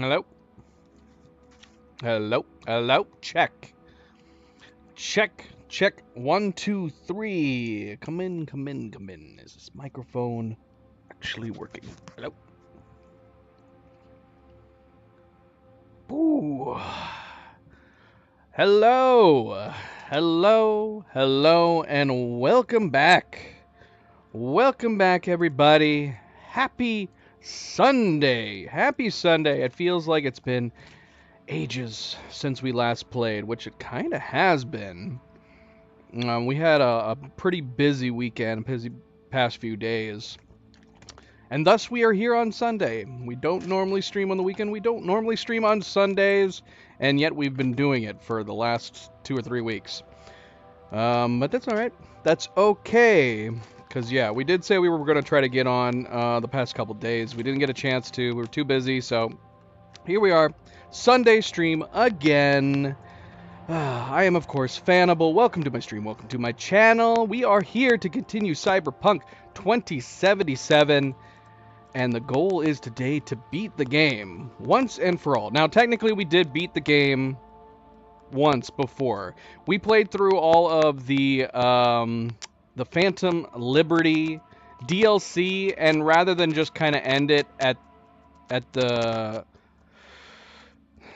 Hello? Hello? Hello? Check. Check. Check. 1, 2, 3. Come in, come in, come in. Is this microphone actually working? Hello? Ooh. Hello. Hello. Hello. And welcome back. Welcome back, everybody. Happy Sunday. Happy Sunday. It feels like it's been ages since we last played, which it kind of has been. We had a pretty busy weekend, busy past few days. And thus we are here on Sunday. We don't normally stream on the weekend. We don't normally stream on Sundays. And yet we've been doing it for the last 2 or 3 weeks. But that's all right. That's okay. Because, yeah, we did say we were going to try to get on the past couple days. We didn't get a chance to. We were too busy. So here we are. Sunday stream again. I am, of course, Fanable. Welcome to my stream. Welcome to my channel. We are here to continue Cyberpunk 2077. And the goal is today to beat the game once and for all. Now, technically, we did beat the game once before. We played through all of the Phantom Liberty DLC, and rather than just kind of end it at the...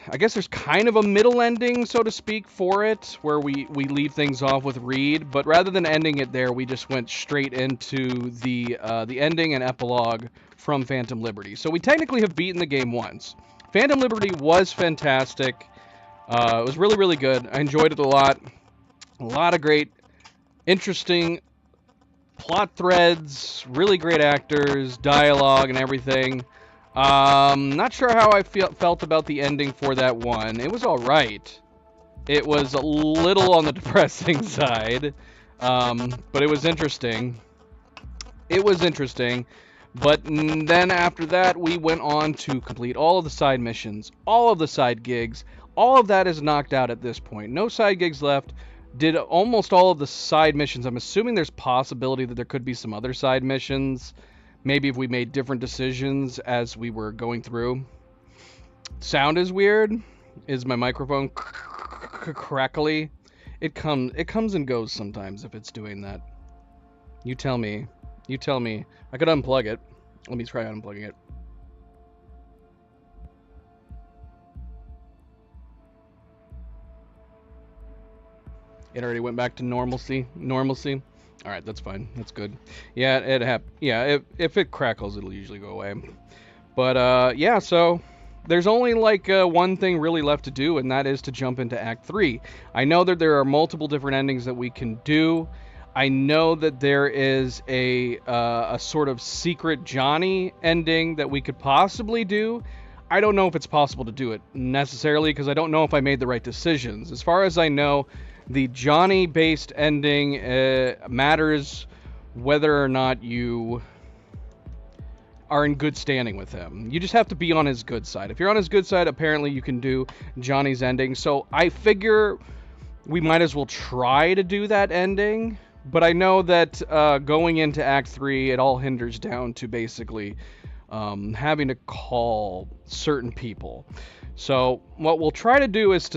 I guess there's kind of a middle ending, so to speak, for it, where we leave things off with Reed, but rather than ending it there, we just went straight into the ending and epilogue from Phantom Liberty. So we technically have beaten the game once. Phantom Liberty was fantastic. It was really, really good. I enjoyed it a lot. A lot of great, interesting plot threads, really great actors, dialogue, and everything. Not sure how I felt about the ending for that one. It was alright. It was a little on the depressing side, but it was interesting. It was interesting, but then after that, we went on to complete all of the side missions, all of the side gigs. All of that is knocked out at this point. No side gigs left. Did almost all of the side missions. I'm assuming there's possibility that there could be some other side missions. Maybe if we made different decisions as we were going through. Sound is weird. Is my microphone crackly? It comes and goes sometimes if it's doing that. You tell me. You tell me. I could unplug it. Let me try unplugging it. It already went back to normalcy. All right, that's fine. That's good. Yeah, if it crackles, it'll usually go away. But yeah, so there's only like one thing really left to do, and that is to jump into Act 3. I know that there are multiple different endings that we can do. I know that there is a sort of secret Johnny ending that we could possibly do. I don't know if it's possible to do it necessarily because I don't know if I made the right decisions. As far as I know, the Johnny-based ending matters whether or not you are in good standing with him. You just have to be on his good side. If you're on his good side, apparently you can do Johnny's ending. So I figure we might as well try to do that ending. But I know that going into Act 3, it all hinders down to basically having to call certain people. So what we'll try to do is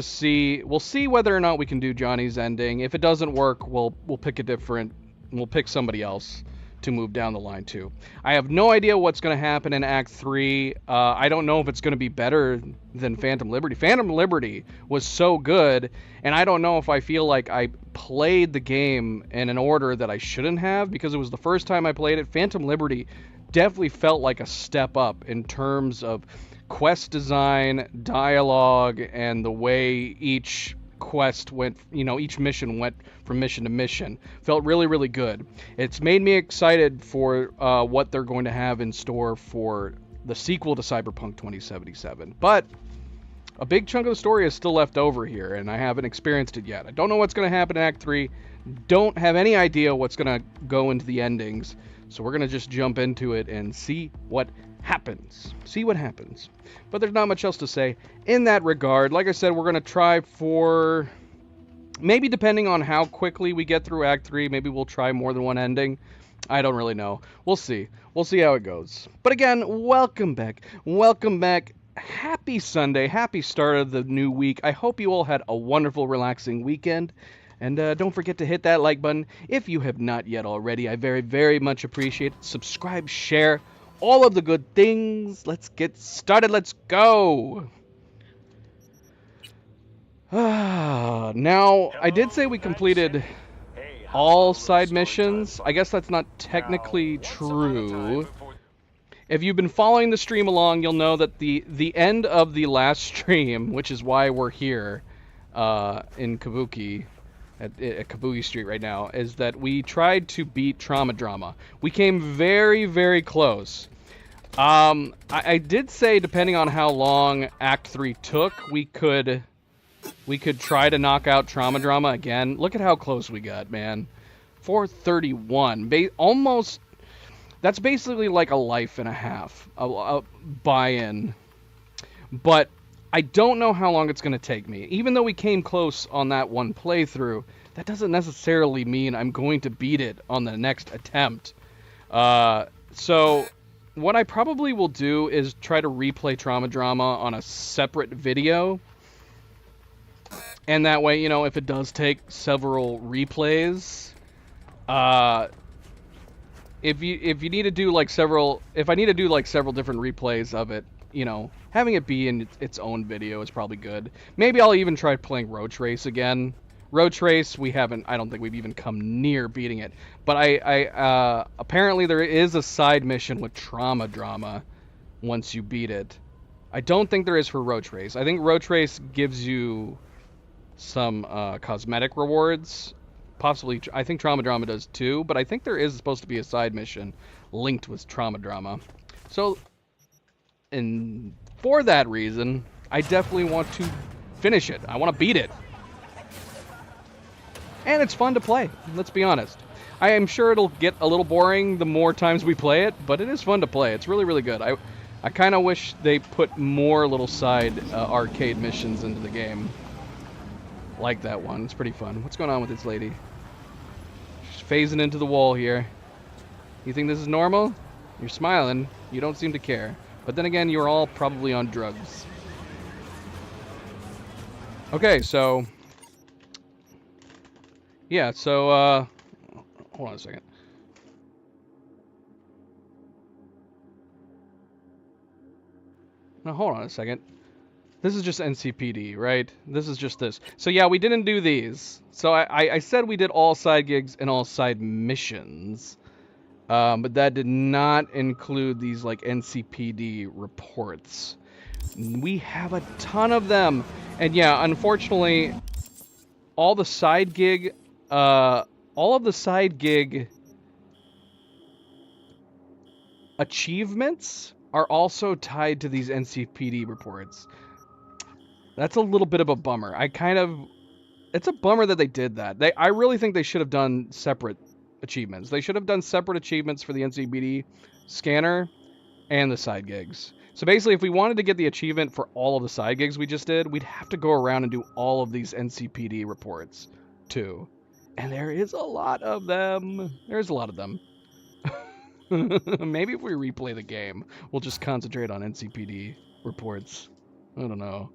we'll see whether or not we can do Johnny's ending. If it doesn't work, we'll pick somebody else to move down the line too. I have no idea what's going to happen in Act 3. I don't know if it's going to be better than Phantom Liberty. Phantom Liberty was so good, and I don't know if I feel like I played the game in an order that I shouldn't have because it was the first time I played it. Phantom Liberty definitely felt like a step up in terms of quest design, dialogue, and the way each quest went, each mission went from mission to mission. Felt really, really good. It's made me excited for what they're going to have in store for the sequel to Cyberpunk 2077. But a big chunk of the story is still left over here, and I haven't experienced it yet. I don't know what's going to happen in Act 3. Don't have any idea what's going to go into the endings. So we're going to just jump into it and see what happens. But there's not much else to say in that regard. Like I said, we're going to try for... Maybe depending on how quickly we get through Act 3, maybe we'll try more than one ending. I don't really know. We'll see. We'll see how it goes. But again, welcome back. Welcome back happy Sunday, happy start of the new week. I hope you all had a wonderful, relaxing weekend. And don't forget to hit that like button if you have not yet already. I very, very much appreciate it. Subscribe, share, all of the good things. Let's get started. Let's go. Now, I did say we completed all side missions. I guess that's not technically true. If you've been following the stream along, you'll know that the end of the last stream, which is why we're here in Kabuki, at Kabuki Street right now, is that we tried to beat Trauma Drama. We came very, very close. I did say, depending on how long Act 3 took, we could try to knock out Trauma Drama again. Look at how close we got, man. 431. Almost... That's basically like a life and a half, a buy-in. But I don't know how long it's going to take me. Even though we came close on that one playthrough, that doesn't necessarily mean I'm going to beat it on the next attempt. So what I probably will do is try to replay Trauma Drama on a separate video. And that way, you know, if it does take several replays, if you need to do like several, if I need to do like several different replays of it, you know, having it be in its own video is probably good. Maybe I'll even try playing Roach Race again. Roach Race, I don't think we've even come near beating it. But apparently there is a side mission with Trauma Drama once you beat it. I don't think there is for Roach Race. I think Roach Race gives you some cosmetic rewards. Possibly, I think Trauma Drama does too, but I think there is supposed to be a side mission linked with Trauma Drama. So, and for that reason, I definitely want to finish it. I want to beat it. And it's fun to play, let's be honest. I am sure it'll get a little boring the more times we play it, but it is fun to play. It's really, really good. I kind of wish they put more little side arcade missions into the game. Like that one. It's pretty fun. What's going on with this lady? She's phasing into the wall here. You think this is normal? You're smiling. You don't seem to care. But then again, you're all probably on drugs. Okay, so... Yeah, so, hold on a second. Now, hold on a second. This is just NCPD, right? This is just this. So yeah, we didn't do these. So I said we did all side gigs and all side missions. But that did not include these like NCPD reports. We have a ton of them. And yeah, unfortunately, all of the side gig achievements are also tied to these NCPD reports. That's a little bit of a bummer. It's a bummer that they did that. I really think they should have done separate achievements. They should have done separate achievements for the NCPD scanner and the side gigs. So basically, if we wanted to get the achievement for all of the side gigs we just did, we'd have to go around and do all of these NCPD reports too. And there is a lot of them. There's a lot of them. Maybe if we replay the game, we'll just concentrate on NCPD reports. I don't know.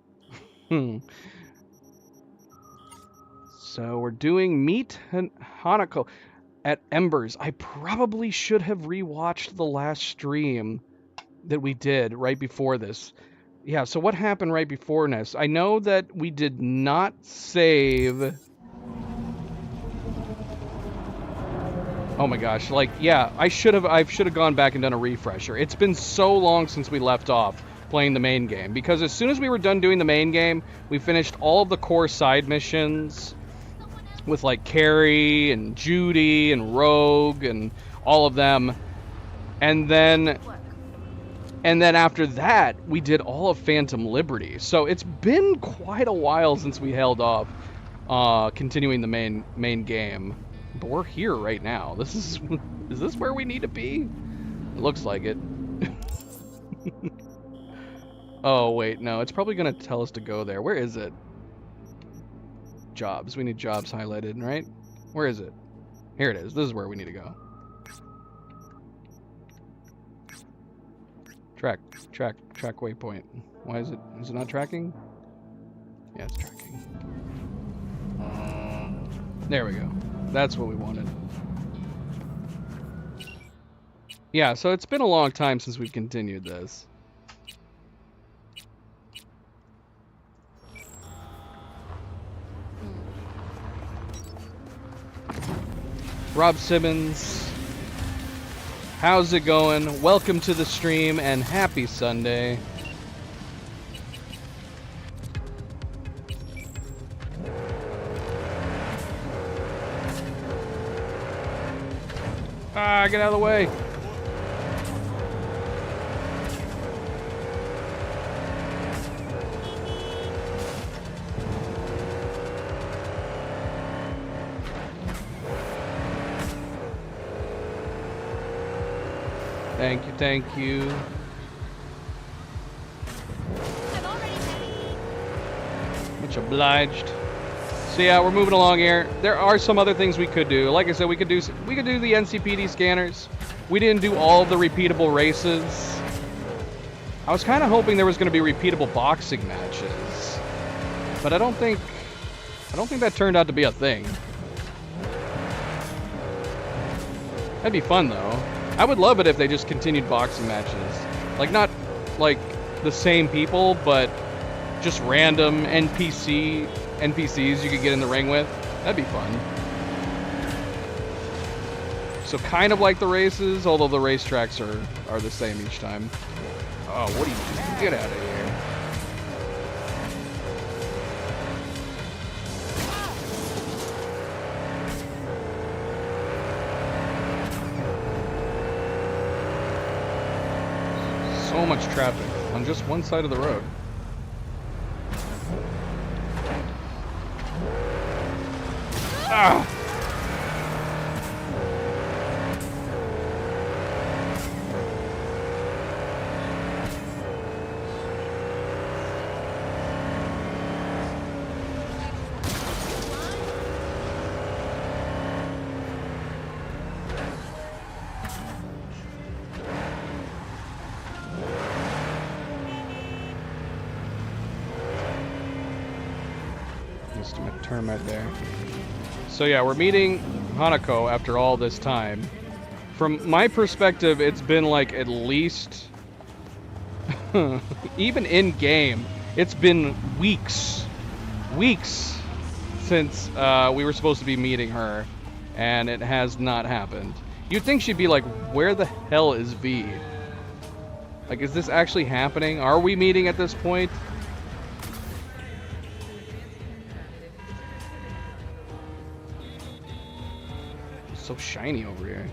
So we're doing Meet Hanako at Embers. I probably should have rewatched the last stream that we did right before this. Yeah, so what happened right before this? I know that we did not save... Oh my gosh, like, yeah, I should have gone back and done a refresher. It's been so long since we left off playing the main game, because as soon as we were done doing the main game, we finished all of the core side missions with like Carrie and Judy and Rogue and all of them. And then after that, we did all of Phantom Liberty. So it's been quite a while since we held off continuing the main game. But we're here right now. Is this where we need to be? It looks like it. Oh, wait, no. It's probably going to tell us to go there. Where is it? Jobs. We need jobs highlighted, right? Where is it? Here it is. This is where we need to go. Track waypoint. Why is it not tracking? Yeah, it's tracking. There we go. That's what we wanted. Yeah, so it's been a long time since we've continued this. Rob Simmons, how's it going? Welcome to the stream and happy Sunday. Ah, get out of the way. Thank you. Much obliged. So yeah, we're moving along here. There are some other things we could do. Like I said, we could do the NCPD scanners. We didn't do all the repeatable races. I was kind of hoping there was going to be repeatable boxing matches, but I don't think that turned out to be a thing. That'd be fun though. I would love it if they just continued boxing matches. Like, not like the same people, but just random NPCs you could get in the ring with. That'd be fun. So kind of like the races, although the racetracks are the same each time. Oh, what are you doing? Get out of here. So much traffic on just one side of the road. Ah! Turn right there. So yeah, we're meeting Hanako after all this time. From my perspective, it's been like at least, even in game, it's been weeks since we were supposed to be meeting her, and it has not happened. You'd think she'd be like, where the hell is V? Like, is this actually happening? Are we meeting at this point? So shiny over here.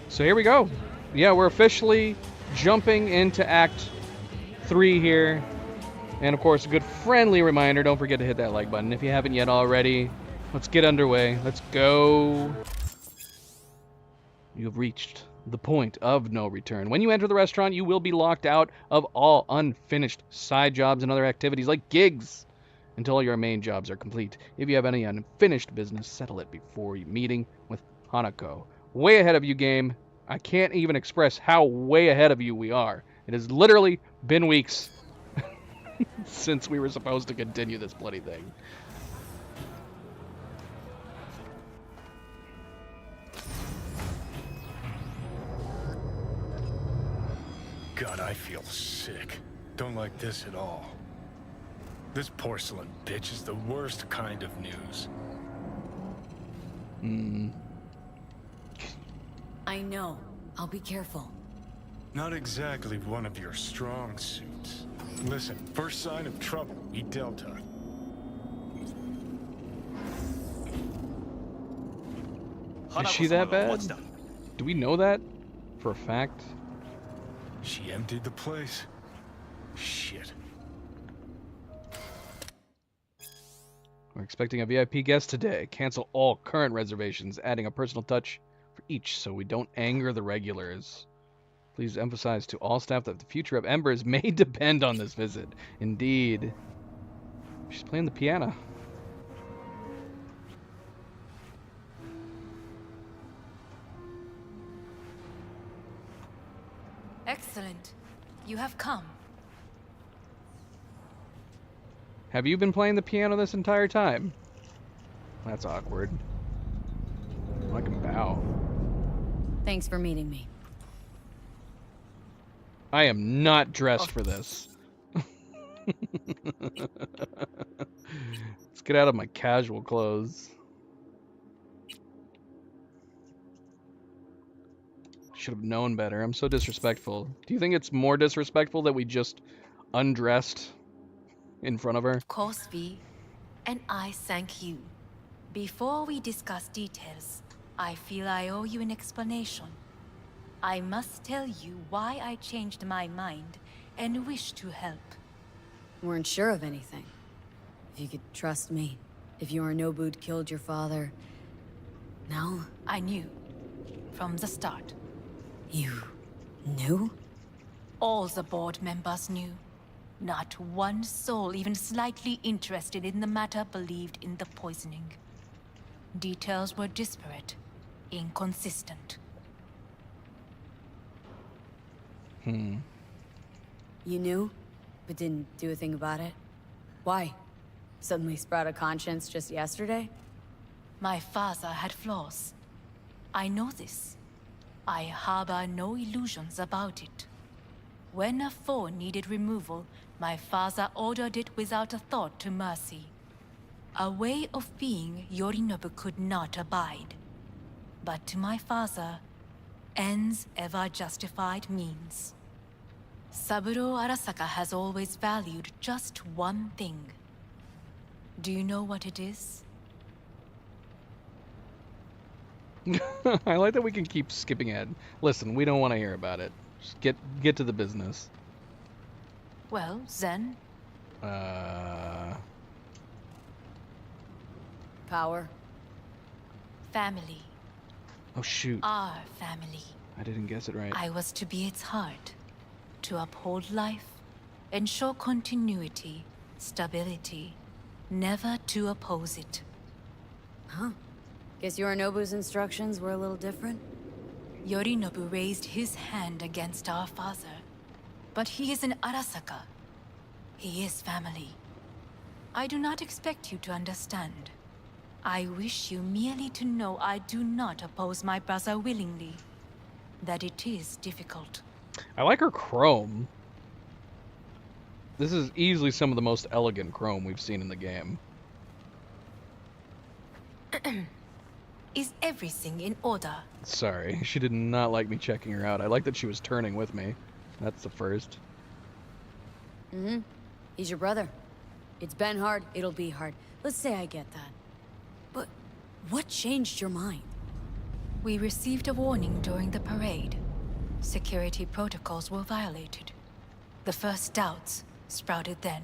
So here we go. Yeah, we're officially jumping into Act 3 here. And of course, a good friendly reminder, don't forget to hit that like button if you haven't yet already. Let's get underway. Let's go. You have reached the point of no return. When you enter the restaurant, you will be locked out of all unfinished side jobs and other activities like gigs, until all your main jobs are complete. If you have any unfinished business, settle it before your meeting with Hanako. Way ahead of you, game. I can't even express how way ahead of you we are. It has literally been weeks since we were supposed to continue this bloody thing. God, I feel sick. Don't like this at all. This porcelain bitch is the worst kind of news. I know. I'll be careful. Not exactly one of your strong suits. Listen, first sign of trouble, eat Delta. Is she that bad? Do we know that for a fact? She emptied the place. Shit. We're expecting a VIP guest today. Cancel all current reservations, adding a personal touch for each so we don't anger the regulars. Please emphasize to all staff that the future of Embers may depend on this visit. Indeed. She's playing the piano. Excellent. You have come. Have you been playing the piano this entire time? That's awkward. I can bow. Thanks for meeting me. I am not dressed for this. Let's get out of my casual clothes. Should have known better. I'm so disrespectful. Do you think it's more disrespectful that we just undressed in front of her? Of course, V. And I thank you. Before we discuss details, I feel I owe you an explanation. I must tell you why I changed my mind and wish to help. Weren't sure of anything. If you could trust me. If Yorinobu'd killed your father... No? I knew. From the start. You... knew? All the board members knew. Not one soul even slightly interested in the matter believed in the poisoning. Details were disparate, inconsistent. Hmm. You knew, but didn't do a thing about it? Why? Suddenly sprout a conscience just yesterday? My father had flaws. I know this. I harbor no illusions about it. When a foe needed removal, my father ordered it without a thought to mercy. A way of being Yorinobu could not abide. But to my father, ends ever justified means. Saburo Arasaka has always valued just one thing. Do you know what it is? I like that we can keep skipping ahead. Listen, we don't want to hear about it. Just get to the business. Well, then, Power? family. Oh shoot. Our family. I didn't guess it right. I was to be its heart, to uphold life, ensure continuity, stability, never to oppose it. Huh. Guess Yorinobu's instructions were a little different? Yorinobu raised his hand against our father, but he is an Arasaka. He is family. I do not expect you to understand. I wish you merely to know I do not oppose my brother willingly. That it is difficult. I like her chrome. This is easily some of the most elegant chrome we've seen in the game. Is everything in order? Sorry, she did not like me checking her out. I like that she was turning with me. That's the first. Mm-hmm. He's your brother. It's been hard, it'll be hard. Let's say I get that. But what changed your mind? We received a warning during the parade. Security protocols were violated. The first doubts sprouted then.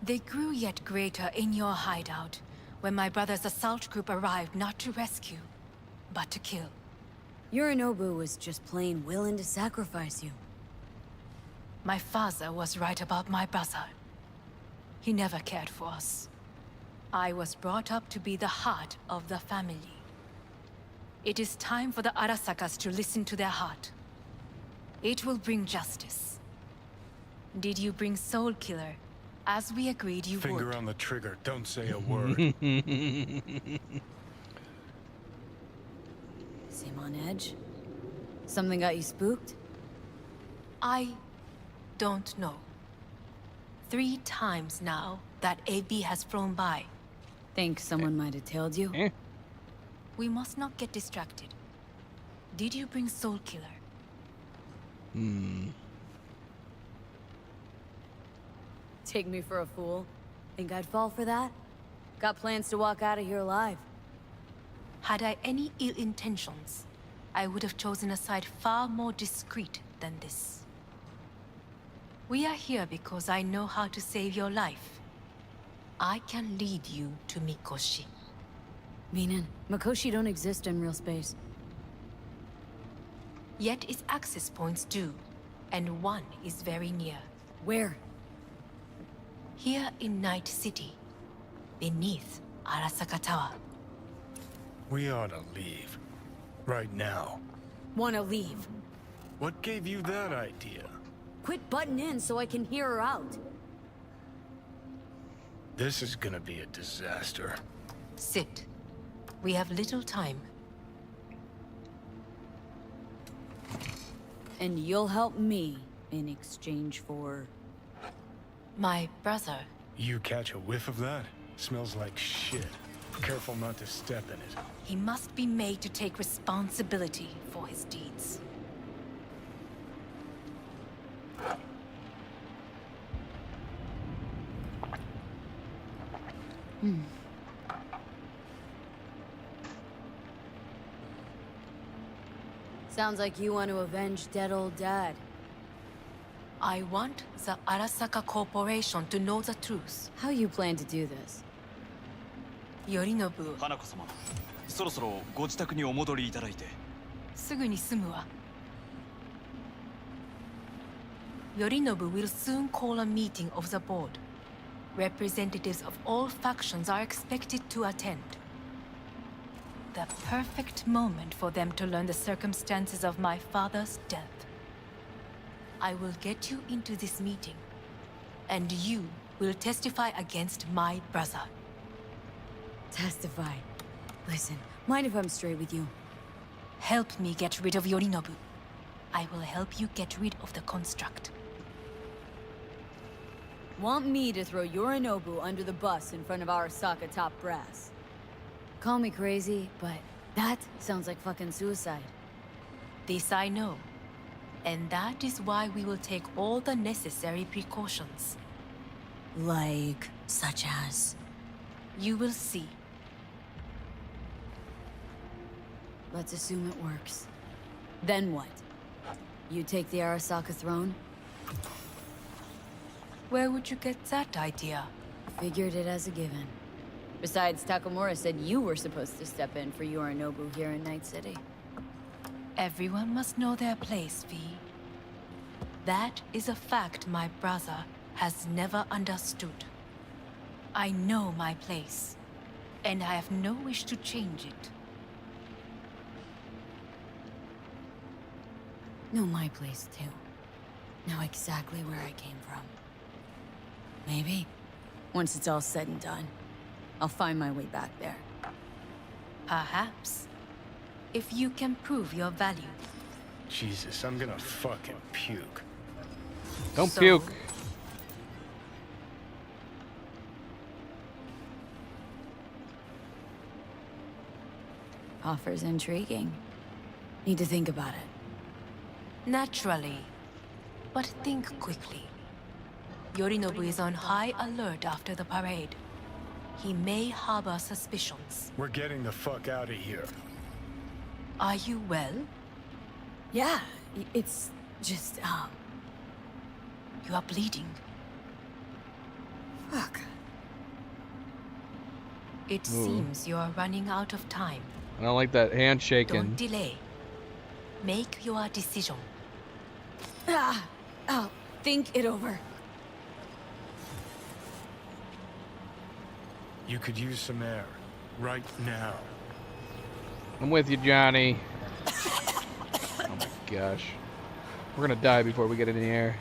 They grew yet greater in your hideout, when my brother's assault group arrived not to rescue, but to kill. Yorinobu was just plain willing to sacrifice you. My father was right about my brother. He never cared for us. I was brought up to be the heart of the family. It is time for the Arasakas to listen to their heart. It will bring justice. Did you bring Soul Killer, as we agreed you would? Finger on the trigger, don't say a word. Seem on edge? Something got you spooked? I don't know. 3 times now that AB has flown by. Think someone might have tailed you? Eh? We must not get distracted. Did you bring Soul Killer? Take me for a fool? Think I'd fall for that? Got plans to walk out of here alive. Had I any ill intentions, I would have chosen a side far more discreet than this. We are here because I know how to save your life. I can lead you to Mikoshi. Meaning, Mikoshi don't exist in real space. Yet its access points do, and one is very near. Where? Here in Night City, beneath Arasaka Tower. We ought to leave. Right now. Wanna leave? What gave you that idea? Quit butting in so I can hear her out. This is gonna be a disaster. Sit. We have little time. And you'll help me in exchange for... My brother. You catch a whiff of that? Smells like shit. Careful not to step in it. He must be made to take responsibility for his deeds. Sounds like you want to avenge dead old dad. I want the Arasaka Corporation to know the truth. How you plan to do this? Yorinobu, 花子様、そろそろご自宅にお戻りいただいて。すぐに済むわ。Yorinobu will soon call a meeting of the board. Representatives of all factions are expected to attend. The perfect moment for them to learn the circumstances of my father's death. I will get you into this meeting, and you will testify against my brother. Testify. Listen, mind if I'm straight with you? Help me get rid of Yorinobu. I will help you get rid of the construct. Want me to throw Yorinobu under the bus in front of Arasaka top brass? Call me crazy, but that sounds like fucking suicide. This I know. And that is why we will take all the necessary precautions. Like, such as? You will see. Let's assume it works. Then what? You take the Arasaka throne? Where would you get that idea? Figured it as a given. Besides, Takamura said you were supposed to step in for Yorinobu here in Night City. Everyone must know their place, V. That is a fact my brother has never understood. I know my place, and I have no wish to change it. Know my place, too. Know exactly where I came from. Maybe, once it's all said and done, I'll find my way back there. Perhaps. If you can prove your value. Jesus, I'm gonna fucking puke. Don't So- puke. Offer's intriguing. Need to think about it. Naturally. But think quickly. Yorinobu is on high alert after the parade. He may harbor suspicions. We're getting the fuck out of here. Are you well? Yeah, it's just, You are bleeding. fuck. It seems you are running out of time. I don't like that Don't handshaking. delay. Make your decision. I'll think it over. You could use some air. Right now. I'm with you, Johnny. Oh my gosh. We're gonna die before we get in the air.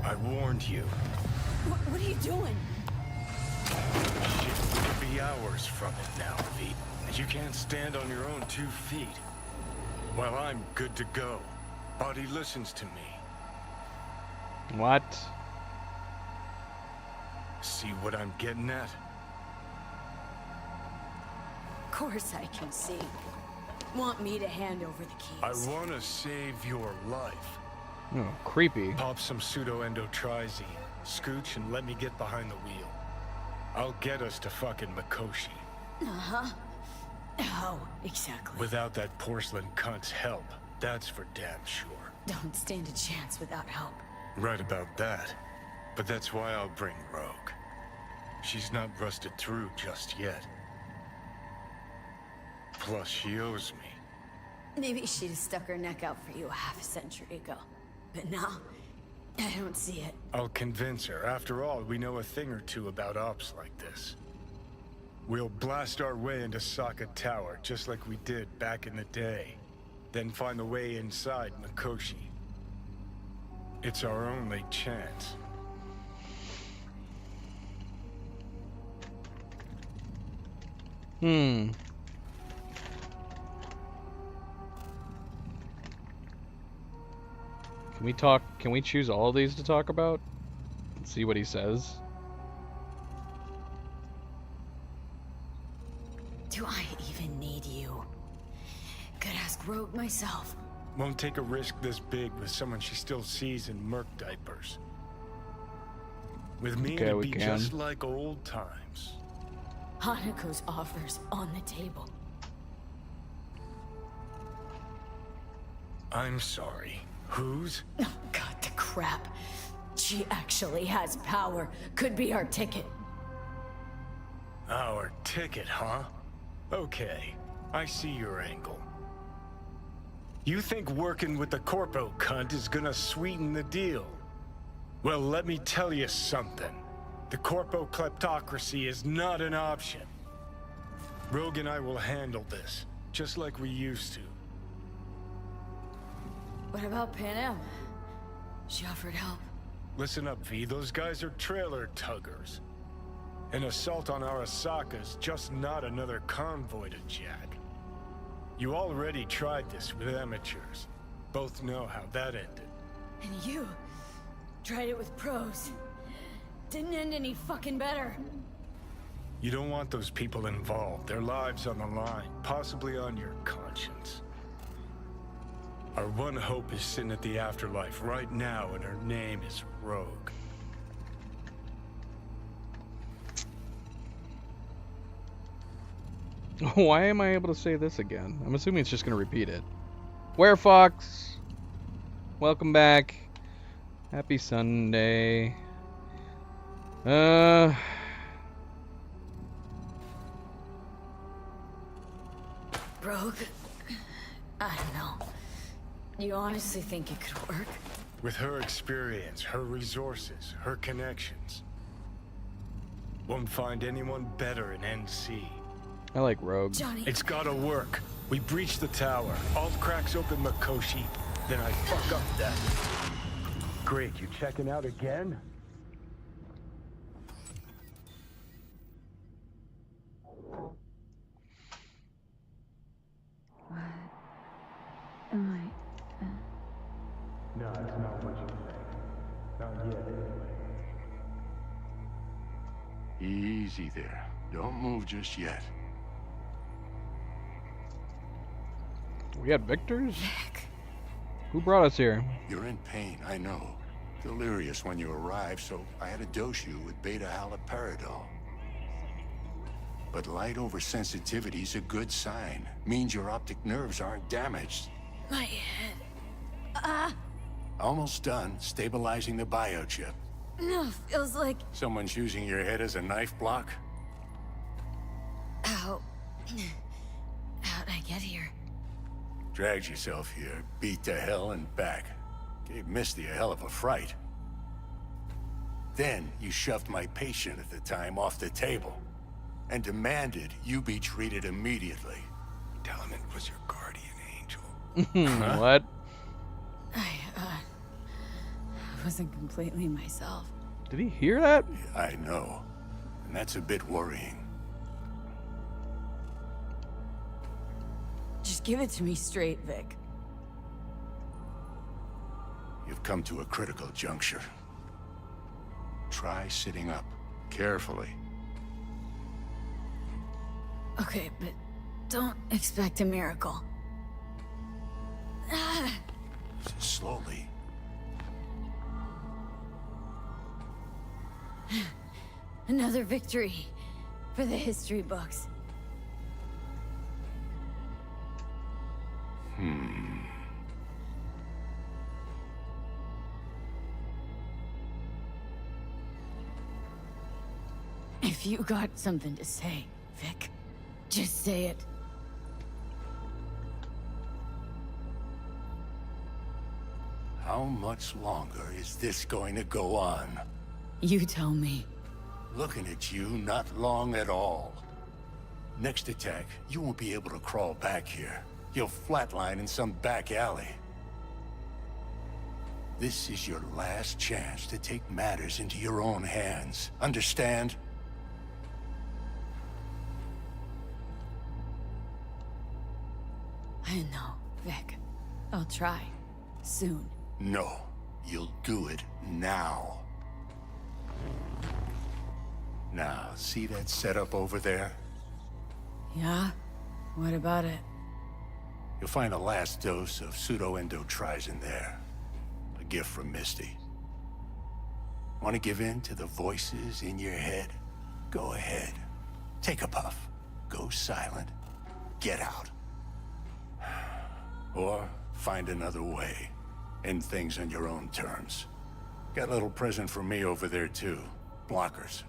I warned you. What are you doing? Shit could be hours from it now, V. And you can't stand on your own 2 feet. Well, I'm good to go. Body listens to me. What? See what I'm getting at? Of course I can see. Want me to hand over the keys? I want to save your life. Oh, creepy. Pop some pseudo-endotrizine, scooch, and let me get behind the wheel. I'll get us to fucking Mikoshi. How exactly? Without that porcelain cunt's help, that's for damn sure. Don't stand a chance without help. Right about that. But that's why I'll bring Rogue. She's not rusted through just yet. Plus, she owes me. Maybe she'd have stuck her neck out for you a half a century ago. But now, I don't see it. I'll convince her. After all, we know a thing or two about ops like this. We'll blast our way into Sokka Tower, just like we did back in the day. Then find the way inside Mikoshi. It's our only chance. Can we talk? Can we choose all of these to talk about? And see what he says. Do I even need you? Could ask Rogue myself. Won't take a risk this big with someone she still sees in merc diapers. With me, Okay, it'd we be can. just like old times. Hanako's offers on the table. I'm sorry. Whose? Oh, God, the crap. She actually has power. Could be our ticket. Our ticket, huh? Okay, I see your angle. You think working with the Corpo cunt is gonna sweeten the deal? Well, let me tell you something. The Corpo kleptocracy is not an option. Rogue and I will handle this, just like we used to. What about Panem? She offered help. Listen up, V. Those guys are trailer tuggers. An assault on Arasaka's just not another convoy to jack. You already tried this with amateurs. Both know how that ended. And you tried it with pros. Didn't end any fucking better. You don't want those people involved, their lives on the line, possibly on your conscience. Our one hope is sitting at the afterlife right now, and her name is Rogue. Why am I able to say this again? I'm assuming it's just going to repeat it. Werefox, welcome back. Happy Sunday. Rogue? I don't know. You honestly think it could work? With her experience, her resources, her connections. Won't find anyone better in NC. I like Rogue. Johnny. It's gotta work. We breach the tower. Alt cracks open Mikoshi. Then I fuck up that. Great, you checking out again? What am I? No, it's not what you think. Not yet, anyway. Easy there. Don't move just yet. We got victors? Vic. Who brought us here? You're in pain, I know. Delirious when you arrived, so I had to dose you with beta-haloperidol. But light oversensitivity's a good sign. Means your optic nerves aren't damaged. My head. Almost done stabilizing the biochip. No, feels like... Someone's using your head as a knife block? How... How'd I get here? Dragged yourself here, beat to hell and back. Gave Misty a hell of a fright. Then you shoved my patient at the time off the table and demanded you be treated immediately. Tell him it was your guardian angel. What? I wasn't completely myself. Did he hear that? I know, and that's a bit worrying. Just give it to me straight, Vic. You've come to a critical juncture. Try sitting up, carefully. Okay, but don't expect a miracle. Slowly. Another victory for the history books. If you got something to say, Vic, just say it. How How much longer is this going to go on? You tell me. Looking at you, not long at all. Next attack, you won't be able to crawl back here. You'll flatline in some back alley. This is your last chance to take matters into your own hands. Understand? I know, Vic. I'll try. Soon. No. You'll do it now. Now, see that setup over there? Yeah? What about it? You'll find a last dose of pseudo-endotrizin there. A gift from Misty. Want to give in to the voices in your head? Go ahead. Take a puff. Go silent. Get out. Or find another way. End things on your own terms. Got a little present for me over there too. Blockers.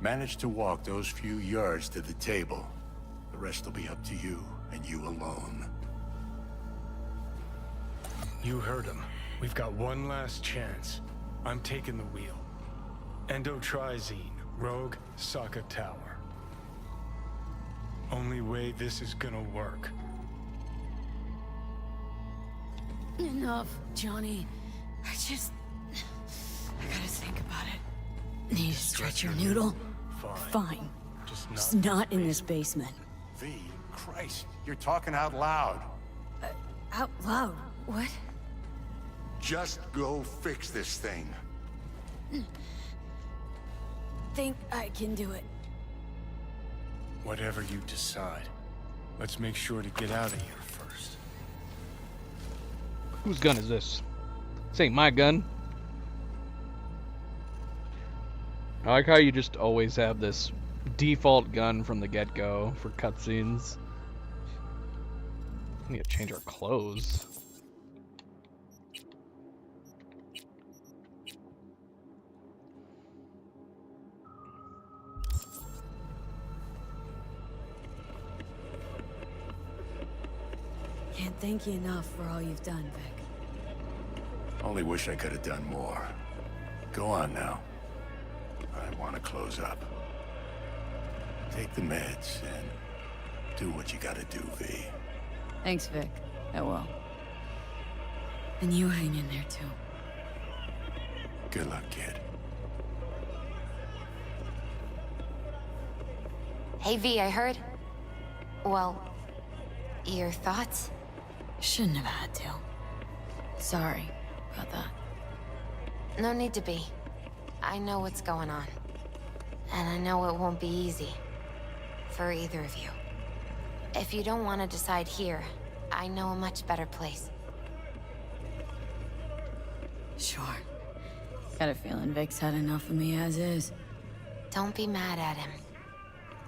Manage to walk those few yards to the table. The rest will be up to you, and you alone. You heard him. We've got one last chance. I'm taking the wheel. Endotrizine, Rogue, Sokka Tower. Only way this is gonna work. Enough, Johnny. I gotta think about it. Need to stretch your noodle? Fine. Just not in this basement. V, Christ, you're talking out loud. Out loud? What? Just go fix this thing. Think I can do it. Whatever you decide. Let's make sure to get out of here first. Whose gun is this? This ain't my gun. I like how you just always have this default gun from the get-go for cutscenes. We need to change our clothes. Can't thank you enough for all you've done, Vic. Only wish I could have done more. Go on now. I want to close up. Take the meds and do what you gotta do, V. Thanks, Vic. I will. And you hang in there, too. Good luck, kid. Hey, V, I heard... Well, your thoughts? Shouldn't have had to. Sorry about that. No need to be. I know what's going on. And I know it won't be easy. For either of you. If you don't want to decide here, I know a much better place. Sure. Got a feeling Vic's had enough of me as is. Don't be mad at him.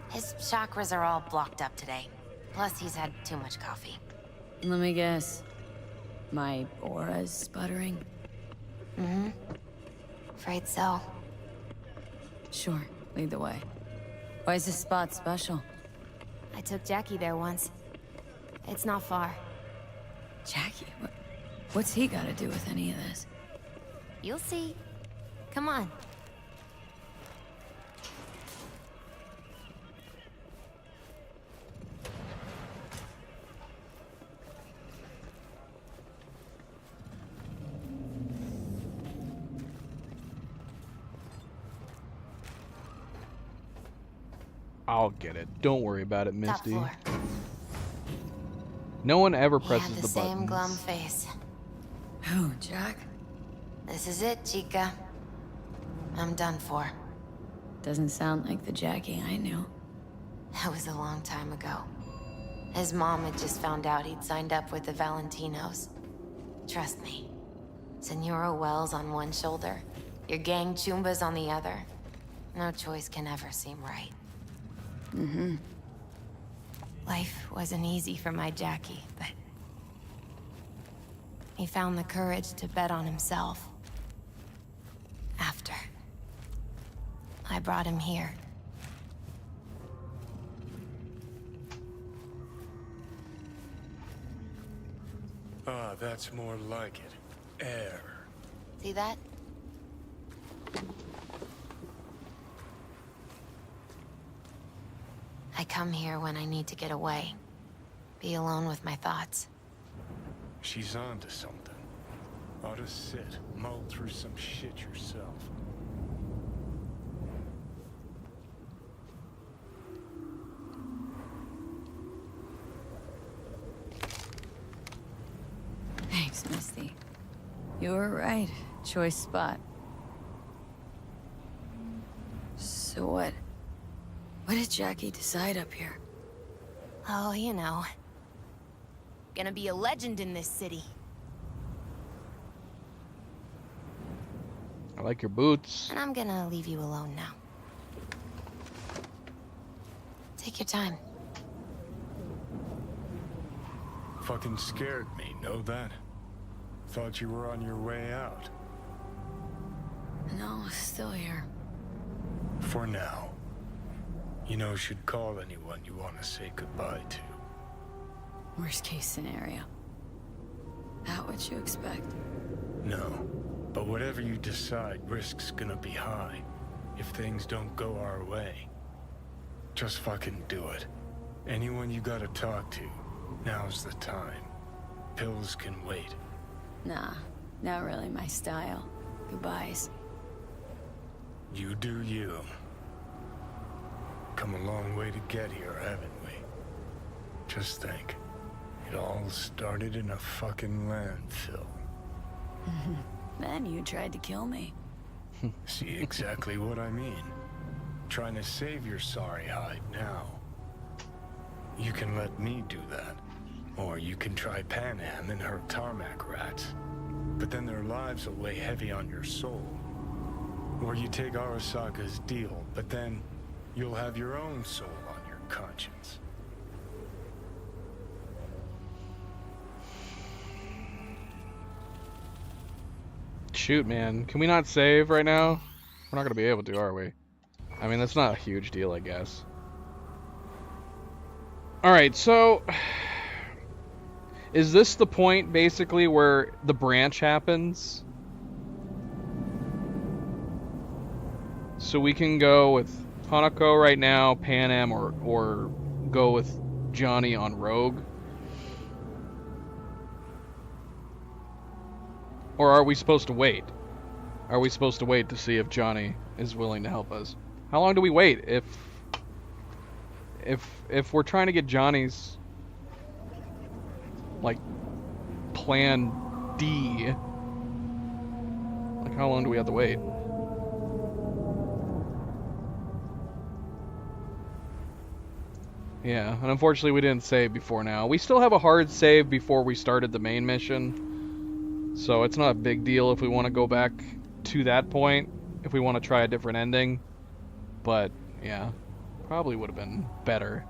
His chakras are all blocked up today. Plus, he's had too much coffee. Let me guess. My aura's sputtering? Mm-hmm. Afraid so. Sure. Lead the way. Why is this spot special? I took Jackie there once. It's not far. Jackie? What's he got to do with any of this? You'll see. Come on. I'll get it. Don't worry about it, Top Misty. floor. No one ever He presses had the the same buttons. glum face. Who, Jack? This is it, Chica. I'm done for. Doesn't sound like the Jackie I knew. That was a long time ago. His mom had just found out he'd signed up with the Valentinos. Trust me. Senora Wells on one shoulder, your gang Chumbas on the other. No choice can ever seem right. Mm-hmm. Life wasn't easy for my Jackie, but... he found the courage to bet on himself. After. I brought him here. Ah, that's more like it. air. See that? I come here when I need to get away. Be alone with my thoughts. She's onto something. Ought to sit, mull through some shit yourself. Thanks, Misty. You were right. Choice spot. So what? What did Jackie decide up here? Oh, you know. Gonna be a legend in this city. I like your boots. And I'm gonna leave you alone now. Take your time. Fucking scared me, know that? Thought you were on your way out. No, still here. For now. You know, should call anyone you want to say goodbye to. Worst case scenario. Not what you expect. No, but whatever you decide, risk's gonna be high. If things don't go our way. Just fucking do it. Anyone you gotta talk to, now's the time. Pills can wait. Nah, not really my style. Goodbyes. You do you. Come a long way to get here, haven't we? Just think. It all started in a fucking landfill. Then you tried to kill me. See exactly what I mean. Trying to save your sorry hide now. You can let me do that. Or you can try Panam and her tarmac rats. But then their lives will weigh heavy on your soul. Or you take Arasaka's deal, but then you'll have your own soul on your conscience. Shoot, man. Can we not save right now? We're not gonna be able to, are we? I mean, that's not a huge deal, I guess. Alright, so... is this the point, basically, where the branch happens? So we can go with Hanako right now, Panam, or go with Johnny on Rogue? Or are we supposed to wait? Are we supposed to wait to see if Johnny is willing to help us? How long do we wait if we're trying to get Johnny's like plan D? Like how long do we have to wait? Yeah, and unfortunately we didn't save before now. We still have a hard save before we started the main mission. So it's not a big deal if we want to go back to that point, if we want to try a different ending. But, yeah, probably would have been better.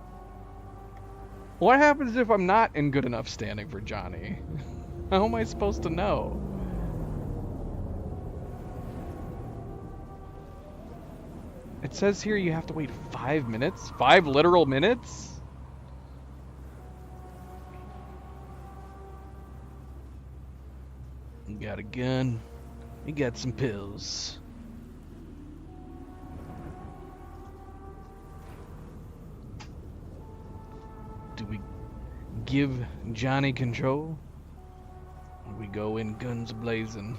What happens if I'm not in good enough standing for Johnny? How am I supposed to know? It says here you have to wait 5 minutes? 5 literal minutes? You got a gun. You got some pills. Do we give Johnny control? Or we go in guns blazing?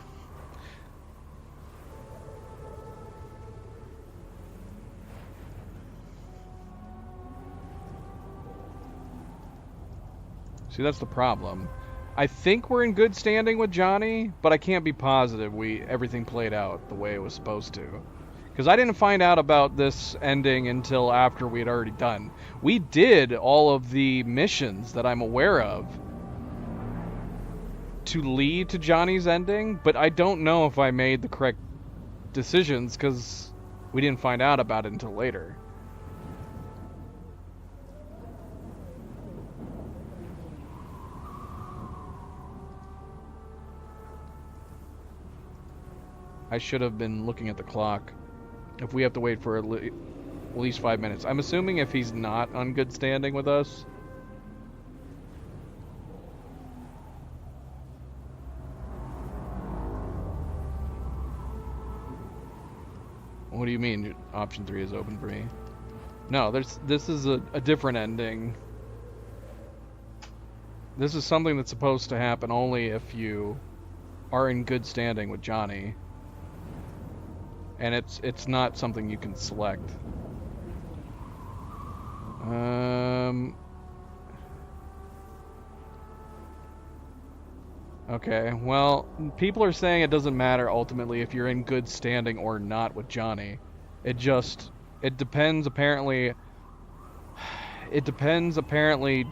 See, that's the problem. I think we're in good standing with Johnny, but I can't be positive everything played out the way it was supposed to. Because I didn't find out about this ending until after we had already done. We did all of the missions that I'm aware of to lead to Johnny's ending, but I don't know if I made the correct decisions because we didn't find out about it until later. I should have been looking at the clock. If we have to wait for at least 5 minutes. I'm assuming if he's not on good standing with us. What do you mean option 3 is open for me? No, this is a different ending. This is something that's supposed to happen only if you are in good standing with Johnny. And it's not something you can select. Okay, well, people are saying it doesn't matter ultimately if you're in good standing or not with Johnny. It depends apparently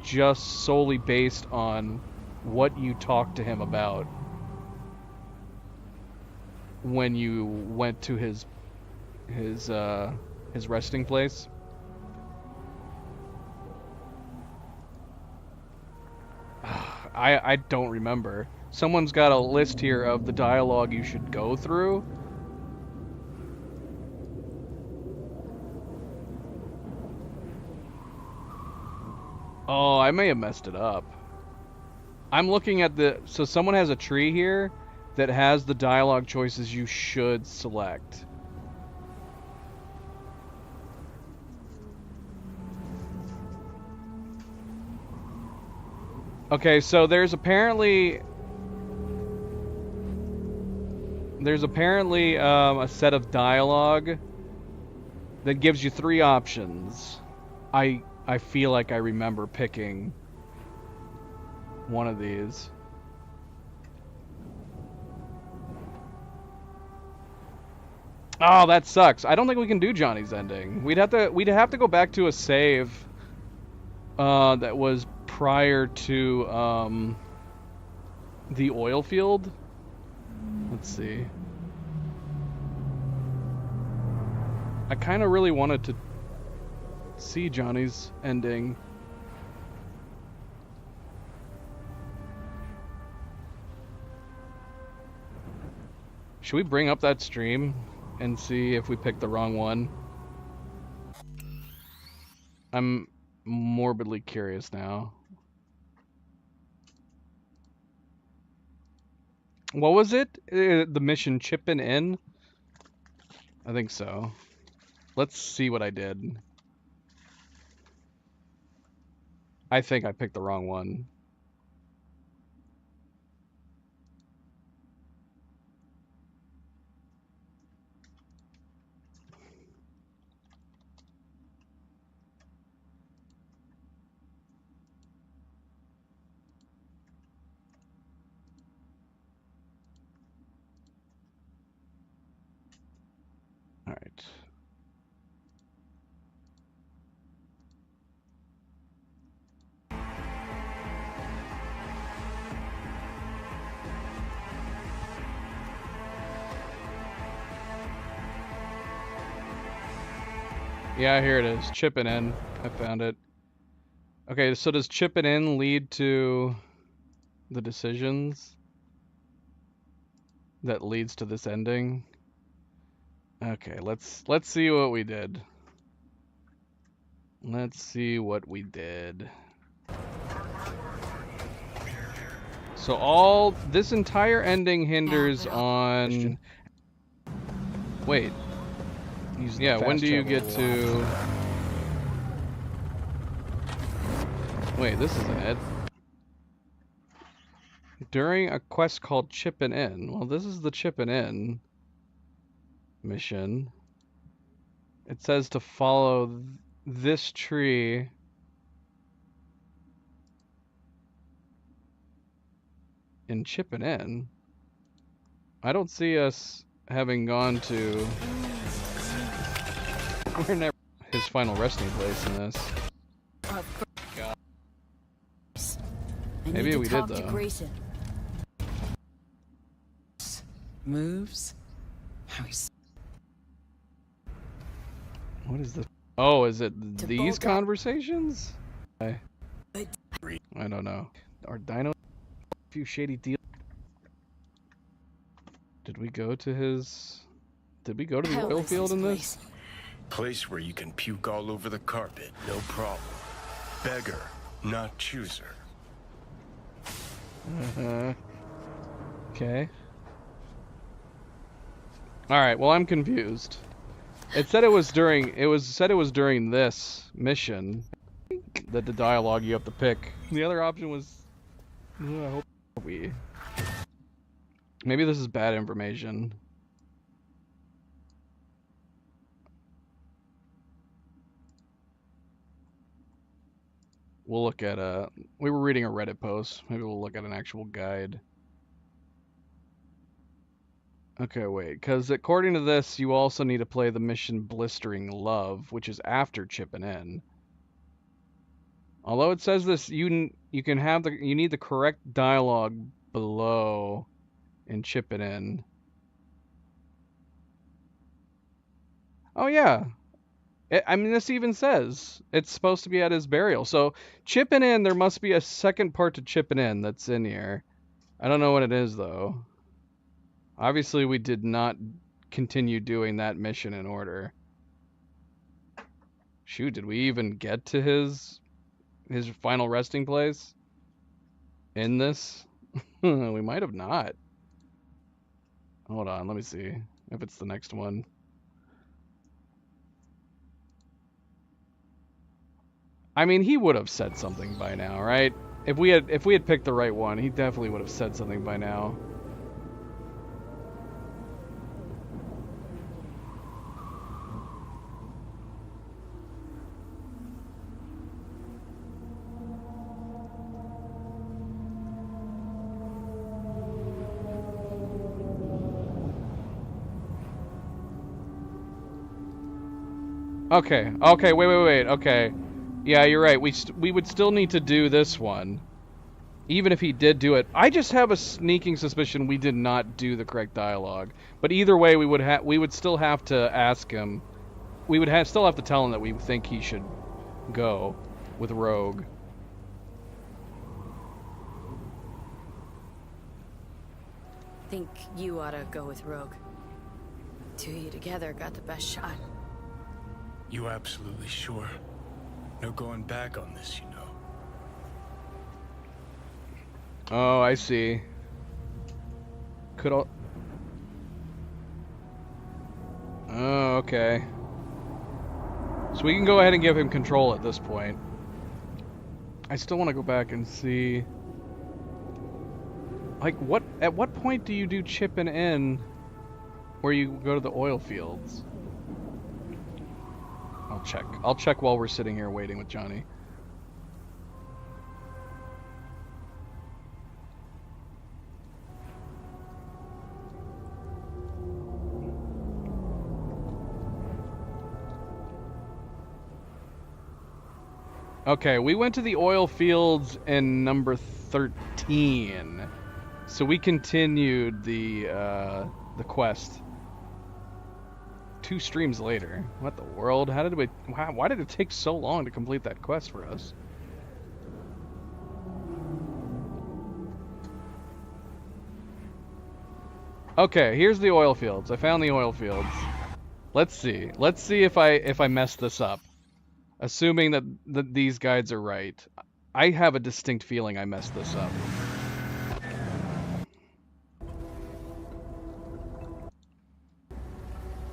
just solely based on what you talk to him about when you went to his resting place. I don't remember. Someone's got a list here of the dialogue you should go through. Oh, I may have messed it up. I'm looking at so someone has a tree here that has the dialogue choices you should select. Okay, so there's apparently a set of dialogue that gives you 3 options. I feel like I remember picking one of these. Oh, that sucks. I don't think we can do Johnny's ending. We'd have to go back to a save that was prior to the oil field. Let's see. I kind of really wanted to see Johnny's ending. Should we bring up that stream and see if we picked the wrong one? I'm morbidly curious now. What was it? The mission Chippin' In? I think so. Let's see what I did. I think I picked the wrong one. All right. Yeah, here it is. Chippin' In. I found it. Okay, so does Chippin' In lead to the decisions that leads to this ending? Okay, let's see what we did. Let's see what we did. So this entire ending hinders on... Wait. Yeah, when do you get to... Wait, this isn't it. During a quest called Chippin' In. Well, this is the Chippin' In mission. It says to follow this tree. In Chippin' In. I don't see us having gone to... We're never his final resting place in this. God. Maybe we did though. Moves. How he's... What is this? Oh, is it these conversations? I don't know. Our dino, a few shady deals. Did we go to his? Did we go to the oil field in this? Place where you can puke all over the carpet, no problem. Beggar, not chooser. Okay. All right. Well, I'm confused. It said it was during this mission that the dialogue you have to pick. The other option was I hope we. Maybe this is bad information. We'll look at we were reading a Reddit post. Maybe we'll look at an actual guide. Okay, wait, because according to this, you also need to play the mission Blistering Love, which is after Chipping In. Although it says this, you need the correct dialogue below in Chipping In. Oh yeah, I mean this even says it's supposed to be at his burial. So Chipping In, there must be a second part to Chipping In that's in here. I don't know what it is though. Obviously, we did not continue doing that mission in order. Shoot, did we even get to his final resting place in this? We might have not. Hold on, let me see if it's the next one. I mean, he would have said something by now, right? If we had picked the right one, he definitely would have said something by now. Okay, wait, okay. Yeah, you're right, we would still need to do this one. Even if he did do it. I just have a sneaking suspicion we did not do the correct dialogue. But either way, we would still have to ask him. We would still have to tell him that we think he should go with Rogue. Think you ought to go with Rogue. Two of you together got the best shot. You absolutely sure? No going back on this, you know. Oh, I see. Oh, okay. So we can go ahead and give him control at this point. I still want to go back and see. Like, at what point do you do Chipping In where you go to the oil fields? I'll check while we're sitting here waiting with Johnny. Okay, we went to the oil fields in number 13. So we continued the quest. 2 streams later. What the world? Why did it take so long to complete that quest for us? Okay, here's the oil fields. I found the oil fields. Let's see. Let's see if I mess this up. Assuming that these guides are right. I have a distinct feeling I messed this up.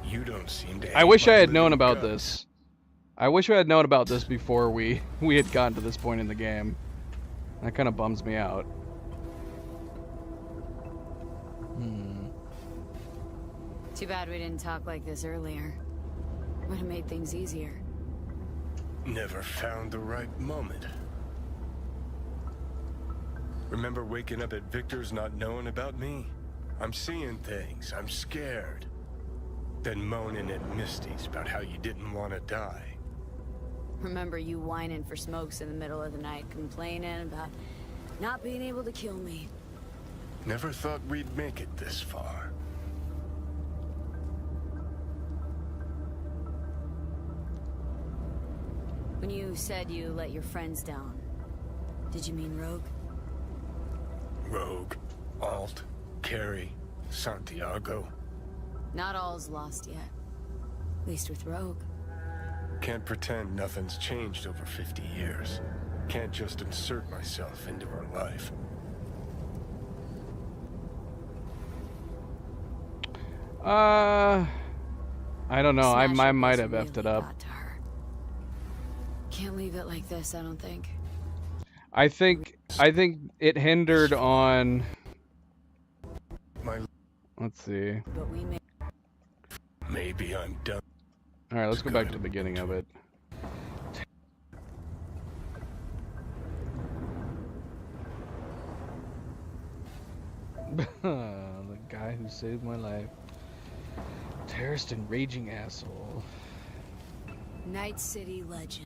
You don't seem to. I wish I had known about this. I wish I had known about this before we had gotten to this point in the game. That kind of bums me out. Too bad we didn't talk like this earlier. Would have made things easier. Never found the right moment. Remember waking up at Victor's not knowing about me? I'm seeing things. I'm scared. Then moaning at Misty's about how you didn't want to die. Remember you whining for smokes in the middle of the night, complaining about not being able to kill me. Never thought we'd make it this far. When you said you let your friends down, did you mean Rogue? Rogue, Alt, Carrie, Santiago. Not all's lost yet. At least with Rogue. Can't pretend nothing's changed over 50 years. Can't just insert myself into her life. I don't know. I Smash might was have effed it really up. got to her. Can't leave it like this, I don't think. I think it hindered on. Let's see. But we may. Maybe I'm done. All right, let's go back to the beginning of it. The guy who saved my life. Terrorist and raging asshole. Night City legend.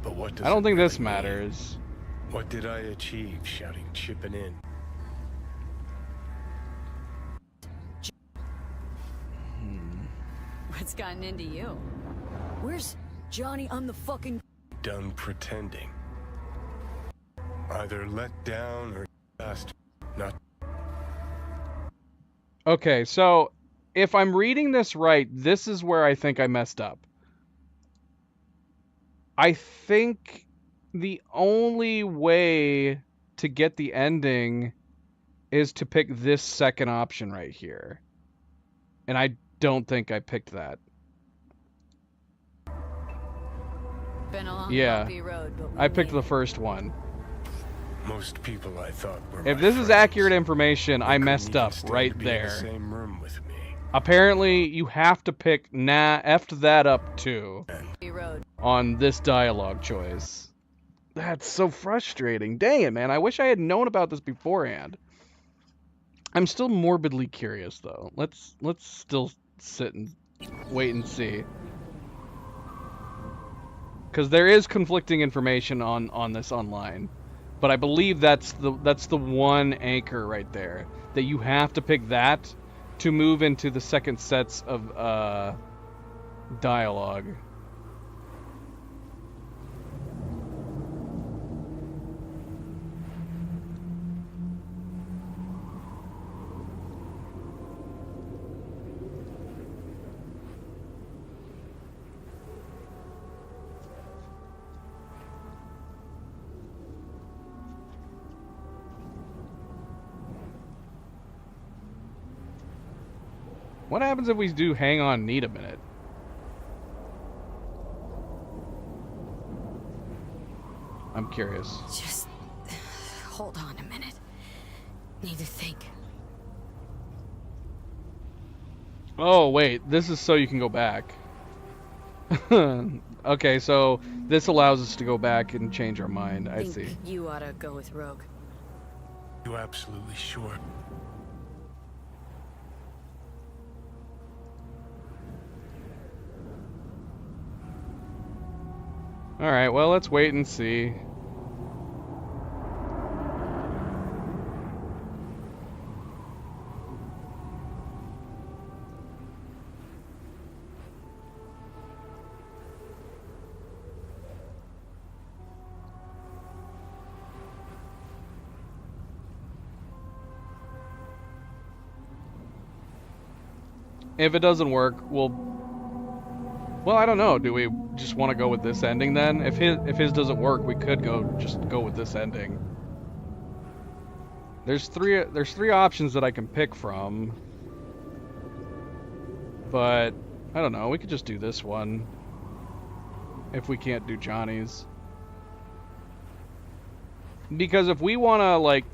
But what does I don't it think really this mean? matters. What did I achieve shouting chipping in? What's gotten into you? Where's Johnny? I'm the fucking. Done pretending. Either let down or just not. Okay, so if I'm reading this right, this is where I think I messed up. I think the only way to get the ending is to pick this second option right here. And I don't think I picked that. Been a long Yeah, bumpy road, but we I picked made the first one. Most people I thought were If my this is friends. accurate information, I Couldn't messed even up stand right to be in the there. same room with me. Apparently, you have to pick effed that up too bumpy road. on this dialogue choice. That's so frustrating. Dang it, man. I wish I had known about this beforehand. I'm still morbidly curious though. Let's still sit and wait and see. Cuz there is conflicting information on this online. But I believe that's the one anchor right there, that you have to pick that to move into the second sets of dialogue. What happens if we do hang on, need a minute? I'm curious. Just hold on a minute. Need to think. Oh, wait. This is so you can go back. Okay, so this allows us to go back and change our mind. I Think see. you ought to go with Rogue. You absolutely sure? Alright, well, let's wait and see. If it doesn't work, well, I don't know. Do we just want to go with this ending then? If his doesn't work, we could just go with this ending. There's three options that I can pick from. But I don't know, we could just do this one if we can't do Johnny's. Because if we want to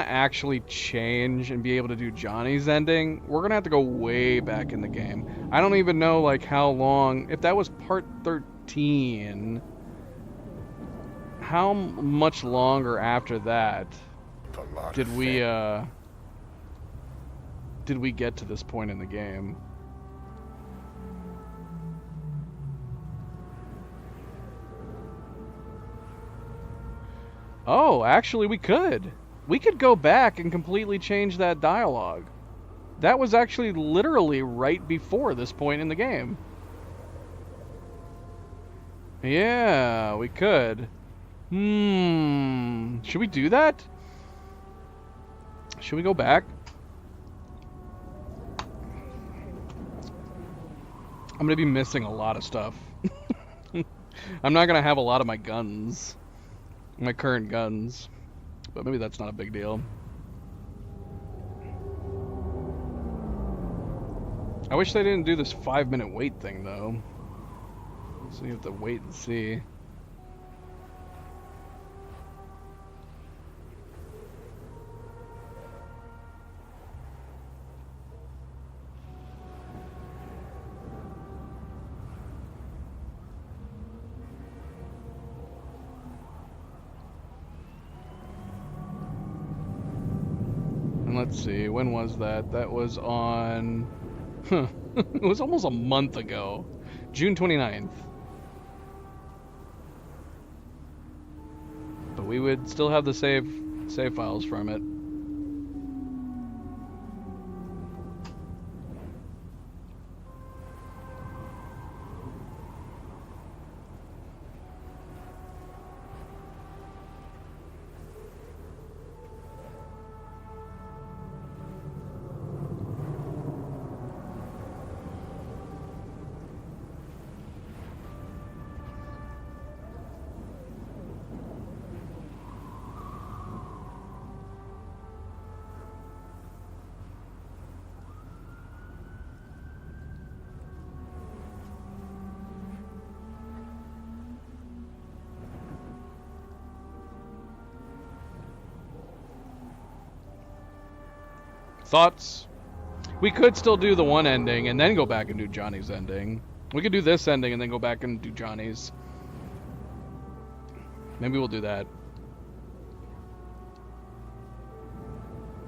actually change and be able to do Johnny's ending, we're going to have to go way back in the game. I don't even know like how long, if that was part 13, how much longer after that did we get to this point in the game? Oh, actually we could. We could go back and completely change that dialogue. That was actually literally right before this point in the game. Yeah, we could. Should we do that? Should we go back? I'm gonna be missing a lot of stuff. I'm not gonna have a lot of my guns. My current guns. But maybe that's not a big deal. I wish they didn't do this 5-minute wait thing, though. So you have to wait and see. And let's see, when was that? That was on... it was almost a month ago. June 29th. But we would still have the save files from it. Thoughts? We could still do the one ending and then go back and do Johnny's ending. We could do this ending and then go back and do Johnny's. Maybe we'll do that.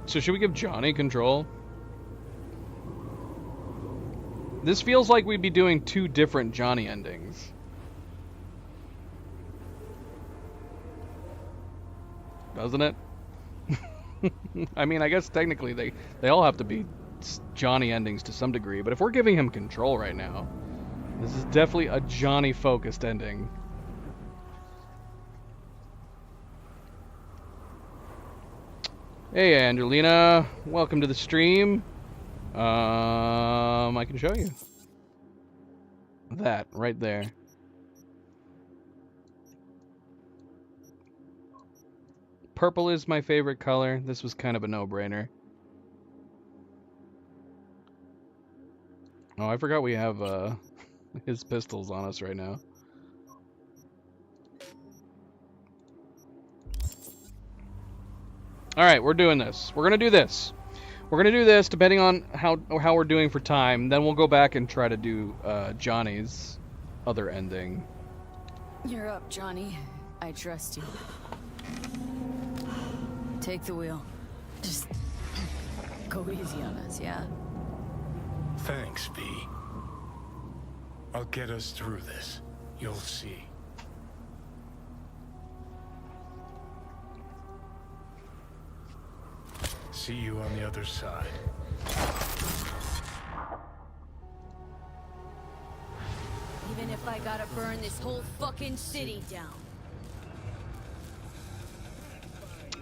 So should we give Johnny control? This feels like we'd be doing 2 different Johnny endings. Doesn't it? I mean, I guess technically they all have to be Johnny endings to some degree, but if we're giving him control right now, this is definitely a Johnny-focused ending. Hey, Angelina. Welcome to the stream. I can show you. That, right there. Purple is my favorite color. This was kind of a no-brainer. Oh, I forgot we have his pistols on us right now. Alright, we're doing this. We're gonna do this. We're gonna do this depending on how we're doing for time. Then we'll go back and try to do Johnny's other ending. You're up, Johnny. I trust you. Take the wheel. Just go easy on us, yeah? Thanks, V. I'll get us through this. You'll see. See you on the other side. Even if I gotta burn this whole fucking city down.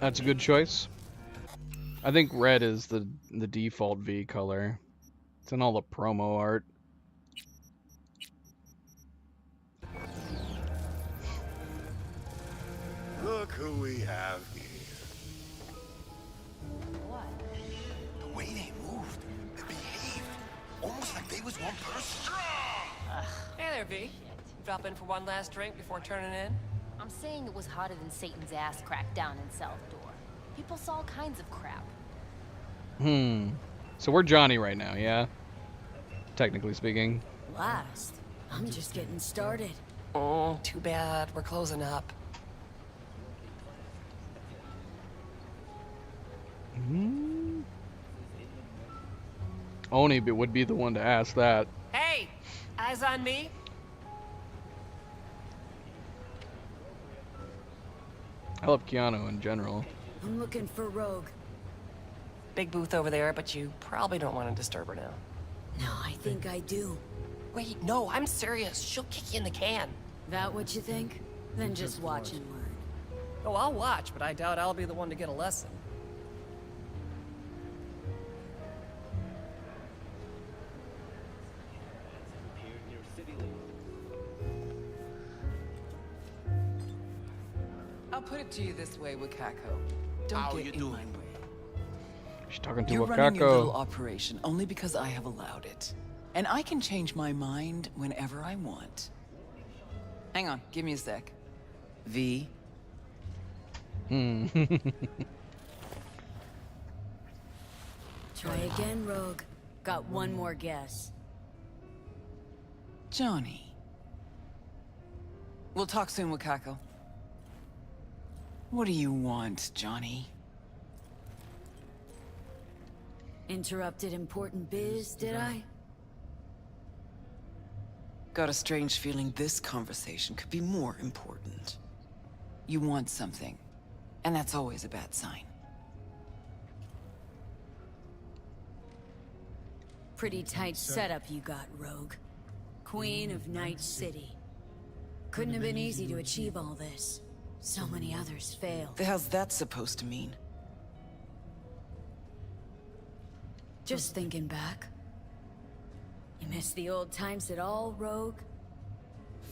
That's a good choice. I think red is the default V color. It's in all the promo art. Look who we have here. What? The way they moved, they behaved, almost like they was one person. Hey there, V. Drop in for one last drink before turning in? I'm saying it was hotter than Satan's ass crack down in South Door. People saw all kinds of crap. So we're Johnny right now, yeah? Technically speaking. Last. I'm just getting started. Oh, too bad. We're closing up. Oni would be the one to ask that. Hey! Eyes on me? I love Keanu in general. I'm looking for Rogue. Big booth over there, but you probably don't want to disturb her now. No, I think I do. Wait, no, I'm serious. She'll kick you in the can. That what you think? Then just watch and learn. Oh, I'll watch, but I doubt I'll be the one to get a lesson. I'll put it to you this way, Wakako. Don't get in my way. She's talking to You're running your little Wakako. operation only because I have allowed it. And I can change my mind whenever I want. Hang on, give me a sec. V. Try again, Rogue. Got one more guess. Johnny. We'll talk soon, Wakako. What do you want, Johnny? Interrupted important biz, did I? Got a strange feeling this conversation could be more important. You want something, and that's always a bad sign. Pretty tight setup you got, Rogue. Queen of Night City. Couldn't have been easy to achieve all this. So many others failed. The hell's that supposed to mean? Just thinking back. You miss the old times at all, Rogue?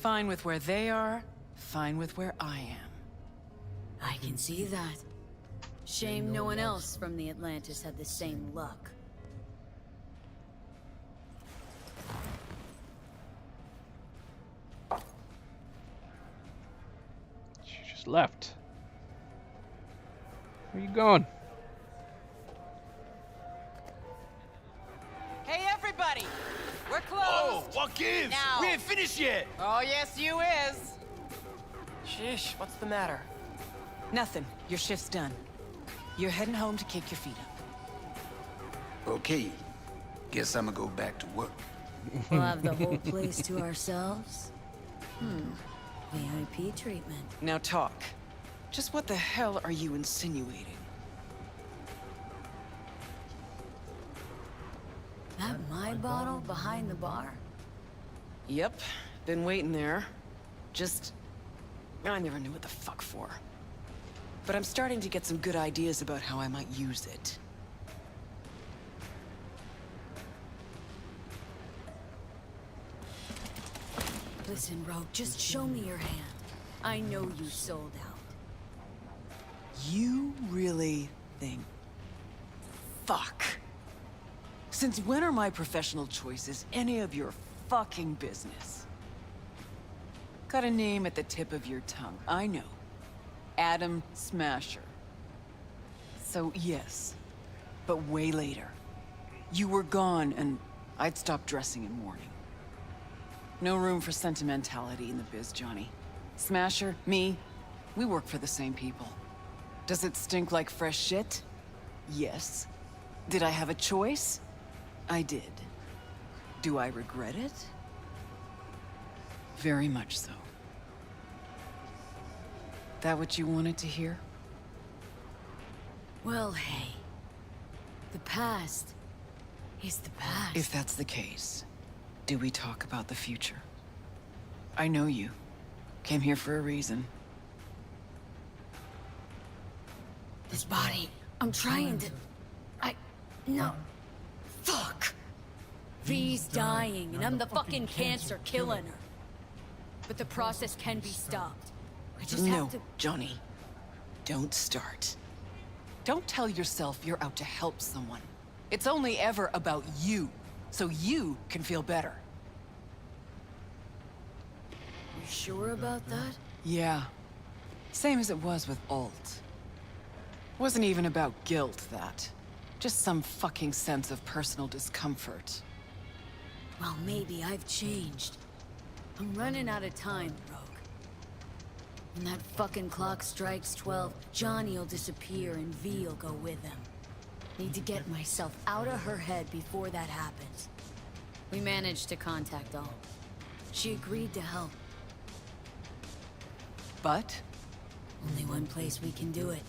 Fine with where they are, fine with where I am. I can see that. Shame no one else from the Atlantis had the same luck. She just left. Where you going? Hey, everybody! We're closed! Oh, what gives? Now. We ain't finished yet! Oh, yes, you is! Shish, what's the matter? Nothing. Your shift's done. You're heading home to kick your feet up. Okay. Guess I'm gonna go back to work. We'll have the whole place to ourselves? VIP treatment. Now talk. Just what the hell are you insinuating? That my bottle behind the bar? Yep. Been waiting there. Just... I never knew what the fuck for. But I'm starting to get some good ideas about how I might use it. Listen, Rogue, just show me your hand. I know you sold out. You really think... Fuck. Since when are my professional choices any of your fucking business? Got a name at the tip of your tongue, I know. Adam Smasher. So yes, but way later. You were gone and I'd stopped dressing in mourning. No room for sentimentality in the biz, Johnny. Smasher, me, we work for the same people. Does it stink like fresh shit? Yes. Did I have a choice? I did. Do I regret it? Very much so. That what you wanted to hear? Well, hey. The past is the past. If that's the case, do we talk about the future? I know you. Came here for a reason. This body, I'm trying to... No. Fuck. V's dying, and I'm the fucking cancer killing her. But the process can be stopped. I just have to... No, Johnny. Don't start. Don't tell yourself you're out to help someone. It's only ever about you, so you can feel better. You sure about that? Yeah. Same as it was with Alt. Wasn't even about guilt, that. Just some fucking sense of personal discomfort. Well, maybe I've changed. I'm running out of time, Rogue. When that fucking clock strikes 12, Johnny'll disappear and V'll go with him. Need to get myself out of her head before that happens. We managed to contact Alt. She agreed to help. But? Only one place we can do it.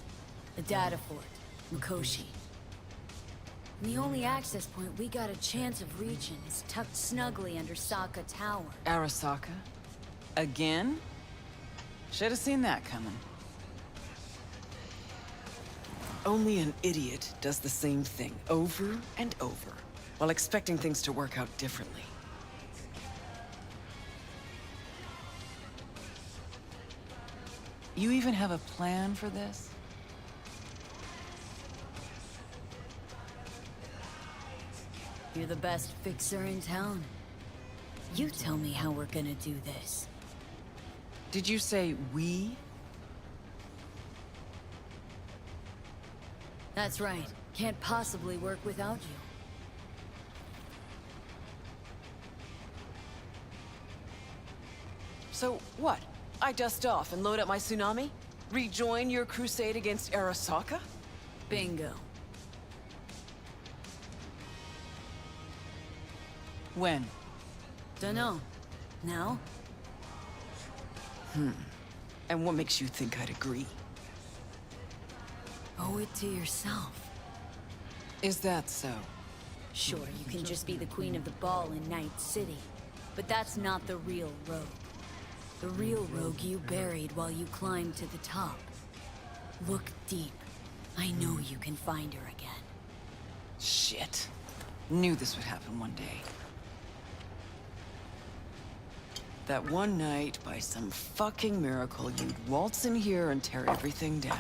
The data fort, Mikoshi. And the only access point we got a chance of reaching is tucked snugly under Sokka Tower. Arasaka? Again? Should have seen that coming. Only an idiot does the same thing over and over, while expecting things to work out differently. You even have a plan for this? You're the best fixer in town. You tell me how we're gonna do this. Did you say we? That's right. Can't possibly work without you. So what? I dust off and load up my tsunami? Rejoin your crusade against Arasaka? Bingo. When? Dunno. Now? And what makes you think I'd agree? Owe it to yourself. Is that so? Sure, you can just be the queen of the ball in Night City. But that's not the real Rogue. The real Rogue you buried while you climbed to the top. Look deep. I know you can find her again. Shit. Knew this would happen one day. That one night, by some fucking miracle, you'd waltz in here and tear everything down.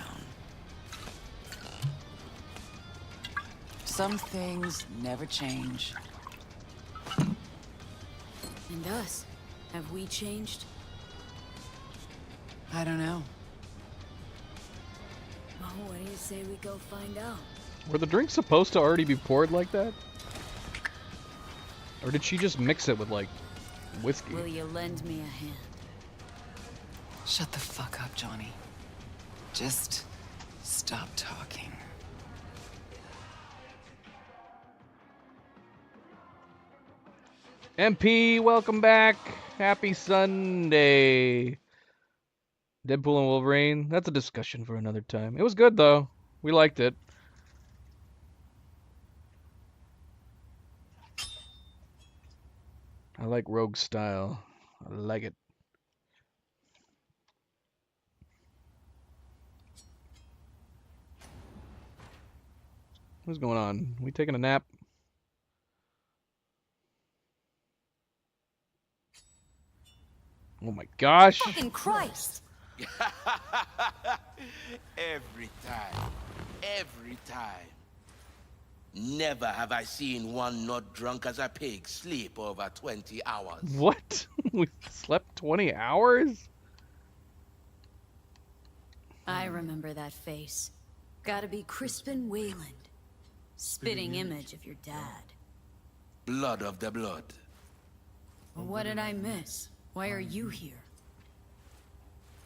Some things never change. And us? Have we changed? I don't know. Well, what do you say we go find out? Were the drinks supposed to already be poured like that? Or did she just mix it with, like, whiskey? Will you lend me a hand? Shut the fuck up, Johnny. Just stop talking. MP, welcome back. Happy Sunday. Deadpool and Wolverine. That's a discussion for another time. It was good, though. We liked it. I like Rogue style. I like it. What's going on? We taking a nap? Oh my gosh. Fucking Christ! Every time. Never have I seen one not drunk as a pig sleep over 20 hours. What? We slept 20 hours? I remember that face. Gotta be Crispin Wayland. Spitting image of your dad. Blood of the blood. What did I miss? Why are you here?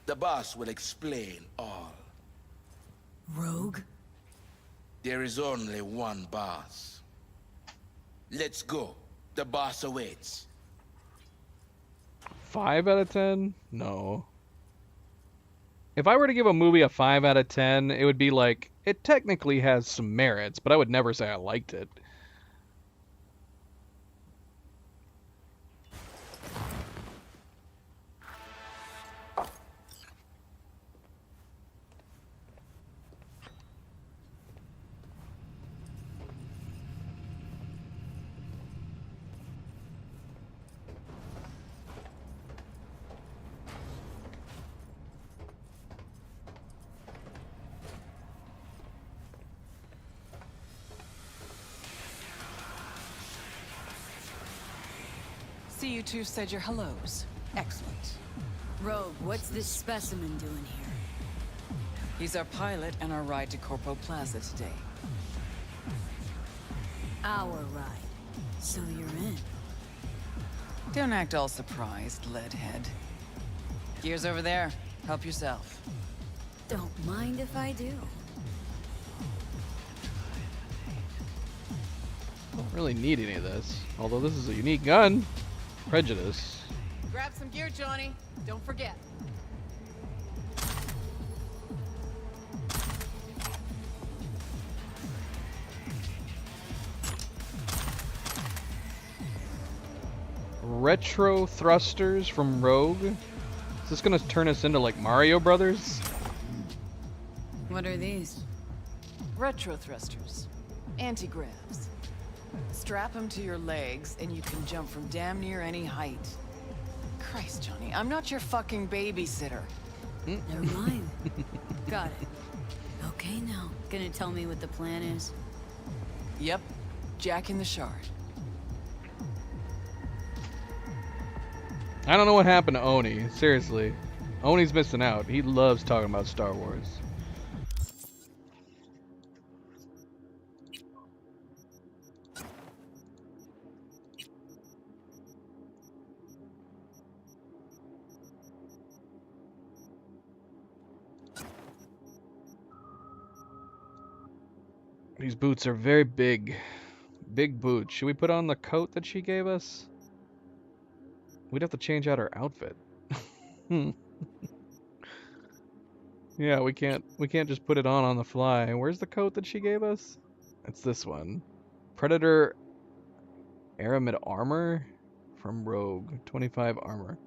The boss will explain all. Rogue? There is only one boss. Let's go. The boss awaits. 5 out of 10? No. If I were to give a movie a 5 out of 10, it would be like, it technically has some merits, but I would never say I liked it. See, you two said your hellos. Excellent. Rogue, what's this specimen doing here? He's our pilot and our ride to Corpo Plaza today. Our ride. So you're in. Don't act all surprised, leadhead. Gears over there. Help yourself. Don't mind if I do. Don't really need any of this. Although this is a unique gun. Prejudice. Grab some gear, Johnny. Don't forget. Retro thrusters from Rogue. Is this gonna turn us into like Mario Brothers? What are these? Retro thrusters. Anti-gravs. Strap them to your legs and you can jump from damn near any height. Christ, Johnny, I'm not your fucking babysitter. Never mind. Got it. Okay now. Gonna tell me what the plan is? Yep. Jack in the Shard. I don't know what happened to Oni. Seriously. Oni's missing out. He loves talking about Star Wars. These boots are very big. Big boots. Should we put on the coat that she gave us? We'd have to change out her outfit. Yeah, we can't just put it on the fly. Where's the coat that she gave us? It's this one. Predator Aramid armor from Rogue. 25 armor.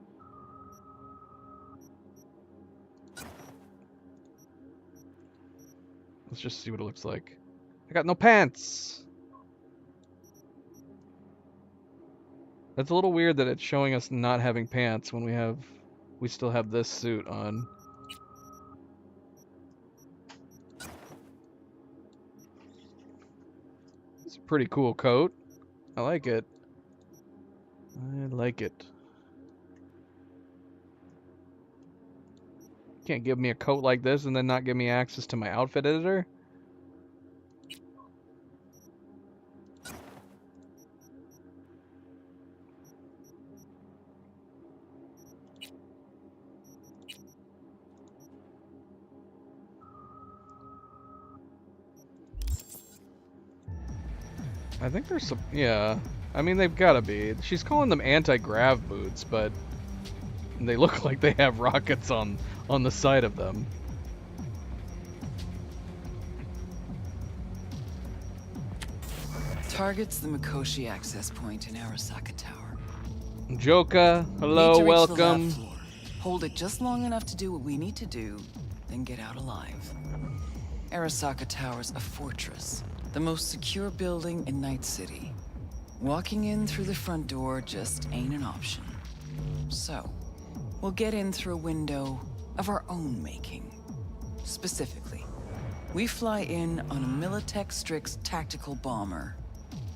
Let's just see what it looks like. I got no pants. That's a little weird that it's showing us not having pants when we still have this suit on. It's a pretty cool coat. I like it. I like it. Can't give me a coat like this and then not give me access to my outfit editor. I think there's some, yeah. I mean, they've got to be. She's calling them anti-grav boots, but they look like they have rockets on the side of them. Target's the Mikoshi access point in Arasaka Tower. Joka, hello, welcome. Hold it just long enough to do what we need to do, then get out alive. Arasaka Tower's a fortress, the most secure building in Night City. Walking in through the front door just ain't an option. So, we'll get in through a window of our own making. Specifically, we fly in on a Militech Strix tactical bomber.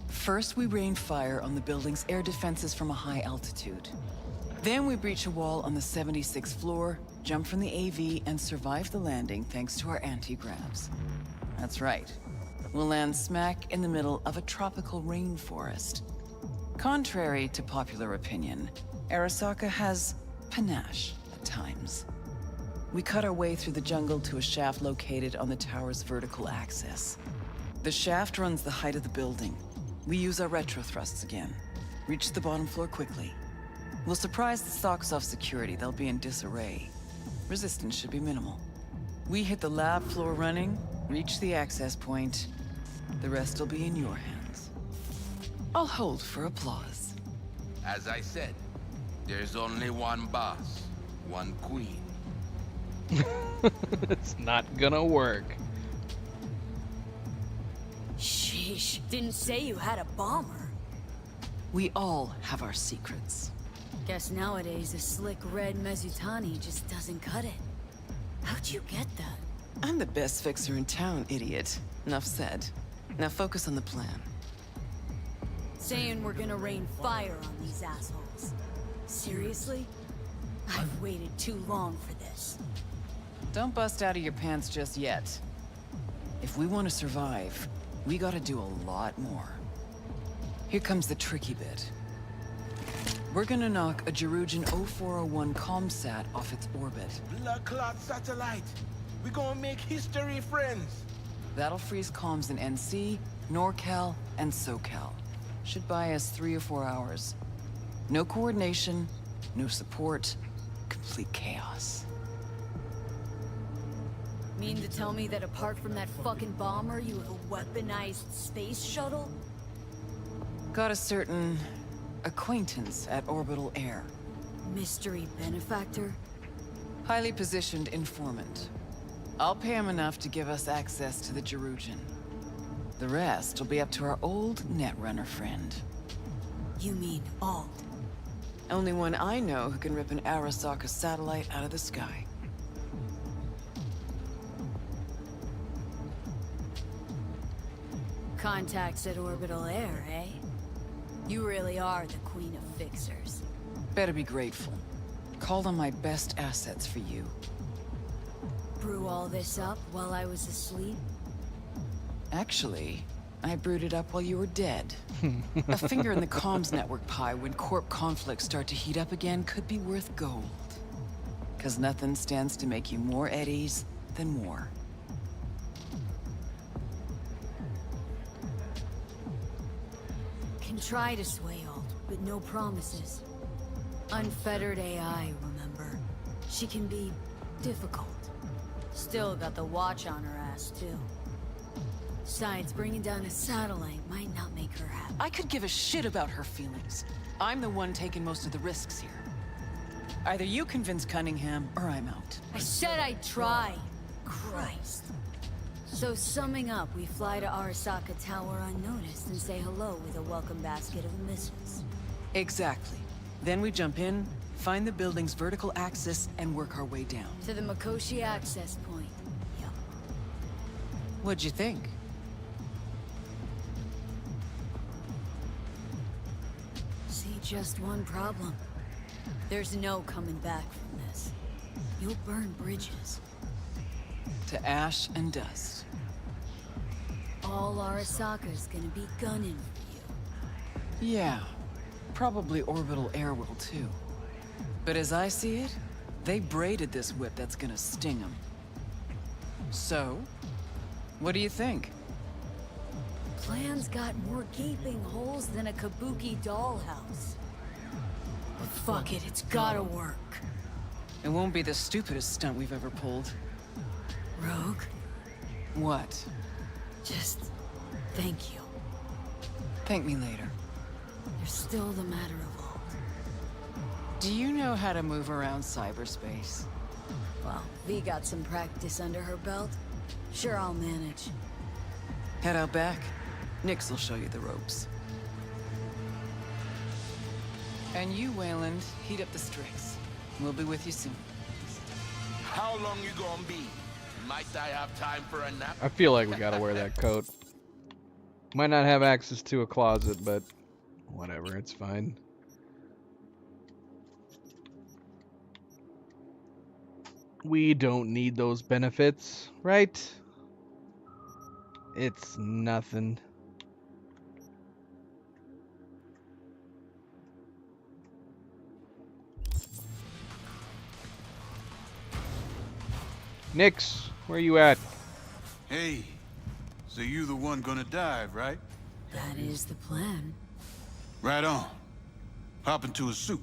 First, we rain fire on the building's air defenses from a high altitude. Then we breach a wall on the 76th floor, jump from the AV, and survive the landing thanks to our anti-gravs. That's right. We'll land smack in the middle of a tropical rainforest. Contrary to popular opinion, Arasaka has panache at times. We cut our way through the jungle to a shaft located on the tower's vertical axis. The shaft runs the height of the building. We use our retro thrusts again. Reach the bottom floor quickly. We'll surprise the socks off security. They'll be in disarray. Resistance should be minimal. We hit the lab floor running, reach the access point. The rest will be in your hands. I'll hold for applause. As I said, there's only one boss, one queen. It's not gonna work. Sheesh, didn't say you had a bomber. We all have our secrets. Guess nowadays a slick red Mezutani just doesn't cut it. How'd you get that? I'm the best fixer in town, idiot. Enough said. Now focus on the plan. Saying we're gonna rain fire on these assholes. Seriously? I've waited too long for this. Don't bust out of your pants just yet. If we want to survive, we gotta do a lot more. Here comes the tricky bit. We're gonna knock a Jerujan 0401 ComSat off its orbit. Blood clot satellite. We gonna make history, friends. That'll freeze comms in NC, NorCal, and SoCal. Should buy us 3 or 4 hours. No coordination, no support, complete chaos. Mean to tell me that apart from that fucking bomber, you have a weaponized space shuttle? Got a certain acquaintance at Orbital Air. Mystery benefactor? Highly positioned informant. I'll pay him enough to give us access to the Jerujan. The rest will be up to our old Netrunner friend. You mean all? Only one I know who can rip an Arasaka satellite out of the sky. Contacts at Orbital Air, eh? You really are the queen of fixers. Better be grateful. Called on my best assets for you. Brew all this up while I was asleep? Actually, I brewed it up while you were dead. A finger in the comms network pie when Corp conflicts start to heat up again could be worth gold. 'Cause nothing stands to make you more at ease than war. Can try to sway Alt, but no promises. Unfettered AI, remember? She can be difficult. Still got the watch on her ass, too. Besides, bringing down a satellite might not make her happy. I could give a shit about her feelings. I'm the one taking most of the risks here. Either you convince Cunningham, or I'm out. I said I'd try. Christ. So summing up, we fly to Arasaka Tower unnoticed and say hello with a welcome basket of missiles. Exactly. Then we jump in, find the building's vertical axis, and work our way down. To the Mikoshi access point. Yep. What'd you think? See, just one problem. There's no coming back from this. You'll burn bridges. To ash and dust. All Arasaka's gonna be gunning for you. Yeah. Probably orbital air will too. But as I see it, they braided this whip that's gonna sting them. So, what do you think? Plan's got more gaping holes than a kabuki dollhouse. But fuck it, it's gotta work. It won't be the stupidest stunt we've ever pulled. Rogue? What? Just thank you. Thank me later. There's still the matter of Alt. Do you know how to move around cyberspace? Well, V got some practice under her belt. Sure, I'll manage. Head out back. Nix will show you the ropes. And you, Wayland, heat up the Strix. We'll be with you soon. How long you gonna be? Might I have time for a nap? I feel like we gotta wear that coat. Might not have access to a closet, but whatever, it's fine. We don't need those benefits, right? It's nothing. Nix, where you at? Hey, so you the one gonna dive, right? That is the plan. Right on. Hop into a suit,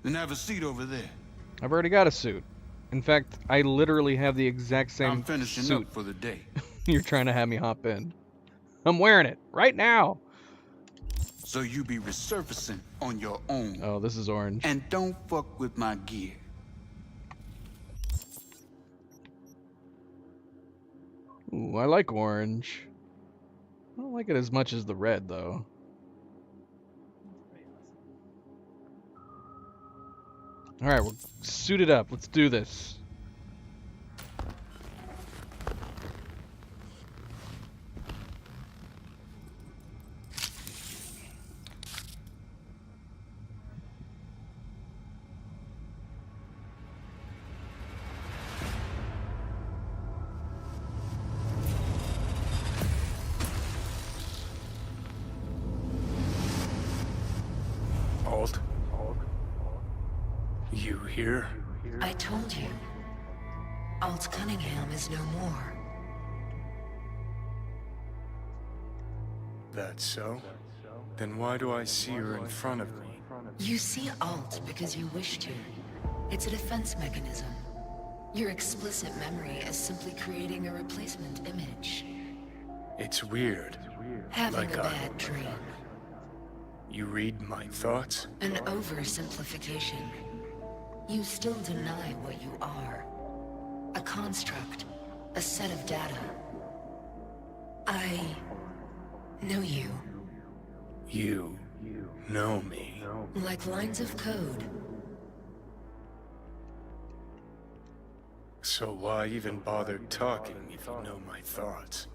then have a seat over there. I've already got a suit. In fact, I literally have the exact same I'm finishing suit. up for the day. You're trying to have me hop in. I'm wearing it right now. So you be resurfacing on your own. Oh, this is orange. And don't fuck with my gear. Ooh, I like orange. I don't like it as much as the red, though. Alright, we're suited up. Let's do this. Alt? You here? I told you. Alt Cunningham is no more. That's so? Then why do I see her in front of me? You see Alt because you wish to. It's a defense mechanism. Your explicit memory is simply creating a replacement image. It's weird. Having Like a bad dream. You read my thoughts? An oversimplification. You still deny what you are. A construct. A set of data. I know you. You know me. Like lines of code. So why even bother talking if you know my thoughts?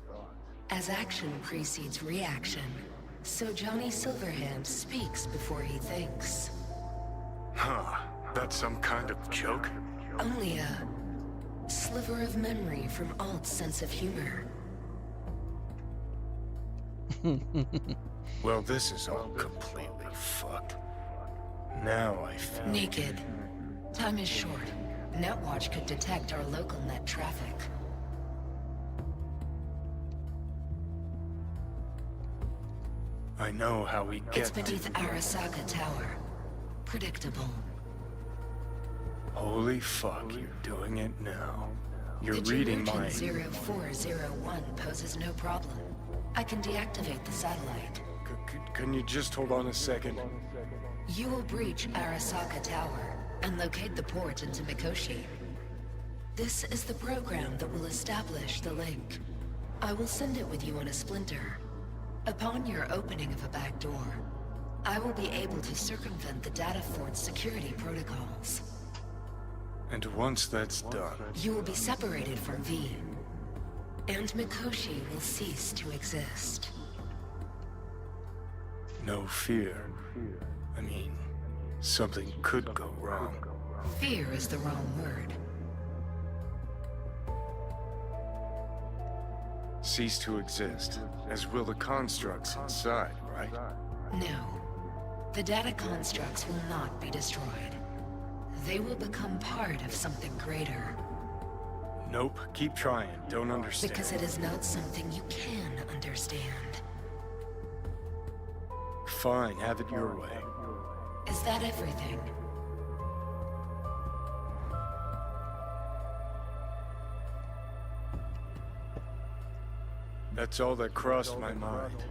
As action precedes reaction, so Johnny Silverhand speaks before he thinks. Huh. That's some kind of joke? Only a sliver of memory from Alt's sense of humor. Well, this is all completely fucked. Now I feel... Naked. Time is short. Netwatch could detect our local net traffic. I know how we get... It's beneath Arasaka Tower. Predictable. Holy fuck, you're doing it now. You're The reading my... 0401 poses no problem. I can deactivate the satellite. Can you just hold on a second? You will breach Arasaka Tower and locate the port into Mikoshi. This is the program that will establish the link. I will send it with you on a splinter. Upon your opening of a back door, I will be able to circumvent the data fort's security protocols. And once that's done... You will be separated from V, and Mikoshi will cease to exist. No fear. I mean, something could go wrong. Fear is the wrong word. Cease to exist, as will the constructs inside, right? No. The data constructs will not be destroyed. They will become part of something greater. Nope, keep trying. Don't understand. Because it is not something you can understand. Fine, have it your way. Is that everything? That's all that crossed my mind.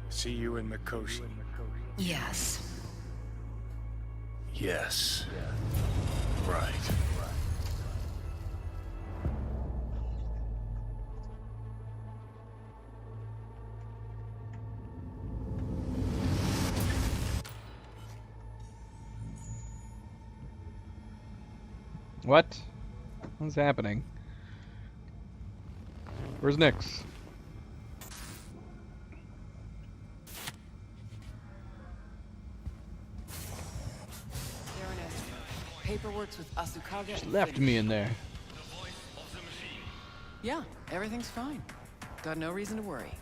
See you in Mikoshi. Yes. Yes. Right. What? What's happening? Where's Nyx? Paperwork's with Asukage. She left me in there. Yeah, everything's fine. Got no reason to worry.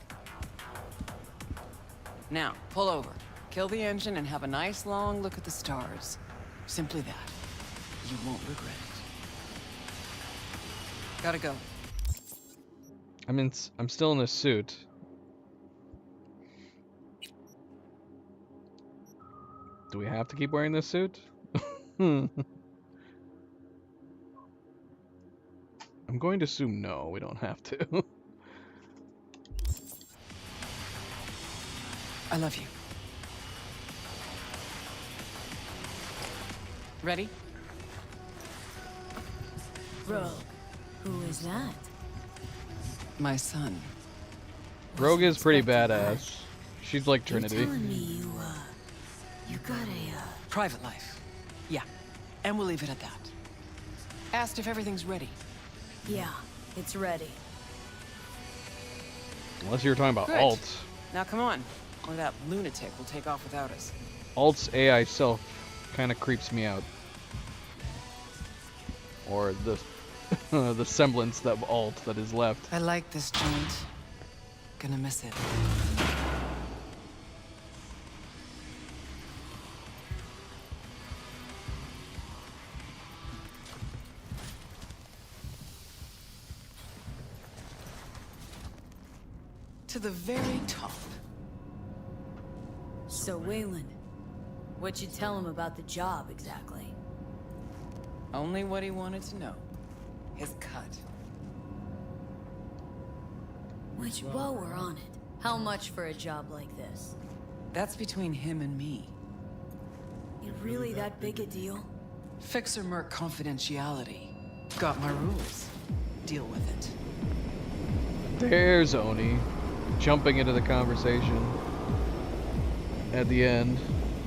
Now, pull over. Kill the engine and have a nice long look at the stars. Simply that. You won't regret it. Gotta go. I'm still in this suit. Do we have to keep wearing this suit? I'm going to assume no, we don't have to. I love you. Ready? Rogue. Who is that? My son. Rogue is pretty badass. She's like Trinity. You're telling me you got a, Private life. Yeah. And we'll leave it at that. Asked if everything's ready. Yeah, it's ready. Unless you were talking about Good. Alt. Now come on. Or that lunatic will take off without us. Alt's AI self kind of creeps me out. Or the the semblance of Alt that is left. I like this joint. Gonna miss it. To the very top. So, Wayland, what'd you tell him about the job, exactly? Only what he wanted to know. His cut. Which, while we're on it, how much for a job like this? That's between him and me. It really that big a deal? Fixer Merc confidentiality. Got my rules. Deal with it. There's Oni, jumping into the conversation. At the end,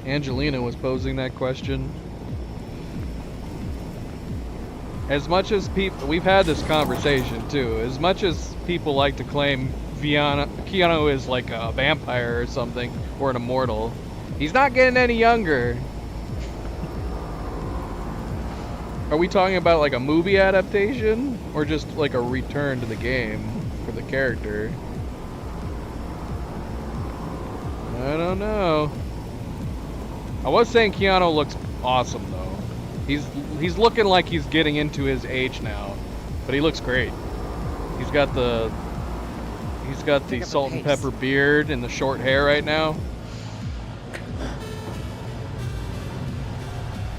Angelina was posing that question. As much as people, we've had this conversation too, as much as people like to claim Keanu is like a vampire or something, or an immortal, he's not getting any younger. Are we talking about like a movie adaptation or just like a return to the game for the character? I don't know. I was saying Keanu looks awesome though. He's looking like he's getting into his age now, but he looks great. He's got the salt and pepper beard and the short hair right now.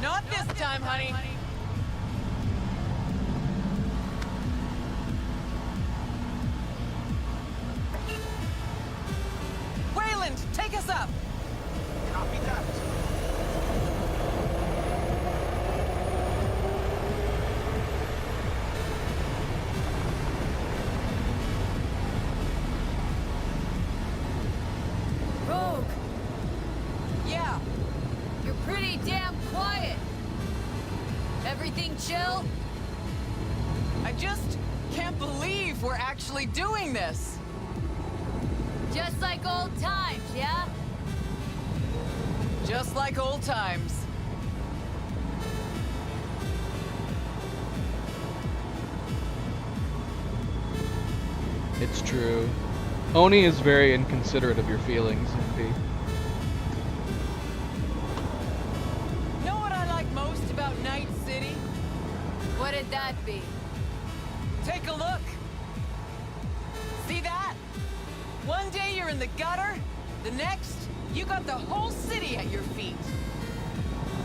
Not this time, honey. Wayland, take us up. Copy that. Rogue, Yeah. you're pretty damn quiet. Everything chill? I just can't believe we're actually doing this. Just like old times, yeah? Just like old times. It's true. Oni is very inconsiderate of your feelings, Impy. Know what I like most about Night City? What'd that be? Take a look. See that? One day you're in the gutter, the next, you got the whole city at your feet.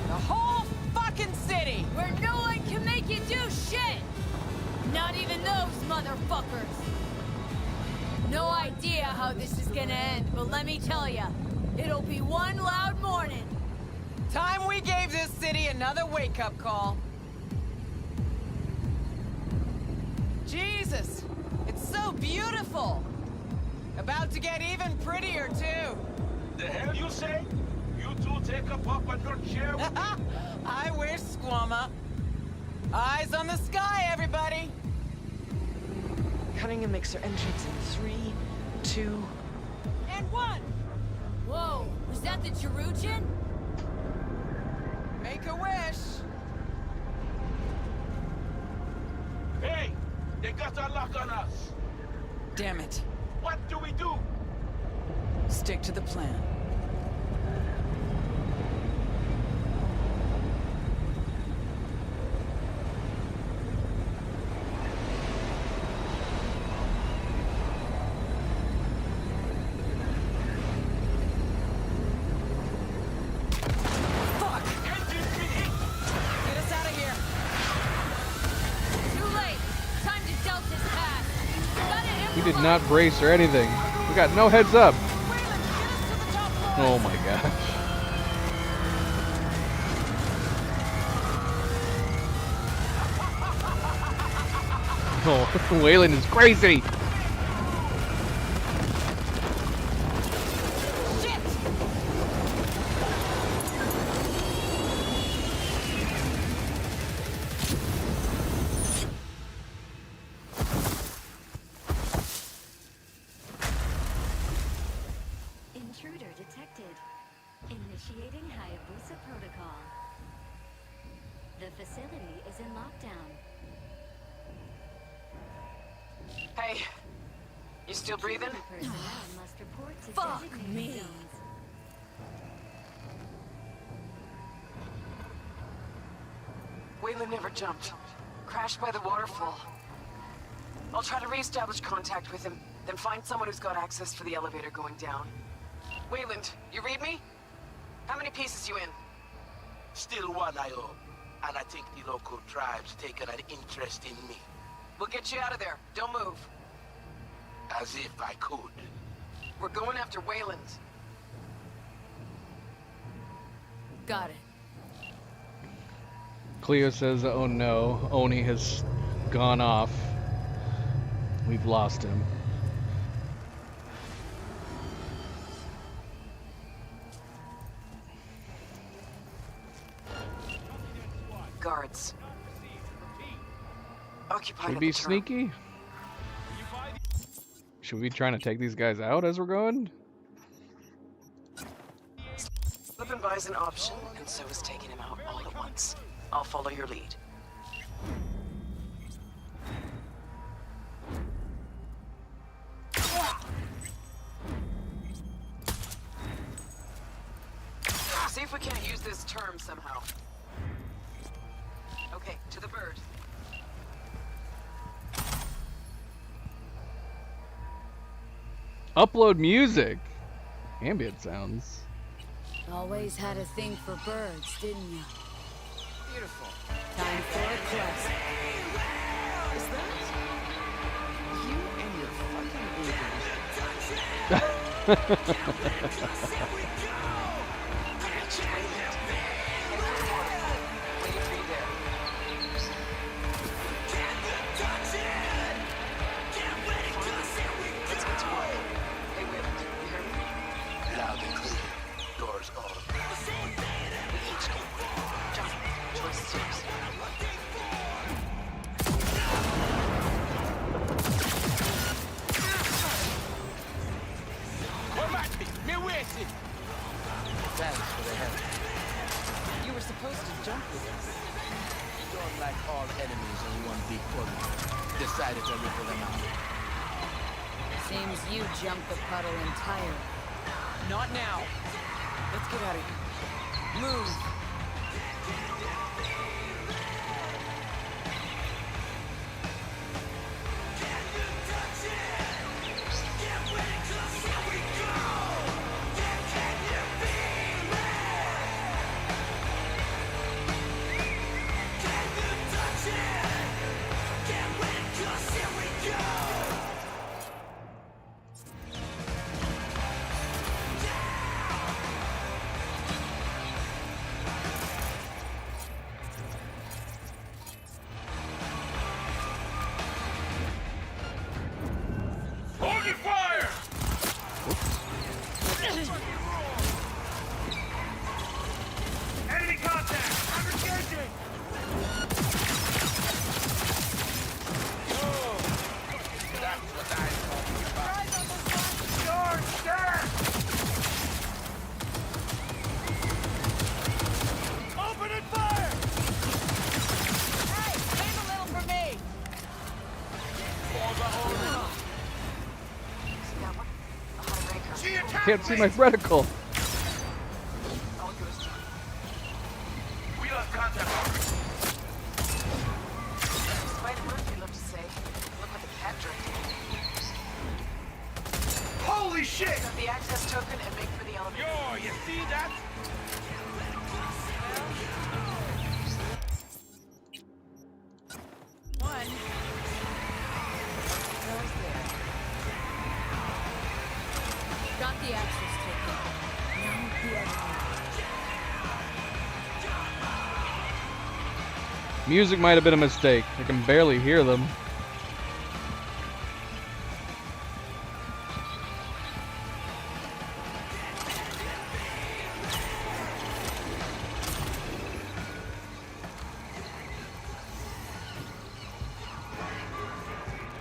The whole fucking city! Where no one can make you do shit! Not even those motherfuckers! No idea how this is gonna end, but let me tell ya, it'll be one loud morning. Time we gave this city another wake-up call. Jesus, it's so beautiful. About to get even prettier, too. The hell you say? You two take a puff on your chair? I wish, Squamma. Eyes on the sky, everybody. Cutting a mixer entrance in 3, 2... And 1! Whoa, was that the Jerujan? Make a wish. Hey! They got a lock on us! Damn it. What do we do? Stick to the plan. Fuck! Get us out of here! Too late. Time to Delta's pass. We did not brace or anything. We got no heads up. Oh my gosh. Oh, Wayland is crazy. Intruder detected. Initiating Hayabusa protocol. The facility is in lockdown. Hey, you still breathing? Personnel must report to Fuck designated me. zones. Wayland never jumped. Crashed by the waterfall. I'll try to re-establish contact with him, then find someone who's got access for the elevator going down. Wayland, you read me? How many pieces you in? Still one I owe. And I think the local tribe's taken an interest in me. We'll get you out of there. Don't move. As if I could. We're going after Wayland. Got it. Cleo says, oh no, Oni has gone off. We've lost him. Guards. Occupied Should we at be the turn. sneaky? Should we be trying to take these guys out as we're going? Slip and buy is an option, and so is taking him out all at once. I'll follow your lead. terms somehow. Okay, to the bird. Upload music. Ambient sounds. Always had a thing for birds, didn't you? Beautiful. Time for a quest. Is that you and your fucking Loud and clear. Doors on. John, choice is yours. Thanks for the help. You were supposed to jump with us. Don't like all enemies in one big puddle. Decided to ripple them out. Seems you jumped the puddle entirely. Not now. Let's get out of here. Move. Hold your fire! Enemy contact! I'm engaging! That's what I'm talking about. Charge! Stand! Open and fire! Hey, aim a little for me. See that one? A high ranker. Can't see my reticle. All goes to We lost contact. Spider-Murphy, love to say. Look like a cat drinking. Holy shit! Got the access token and make for the elevator. Yo, you see that? One. How's there? Got the access token. Now the elevator. Music might have been a mistake. I can barely hear them.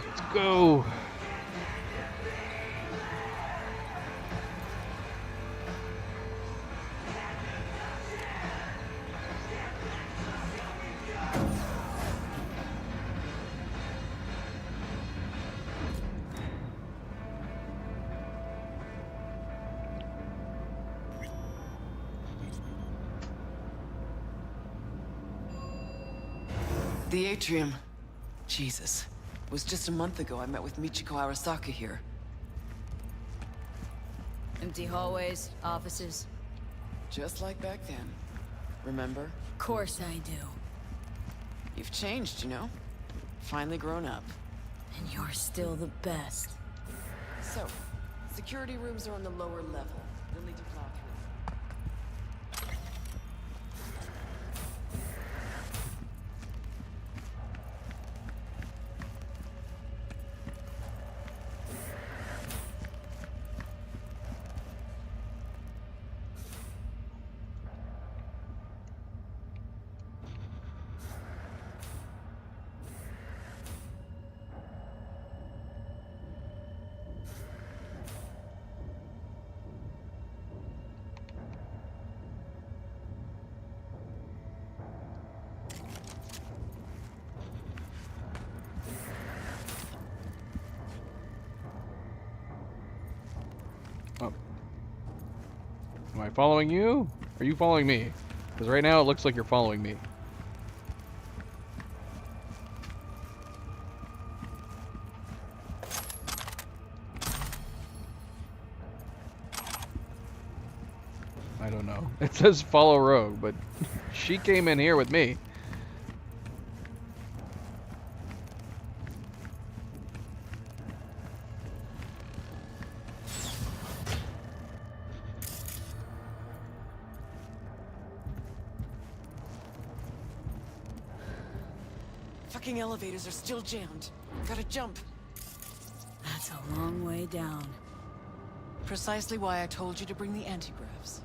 Let's go. The atrium. Jesus. It was just a month ago I met with Michiko Arasaka here. Empty hallways, offices. Just like back then. Remember? Of course I do. You've changed, you know? Finally grown up. And you're still the best. So, security rooms are on the lower level. You'll need to plow through. Am I following you? Are you following me? Because right now it looks like you're following me. I don't know. It says follow Rogue, but she came in here with me. Fucking elevators are still jammed. Gotta jump. That's a long way down. Precisely why I told you to bring the anti-gravs.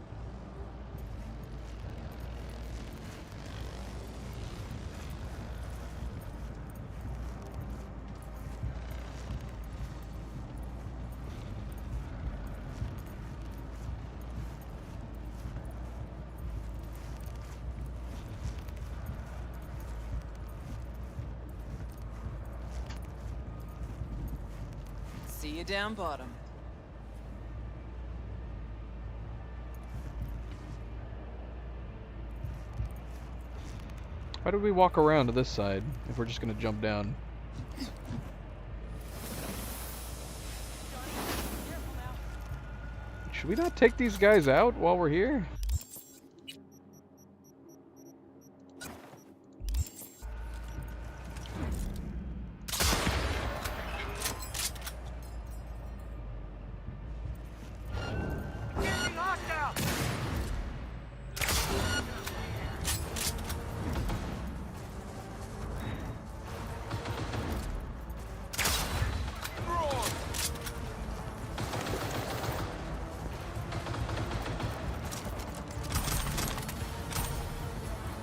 See you down bottom. Why did we walk around to this side if we're just gonna jump down? Should we not take these guys out while we're here?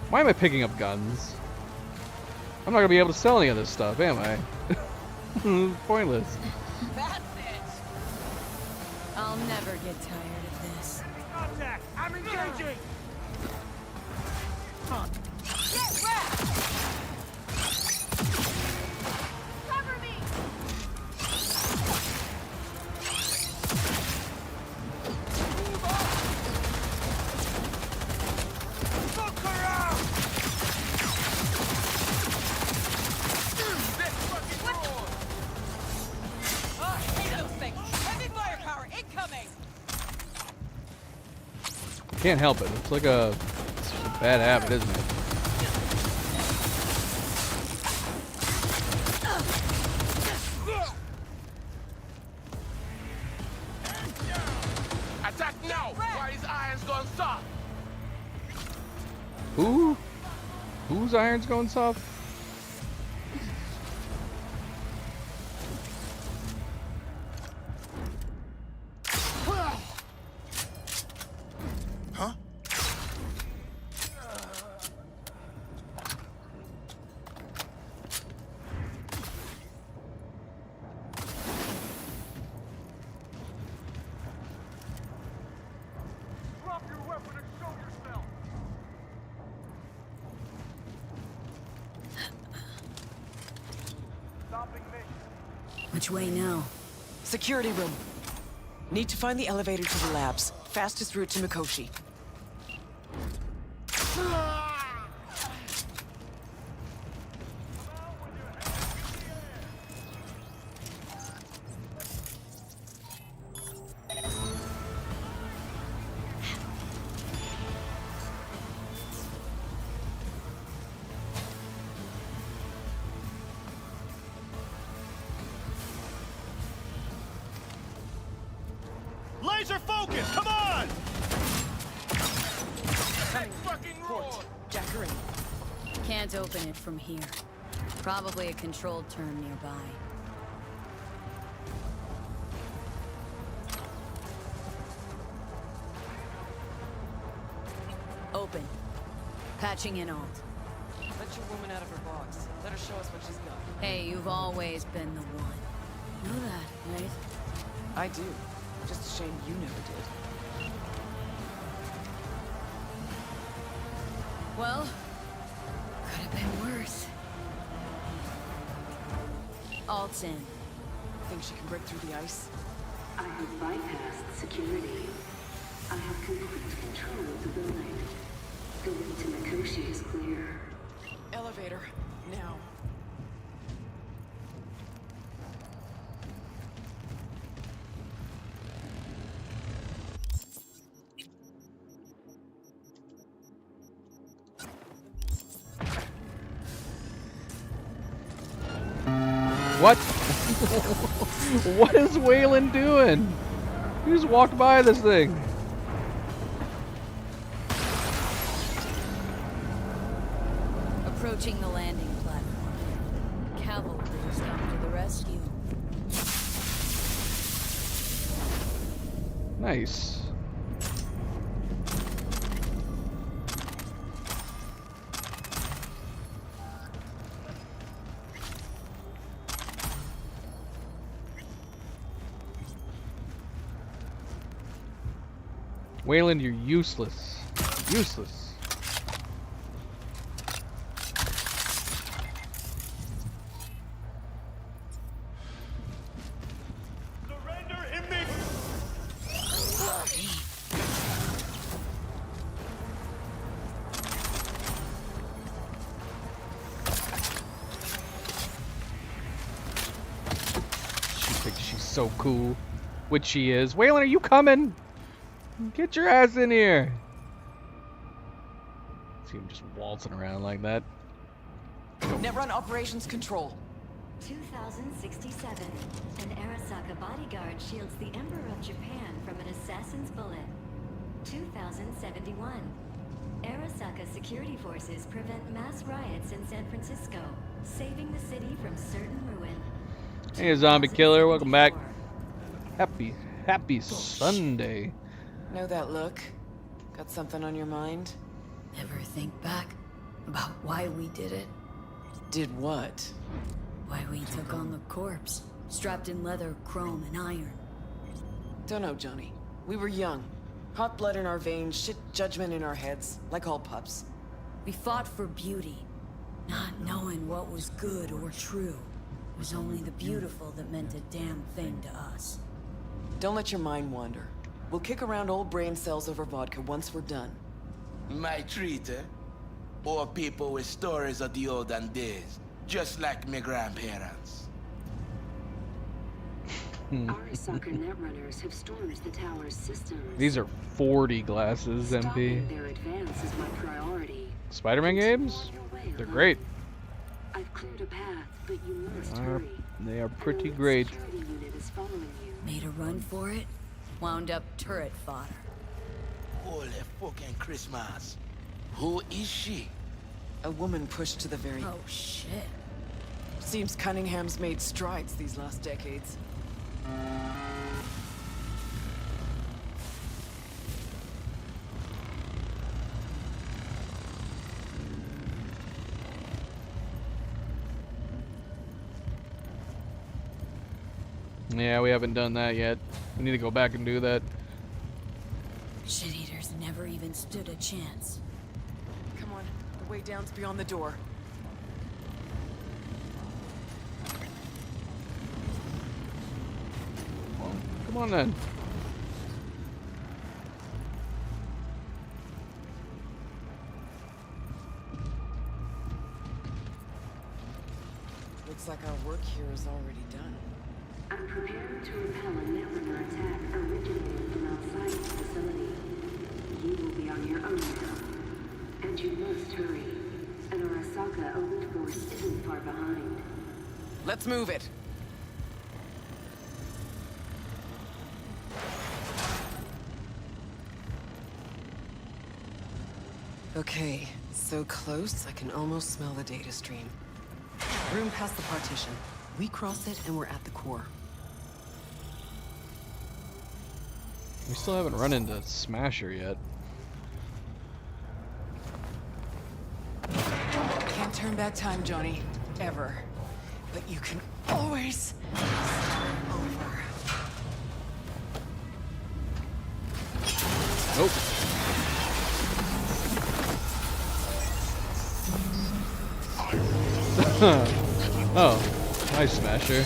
Why am I picking up guns? I'm not gonna be able to sell any of this stuff, am I? It's pointless. That's it! I'll never get tired of this. Contact! I'm engaging! Get wrecked! Cover me! Fuck her out! I hate those things! Heavy firepower incoming! Can't help it. It's like a bad habit, isn't it? Attack now! Why his iron's gone soft? Who? Whose iron's going soft? Huh? Drop your weapon and show yourself! Stopping mission. Which way now? Security room. Need to find the elevator to the labs. Fastest route to Mikoshi. Laser focus! Come on! Port. Jacker in. Can't open it from here. Probably a controlled turn nearby. Open. Patching in alt. Let your woman out of her box. Let her show us what she's got. Hey, you've always been the one. Know that, right? I do. Just a shame you never did. Well, could have been worse. Alt's in. Think she can break through the ice? I have bypassed security. I have complete control of the building. The way to Mikoshi is clear. Elevator, now. What? What is Waylon doing? He just walked by this thing. Approaching the landing platform. Cavalry's come to the rescue. Nice. Waylon, you're useless. Useless. Surrender in me. She thinks she's so cool, which she is. Waylon, are you coming? Get your ass in here. See him just waltzing around like that. Netrun Operations Control. 2067. An Arasaka bodyguard shields the Emperor of Japan from an assassin's bullet. 2071. Arasaka security forces prevent mass riots in San Francisco, saving the city from certain ruin. Hey, zombie killer, welcome back. Happy Sunday. Know that look? Got something on your mind? Ever think back about why we did it? Did what? Why we took on the corpse, strapped in leather, chrome, and iron. Don't know, Johnny. We were young. Hot blood in our veins, shit judgment in our heads, like all pups. We fought for beauty, not knowing what was good or true. It was only the beautiful that meant a damn thing to us. Don't let your mind wander. We'll kick around old brain cells over vodka once we're done. My treat, eh? Or people with stories of the olden days, just like my grandparents. Arasaka netrunners have stormed the tower's systems. These are 40 glasses, MP. Stopping their advance is my priority. Spider-Man games? They're great. I've cleared a path, but you must hurry. They are pretty great. Security unit is following you. Made a run for it, wound up turret fodder. Holy fucking Christmas. Who is she? A woman pushed to the very... Oh, shit. Seems Cunningham's made strides these last decades. Yeah, we haven't done that yet. We need to go back and do that. Shit-eaters never even stood a chance. Come on, the way down's beyond the door. Well, come on then. Looks like our work here is already done. I'm prepared to repel a netrunner attack originating from outside the facility. You will be on your own now. And you must hurry. An Arasaka elite force isn't far behind. Let's move it. Okay, so close I can almost smell the data stream. Room past the partition. We cross it and we're at the core. We still haven't run into Smasher yet. Can't turn back time, Johnny. Ever. But you can always start over. Nope. Oh, hi, Smasher.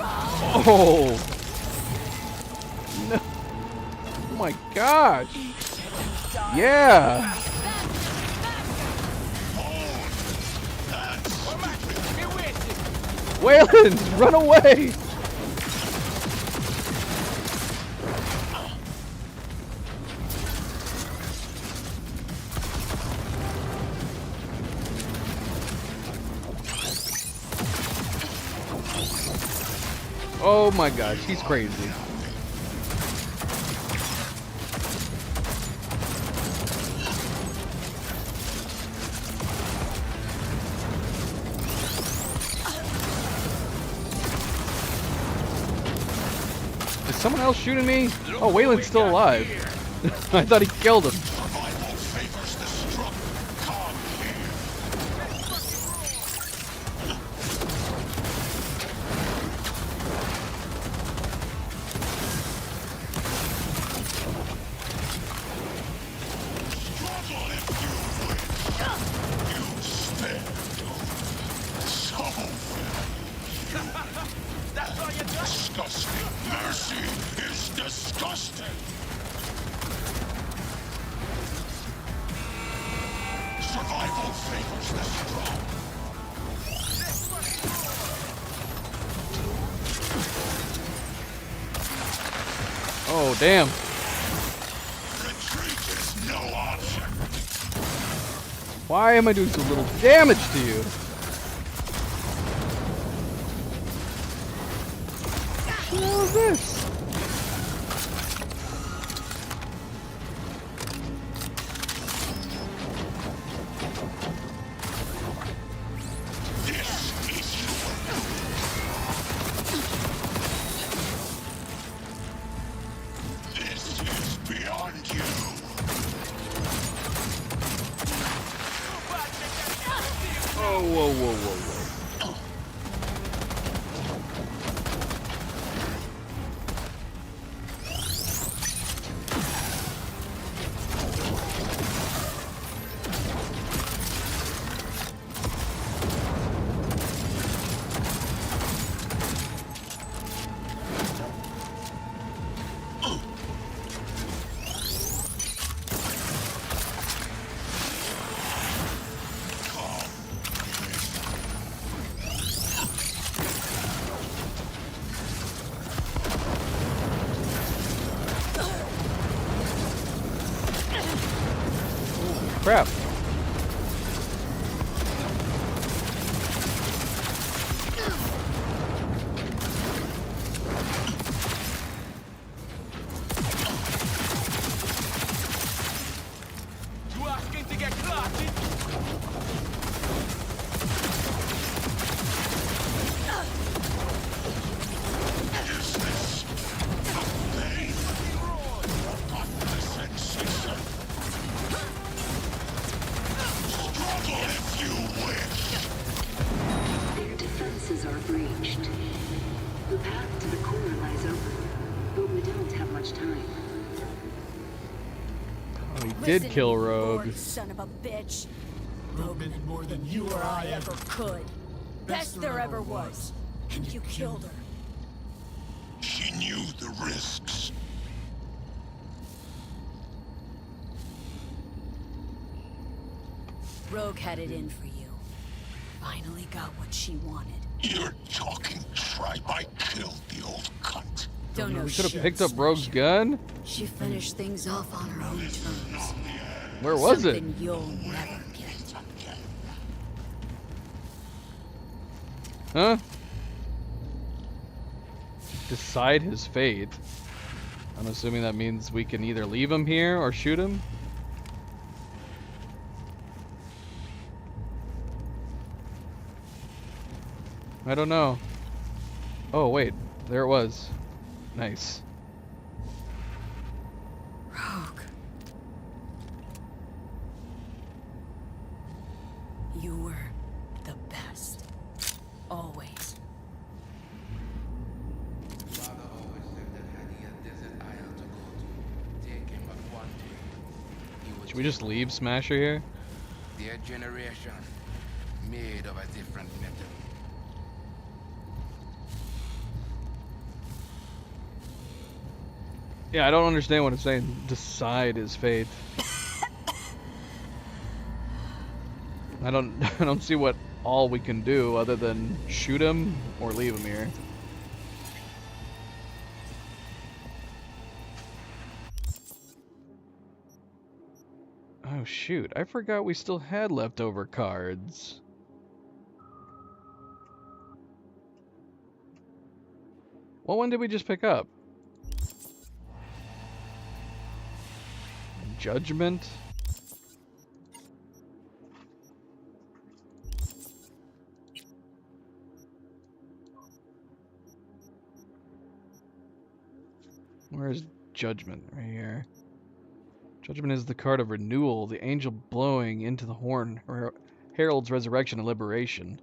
Oh! No! Oh my gosh! Yeah! Wayland, run away! Oh my gosh, he's crazy. Is someone else shooting me? Oh, Wayland's still alive. I thought he killed him. Disgusting. Mercy is disgusting. Survival favors the strong. Oh, damn. Retreat is no option. Why am I doing so little damage to you? What the hell is this? This is beyond you. Oh, whoa, whoa, whoa, whoa. Crap. You asking to get clotted? Is this the pain? Forgotten the sensation. Struggle if you wish. Their defenses are breached. The path to the core lies open, but we don't have much time. Oh, he did kill Rogue. You son of a bitch. Rogue meant more than you or I ever could. Best there ever was. And you killed her. She knew the risks. Rogue had it in for you. Finally got what she wanted. You're talking tripe. I killed the old cunt. Don't know We could have shit, picked up Rogue's gun. She finished things off on her own terms. Where was it? Something you'll never get. Huh? Decide his fate. I'm assuming that means we can either leave him here or shoot him. I don't know. Oh, wait. There it was. Nice. Rogue. You were the best. Always. Father always said that had he a desert isle to go to, take him but one day. He would Should we just leave Smasher here? their generation made of a different metal. Yeah, I don't understand what it's saying. Decide his fate. I don't see what all we can do other than shoot him or leave him here. Oh shoot, I forgot we still had leftover cards. What one did we just pick up? Judgment? Where's Judgment? Right here. Judgment is the card of renewal, the angel blowing into the horn, heralds resurrection and liberation.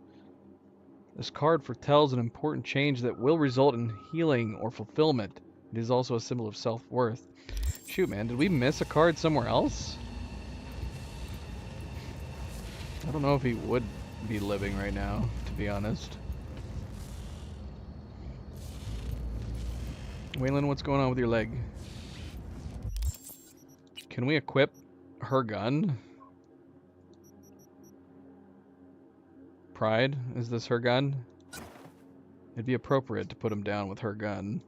This card foretells an important change that will result in healing or fulfillment. It is also a symbol of self-worth. Shoot, man, did we miss a card somewhere else? I don't know if he would be living right now, to be honest. Waylon, what's going on with your leg? Can we equip her gun? Pride, is this her gun? It'd be appropriate to put him down with her gun.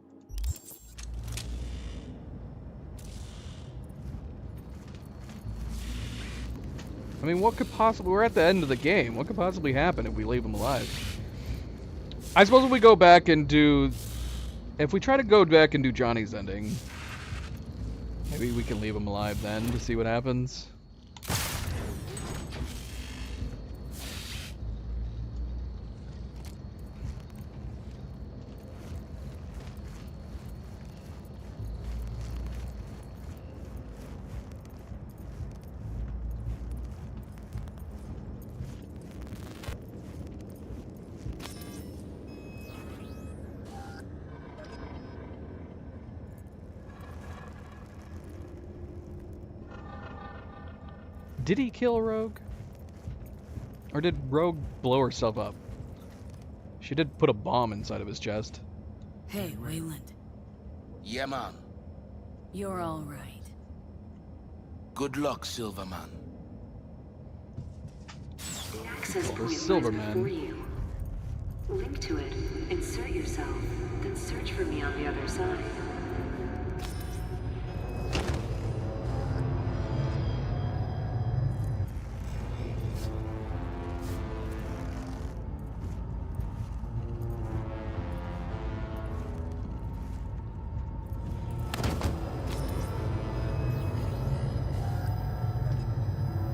I mean, what could possibly... We're at the end of the game. What could possibly happen if we leave him alive? I suppose if we go back and do... If we try to go back and do Johnny's ending, maybe we can leave him alive then to see what happens. Did he kill Rogue? Or did Rogue blow herself up? She did put a bomb inside of his chest. Hey, Waylon. Yeah, man. You're all right. Good luck, Silverman. The access point lies Silverman. before you. Link to it, insert yourself, then search for me on the other side.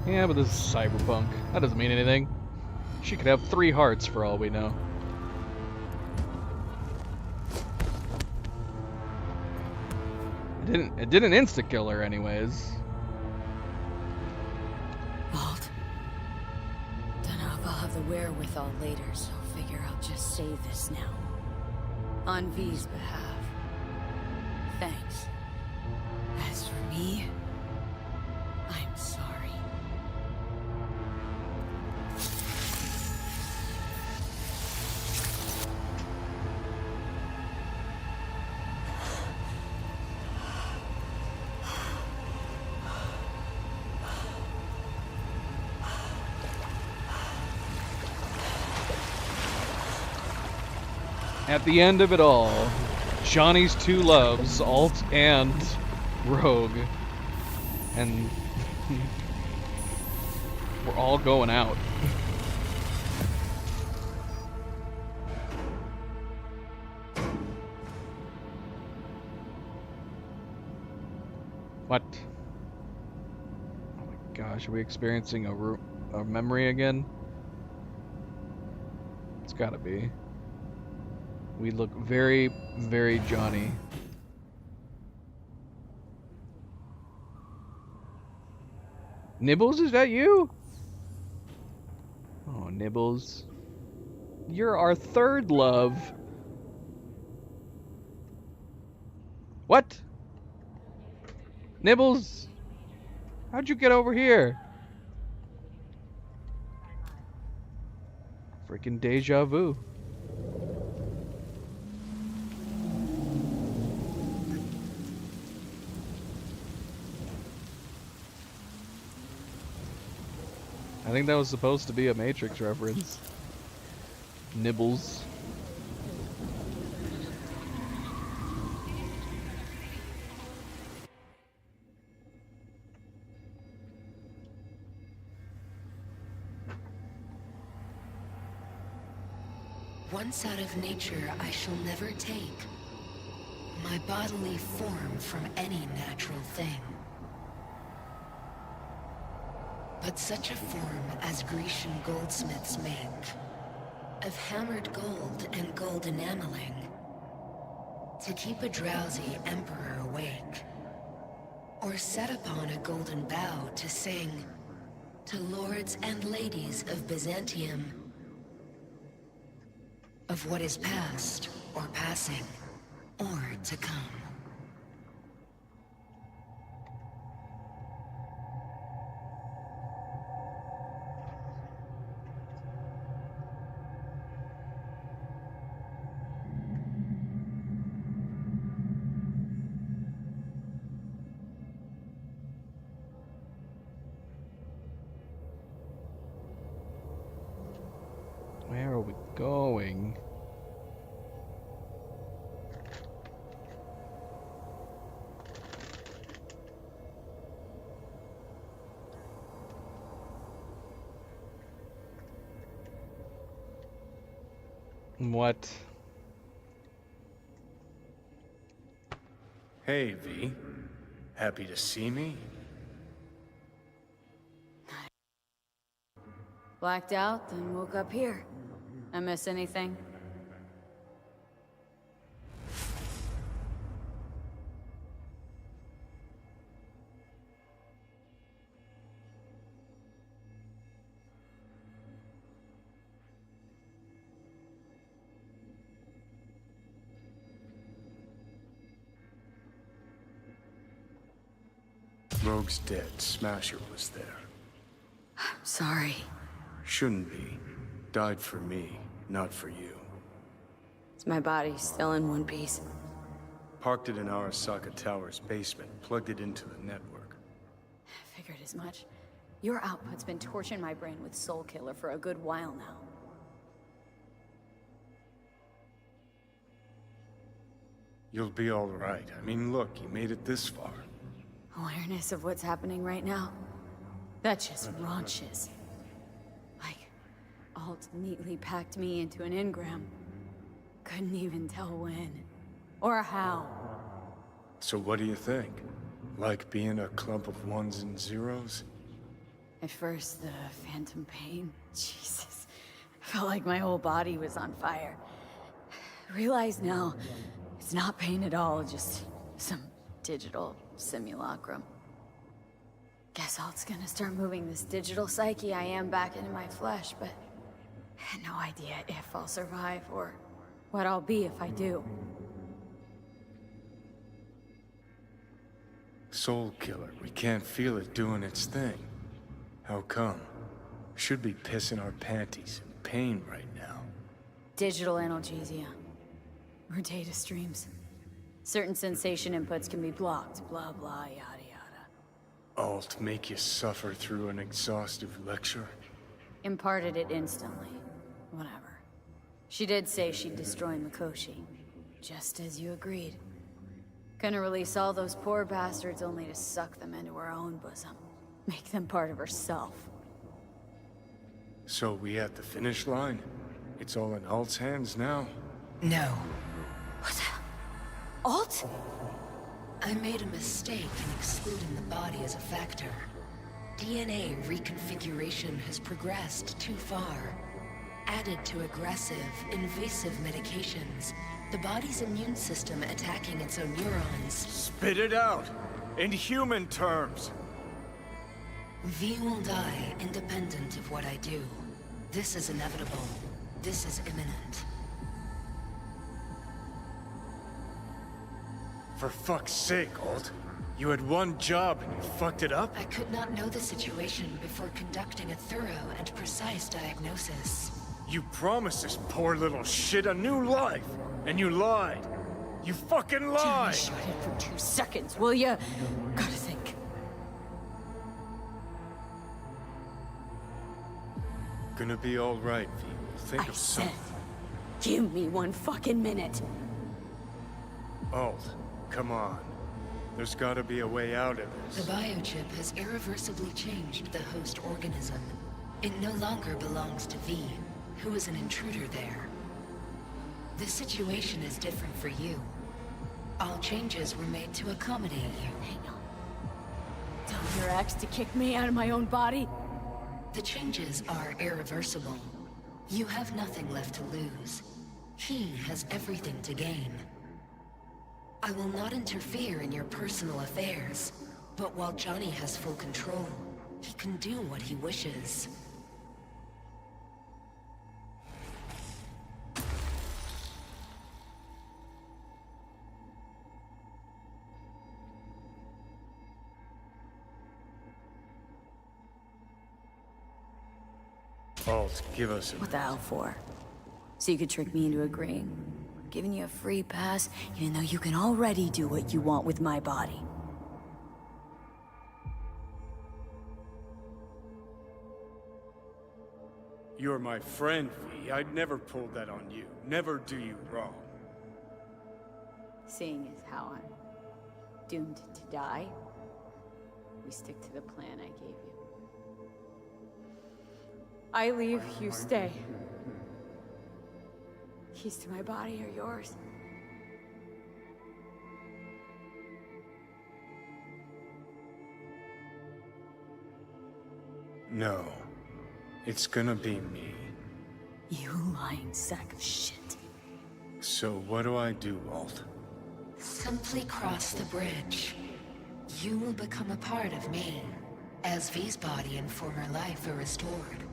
Yeah, but this is cyberpunk. That doesn't mean anything. She could have 3 hearts for all we know. It didn't insta-kill her anyways. Walt. Don't know if I'll have the wherewithal later, so figure I'll just save this now. On V's behalf. Thanks. As for me, I'm sorry. At the end of it all, Johnny's 2 loves, Alt and Rogue, and we're all going out. What? Oh my gosh, are we experiencing a memory again? It's gotta be. We look very, very Johnny. Nibbles, is that you? Oh, Nibbles. You're our 3rd love. What? Nibbles? How'd you get over here? Freaking deja vu. I think that was supposed to be a Matrix reference. Nibbles. Once out of nature, I shall never take my bodily form from any natural thing. But such a form as Grecian goldsmiths make, of hammered gold and gold enameling, to keep a drowsy emperor awake, or set upon a golden bough to sing to lords and ladies of Byzantium of what is past or passing or to come. Where are we going? What? Hey, V. Happy to see me? Blacked out, then woke up here. I miss anything? Rogue's dead. Smasher was there. Sorry. Shouldn't be. Died for me, not for you. Is my body still in one piece? Parked it in Arasaka Tower's basement, plugged it into the network. Figured as much. Your output's been torching my brain with Soul Killer for a good while now. You'll be all right. I mean, look, you made it this far. Awareness of what's happening right now? That just raunches. Like, Alt neatly packed me into an engram. Couldn't even tell when. Or how. So what do you think? Like being a clump of ones and zeros? At first, the phantom pain. Jesus. I felt like my whole body was on fire. Realize now, it's not pain at all, just some digital simulacrum. Guess Alt's gonna start moving this digital psyche I am back into my flesh, but I had no idea if I'll survive or what I'll be if I do. Soul Killer, we can't feel it doing its thing. How come? Should be pissing our panties in pain right now. Digital analgesia. Or data streams. Certain sensation inputs can be blocked, blah blah, yada yada. Alt make you suffer through an exhaustive lecture? Imparted it instantly. Whatever. She did say she'd destroy Mikoshi. Just as you agreed. Gonna release all those poor bastards only to suck them into her own bosom. Make them part of herself. So we at the finish line? It's all in Alt's hands now? No. What the? Alt? I made a mistake in excluding the body as a factor. DNA reconfiguration has progressed too far. Added to aggressive, invasive medications, the body's immune system attacking its own neurons. Spit it out! In human terms! V will die independent of what I do. This is inevitable. This is imminent. For fuck's sake, Alt. You had one job and you fucked it up? I could not know the situation before conducting a thorough and precise diagnosis. You promised this poor little shit a new life, and you lied. You fucking lied! Shut it for 2 seconds, will ya? Gotta think. Gonna be all right, V. We'll think of something. Give me one fucking minute. Alt, come on. There's gotta be a way out of this. The biochip has irreversibly changed the host organism. It no longer belongs to V, who is an intruder there. The situation is different for you. All changes were made to accommodate you. Hang on. Tell your ex to kick me out of my own body? The changes are irreversible. You have nothing left to lose. He has everything to gain. I will not interfere in your personal affairs, but while Johnny has full control, he can do what he wishes. Alt, give us a... What the hell for? So you could trick me into agreeing? I'm giving you a free pass, even though you can already do what you want with my body. You're my friend, V. I'd never pull that on you. Never do you wrong. Seeing as how I'm doomed to die, we stick to the plan I gave you. I leave, you stay. Keys to my body are yours. No. It's gonna be me. You lying sack of shit. So what do I do, Alt? Simply cross the bridge. You will become a part of me, as V's body and former life are restored.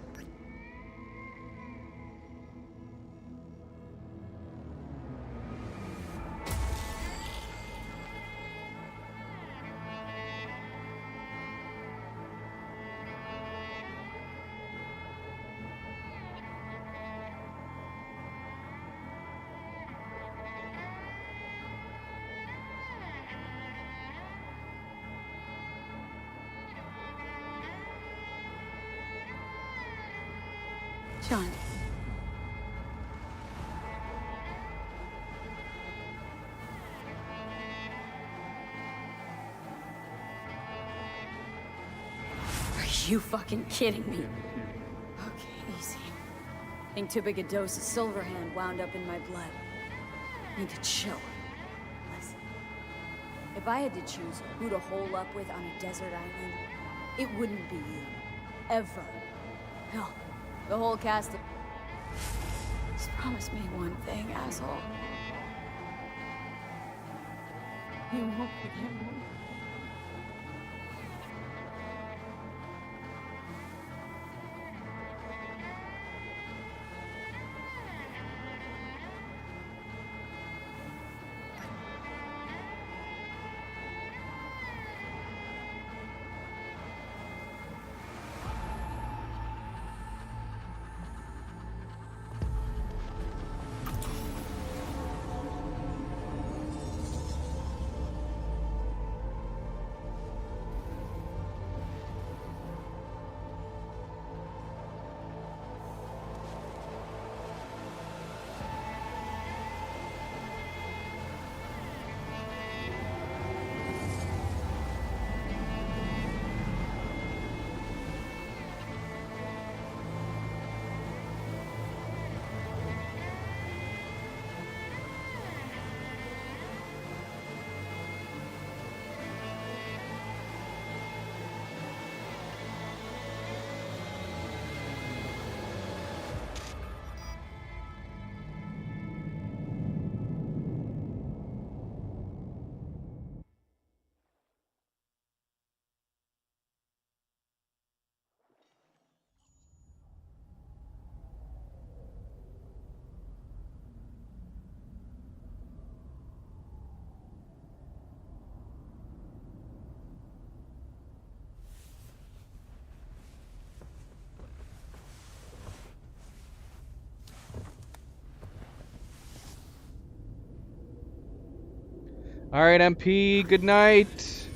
John. Are you fucking kidding me? Okay, easy. I think too big a dose of Silverhand wound up in my blood. Need to chill. Listen. If I had to choose who to hole up with on a desert island, it wouldn't be you. Ever. Hell. The whole cast of... Just promise me one thing, asshole. You won't forget me. All right, MP, good night.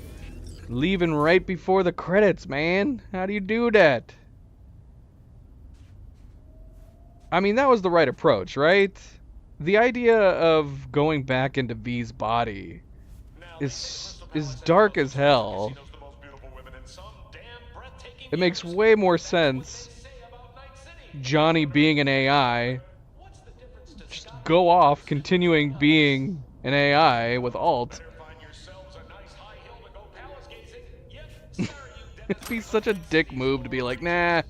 Leaving right before the credits, man. How do you do that? I mean, that was the right approach, right? The idea of going back into V's body is dark as hell. It makes way more sense Johnny being an AI, just go off, continuing being an AI with Alt. It'd be such a dick move to be like, nah,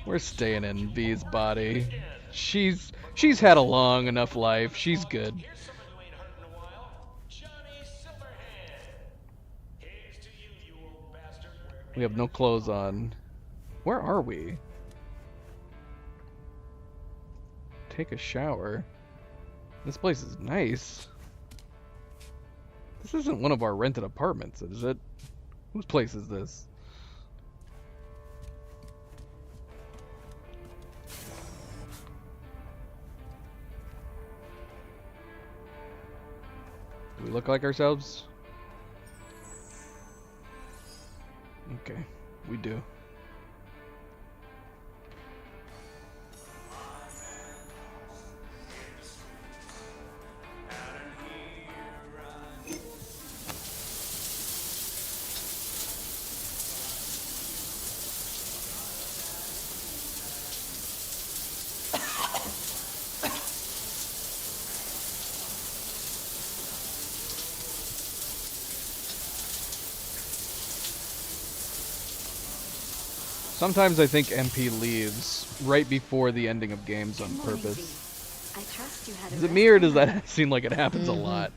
we're staying in V's body. She's had a long enough life. She's good. We have no clothes on. Where are we? Take a shower. This place is nice. This isn't one of our rented apartments, is it? Whose place is this? Do we look like ourselves? Okay, we do. Sometimes I think MP leaves right before the ending of games on purpose. I trust you had Is it me or does that seem like it happens a lot?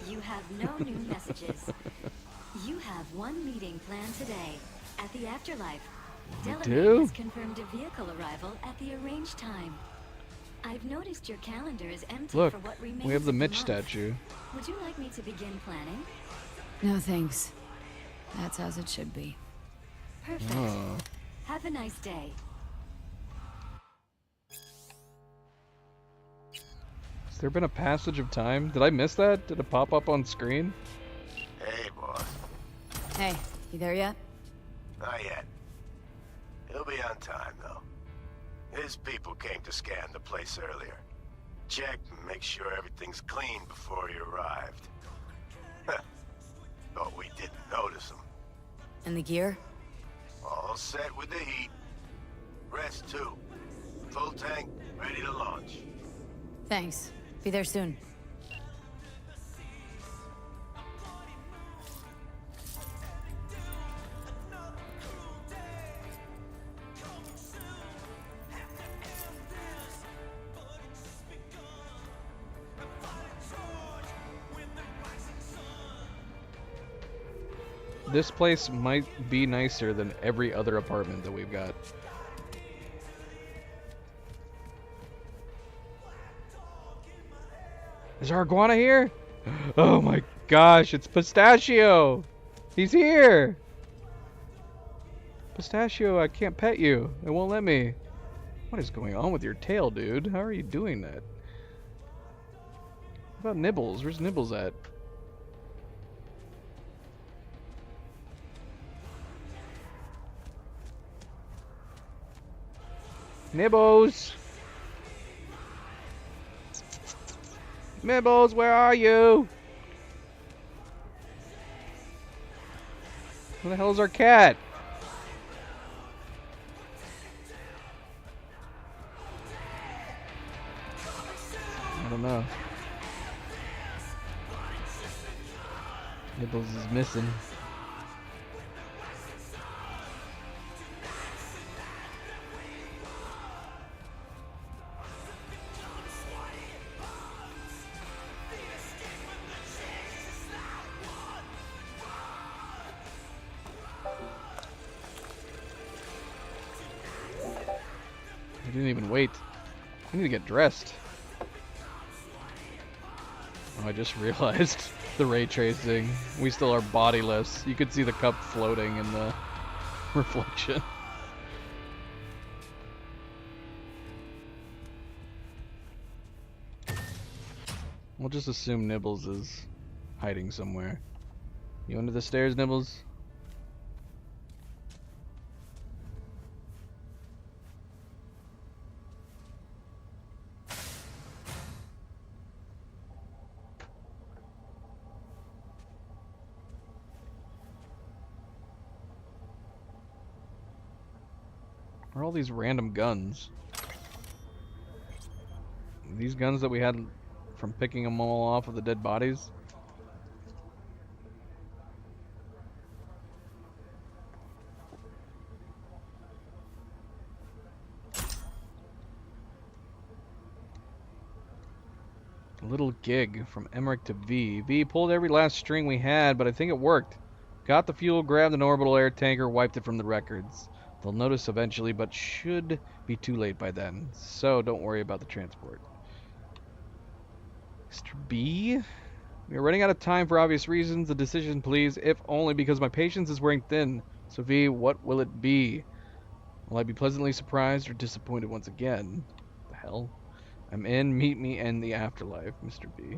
You have no new messages. You have one meeting planned today at the Afterlife. Delavan has confirmed a vehicle arrival at the arranged time. I've noticed your calendar is empty Look, for what remains. we have the of Mitch month. statue. Would you like me to begin planning? No thanks. That's as it should be. Perfect. Oh. Have a nice day. Has there been a passage of time? Did I miss that? Did it pop up on screen? Hey, boss. Hey, you there yet? Not yet. He'll be on time, though. His people came to scan the place earlier. Check and make sure everything's clean before he arrived. Thought we didn't notice him. And the gear? All set with the heat. Rest, too. Full tank, ready to launch. Thanks. Be there soon. This place might be nicer than every other apartment that we've got. Is our iguana here? Oh my gosh, it's Pistachio! He's here! Pistachio, I can't pet you. It won't let me. What is going on with your tail, dude? How are you doing that? What about Nibbles? Where's Nibbles at? Nibbles! Nibbles, where are you? Where the hell is our cat? I don't know. Nibbles is missing. I didn't even wait. I need to get dressed. Oh, I just realized the ray tracing. We still are bodiless. You could see the cup floating in the reflection. We'll just assume Nibbles is hiding somewhere. You under the stairs, Nibbles? Where are all these random guns? These guns that we had from picking them all off of the dead bodies? Little gig from Emmerich to V. V pulled every last string we had, but I think it worked. Got the fuel, grabbed an orbital air tanker, wiped it from the records. They'll notice eventually, but should be too late by then. So don't worry about the transport. Mr. B? We are running out of time for obvious reasons. A decision, please, if only because my patience is wearing thin. So V, what will it be? Will I be pleasantly surprised or disappointed once again? What the hell? I'm in. Meet me in the afterlife, Mr. B.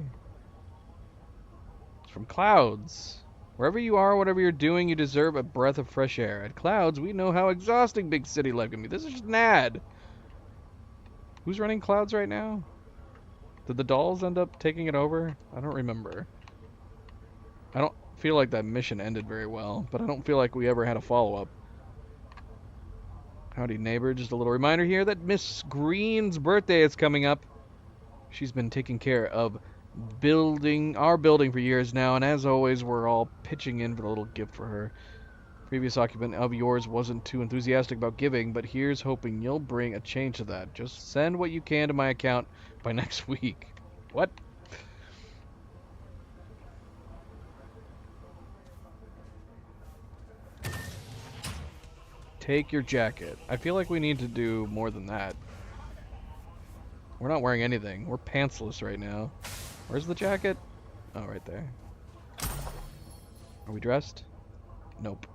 It's from Clouds. Wherever you are, whatever you're doing, you deserve a breath of fresh air. At Clouds, we know how exhausting big city life can be. This is just mad. Who's running Clouds right now? Did the dolls end up taking it over? I don't remember. I don't feel like that mission ended very well, but I don't feel like we ever had a follow-up. Howdy, neighbor. Just a little reminder here that Miss Green's birthday is coming up. She's been taking care of our building for years now, and as always, we're all pitching in for a little gift for her. Previous occupant of yours wasn't too enthusiastic about giving, but here's hoping you'll bring a change to that. Just send what you can to my account by next week. What? Take your jacket. I feel like we need to do more than that. We're not wearing anything. We're pantsless right now. Where's the jacket? Oh, right there. Are we dressed? Nope.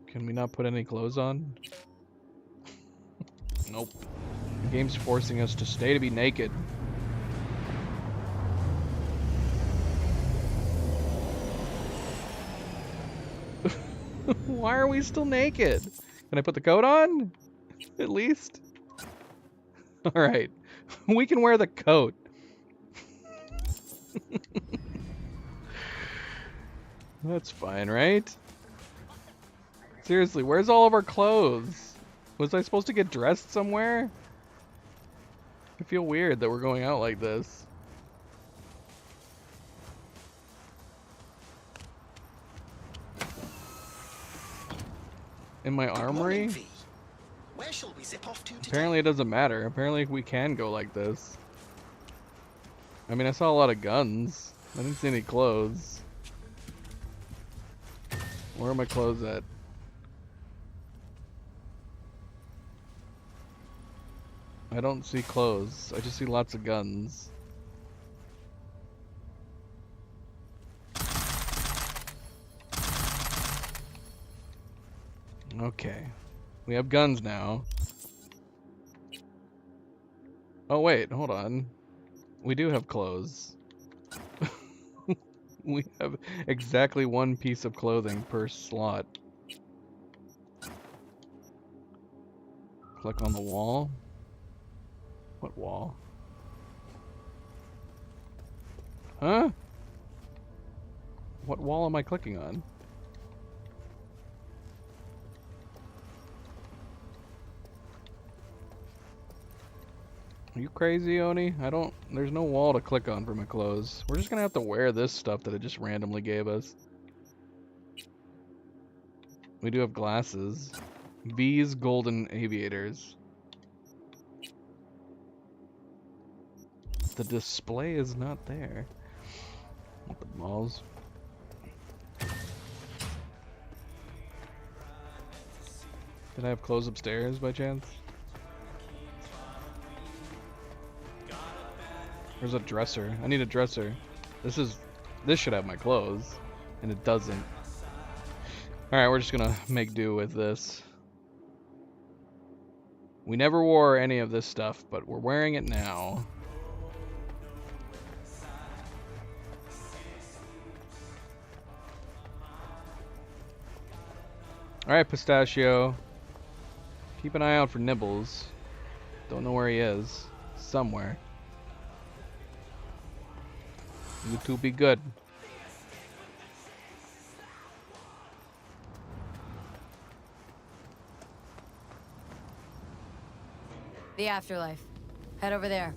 Can we not put any clothes on? Nope. The game's forcing us to stay to be naked. Why are we still naked? Can I put the coat on? At least? Alright. We can wear the coat. That's fine, right? Seriously, where's all of our clothes? Was I supposed to get dressed somewhere? I feel weird that we're going out like this. In my armory? Where shall we zip off to today? Apparently it doesn't matter. Apparently we can go like this. I mean, I saw a lot of guns. I didn't see any clothes. Where are my clothes at? I don't see clothes. I just see lots of guns. Okay. We have guns now. Oh wait, hold on. We do have clothes. We have exactly one piece of clothing per slot. Click on the wall. What wall? Huh? What wall am I clicking on? Are you crazy, Oni? There's no wall to click on for my clothes. We're just gonna have to wear this stuff that it just randomly gave us. We do have glasses. V's Golden Aviators. The display is not there. What the balls? Did I have clothes upstairs by chance? There's a dresser. I need a dresser. This should have my clothes, and it doesn't. Alright, we're just gonna make do with this. We never wore any of this stuff, but we're wearing it now. Alright, Pistachio. Keep an eye out for Nibbles. Don't know where he is. Somewhere. You two be good. The afterlife. Head over there.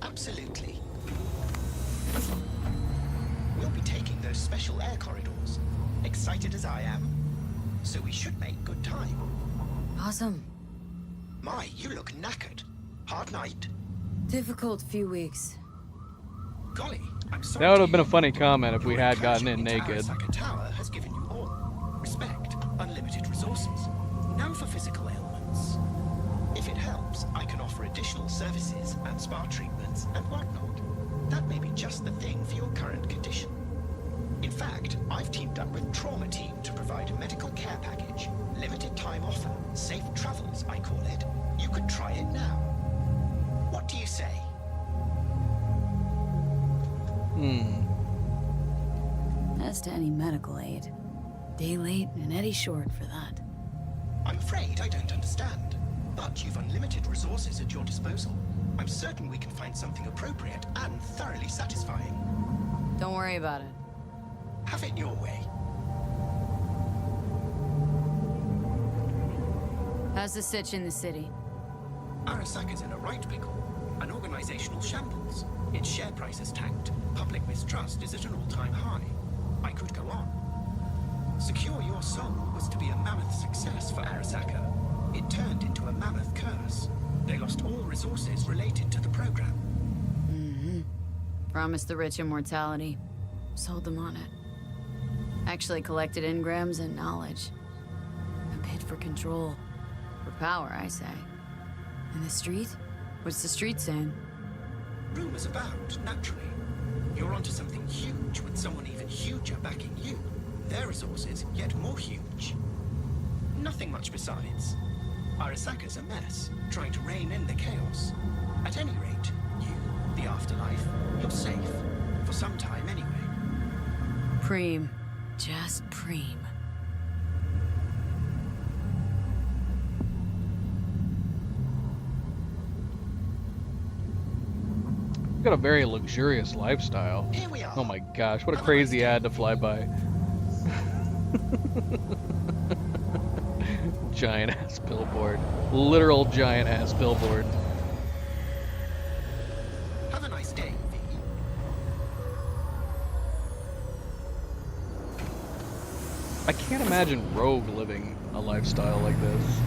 Absolutely. We'll be taking those special air corridors. Excited as I am. So we should make good time. Awesome. My, you look knackered. Hard night. Difficult few weeks. Golly, I'm sorry. That would have been a funny comment if we had gotten in naked. Arasaka Tower has given you all respect, unlimited resources, none for physical ailments. If it helps, I can offer additional services and spa treatments and whatnot. That may be just the thing for your current condition. In fact, I've teamed up with Trauma Team to provide a medical care package. Limited time offer. Safe travels, I call it. You could try it now. What do you say? As to any medical aid, day late and Eddie short for that. I'm afraid I don't understand. But you've unlimited resources at your disposal. I'm certain we can find something appropriate and thoroughly satisfying. Don't worry about it. Have it your way. How's the sitch in the city? Arasaka's in a right pickle. An organizational shambles. Its share price has tanked. Public mistrust is at an all-time high. I could go on. Secure Your Soul was to be a mammoth success for Arasaka. It turned into a mammoth curse. They lost all resources related to the program. Promised the rich immortality. Sold them on it. Actually collected engrams and knowledge. A bid for control. For power, I say. And the street? What's the street saying? Rumors about, naturally. You're onto something huge with someone even huger backing you. Their resources, yet more huge. Nothing much besides. Arasaka's a mess, trying to rein in the chaos. At any rate, you, the afterlife, you're safe. For some time anyway. Preem. Just preem. Got a very luxurious lifestyle. Here we are. Oh my gosh, what a crazy ad to fly by. Giant ass billboard. Literal giant ass billboard. Have a nice day, V. I can't imagine Rogue living a lifestyle like this.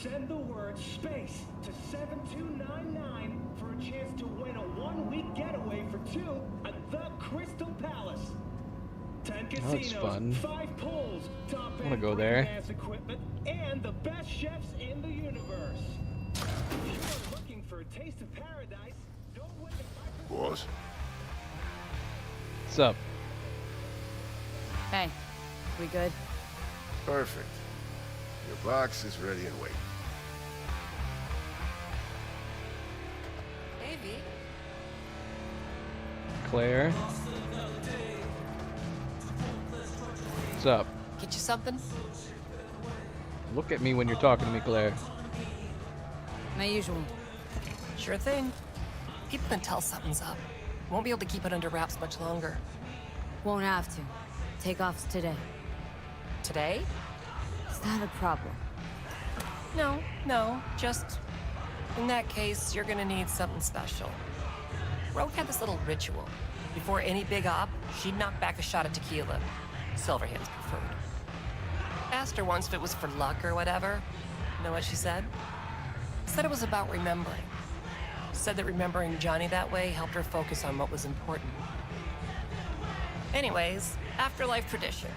Send the word SPACE to 7299 for a chance to win a one-week getaway for two at the Crystal Palace. 10 casinos, fun. 5 pools, top I wanna go there. dance equipment, and the best chefs in the universe. If you're looking for a taste of paradise, don't wait. Boss? What's up? Hey, we good? Perfect. Your box is ready and waiting. Hey, V. Claire? What's up? Get you something? Look at me when you're talking to me, Claire. My usual. Sure thing. People can tell something's up. Won't be able to keep it under wraps much longer. Won't have to. Takeoff's today. Today? Is that a problem? No. Just... in that case, you're gonna need something special. Rogue had this little ritual. Before any big op, she'd knock back a shot of tequila. Silverhand's preferred. Asked her once if it was for luck or whatever. You know what she said? Said it was about remembering. Said that remembering Johnny that way helped her focus on what was important. Anyways, afterlife tradition.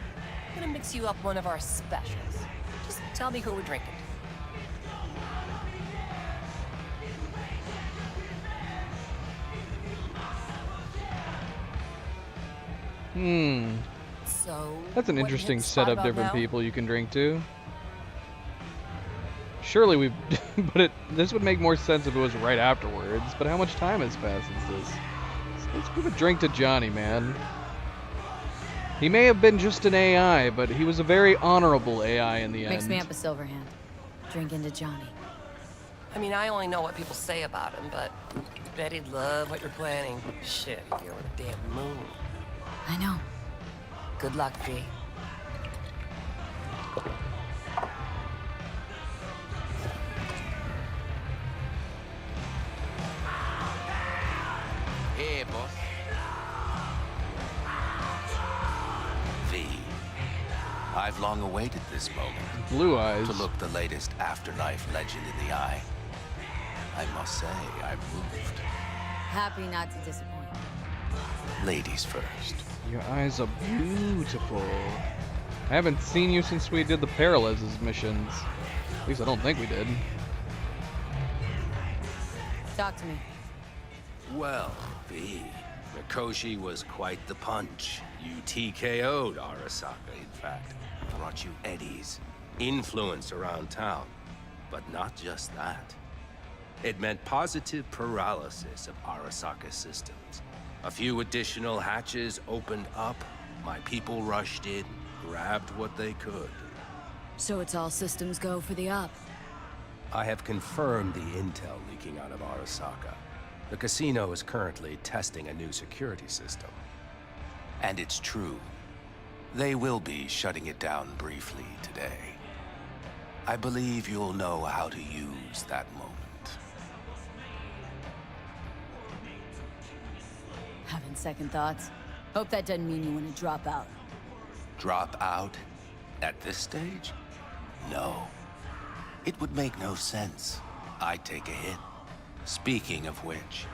I'm gonna mix you up one of our specials. Just tell me who we're drinking. So, That's an what interesting hits set of spot different now? people you can drink to. Surely we've... but this would make more sense if it was right afterwards, but how much time has passed since this? Let's give a drink to Johnny, man. He may have been just an AI, but he was a very honorable AI in the end. Mix me up a Silverhand. Drink into Johnny. I mean, I only know what people say about him, but bet he'd love what you're planning. Shit, you're on a damn moon. I know. Good luck, V. Hey, boss. V. I've long awaited this moment. Blue eyes. To look the latest Afterlife legend in the eye. I must say, I'm moved. Happy not to disappoint. Ladies first. Your eyes are beautiful. I haven't seen you since we did the Parallels missions. At least I don't think we did. Talk to me. Well, V, Mikoshi was quite the punch. You TKO'd Arasaka, in fact. Brought you eddies, influence around town. But not just that. It meant positive paralysis of Arasaka's systems. A few additional hatches opened up, my people rushed in, grabbed what they could. So it's all systems go for the op. I have confirmed the intel leaking out of Arasaka. The casino is currently testing a new security system. And it's true. They will be shutting it down briefly today. I believe you'll know how to use that moment. Having second thoughts? Hope that doesn't mean you want to drop out. Drop out? At this stage? No. It would make no sense. I'd take a hit. Speaking of which,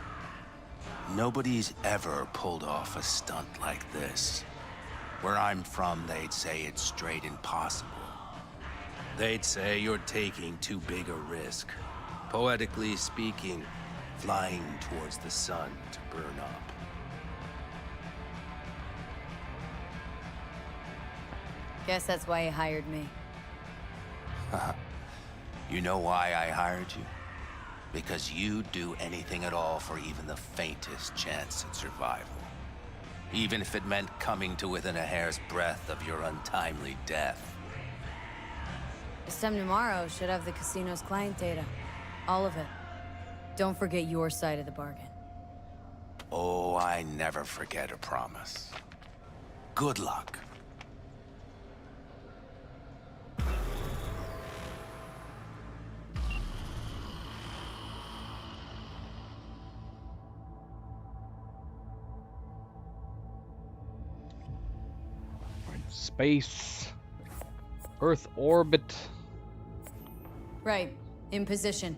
nobody's ever pulled off a stunt like this. Where I'm from, they'd say it's straight impossible. They'd say you're taking too big a risk. Poetically speaking, flying towards the sun to burn up. Guess that's why you hired me. You know why I hired you? Because you'd do anything at all for even the faintest chance at survival. Even if it meant coming to within a hair's breadth of your untimely death. This time tomorrow should have the casino's client data. All of it. Don't forget your side of the bargain. Oh, I never forget a promise. Good luck. Space. Earth orbit. Right. In position.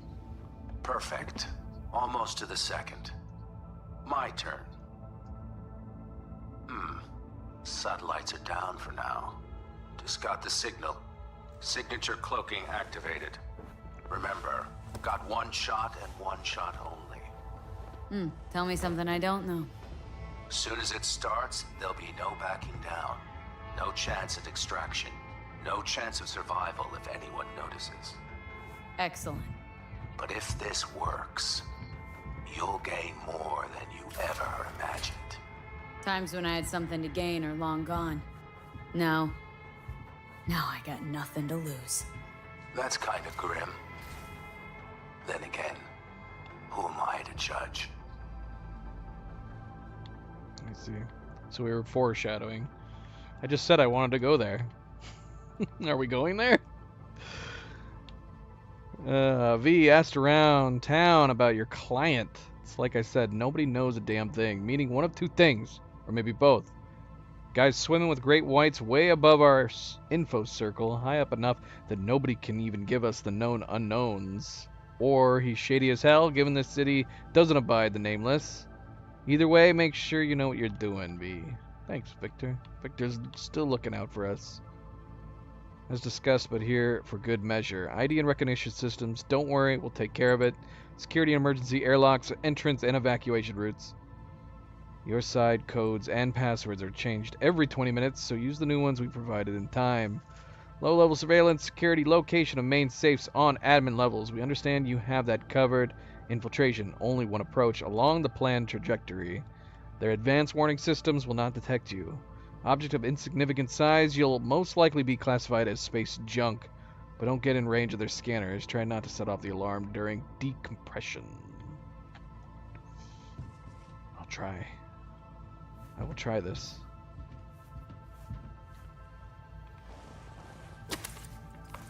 Perfect. Almost to the second. My turn. Satellites are down for now. Just got the signal. Signature cloaking activated. Remember, got one shot and one shot only. Tell me something I don't know. As soon as it starts, there'll be no backing down. No chance at extraction. No chance of survival if anyone notices. Excellent. But if this works, you'll gain more than you ever imagined. Times when I had something to gain are long gone. No. Now I got nothing to lose. That's kind of grim. Then again, who am I to judge? I see. So we were foreshadowing. I just said I wanted to go there. Are we going there? V asked around town about your client. It's like I said, nobody knows a damn thing, meaning one of two things, or maybe both. Guy's swimming with great whites way above our info circle, high up enough that nobody can even give us the known unknowns. Or he's shady as hell, given this city doesn't abide the nameless. Either way, make sure you know what you're doing, V. Thanks, Victor. Victor's still looking out for us. As discussed, but here for good measure. ID and recognition systems, don't worry, we'll take care of it. Security and emergency airlocks, entrance and evacuation routes. Your side codes and passwords are changed every 20 minutes, so use the new ones we provided in time. Low-level surveillance, security, location of main safes on admin levels. We understand you have that covered. Infiltration, only one approach along the planned trajectory. Their advanced warning systems will not detect you. Object of insignificant size, you'll most likely be classified as space junk, but don't get in range of their scanners. Try not to set off the alarm during decompression. I'll try. I will try this.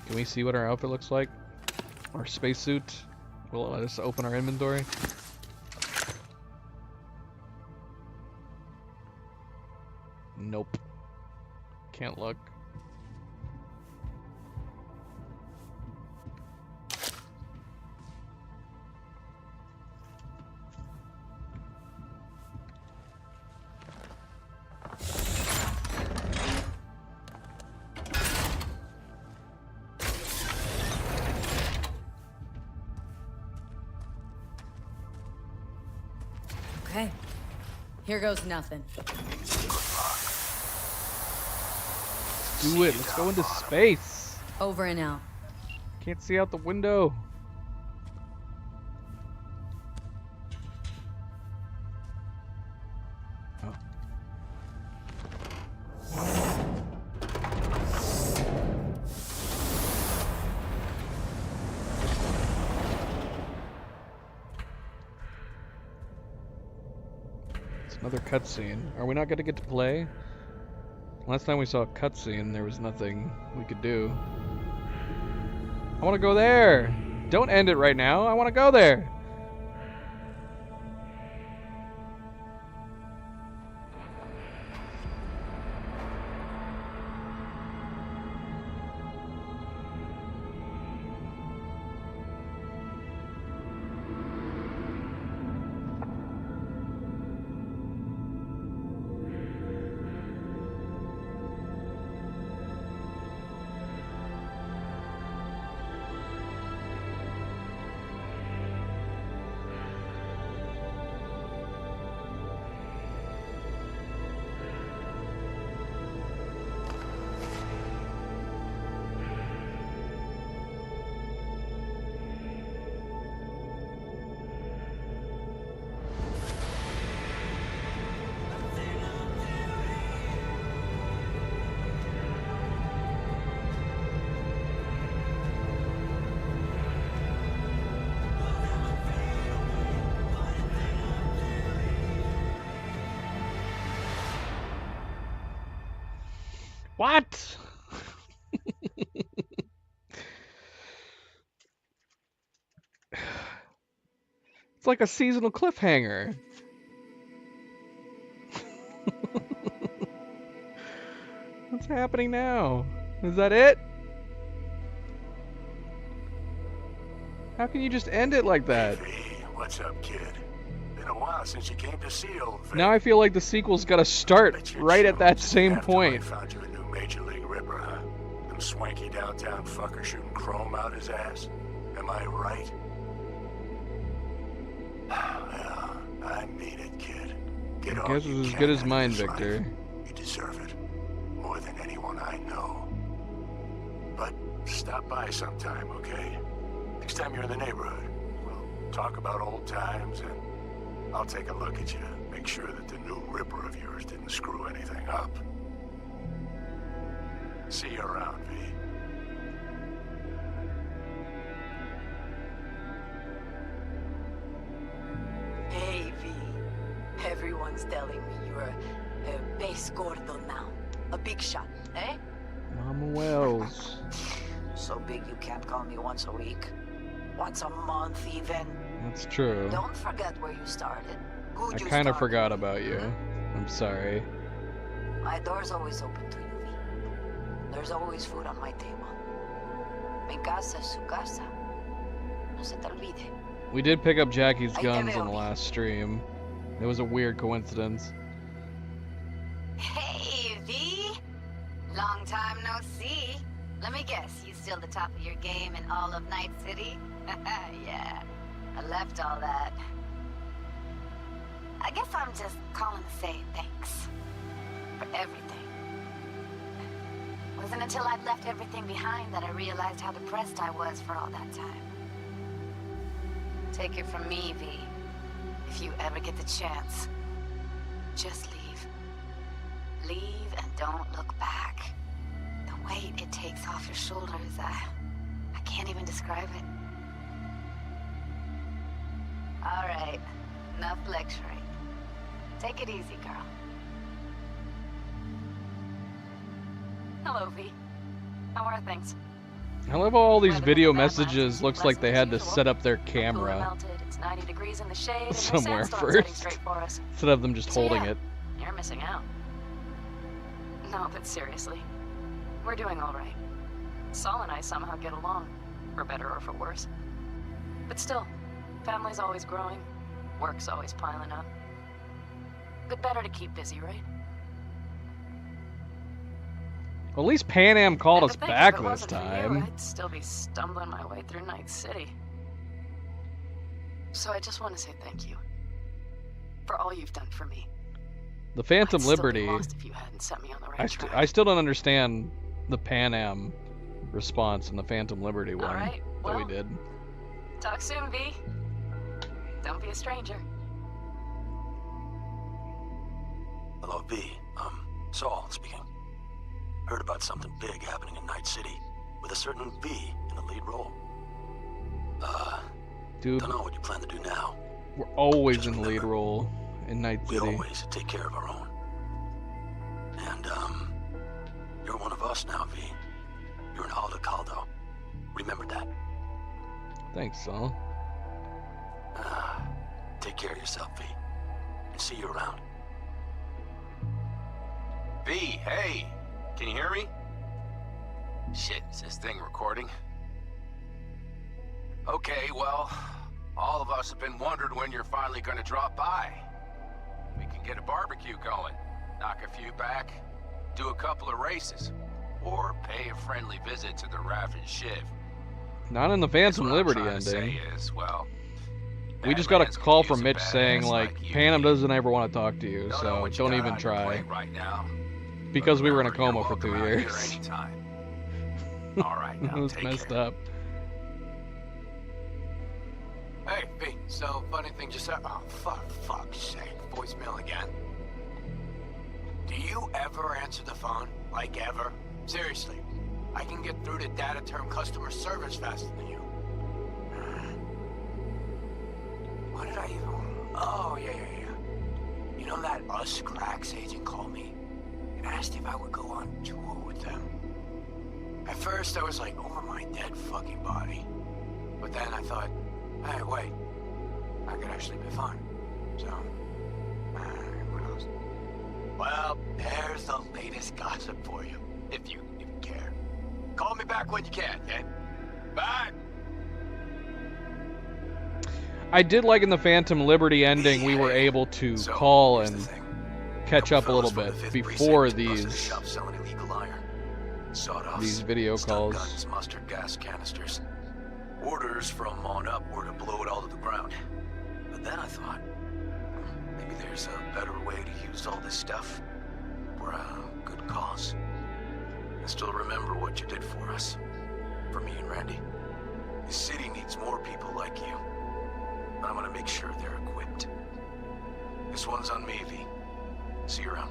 Can we see what our outfit looks like? Our spacesuit? Will it let us open our inventory? Nope. Can't look. Okay. Here goes nothing. Do it. Let's go into space. Over and out. Can't see out the window. Oh. It's another cutscene. Are we not going to get to play? Last time we saw a cutscene, there was nothing we could do. I want to go there! Don't end it right now, I want to go there! What? It's like a seasonal cliffhanger. What's happening now? Is that it? How can you just end it like that? Hey, what's up, kid? Been a while since you came to see old Vic. Now I feel like the sequel's gotta start right at that same point. Found you a new Major League Ripper, huh? Them swanky downtown fucker shooting chrome out his ass. Am I right? Well, I mean it, kid. Get I all guess you it's as can good as out of mine, this life. Victor. You deserve it. More than anyone I know. But stop by sometime, okay? Next time you're in the neighborhood, we'll talk about old times and I'll take a look at you. Make sure that the new Ripper of yours didn't screw anything up. See you around, V. Hey, V. Everyone's telling me you're a base gordo now. A big shot, eh? Mama Wells. So big you can't call me once a week. Once a month, even. That's true. Don't forget where you started. I kind of forgot about you. I'm sorry. My door's always open to you, V. There's always food on my table. Mi casa es su casa. No se te olvide. We did pick up Jackie's guns in the last stream. It was a weird coincidence. Hey, V! Long time no see. Let me guess, you still the top of your game in all of Night City? Yeah, I left all that. I guess I'm just calling to say thanks. For everything. It wasn't until I'd left everything behind that I realized how depressed I was for all that time. Take it from me, V. If you ever get the chance, just leave. Leave and don't look back. The weight it takes off your shoulders, I can't even describe it. All right, enough lecturing. Take it easy, girl. Hello, V. How are things? I love how all these video messages looks like they had to set up their camera It's 90 degrees in the shade and somewhere there's sandstorms heading first, straight for us. instead of them just So holding yeah, it. You're missing out. No, but seriously, we're doing all right. Saul and I somehow get along, for better or for worse. But still, family's always growing, work's always piling up. But better to keep busy, right? Well, at least Pan Am called And us to think, back if it this wasn't for you, time. I'd still be stumbling my way through Night City. So I just want to say thank you for all you've done for me. The Phantom I'd still be Liberty. lost if you hadn't set me on the right track. I still don't understand the Pan Am response in the Phantom Liberty one right, that we well. did. Talk soon, V. Don't be a stranger. Hello, V. Saul speaking. Heard about something big happening in Night City, with a certain V in the lead role. Dude, Don't know what you plan to do now. we're always in the lead role in Night We City. always take care of our own. And, you're one of us now, V. You're an Aldecaldo. Remember that. Thanks, Saul. Take care of yourself, V. And see you around. V, hey! Can you hear me? Shit, is this thing recording? Okay, well, all of us have been wondering when you're finally gonna drop by. We can get a barbecue going, knock a few back, do a couple of races, or pay a friendly visit to the Raven Shiv. Not in the Phantom What I'm Liberty trying to ending. say is, well, We just got a Badlands could call use from a Mitch saying, badass like, like you. Pan Am doesn't ever want to talk to you, Don't know so what you don't got even on your try. plate right now. Because we were in a Remember, coma for 2 you're welcome out years. here anytime. All right, now It was take messed care. up. Hey, V, so funny thing just happened. Oh, fuck's sake. Voicemail again. Do you ever answer the phone? Like ever? Seriously. I can get through to data term customer service faster than you. What did I even... Oh, yeah. You know that Us Cracks agent called me and asked if I would go on tour with them? At first, I was like, over my dead fucking body. But then I thought, hey, wait. I could actually be fine. So, what else? Well, there's the latest gossip for you, if you care. Call me back when you can, okay? Bye! I did like in the Phantom Liberty ending, we were able to call and catch up a little bit before these video calls. Guns, mustard gas canisters. Orders from on up were to blow it all to the ground. But then I thought, maybe there's a better way to use all this stuff for a good cause. I still remember what you did for us. For me and Randy. The city needs more people like you. And I'm gonna make sure they're equipped. This one's on me, V. See you around.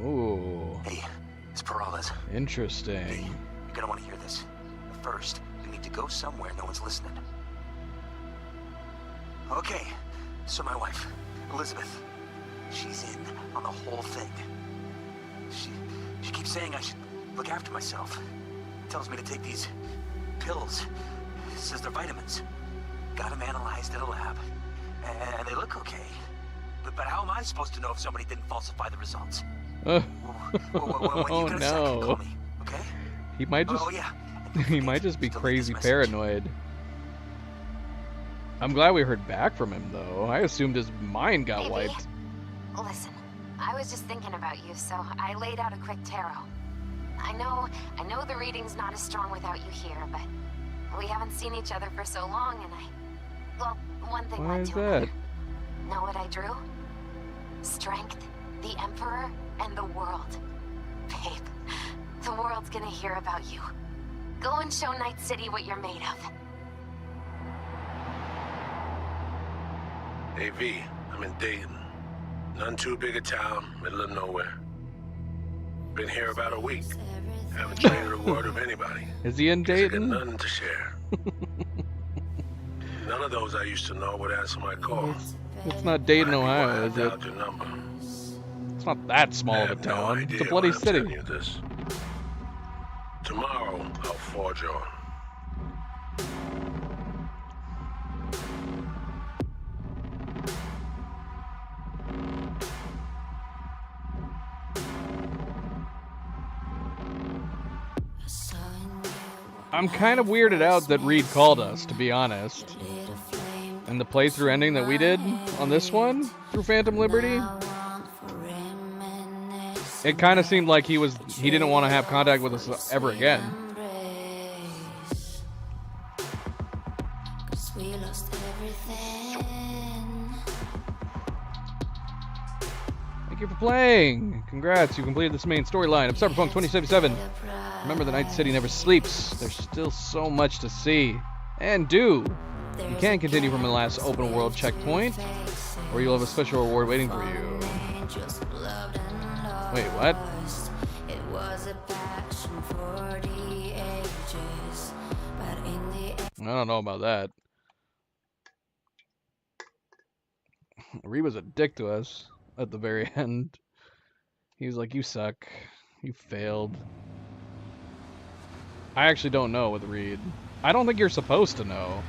Ooh. Hey, it's Peralez. Interesting. You're gonna want to hear this. But first, we need to go somewhere no one's listening. Okay, so my wife, Elizabeth, she's in on the whole thing. She keeps saying I should look after myself. Tells me to take these pills. Says they're vitamins. Got them analyzed at a lab. And they look okay. But how am I supposed to know if somebody didn't falsify the results? Oh When you get a second, call no. me, okay? He might just Oh, yeah. he might just be crazy paranoid. I'm glad we heard back from him though. I assumed his mind got Maybe. wiped. Listen, I was just thinking about you, so I laid out a quick tarot. I know the reading's not as strong without you here, but we haven't seen each other for so long, and well, one thing Why led is to that? another. Know what I drew? Strength, the Emperor, and the world. Babe, the world's gonna hear about you. Go and show Night City what you're made of. AV, I'm in Dayton. None too big a town, middle of nowhere. Been here about a week. Haven't traded a word of anybody. Is he in Dayton? Nothing to share. None of those I used to know would answer my calls. It's not Dayton, Ohio, is it? Dialed your number. It's not that small of a town. It's a bloody city. Tomorrow, I'll forge on. I'm kind of weirded out that Reed called us, to be honest. And the playthrough ending that we did on this one, through Phantom Liberty, it kind of seemed like he didn't want to have contact with us ever again. Thank you for playing. Congrats, you completed this main storyline of Cyberpunk 2077. Remember, the Night City never sleeps. There's still so much to see and do. You can continue from the last open world checkpoint, or you'll have a special reward waiting for you. Wait, what? I don't know about that. Reed was a dick to us at the very end. He was like, you suck. You failed. I actually don't know with Reed. I don't think you're supposed to know.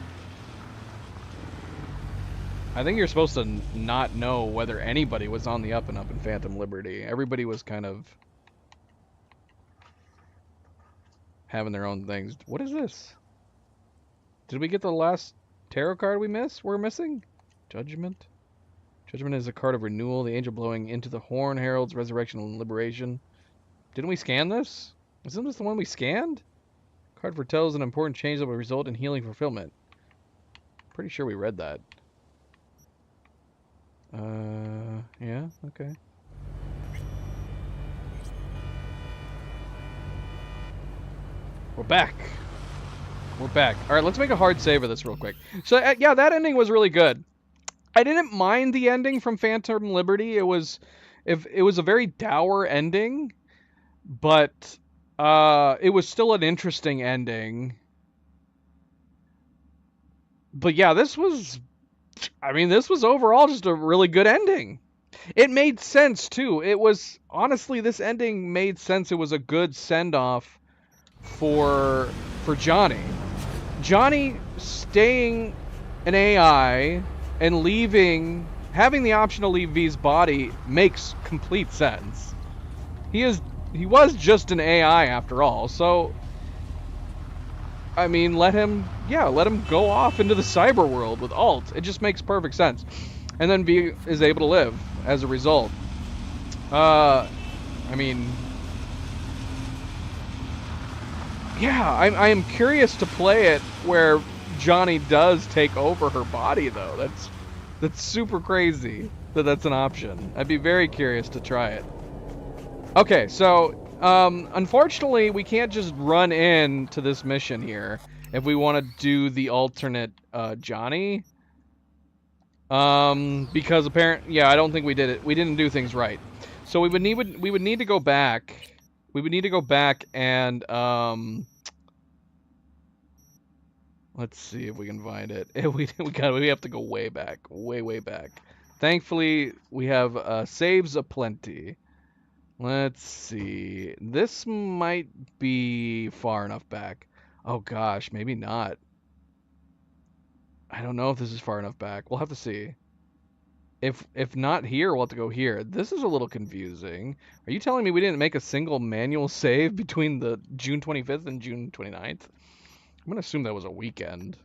I think you're supposed to not know whether anybody was on the up and up in Phantom Liberty. Everybody was kind of having their own things. What is this? Did we get the last tarot card we're missing? Judgment? Judgment is a card of renewal. The angel blowing into the horn heralds resurrection and liberation. Didn't we scan this? Isn't this the one we scanned? Card foretells an important change that will result in healing fulfillment. Pretty sure we read that. Yeah, okay. We're back. We're back. All right, let's make a hard save of this real quick. So, yeah, that ending was really good. I didn't mind the ending from Phantom Liberty. It was a very dour ending, but it was still an interesting ending. But yeah, this was overall just a really good ending. It made sense too. It was, honestly, this ending made sense. It was a good send-off for Johnny. Johnny staying an AI and having the option to leave V's body makes complete sense. He was just an AI after all, so I mean, let him go off into the cyber world with Alt. It just makes perfect sense. And then V is able to live as a result. I mean, yeah, I am curious to play it where Johnny does take over her body, though. That's super crazy that that's an option. I'd be very curious to try it. Okay, so unfortunately, we can't just run into this mission here if we want to do the alternate Johnny. Because I don't think we did it. We didn't do things right. So we would need to go back. We would need to go back and let's see if we can find it. We have to go way back, way back. Thankfully, we have saves aplenty. Let's see. This might be far enough back. Oh gosh, maybe not. I don't know if this is far enough back. We'll have to see. If not here, we'll have to go here. This is a little confusing. Are you telling me we didn't make a single manual save between the June 25th and June 29th? I'm going to assume that was a weekend.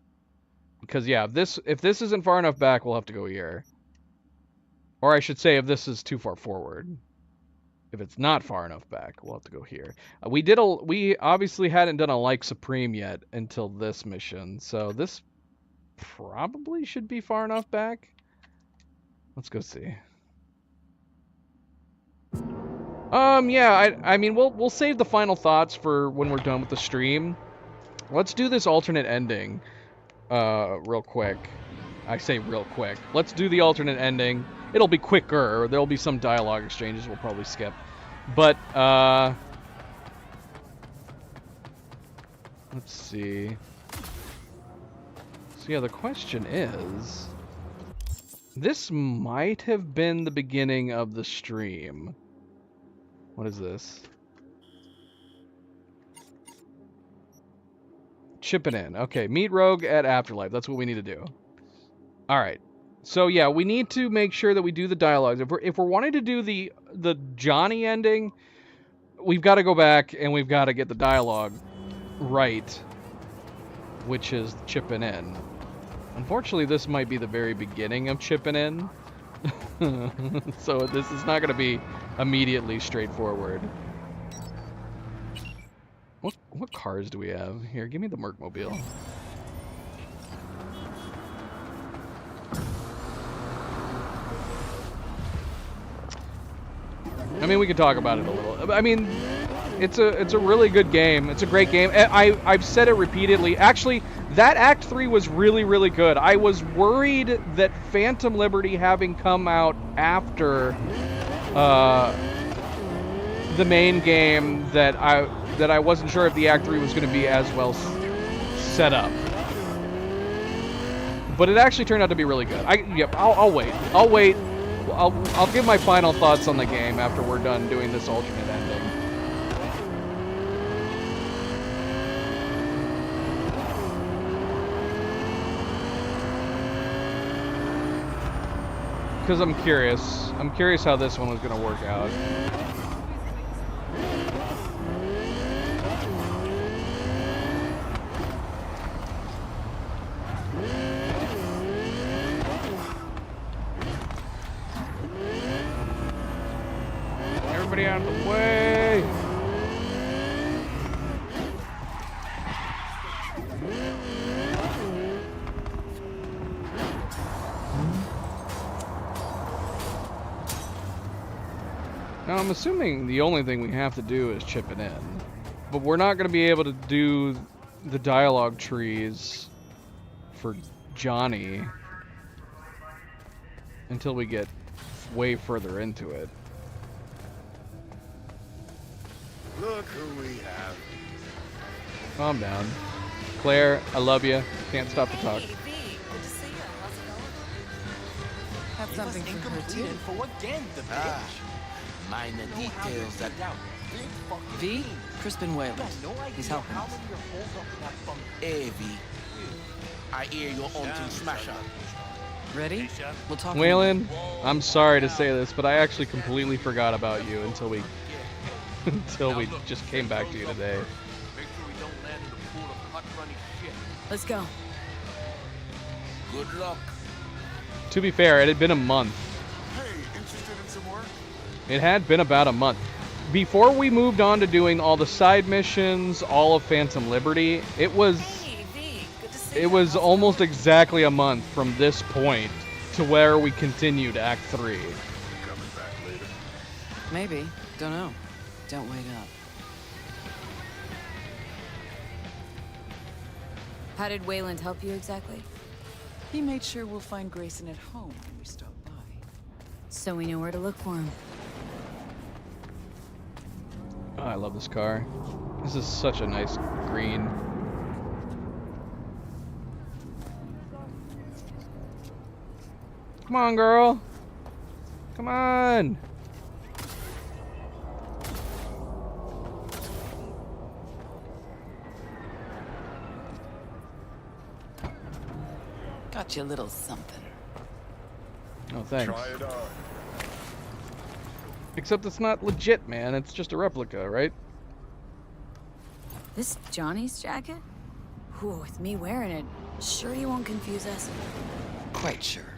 Because yeah, if this isn't far enough back, we'll have to go here. Or I should say, if this is too far forward. If it's not far enough back, we'll have to go here. We obviously hadn't done a Like Supreme yet until this mission, so this probably should be far enough back. Let's go see. Yeah, I mean, we'll save the final thoughts for when we're done with the stream. Let's do this alternate ending, real quick. I say real quick. Let's do the alternate ending. It'll be quicker. There'll be some dialogue exchanges we'll probably skip. But, let's see. So yeah, the question is... This might have been the beginning of the stream. What is this? Chipping in. Okay, meet Rogue at Afterlife. That's what we need to do. Alright. So yeah, we need to make sure that we do the dialogues. If we're wanting to do the Johnny ending, we've got to go back and we've got to get the dialogue right, which is chipping in. Unfortunately, this might be the very beginning of chipping in. So this is not going to be immediately straightforward. What cars do we have? Here, give me the Mercmobile. I mean, we can talk about it a little. I mean, it's a really good game. It's a great game. I've said it repeatedly. Actually, that Act 3 was really, really good. I was worried that Phantom Liberty, having come out after the main game, that I wasn't sure if the Act 3 was going to be as well set up. But it actually turned out to be really good. I'll wait. I'll give my final thoughts on the game after we're done doing this alternate ending. Because I'm curious. I'm curious how this one was going to work out. Everybody out of the way! Now, I'm assuming the only thing we have to do is chip it in. But we're not going to be able to do the dialogue trees for Johnny until we get way further into it. Look who we have. Calm down. Claire, I love you. Can't stop to talk. Have something for her too. Minor details that V, Crispin Whalen. He's helping us. Hey, V. I hear you're on to Smasher. Ready? We'll talk. Whalen, I'm sorry to say this, but I actually completely forgot about you until we just came back to you today. Let's go. Good luck. To be fair, it had been a month. Hey, interested in some work? It had been about a month. Before we moved on to doing all the side missions, all of Phantom Liberty, it was almost exactly a month from this point to where we continued Act 3. Coming back later. Maybe. Don't know. Don't wait up. How did Wayland help you exactly? He made sure we'll find Grayson at home when we stop by. So we know where to look for him. Oh, I love this car. This is such a nice green. Come on, girl. Come on. Got you a little something. Oh, thanks. Try it on. Except it's not legit, man. It's just a replica, right? This Johnny's jacket? Ooh, with me wearing it, sure you won't confuse us? Quite sure.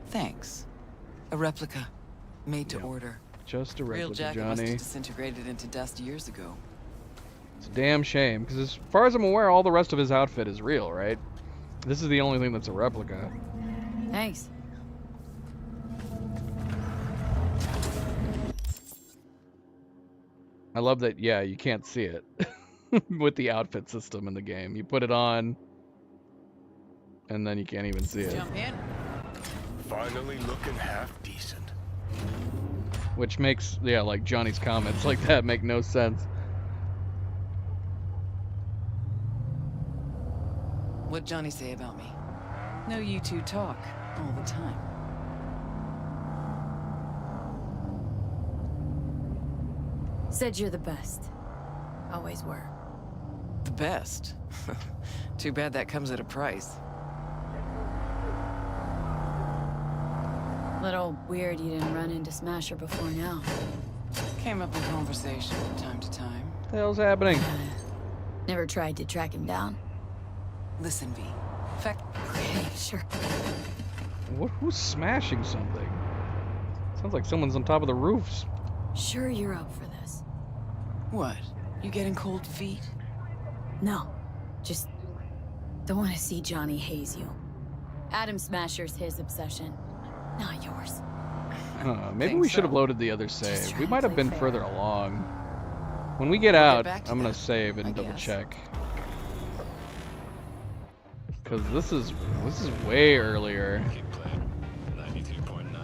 Thanks. A replica. Made to order. Just a Real replica, jacket must Johnny. have disintegrated into dust years ago. It's a damn shame, because as far as I'm aware, all the rest of his outfit is real, right? This is the only thing that's a replica. Thanks. I love that, yeah, you can't see it with the outfit system in the game. You put it on, and then you can't even see it. Jump in. Finally looking half decent. Which makes, yeah, like Johnny's comments like that make no sense. What'd Johnny say about me? No, you two talk all the time. Said you're the best. Always were. The best? Too bad that comes at a price. Little weird you didn't run into Smasher before now. Came up in conversation from time to time. What the hell's happening? Never tried to track him down. Listen, V. In fact, okay, sure. Who's smashing something? Sounds like someone's on top of the roofs. Sure you're up for this. What? You getting cold feet? No. Just don't want to see Johnny haze you. Adam Smasher's his obsession, not yours. Maybe we should have loaded the other save. We might have been further along. When we get out, I'm gonna save and double check. Cause this is way earlier.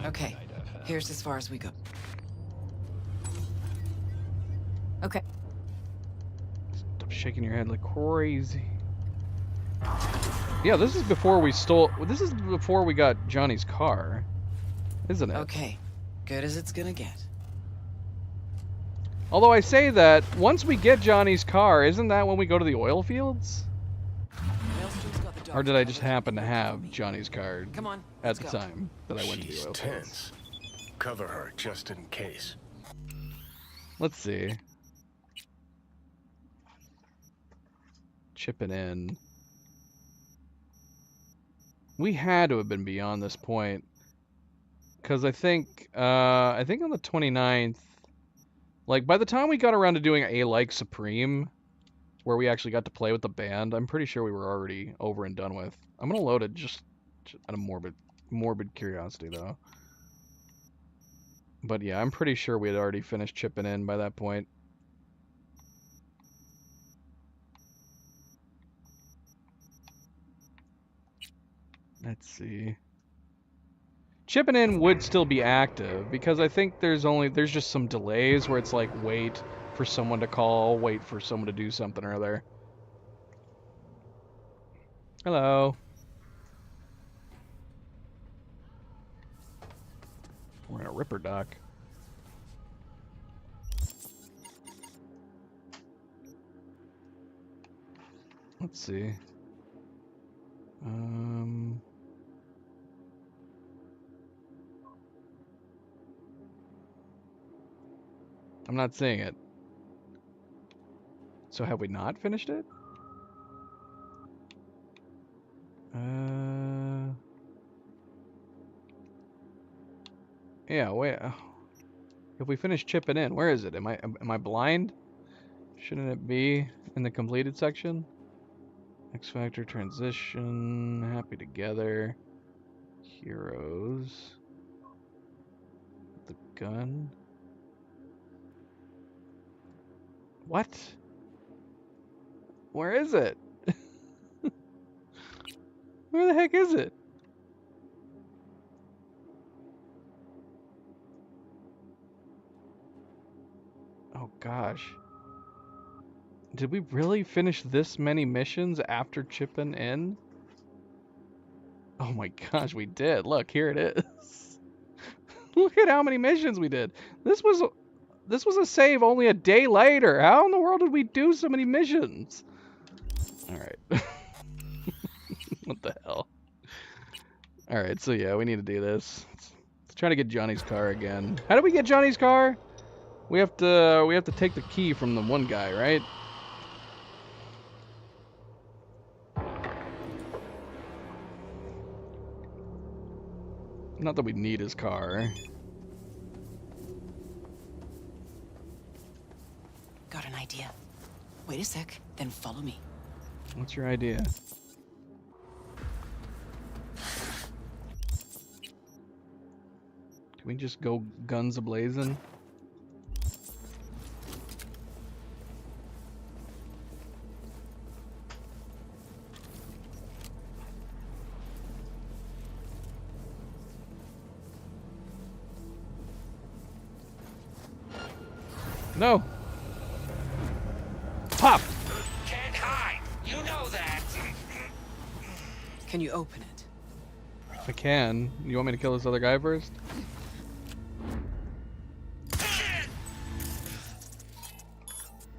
Okay, here's as far as we go. Okay. Stop shaking your head like crazy. Yeah, this is before we stole. This is before we got Johnny's car, isn't it? Okay, good as it's gonna get. Although I say that once we get Johnny's car, isn't that when we go to the oil fields? Or did I just happen to have Johnny's car at the time that I went to the oil fields? Cover her just in case. Let's see. Chipping in. We had to have been beyond this point, because I think on the 29th, like by the time we got around to doing A Like Supreme, where we actually got to play with the band, I'm pretty sure we were already over and done with. I'm gonna load it just out of morbid curiosity though. But yeah, I'm pretty sure we had already finished chipping in by that point. Let's see. Chipping in would still be active because I think there's just some delays where it's like wait for someone to call, wait for someone to do something or other. Hello. We're in a ripper dock. Let's see. I'm not seeing it. So have we not finished it? Yeah, wait. If we finish chipping in, where is it? Am I blind? Shouldn't it be in the completed section? X Factor, Transition, Happy Together, Heroes, the gun. What? Where is it? Where the heck is it? Oh gosh. Did we really finish this many missions after chipping in? Oh my gosh, we did. Look, here it is. Look at how many missions we did. This was a save only a day later. How in the world did we do so many missions? Alright. What the hell? Alright, so yeah, we need to do this. Let's try to get Johnny's car again. How do we get Johnny's car? We have to take the key from the one guy, right? Not that we need his car. Got an idea. Wait a sec, then follow me. What's your idea? Can we just go guns a-blazing? No. Pop. Can't hide. You know that. Can you open it? I can. You want me to kill this other guy first?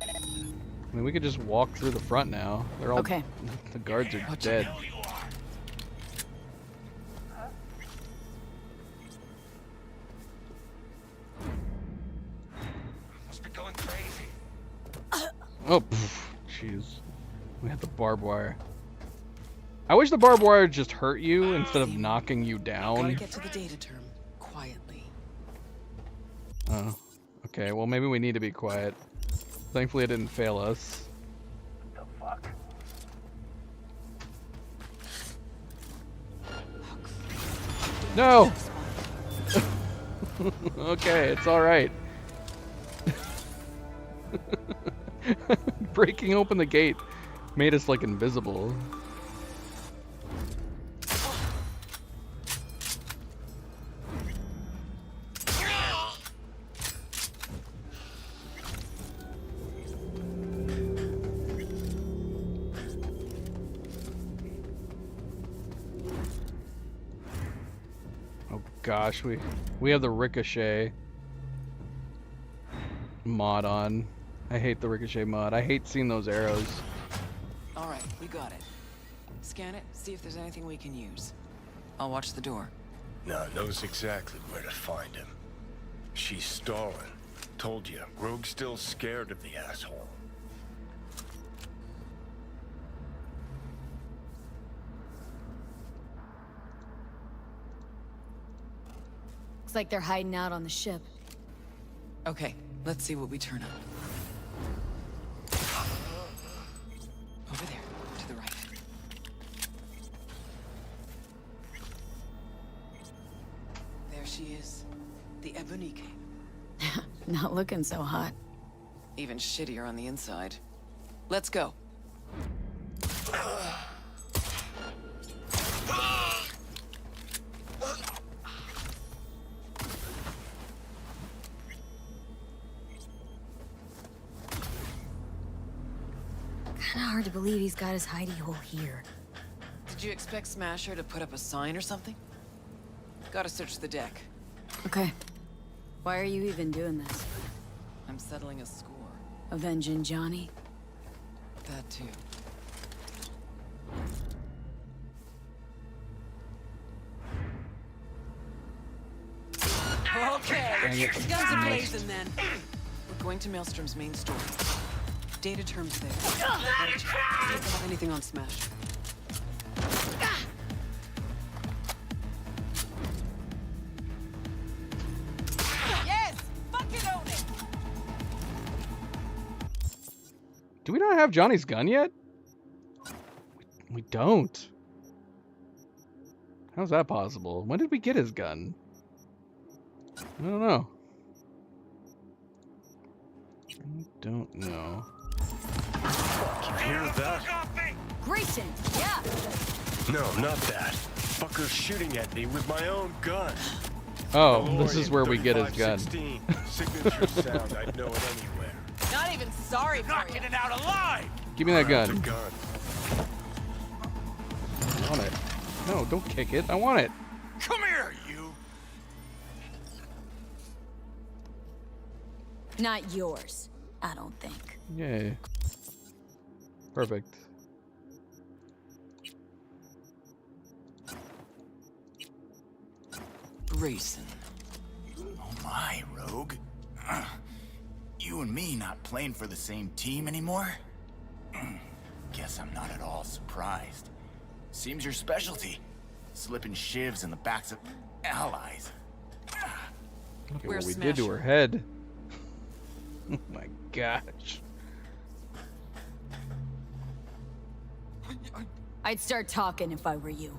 I mean, we could just walk through the front now. They're all Okay. The guards are dead. Must be going crazy. Oh, jeez. We had the barbed wire. I wish the barbed wire just hurt you instead of knocking you down. Gotta get to the data term quietly. Oh, okay. Well, maybe we need to be quiet. Thankfully, it didn't fail us. The fuck? No! Okay, it's alright. Breaking open the gate made us, like, invisible. Gosh, we have the Ricochet mod on. I hate the Ricochet mod. I hate seeing those arrows. All right, we got it. Scan it, see if there's anything we can use. I'll watch the door. No, knows exactly where to find him. She's stalling. Told you, Rogue's still scared of the asshole. Looks like they're hiding out on the ship. Okay, let's see what we turn up. Over there, to the right. There she is. The Ebonique. Not looking so hot. Even shittier on the inside. Let's go. Kinda hard to believe he's got his hidey hole here. Did you expect Smasher to put up a sign or something? Gotta search the deck. Okay. Why are you even doing this? I'm settling a score. Avenging Johnny? That too. Okay, Dang it. guns are blazing then. We're going to Maelstrom's main store. Data terms there. Gotta check. See if they have anything on Smash. Yes! Fucking own it! Do we not have Johnny's gun yet? We don't. How's that possible? When did we get his gun? I don't know. I don't know. You hear that? Grayson! Yeah! No, not that. Fucker's shooting at me with my own gun. Oh, this is where we get his gun. 3516. Signature sound, I'd know it anywhere. Not even sorry for Not getting out alive! Give me that Grab gun. the gun. I want it. No, don't kick it. I want it. Come here, you! Not yours, I don't think. Yay. Perfect. Grayson. Oh my, Rogue. You and me not playing for the same team anymore? Guess I'm not at all surprised. Seems your specialty. Slipping shivs in the backs of allies. Look at Where's what we did to her head. Oh my gosh. I'd start talking if I were you.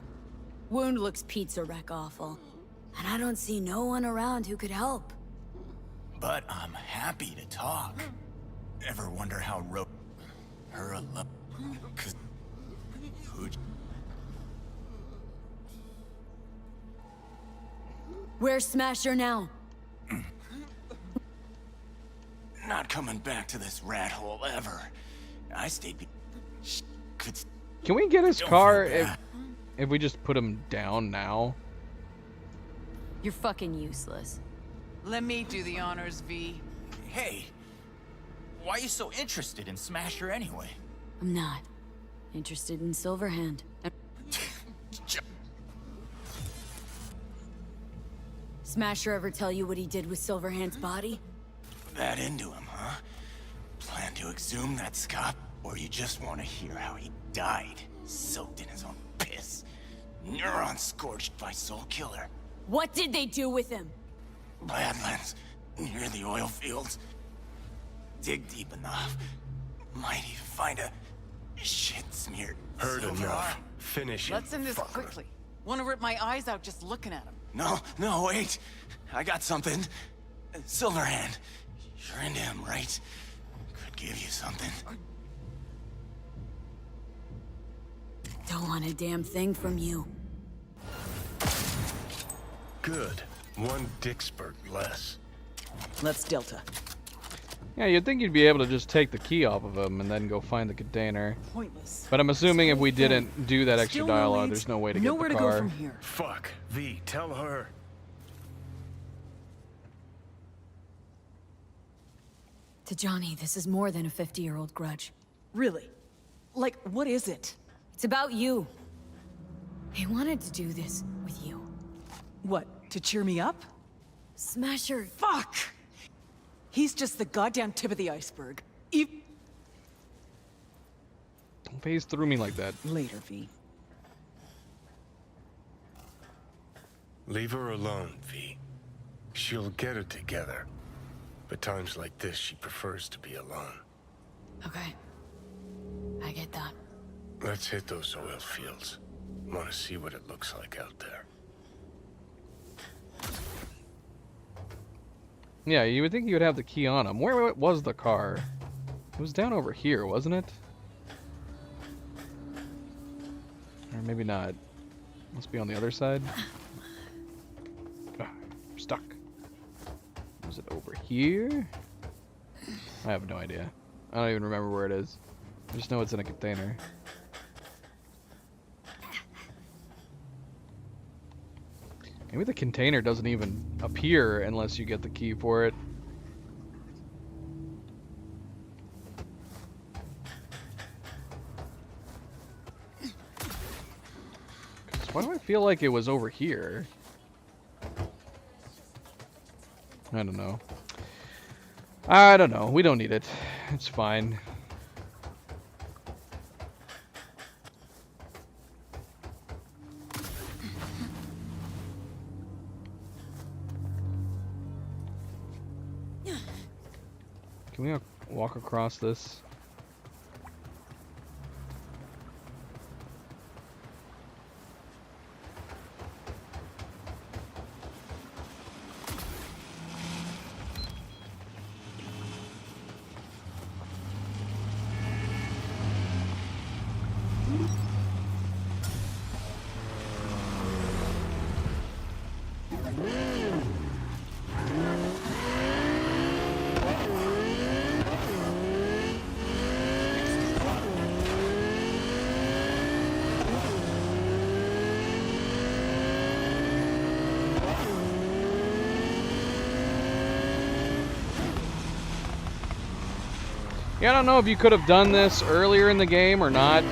Wound looks pizza wreck awful. And I don't see no one around who could help. But I'm happy to talk. Ever wonder how Rogue... her alone... Cause... who'd... Where's Smasher now? Not coming back to this rat hole ever. I stayed. Can we get his Don't car feel bad. if we just put him down now? You're fucking useless. Let me do the honors, V. Hey, why are you so interested in Smasher anyway? I'm not interested in Silverhand. Smasher ever tell you what he did with Silverhand's body? That into him, huh? Plan to exhume that Scott? Or you just want to hear how he died, soaked in his own piss? Neurons scorched by Soul Killer. What did they do with him? Badlands, near the oil fields. Dig deep enough. Might even find a shit-smeared Heard silver enough. arm. Finish it. Let's end this quickly. Want to rip my eyes out just looking at him. No, wait. I got something. Silverhand. You're into him, right? Could give you something. Don't want a damn thing from you. Good. One dick spurt less. Let's Delta. Yeah, you'd think you'd be able to just take the key off of him and then go find the container. Pointless. But I'm assuming if we didn't do that extra Still no dialogue, leads, there's no way to nowhere get the to go car. from here. Fuck. V, tell her. To Johnny, this is more than a 50-year-old grudge. Really? Like, what is it? It's about you. He wanted to do this with you. What, to cheer me up? Smasher. Fuck! He's just the goddamn tip of the iceberg. Don't phase through me like that. Later, V. Leave her alone, V. She'll get it together. But times like this, she prefers to be alone. Okay. I get that. Let's hit those oil fields. Want to see what it looks like out there. Yeah, you would think you would have the key on him. Where was the car? It was down over here, wasn't it? Or maybe not. Must be on the other side. Ah, I'm stuck. Was it over here? I have no idea. I don't even remember where it is. I just know it's in a container. Maybe the container doesn't even appear unless you get the key for it. Why do I feel like it was over here? I don't know. I don't know. We don't need it. It's fine. Can we walk across this? Yeah, I don't know if you could have done this earlier in the game or not.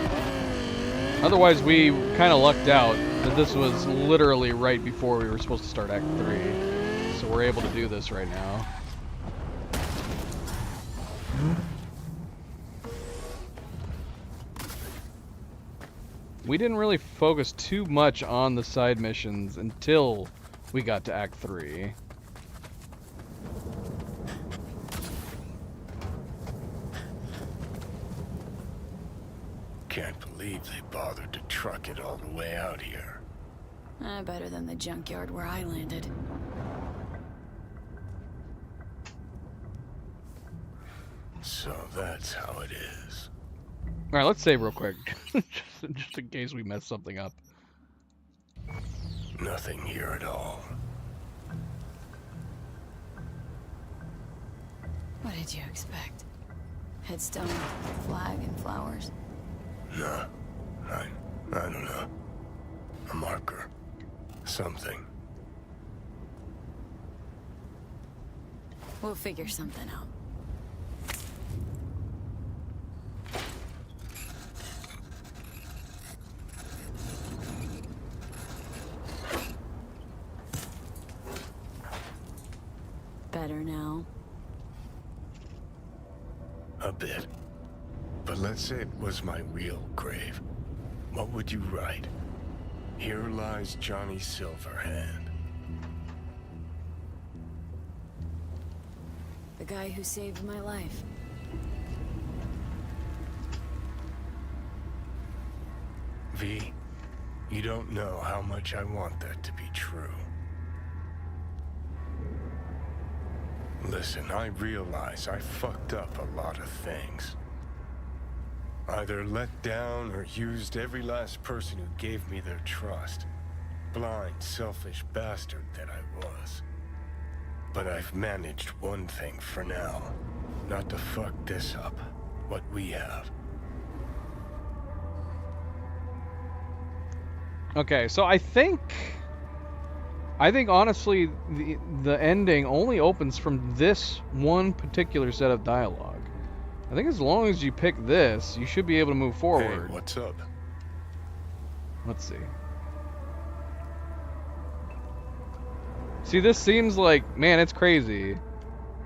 Otherwise, we kind of lucked out that this was literally right before we were supposed to start Act 3. So we're able to do this right now. We didn't really focus too much on the side missions until we got to Act 3. Can't believe they bothered to truck it all the way out here. Better than the junkyard where I landed. So that's how it is. Alright, let's save real quick. just in case we mess something up. Nothing here at all. What did you expect? Headstone, flag, and flowers? No. I don't know. A marker. Something. We'll figure something out. Better now? A bit. But let's say it was my real grave. What would you write? Here lies Johnny Silverhand. The guy who saved my life. V, you don't know how much I want that to be true. Listen, I realize I fucked up a lot of things. Either let down or used every last person who gave me their trust. Blind, selfish bastard that I was. But I've managed one thing for now. Not to fuck this up. What we have. Okay, so I think honestly the ending only opens from this one particular set of dialogue. I think as long as you pick this, you should be able to move forward. Hey, what's up? Let's see. See, this seems like, man, it's crazy.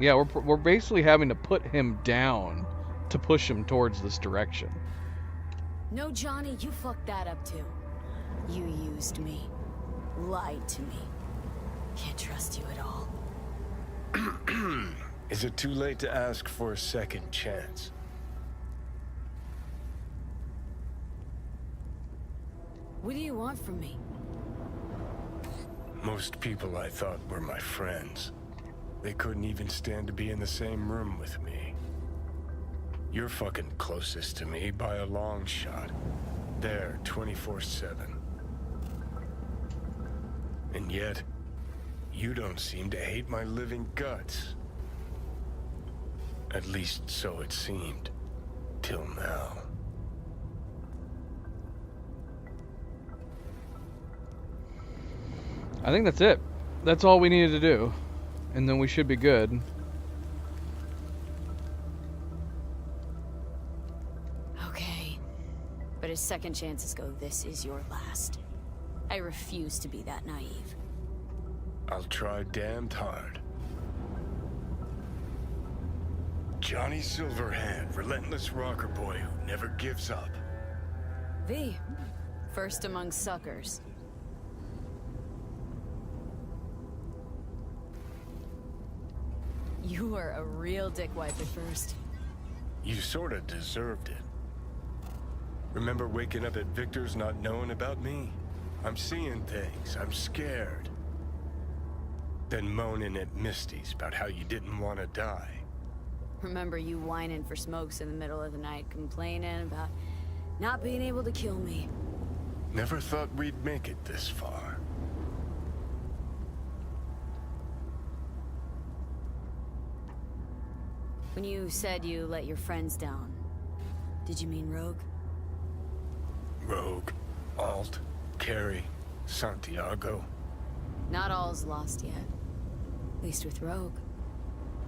Yeah, we're basically having to put him down to push him towards this direction. No, Johnny, you fucked that up too. You used me. Lied to me. Can't trust you at all. Is it too late to ask for a second chance? What do you want from me? Most people I thought were my friends. They couldn't even stand to be in the same room with me. You're fucking closest to me by a long shot. There, 24/7. And yet, you don't seem to hate my living guts. At least so it seemed. Till now. I think that's it. That's all we needed to do. And then we should be good. Okay. But as second chances go, this is your last. I refuse to be that naive. I'll try damned hard. Johnny Silverhand, relentless rocker boy who never gives up. V. First among suckers. You were a real dickwipe at first. You sorta deserved it. Remember waking up at Victor's not knowing about me? I'm seeing things, I'm scared. Then moaning at Misty's about how you didn't want to die. Remember you whining for smokes in the middle of the night, complaining about not being able to kill me. Never thought we'd make it this far. When you said you let your friends down, did you mean Rogue? Rogue, Alt, Carrie, Santiago. Not all's lost yet. At least with Rogue.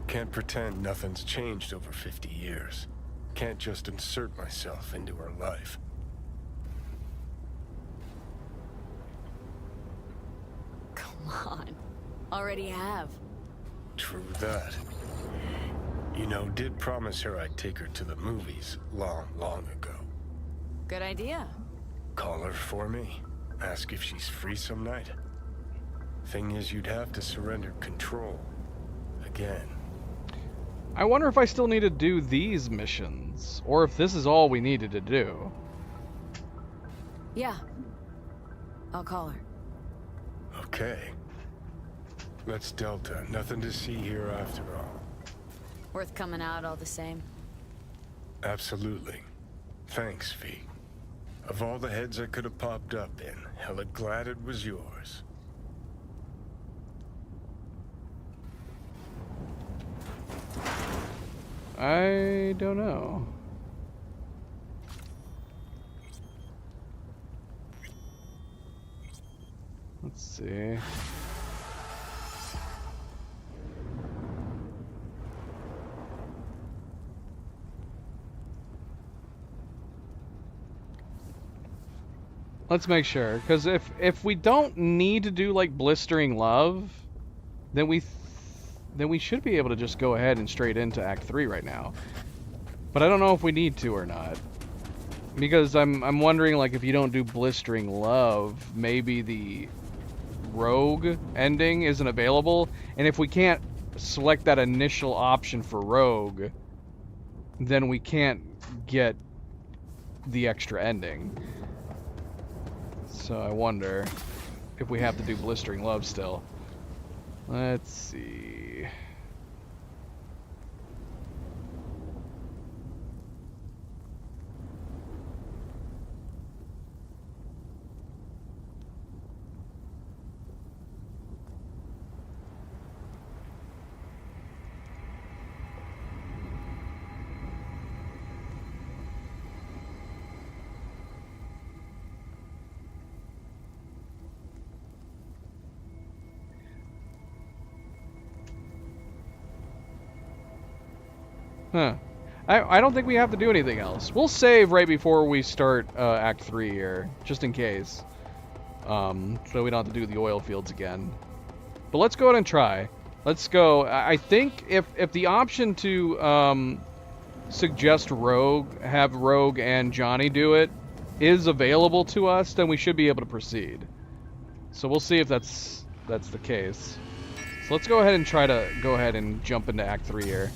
Can't pretend nothing's changed over 50 years. Can't just insert myself into her life. Come on. Already have. True that. You know, did promise her I'd take her to the movies long, long ago. Good idea. Call her for me. Ask if she's free some night. Thing is, you'd have to surrender control. Again. I wonder if I still need to do these missions, or if this is all we needed to do. Yeah. I'll call her. Okay. Let's Delta. Nothing to see here after all. Worth coming out all the same. Absolutely. Thanks, V. Of all the heads I could have popped up in, hella glad it was yours. I don't know. Let's see. Let's make sure, because if we don't need to do like Blistering Love, then we should be able to just go ahead and straight into Act 3 right now. But I don't know if we need to or not, because I'm wondering, like, if you don't do Blistering Love, maybe the Rogue ending isn't available, and if we can't select that initial option for Rogue, then we can't get the extra ending. So I wonder if we have to do Blistering Love still. Let's see. Huh. I don't think we have to do anything else. We'll save right before we start Act 3 here, just in case. So we don't have to do the oil fields again. But let's go ahead and try. Let's go. I think if the option to suggest Rogue, have Rogue and Johnny do it, is available to us, then we should be able to proceed. So we'll see if that's the case. So let's go ahead and try to go ahead and jump into Act 3 here.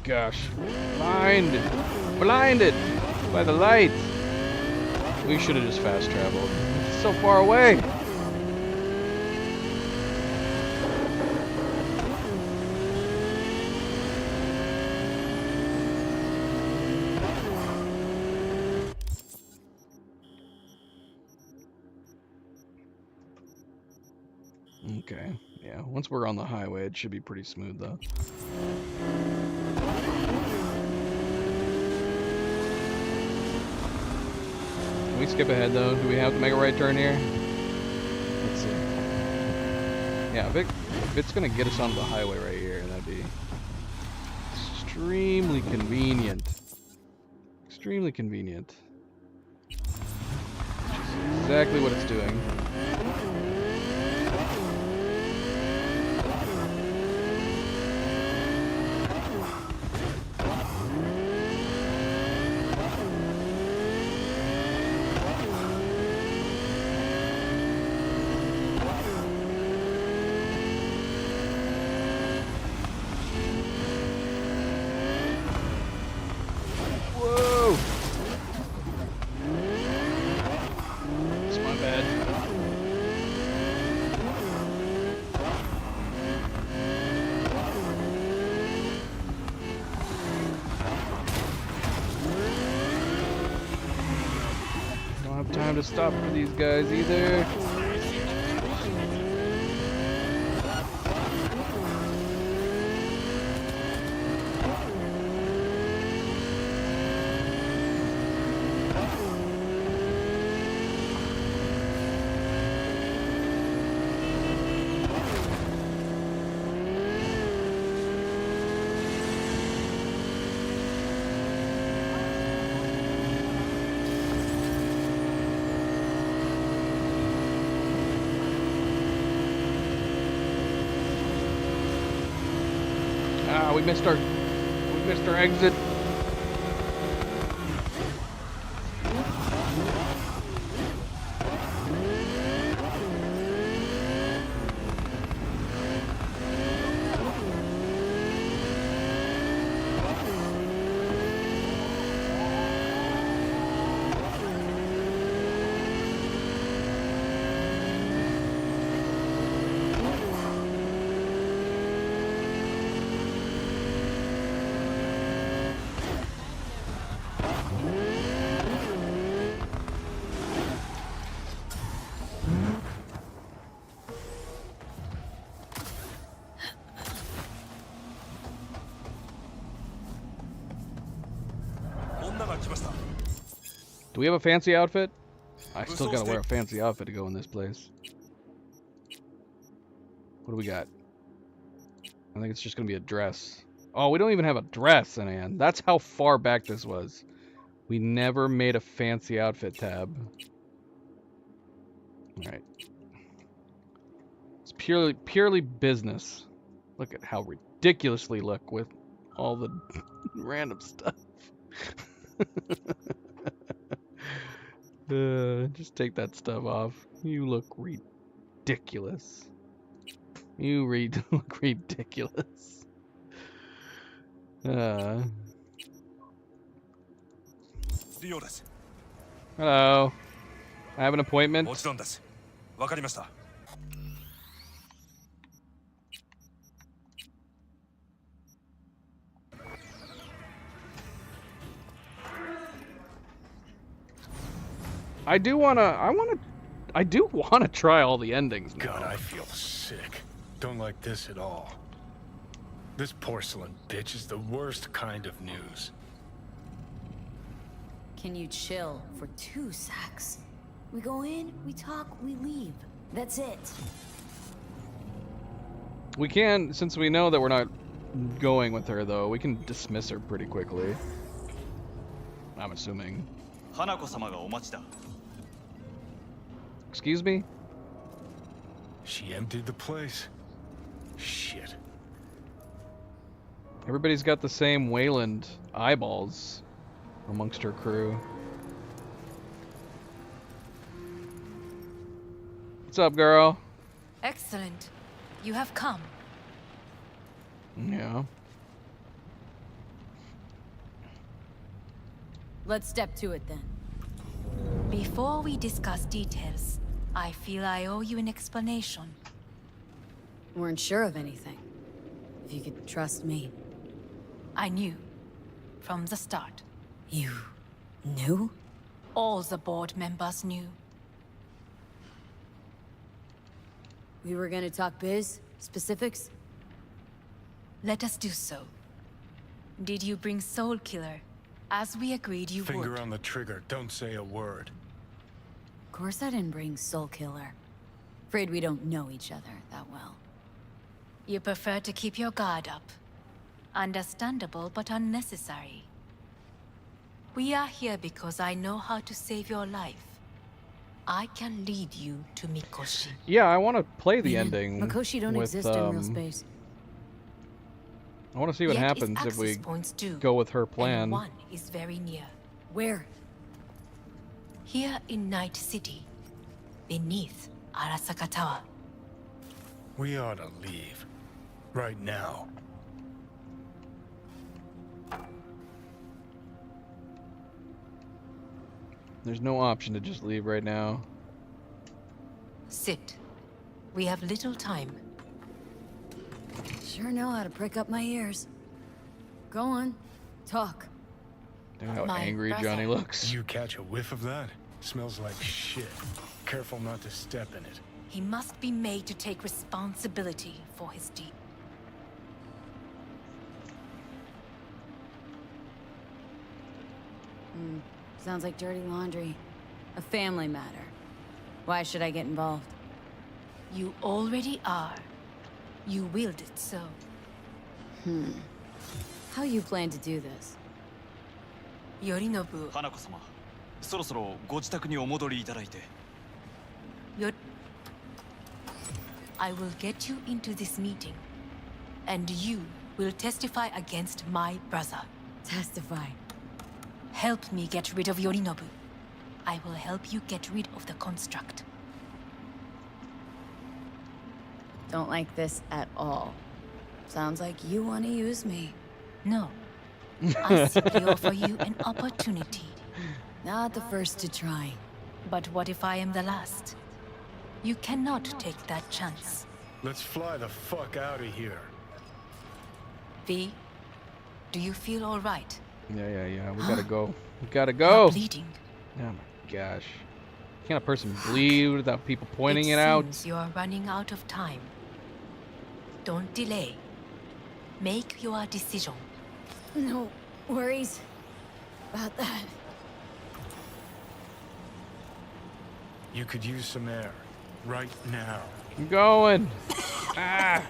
Gosh, blinded by the light. We should have just fast traveled. It's so far away. Okay, yeah, once we're on the highway, it should be pretty smooth though. Can we skip ahead though? Do we have to make a right turn here? Let's see. Yeah, if it's gonna get us onto the highway right here, that'd be extremely convenient. Extremely convenient. Which is exactly what it's doing. Time to stop for these guys either. We missed our exit. Do we have a fancy outfit? I still gotta wear a fancy outfit to go in this place. What do we got? I think it's just gonna be a dress. Oh, we don't even have a dress in hand. That's how far back this was. We never made a fancy outfit tab. Alright. It's purely business. Look at how ridiculously look with all the random stuff. Just take that stuff off. You look ridiculous. You look ridiculous. Hello. I have an appointment. I do wanna try all the endings now. God, I feel sick. Don't like this at all. This porcelain bitch is the worst kind of news. Can you chill for 2 secs? We go in, we talk, we leave. That's it. We can, since we know that we're not going with her though, we can dismiss her pretty quickly. I'm assuming. Excuse me? She emptied the place. Shit. Everybody's got the same Wayland eyeballs amongst her crew. What's up, girl? Excellent. You have come. Yeah. Let's step to it then. Before we discuss details, I feel I owe you an explanation. Weren't sure of anything. If you could trust me. I knew. From the start. You knew? All the board members knew. We were gonna talk biz? Specifics? Let us do so. Did you bring Soul Killer? As we agreed you would. Finger on the trigger, don't say a word. Of course I didn't bring Soul Killer. Afraid we don't know each other that well. You prefer to keep your guard up. Understandable, but unnecessary. We are here because I know how to save your life. I can lead you to Mikoshi. Yeah, I want to play the ending. Mikoshi don't with, exist in real space. I want to see what Yet happens its if we access points do, go with her and plan. one is very near. Where? Here in Night City, beneath Arasaka Tower. We ought to leave. Right now. There's no option to just leave right now. Sit. We have little time. Sure know how to prick up my ears. Go on. Talk. Look how My angry brother. Johnny looks. You catch a whiff of that? Smells like shit. Careful not to step in it. He must be made to take responsibility for his deed. Sounds like dirty laundry. A family matter. Why should I get involved? You already are. You willed it so. How you plan to do this? Yorinobu. 花子様、そろそろご自宅にお戻りいただいて。I will get you into this meeting, and you will testify against my brother. Testify. Help me get rid of Yorinobu. I will help you get rid of the construct. Don't like this at all. Sounds like you want to use me. No. I simply offer you an opportunity. Not the first to try. But what if I am the last? You cannot take that chance. Let's fly the fuck out of here. V, do you feel all right? Yeah. We gotta go. We gotta go. You're bleeding. Oh my gosh. Can't a person bleed without people pointing it out? Seems you are running out of time. Don't delay. Make your decision. No worries about that. You could use some air. Right now. I'm going. Ah.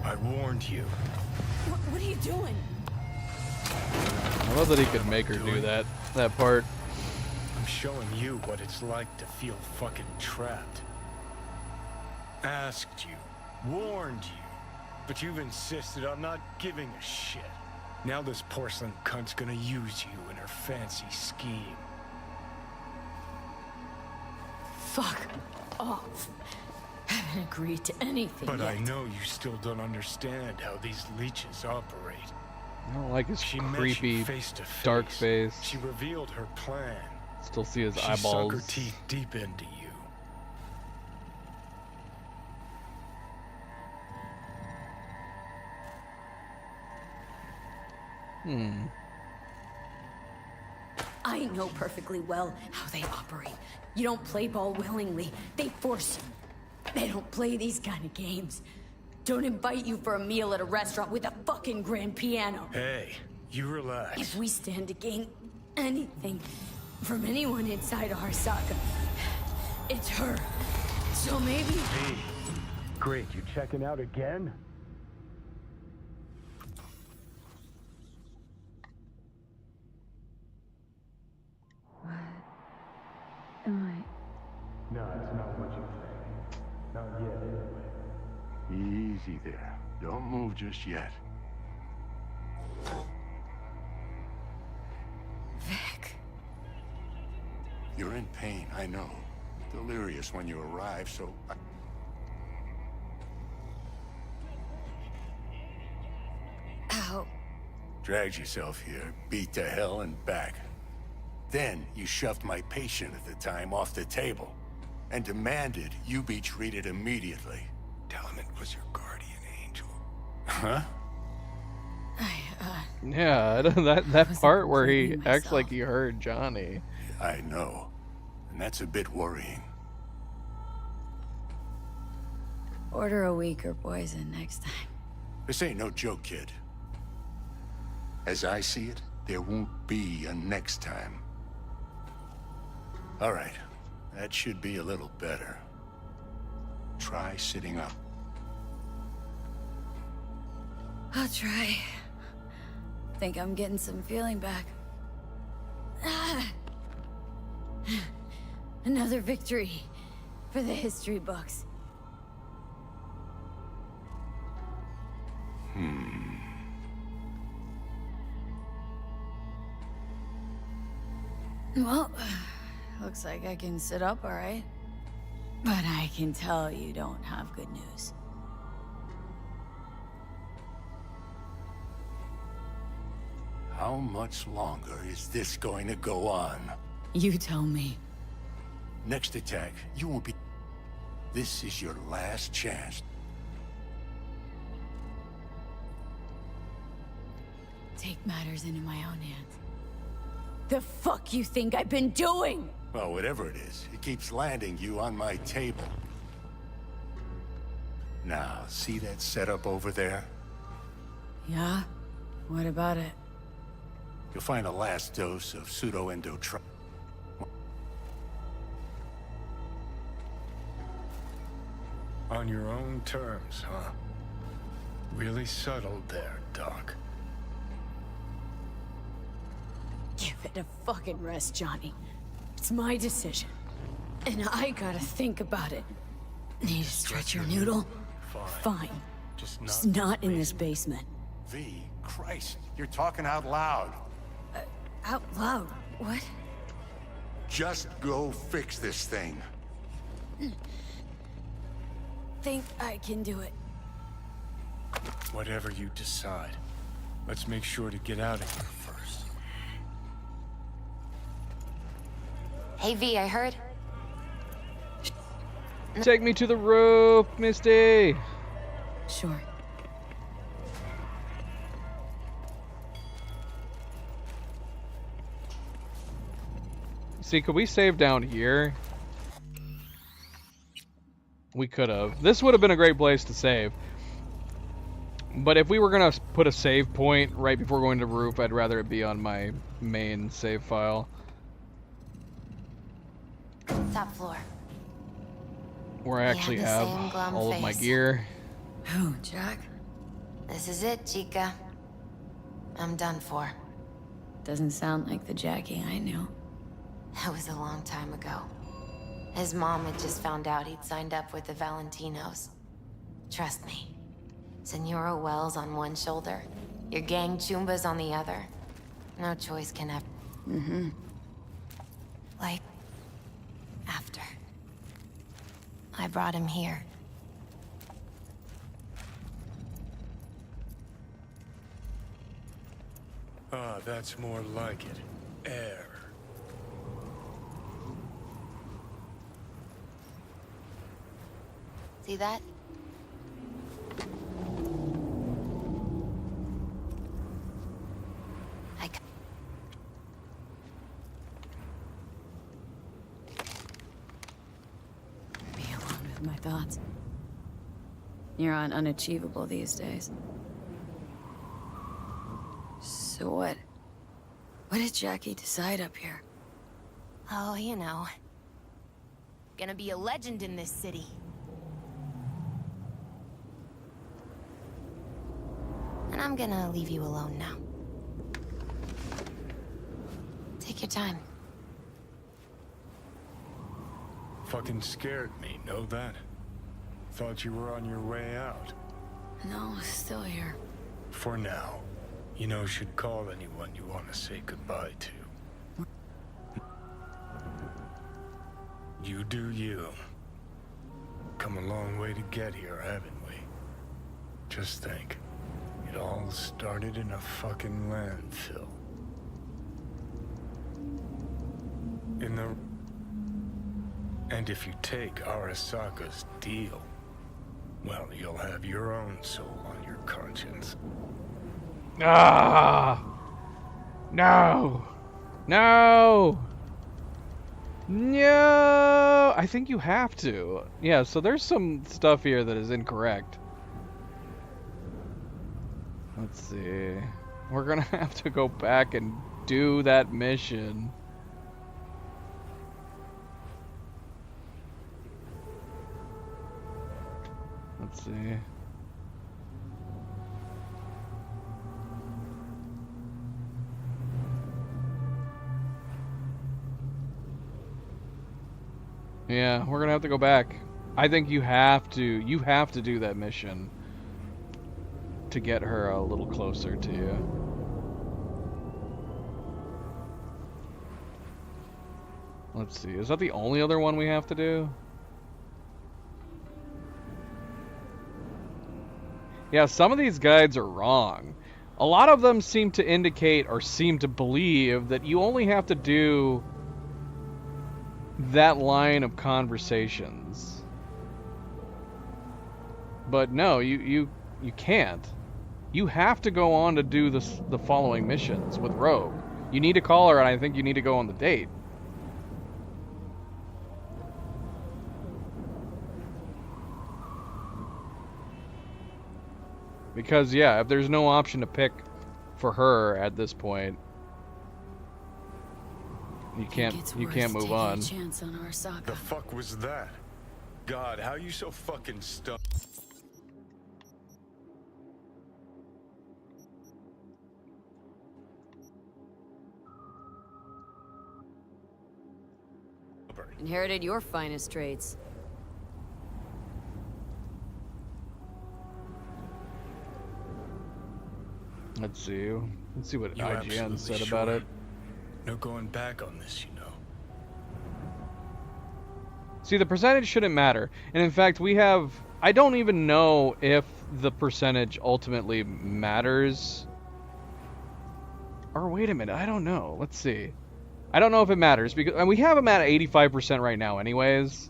I warned you. What are you doing? I love that he could make her do that part. I'm showing you what it's like to feel fucking trapped. Asked you, warned you, but you've insisted on not giving a shit. Now this porcelain cunt's gonna use you in her fancy scheme. Fuck off. I haven't agreed to anything But yet. I know you still don't understand how these leeches operate. I don't like his She met you creepy, face to face. dark face. She revealed her plan. Still see his She eyeballs. sunk her teeth deep into you. I know perfectly well how they operate. You don't play ball willingly. They force you. They don't play these kind of games. Don't invite you for a meal at a restaurant with a fucking grand piano. Hey, you relax. If we stand to gain anything from anyone inside Arasaka, it's her. So maybe... Hey, great, you checking out again? Am I... No, it's not what you think. Not yet, anyway. Easy there. Don't move just yet. Vic. You're in pain, I know. Delirious when you arrive, so... Ow. Dragged yourself here, beat to hell and back. Then you shoved my patient at the time off the table and demanded you be treated immediately. Tell him it was your guardian angel. Huh? Yeah, that part where he blaming acts like myself. he heard Johnny. I know. And that's a bit worrying. Order a weaker poison next time. This ain't no joke, kid. As I see it, there won't be a next time. All right. That should be a little better. Try sitting up. I'll try. Think I'm getting some feeling back. Ah. Another victory for the history books. Well, looks like I can sit up all right. But I can tell you don't have good news. How much longer is this going to go on? You tell me. Next attack, you won't be... This is your last chance. Take matters into my own hands. The fuck you think I've been doing? Well, whatever it is, it keeps landing you on my table. Now, see that setup over there? Yeah? What about it? You'll find a last dose of pseudo-endotropin. On your own terms, huh? Really subtle there, Doc. Give it a fucking rest, Johnny. It's my decision. And I gotta think about it. Need to stretch your noodle? Fine. Just not in this basement. V, Christ, you're talking out loud. Out loud? What? Just go fix this thing. Think I can do it. Whatever you decide. Let's make sure to get out of here first. Hey, V, I heard. Take me to the roof, Misty. Sure. See, could we save down here? We could have. This would have been a great place to save. But if we were going to put a save point right before going to roof, I'd rather it be on my main save file. Top floor. Where I actually have all of my gear. Oh, Jack? This is it, Chica. I'm done for. Doesn't sound like the Jackie I knew. That was a long time ago. His mom had just found out he'd signed up with the Valentinos. Trust me. Senora Wells on one shoulder, your gang Chumbas on the other. No choice can have... Mm-hmm. Like... after. I brought him here. Ah, that's more like it. Air. See that? Be alone with my thoughts. You're on unachievable these days. So what? What did Jackie decide up here? Oh, you know. Gonna be a legend in this city. And I'm gonna leave you alone now. Take your time. Fucking scared me, know that? Thought you were on your way out. No, still here. For now. You know, should call anyone you want to say goodbye to. You do you. Come a long way to get here, haven't we? Just think. It all started in a fucking landfill. And if you take Arasaka's deal, well, you'll have your own soul on your conscience. Ah! No! No! No! I think you have to. Yeah, so there's some stuff here that is incorrect. Let's see. We're gonna have to go back and do that mission. Let's see. Yeah, we're gonna have to go back. I think you have to do that mission to get her a little closer to you. Let's see, is that the only other one we have to do? Yeah, some of these guides are wrong. A lot of them seem to indicate or seem to believe that you only have to do that line of conversations. But no, you can't. You have to go on to do the following missions with Rogue. You need to call her, and I think you need to go on the date. Because yeah, if there's no option to pick for her at this point, you can't move on. Chance on Arasaka. The fuck was that? God, how you so fucking stuck? Inherited your finest traits. Let's see what You IGN said absolutely about sure? it. No going back on this, you know. See, the percentage shouldn't matter. And in fact, I don't even know if the percentage ultimately matters. Or wait a minute, I don't know. Let's see. I don't know if it matters because and we have them at 85% right now anyways.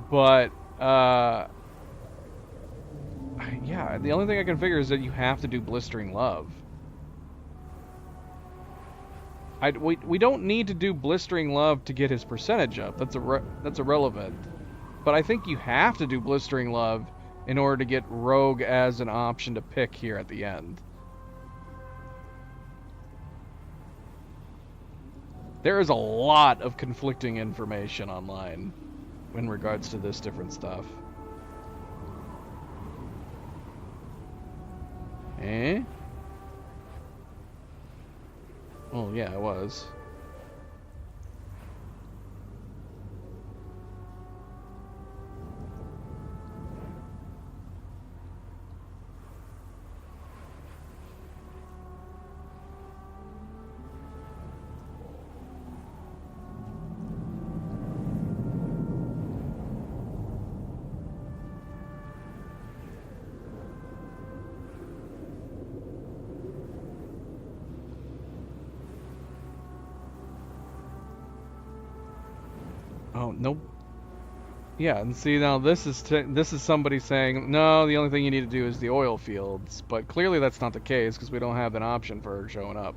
But yeah, the only thing I can figure is that you have to do Blistering Love. We don't need to do Blistering Love to get his percentage up. That's irrelevant. but I think you have to do Blistering Love in order to get Rogue as an option to pick here at the end. There is a lot of conflicting information online in regards to this different stuff. Eh? Well, yeah, it was. Oh, nope. Yeah, and see now this is somebody saying, no, the only thing you need to do is the oil fields, but clearly that's not the case because we don't have an option for her showing up.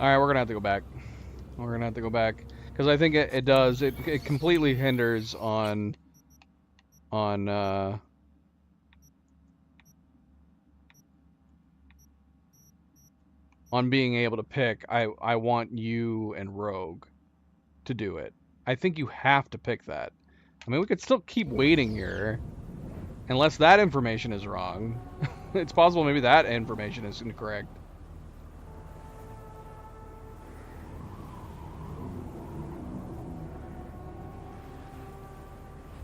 Alright, we're gonna have to go back. We're gonna have to go back. Because I think it does. It completely hinders on being able to pick. I want you and Rogue to do it. I think you have to pick that. I mean, we could still keep waiting here. Unless that information is wrong. It's possible maybe that information is incorrect.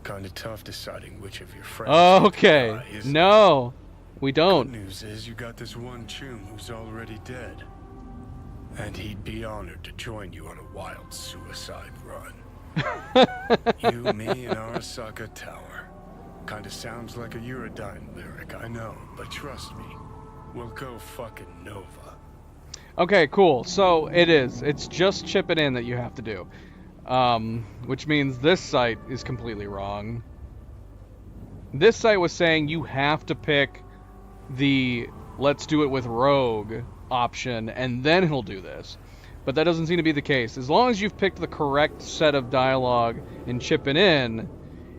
Kind of tough deciding which of your friends. Okay. No, we don't. Good news is you got this one chum who's already dead. And he'd be honored to join you on a wild suicide run. You, me, and Arasaka Tower. Kind of sounds like a Eurodyne lyric, I know, but trust me, we'll go fucking Nova. Okay, cool. So it is. It's just chip it in that you have to do. Which means this site is completely wrong. This site was saying you have to pick the let's do it with Rogue option and then he'll do this. But that doesn't seem to be the case. As long as you've picked the correct set of dialogue and chip it in,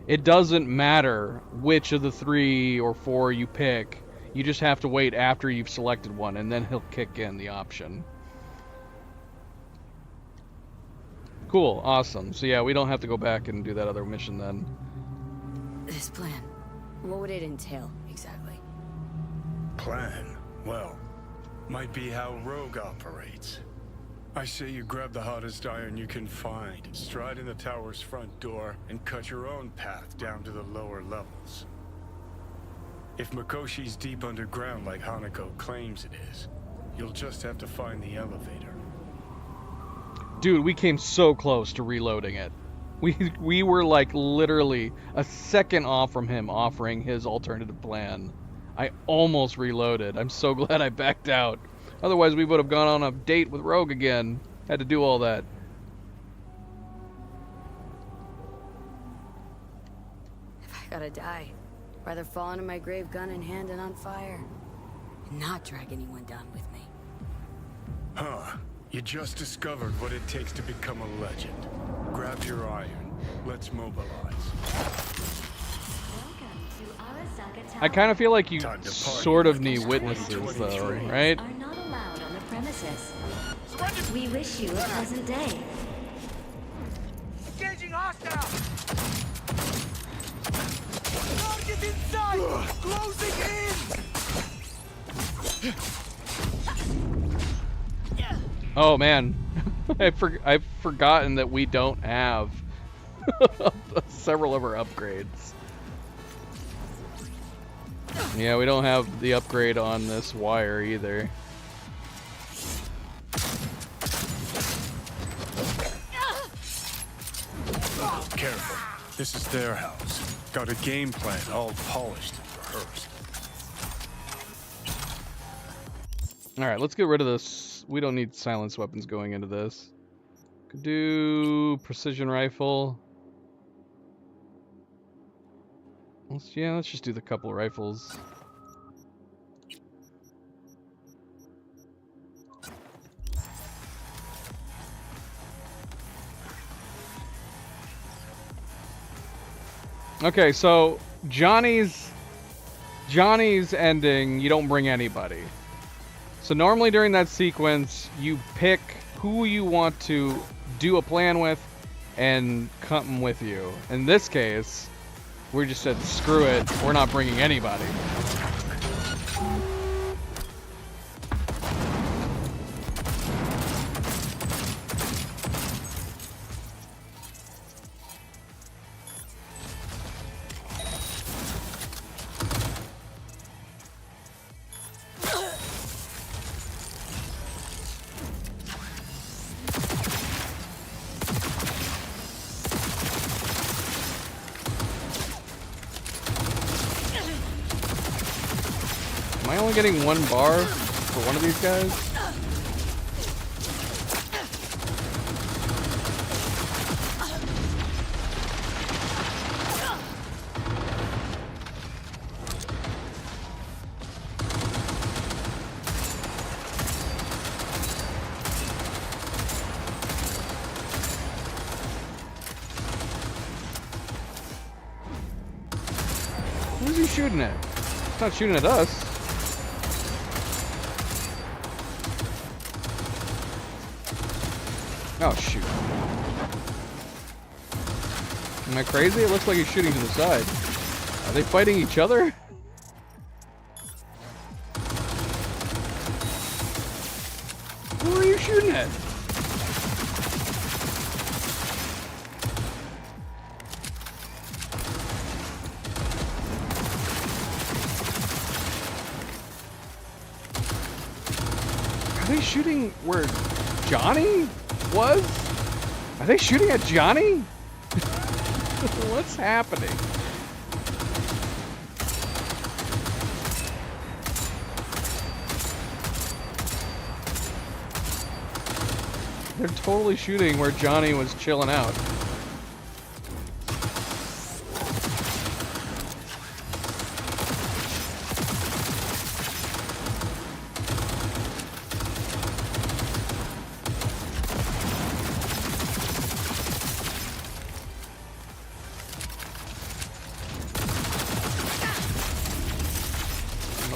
it doesn't matter which of the 3 or 4 you pick. You just have to wait after you've selected one and then he'll kick in the option. Cool, awesome. So yeah, we don't have to go back and do that other mission then. This plan, what would it entail, exactly? Plan? Well, might be how Rogue operates. I say you grab the hottest iron you can find, stride in the tower's front door, and cut your own path down to the lower levels. If Mikoshi's deep underground like Hanako claims it is, you'll just have to find the elevator. Dude, we came so close to reloading it. We were like literally a second off from him offering his alternative plan. I almost reloaded. I'm so glad I backed out. Otherwise we would have gone on a date with Rogue again. Had to do all that. If I gotta die, rather fall into my grave gun in hand and on fire. Not drag anyone down with me. Huh. You just discovered what it takes to become a legend. Grab your iron. Let's mobilize. I kind of feel like you sort of need witnesses though, right? Are not allowed on the premises. We wish you a pleasant day. Engaging hostile! Target inside! Closing in! Oh man. I've forgotten that we don't have several of our upgrades. Yeah, we don't have the upgrade on this wire either. Careful. This is their house. Got a game plan all polished and rehearsed. Alright, let's get rid of this. We don't need silenced weapons going into this. Could do precision rifle. Let's just do the couple rifles. Okay, so Johnny's ending, you don't bring anybody. So normally during that sequence, you pick who you want to do a plan with and come with you. In this case, we just said, screw it, we're not bringing anybody. Am I only getting one bar for one of these guys? Who's he shooting at? It's not shooting at us. Oh, shoot. Am I crazy? It looks like he's shooting to the side. Are they fighting each other? Who are you shooting at? Are they shooting where Johnny was? Are they shooting at Johnny? What's happening? They're totally shooting where Johnny was chilling out.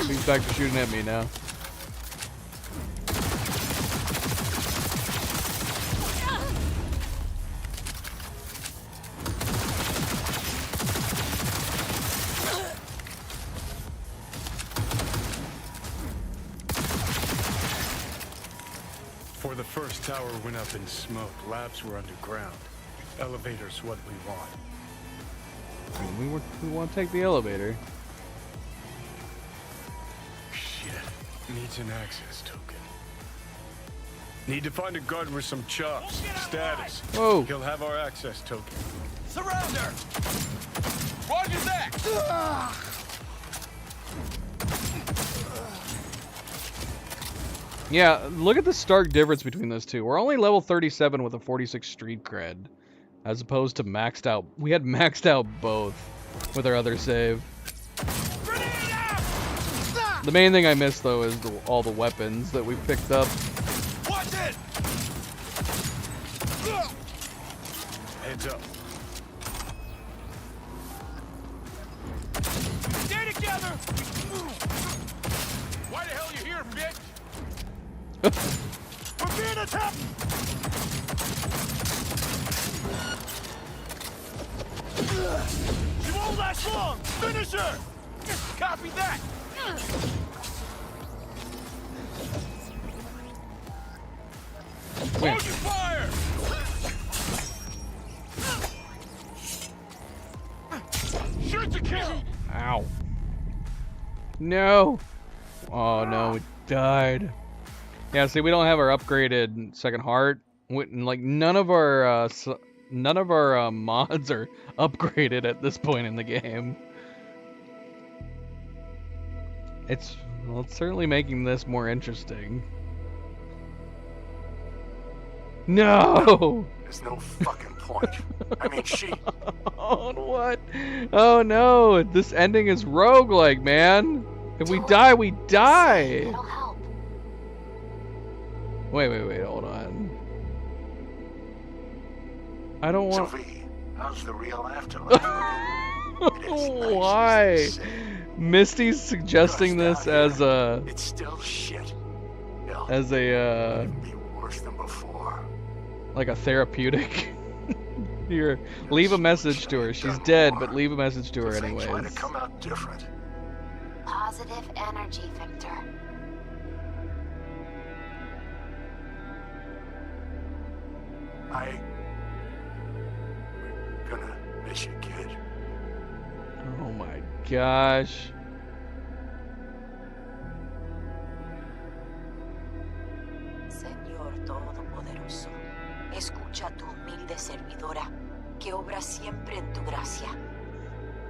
He's back to shooting at me now. Before the first tower went up in smoke, labs were underground. Elevator's what we want. I mean, we want to take the elevator. Needs an access token. Need to find a guard with some chops. Status. Whoa. He'll have our access token. Surrender! Roger that! Yeah, look at the stark difference between those two. We're only level 37 with a 46 street cred, as opposed to maxed out. We had maxed out both with our other save. The main thing I missed, though, is all the weapons that we picked up. Watch it! Heads up. Stay together! Why the hell are you here, bitch? We're being attacked! She won't last long! Finish her! Copy that! Wait. Hold your fire! Shoot to kill! Ow. No. Oh no, we died. Yeah, see, we don't have our upgraded second heart. Like none of our mods are upgraded at this point in the game. It's certainly making this more interesting. No. There's no fucking point. I mean, she. Oh, what? Oh no! This ending is roguelike, man. If we die, we die. Wait, hold on. I don't want. Sophie, how's the real afterlife? Why? Misty's suggesting this as a. It's still shit. As a. Worse than before. Like a therapeutic. Here, leave a message to her. She's dead, but leave a message to her anyways. Trying to come out different. Positive energy, Victor. We're gonna miss you, kid. Oh my gosh. Señor Todopoderoso, escucha tu humilde servidora, que obra siempre en tu gracia.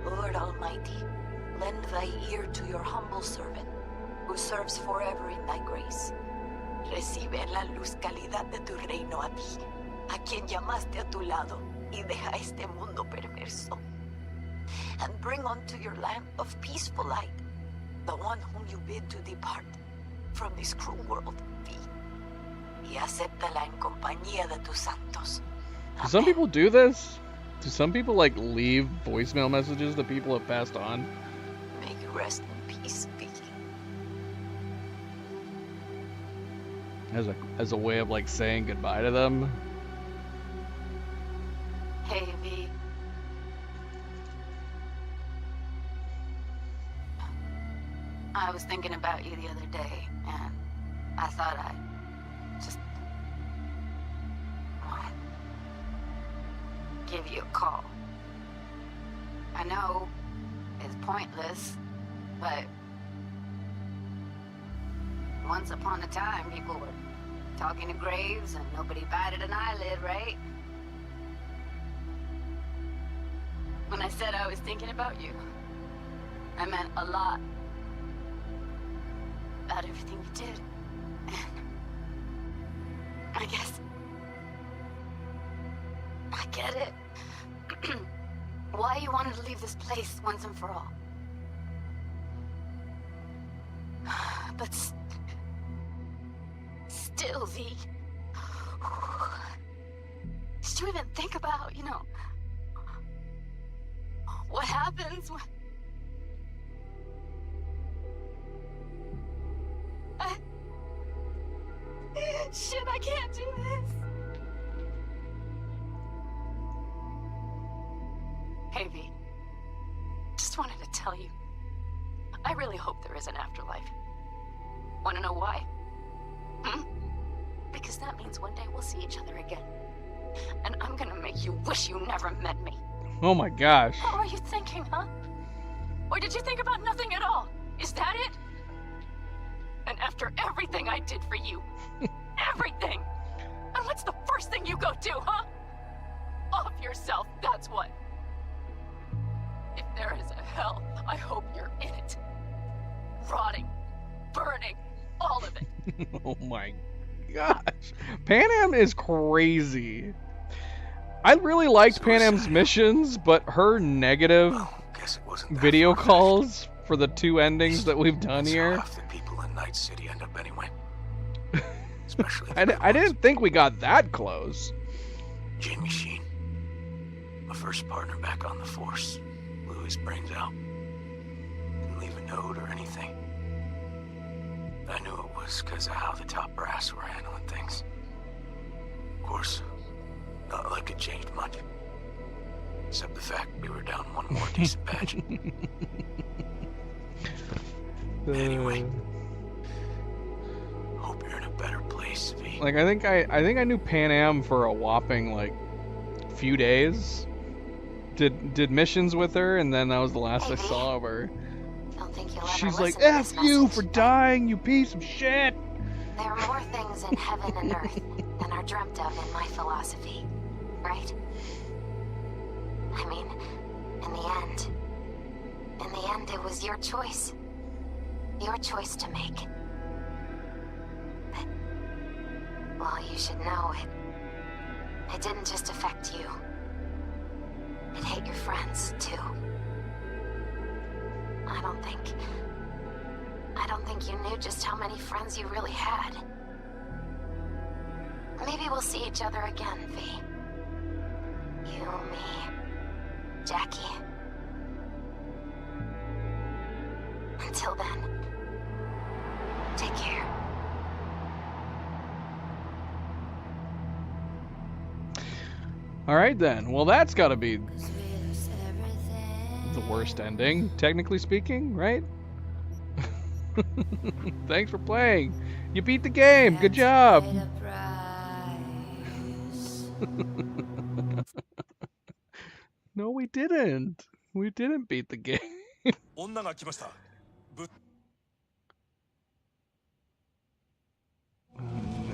Lord Almighty, lend thy ear to your humble servant, who serves forever in thy grace. Recibe en la luz calidad de tu reino a ti, a quien llamaste a tu lado, y deja este mundo perverso. And bring unto your lamp of peaceful light, the one whom you bid to depart from this cruel world, V. Y acéptala en compañía de tus santos. Do some people do this? Do some people like leave voicemail messages that people have passed on? May you rest in peace, V. As a way of like saying goodbye to them? Hey, V. I was thinking about you the other day, and I thought I'd just give you a call. I know it's pointless, but once upon a time people were talking to graves and nobody batted an eyelid, right? When I said I was thinking about you, I meant a lot. About everything you did. And I guess I get it. Why you wanted to leave this place once and for all. But still, V. Did you even think about, you know, what happens when... Shit, I can't do this. Hey, V. Just wanted to tell you, I really hope there is an afterlife. Wanna know why? Because that means one day we'll see each other again. And I'm gonna make you wish you never met me. Oh my gosh. What were you thinking, huh? Or did you think about nothing at all? Is that it? And after everything I did for you, everything! And what's the first thing you go do, huh? Off yourself, that's what. If there is a hell, I hope you're in it. Rotting, burning, all of it. Oh my gosh. Panam is crazy. I really liked Panam's missions, but her negative video calls for the two endings that we've done here. People in Night City end up anyway. I didn't think we got that close. Jamie Sheen, my first partner back on the force, blew his brains out. Didn't leave a note or anything. I knew it was because of how the top brass were handling things. Of course, not like it changed much. Except the fact we were down one more decent batch. Anyway, hope you're in a better place. used to be. Like I think I knew Panam for a whopping like few days. Did missions with her, and then that was the last I saw of her. Don't think you'll She's ever like, listen to "F this you message, for but dying, you piece of shit." There are more things in heaven and earth than are dreamt of in my philosophy, right? I mean, in the end, it was your choice. Your choice to make. But, well, you should know it didn't just affect you. It hit your friends, too. I don't think you knew just how many friends you really had. Maybe we'll see each other again, V. You, me, Jackie. Until then, take care. All right then. Well, that's got to be the worst ending, technically speaking, right? Thanks for playing. You beat the game. Good job. No, we didn't. We didn't beat the game.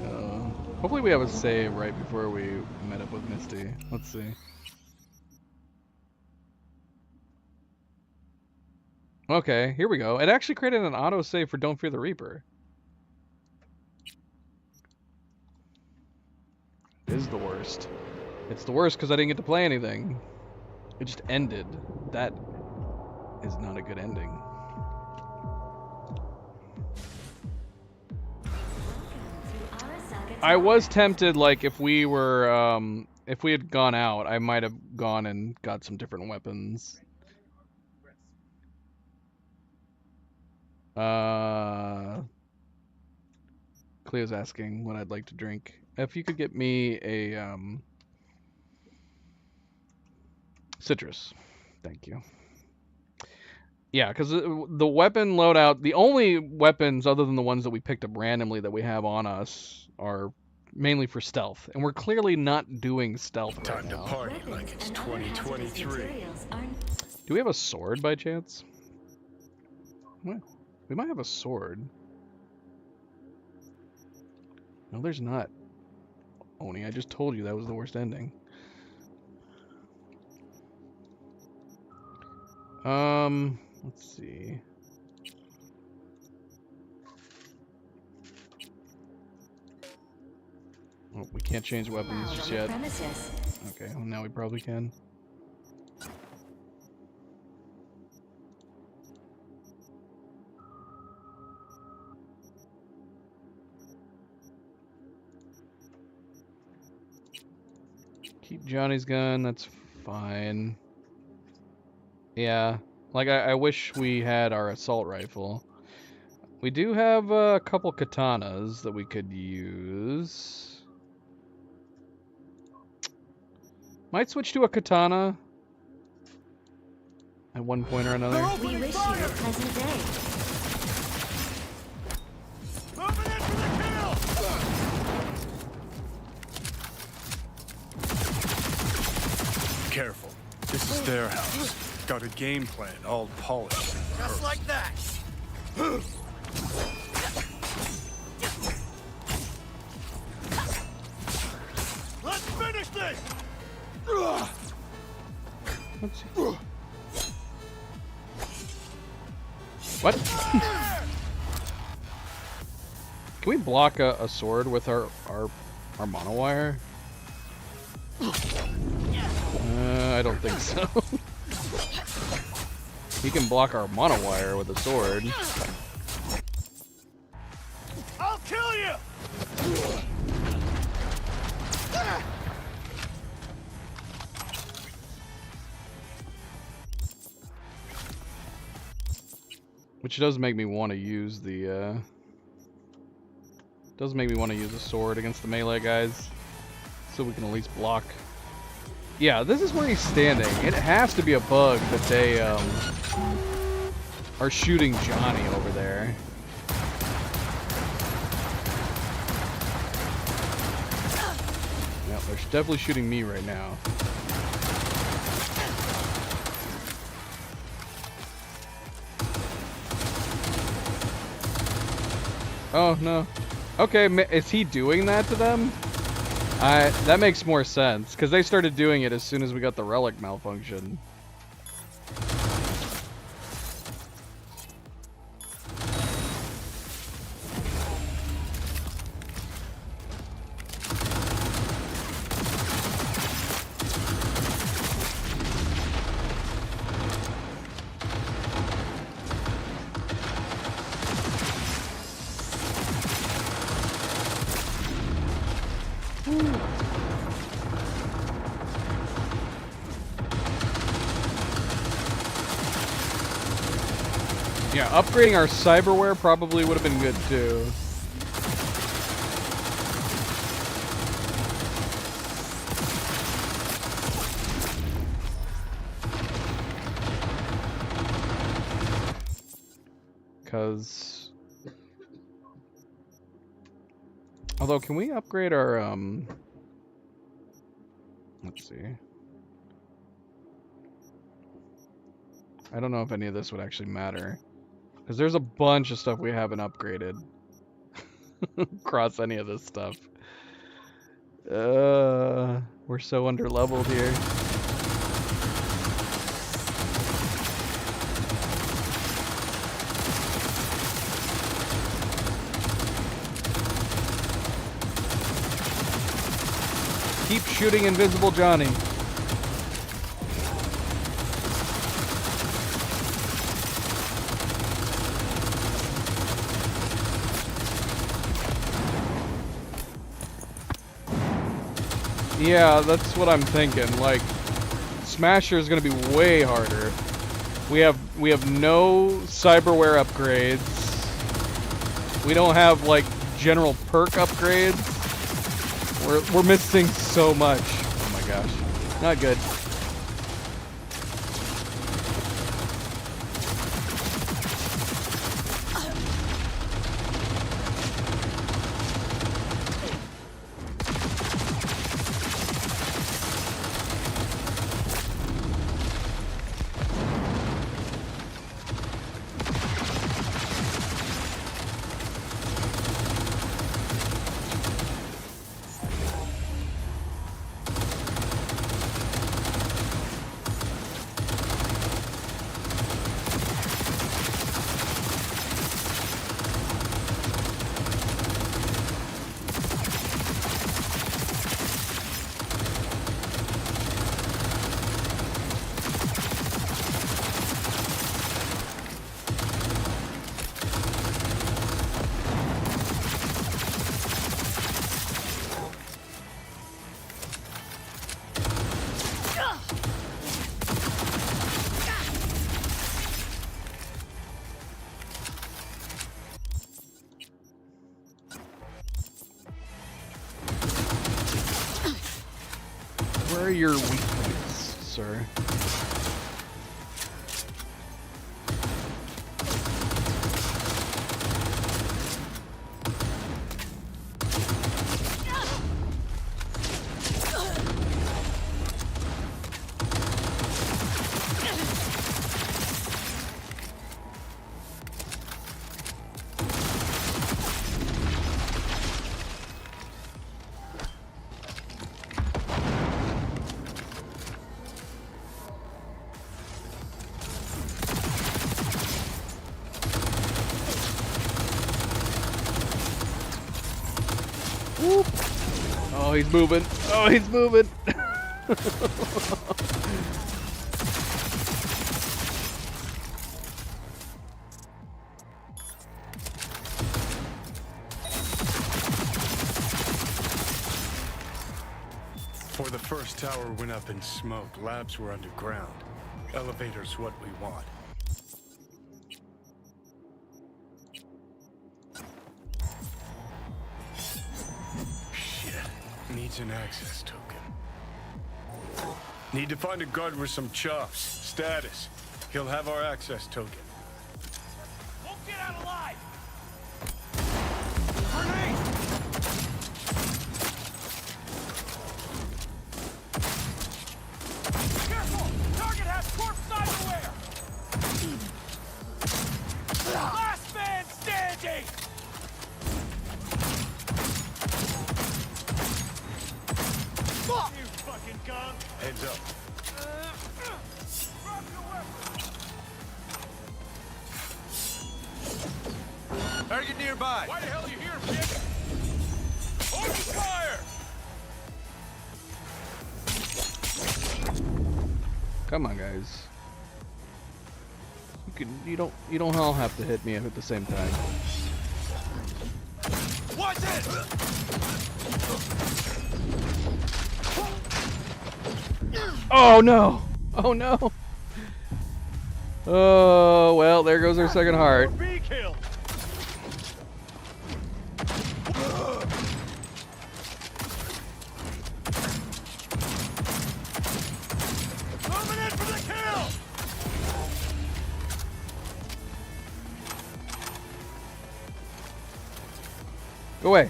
No. Hopefully we have a save right before we met up with Misty. Let's see. Okay, here we go. It actually created an autosave for Don't Fear the Reaper. It is the worst. It's the worst because I didn't get to play anything. It just ended. That is not a good ending. I was tempted, like, if we had gone out, I might have gone and got some different weapons. Cleo's asking what I'd like to drink. If you could get me a citrus, thank you. Yeah, because the weapon loadout, the only weapons other than the ones that we picked up randomly that we have on us are mainly for stealth, and we're clearly not doing stealth right now. Time to party like it's 2023. Do we have a sword by chance? Well, we might have a sword. No, there's not. Oni, I just told you that was the worst ending. Let's see. Oh, we can't change weapons just yet. Okay, well now we probably can. Keep Johnny's gun, that's fine. Yeah, like I wish we had our assault rifle. We do have a couple katanas that we could use. Might switch to a katana at one point or another. We wish you a pleasant day. Moving in for the kill! Careful. This is their house. Got a game plan, all polished. Just like that. Let's finish this. Let's see. What? Can we block a sword with our monowire? I don't think so. He can block our monowire with a sword. I'll kill you. Which does make me want to use the does make me want to use a sword against the melee guys, so we can at least block. Yeah, this is where he's standing. It has to be a bug that they are shooting Johnny over there. They're definitely shooting me right now. Oh, no. Okay, is he doing that to them? That makes more sense, because they started doing it as soon as we got the relic malfunction. Yeah, upgrading our cyberware probably would have been good too. Because... Although, can we upgrade our, let's see. I don't know if any of this would actually matter. Because there's a bunch of stuff we haven't upgraded. Across any of this stuff. We're so underleveled here. Keep shooting Invisible Johnny. Yeah, that's what I'm thinking. Like, Smasher is gonna be way harder. We have no cyberware upgrades. We don't have like general perk upgrades. We're missing so much. Oh my gosh, not good. Where are your weak points, sir? Whoop. Oh, he's moving. Oh, he's moving. Before the first tower went up in smoke, labs were underground. Elevators what we want. Needs an access token. Need to find a guard with some chops. Status. He'll have our access token. Won't get out alive! Heads up. Target nearby. Why the hell are you here, bitch? Open fire! Come on, guys. You don't all have to hit me at the same time. Watch it! Oh no! Oh no! Oh well, there goes our second heart. Go away.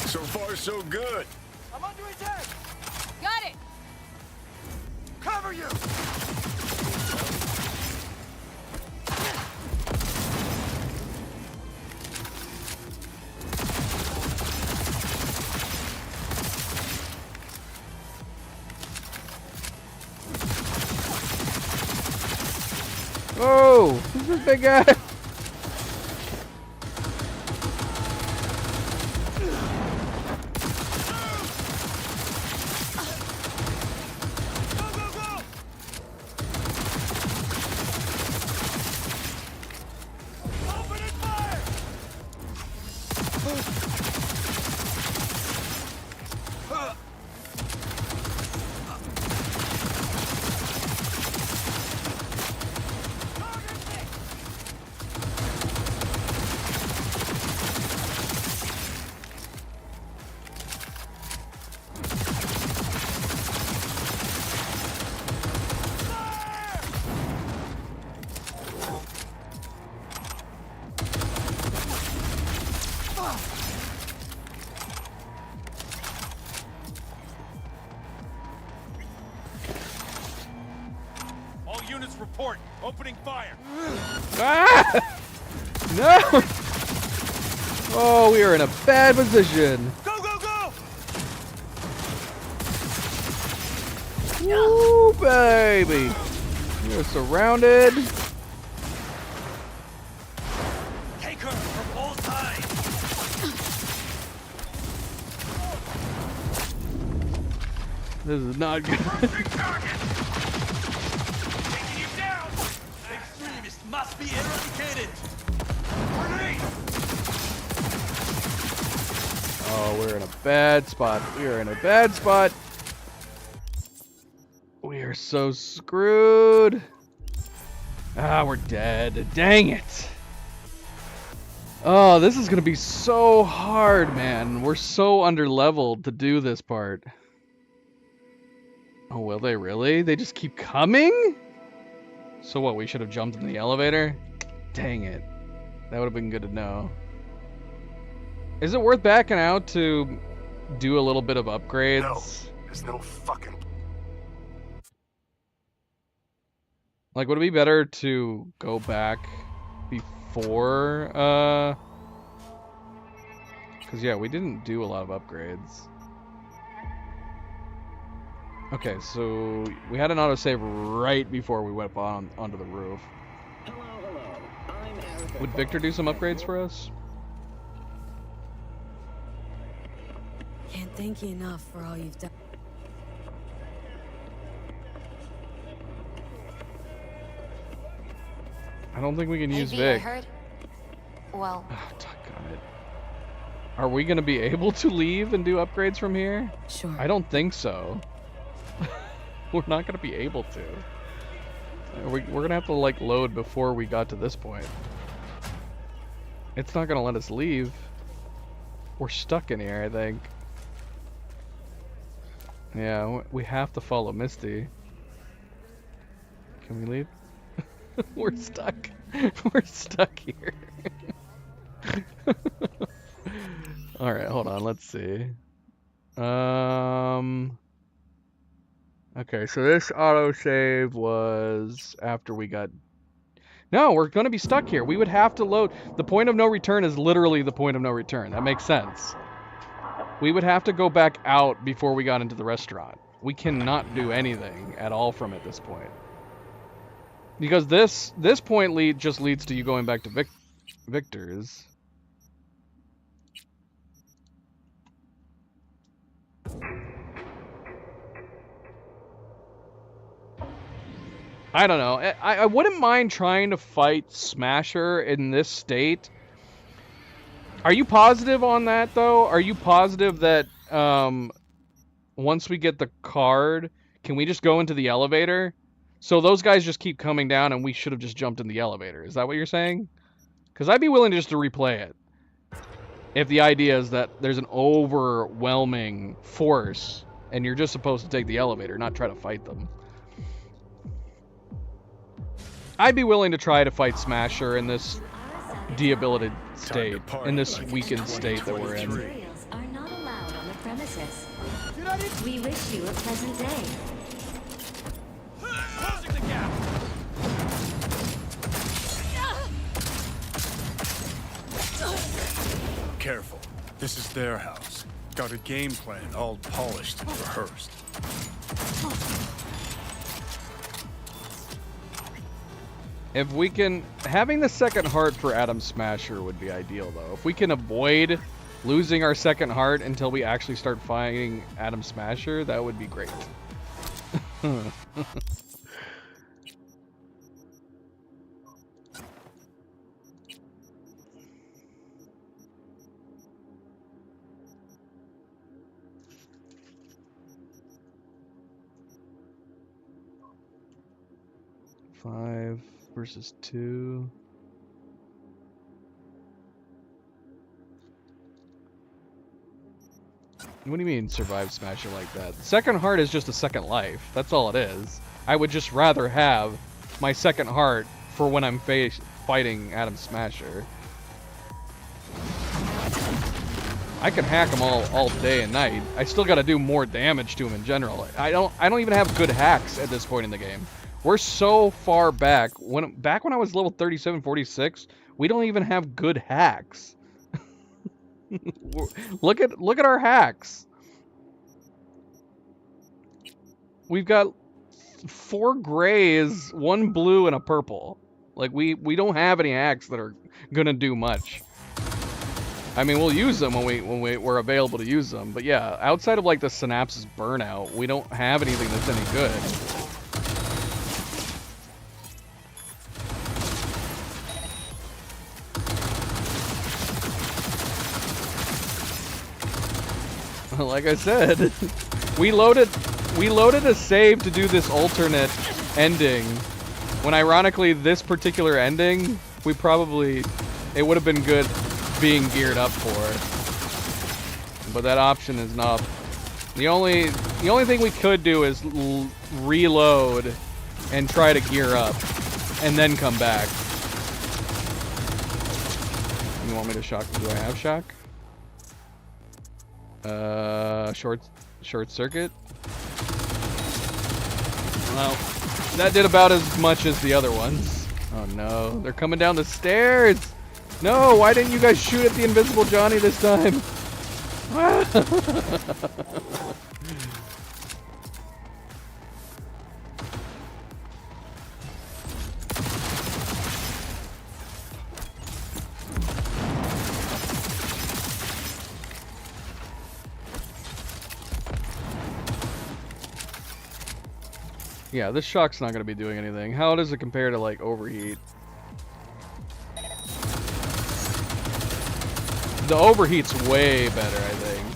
So far, so good. I'm under attack! Got it! Cover you! Oh, who's this big guy? Report. Opening fire. Ah! No! Oh, we are in a bad position. Go, go, go! Woo, baby. We're surrounded. Take her from all sides. This is not good. Must be eradicated. Grenade! Oh, we're in a bad spot. We are in a bad spot. We are so screwed. Ah, we're dead. Dang it. Oh, this is going to be so hard, man. We're so underleveled to do this part. Oh, will they really? They just keep coming? So what, we should have jumped in the elevator? Dang it. That would have been good to know. Is it worth backing out to do a little bit of upgrades? No, there's no fucking... Like, would it be better to go back before, Because, yeah, we didn't do a lot of upgrades. Okay, so we had an autosave right before we went onto the roof. Would Victor do some upgrades for us? Can't thank you enough for all you've done. I don't think we can use V, Vic. I heard. Well, Oh, doggone it. Are we going to be able to leave and do upgrades from here? Sure. I don't think so. We're not going to be able to. We're going to have to, like, load before we got to this point. It's not going to let us leave. We're stuck in here, I think. Yeah, we have to follow Misty. Can we leave? We're stuck. We're stuck here. Alright, hold on, let's see. Okay, so this autosave was after we got... No, we're going to be stuck here. We would have to load... The point of no return is literally the point of no return. That makes sense. we would have to go back out before we got into the restaurant. We cannot do anything at all from at this point. Because this point just leads to you going back to Victor's. I don't know. I wouldn't mind trying to fight Smasher in this state. Are you positive on that, though? Are you positive that once we get the card, can we just go into the elevator? So those guys just keep coming down and we should have just jumped in the elevator. Is that what you're saying? Because I'd be willing just to replay it. If the idea is that there's an overwhelming force and you're just supposed to take the elevator, not try to fight them. I'd be willing to try to fight Smasher in this debilitated state, in this weakened state that we're in. Materials are not allowed on the premises. We wish you a pleasant day. Closing the gap. Careful. This is their house. Got a game plan all polished and rehearsed. If we can... Having the second heart for Adam Smasher would be ideal, though. If we can avoid losing our second heart until we actually start fighting Adam Smasher, that would be great. Five versus 2. What do you mean survive Smasher like that? Second heart is just a second life. That's all it is. I would just rather have my second heart for when I'm fighting Adam Smasher. I can hack him all day and night. I still got to do more damage to him in general. I don't even have good hacks at this point in the game. We're so far back. Back when I was level 37, 46, we don't even have good hacks. Look at our hacks. We've got 4 grays, 1 blue, and a purple. Like we don't have any hacks that are gonna do much. I mean, we'll use them when we're available to use them. But yeah, outside of like the Synapses burnout, we don't have anything that's any good. Like I said, we loaded a save to do this alternate ending, when ironically this particular ending, it would have been good being geared up for. But that option is not. The only thing we could do is reload and try to gear up and then come back. You want me to shock? Do I have shock? Short circuit. Well, that did about as much as the other ones. Oh no, they're coming down the stairs. No, why didn't you guys shoot at the invisible Johnny this time? Yeah, this shock's not going to be doing anything. How does it compare to, like, overheat? The overheat's way better, I think.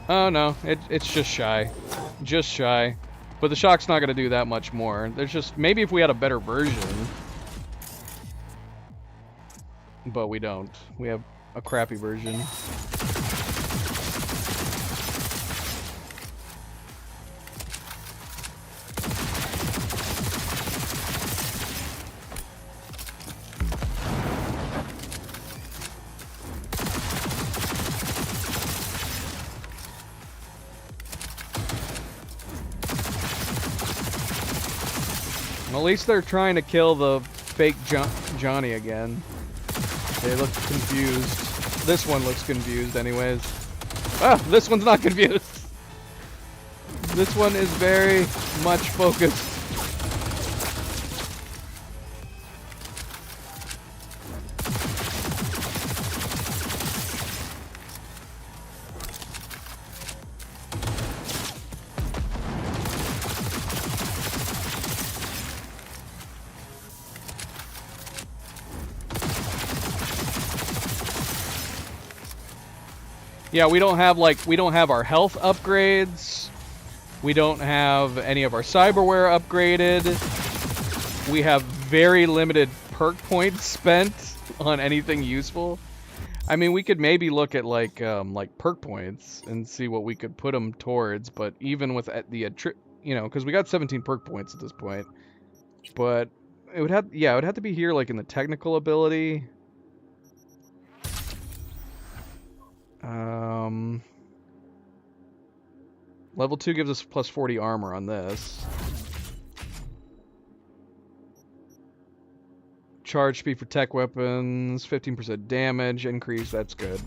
Oh, no. It's just shy. Just shy. But the shock's not going to do that much more. There's just... Maybe if we had a better version. But we don't. We have a crappy version. At least they're trying to kill the fake Johnny again. They look confused. This one looks confused anyways. Ah, this one's not confused. This one is very much focused. Yeah, we don't have our health upgrades. We don't have any of our cyberware upgraded. We have very limited perk points spent on anything useful. I mean, we could maybe look at like perk points and see what we could put them towards, but even with the because we got 17 perk points at this point. But it would have to be here like in the technical ability. Level 2 gives us plus 40 armor on this. Charge speed for tech weapons, 15% damage increase, that's good.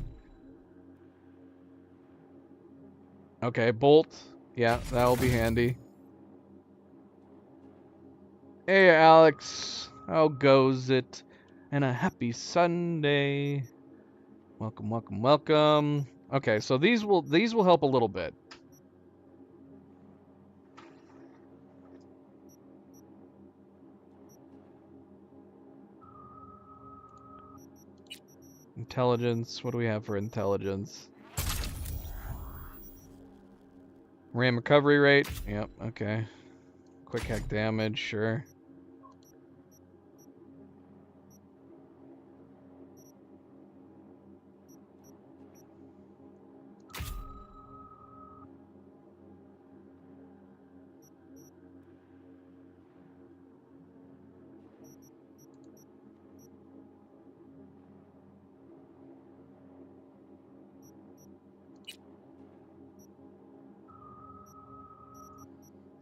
Okay, bolt. Yeah, that'll be handy. Hey Alex, how goes it? And a happy Sunday. Welcome, welcome, welcome. Okay, so these will help a little bit. Intelligence. What do we have for intelligence? RAM recovery rate. Yep. Okay. Quick hack damage. Sure.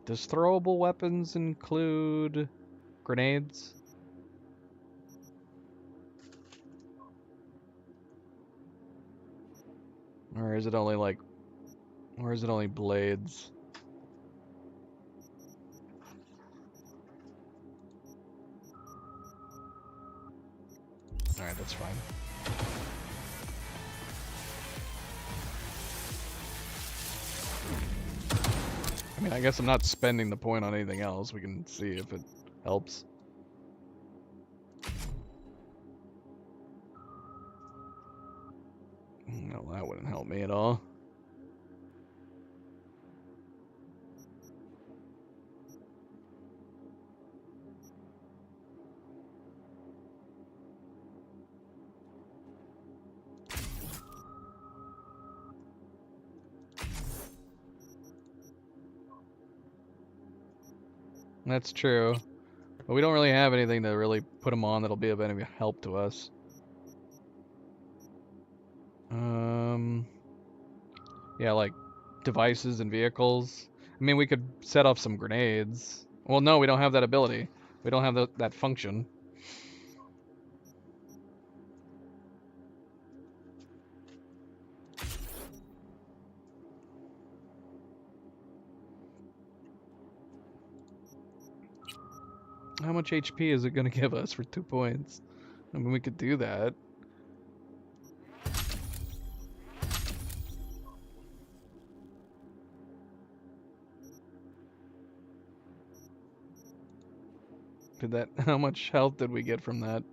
Does throwable weapons include grenades? Or is it only blades? Alright, that's fine. I mean, I guess I'm not spending the point on anything else. We can see if it helps. No, that wouldn't help me at all. That's true. But we don't really have anything to really put them on that'll be of any help to us. Yeah, like devices and vehicles. I mean, we could set off some grenades. Well, no, we don't have that ability. We don't have that function. How much HP is it going to give us for 2 points? I mean, we could do that. How much health did we get from that?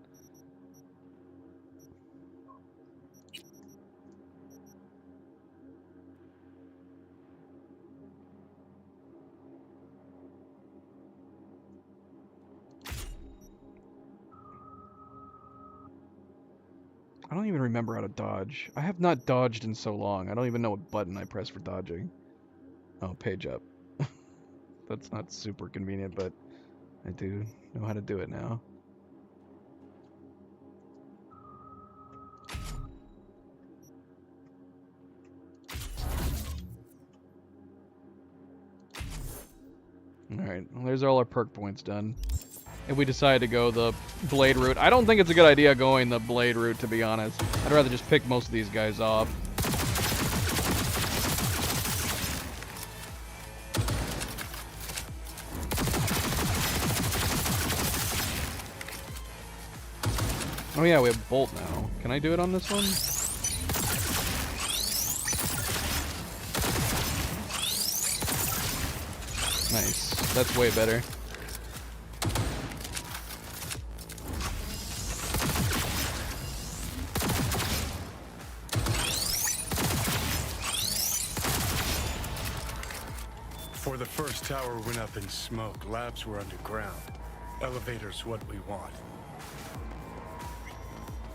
I don't even remember how to dodge. I have not dodged in so long. I don't even know what button I press for dodging. Oh, page up. That's not super convenient, but I do know how to do it now. Alright, well, there's all our perk points done. If we decide to go the blade route. I don't think it's a good idea going the blade route, to be honest. I'd rather just pick most of these guys off. Oh yeah, we have bolt now. Can I do it on this one? Nice. That's way better. Before the first tower went up in smoke, labs were underground. Elevator's what we want.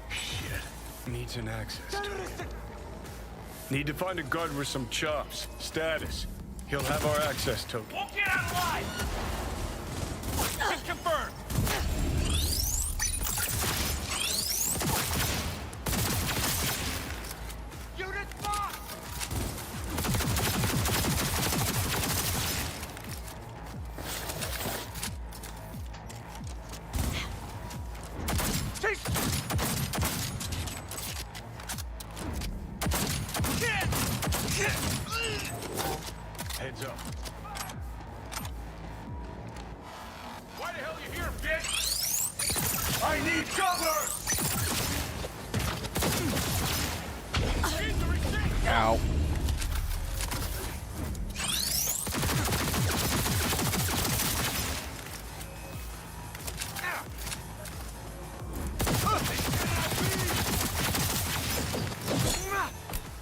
Shit. Needs an access to it. Need to find a guard with some chops. Status. He'll have our access token. Won't get out alive! Just confirmed! Unit lost! Heads up. Why the hell you here, bitch? I need cover! Ow.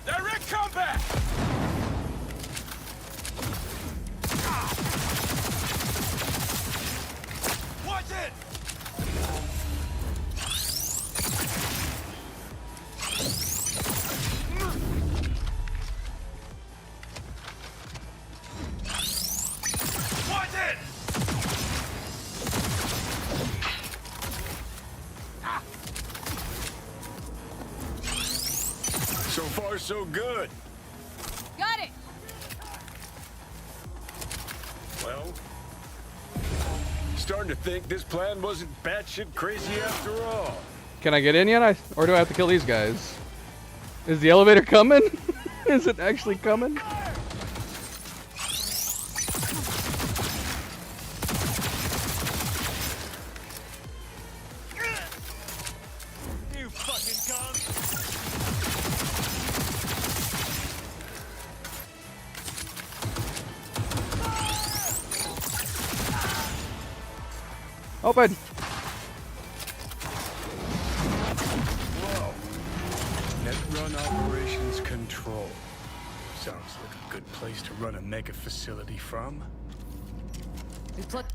Direct combat! Watch it! Watch it! So far, so good. Got it! Well, starting to think this plan wasn't batshit crazy after all. Can I get in yet? Or do I have to kill these guys? Is the elevator coming? Is it actually coming? You fucking gun! Open! Whoa. Net Run Operations Control. Sounds like a good place to run a mega facility from. We plug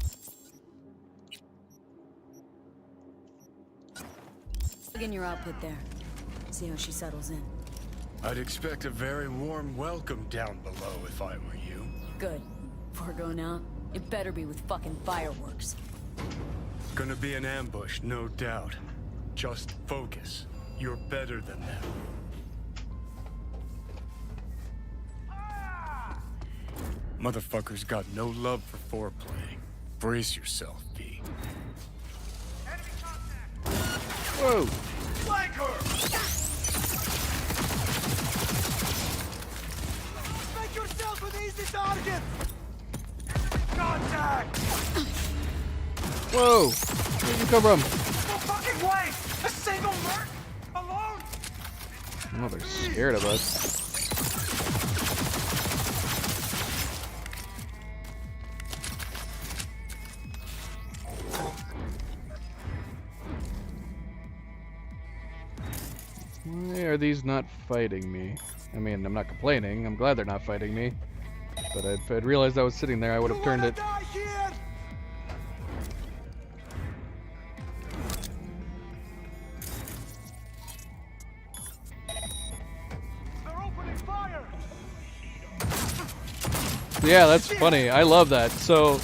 in your output there. See how she settles in. I'd expect a very warm welcome down below if I were you. Good. Before going out, it better be with fucking fireworks. Gonna be an ambush, no doubt. Just focus. You're better than them. Motherfuckers got no love for foreplay. Brace yourself, V. Whoa! Flank her! Make yourself an easy target! Contact! Whoa! Where'd you come from? No fucking way! A single merc? Alone? Oh, they're scared of us. Why are these not fighting me? I mean, I'm not complaining. I'm glad they're not fighting me. But if I'd realized I was sitting there, I would have turned it. Yeah, that's funny. I love that. So,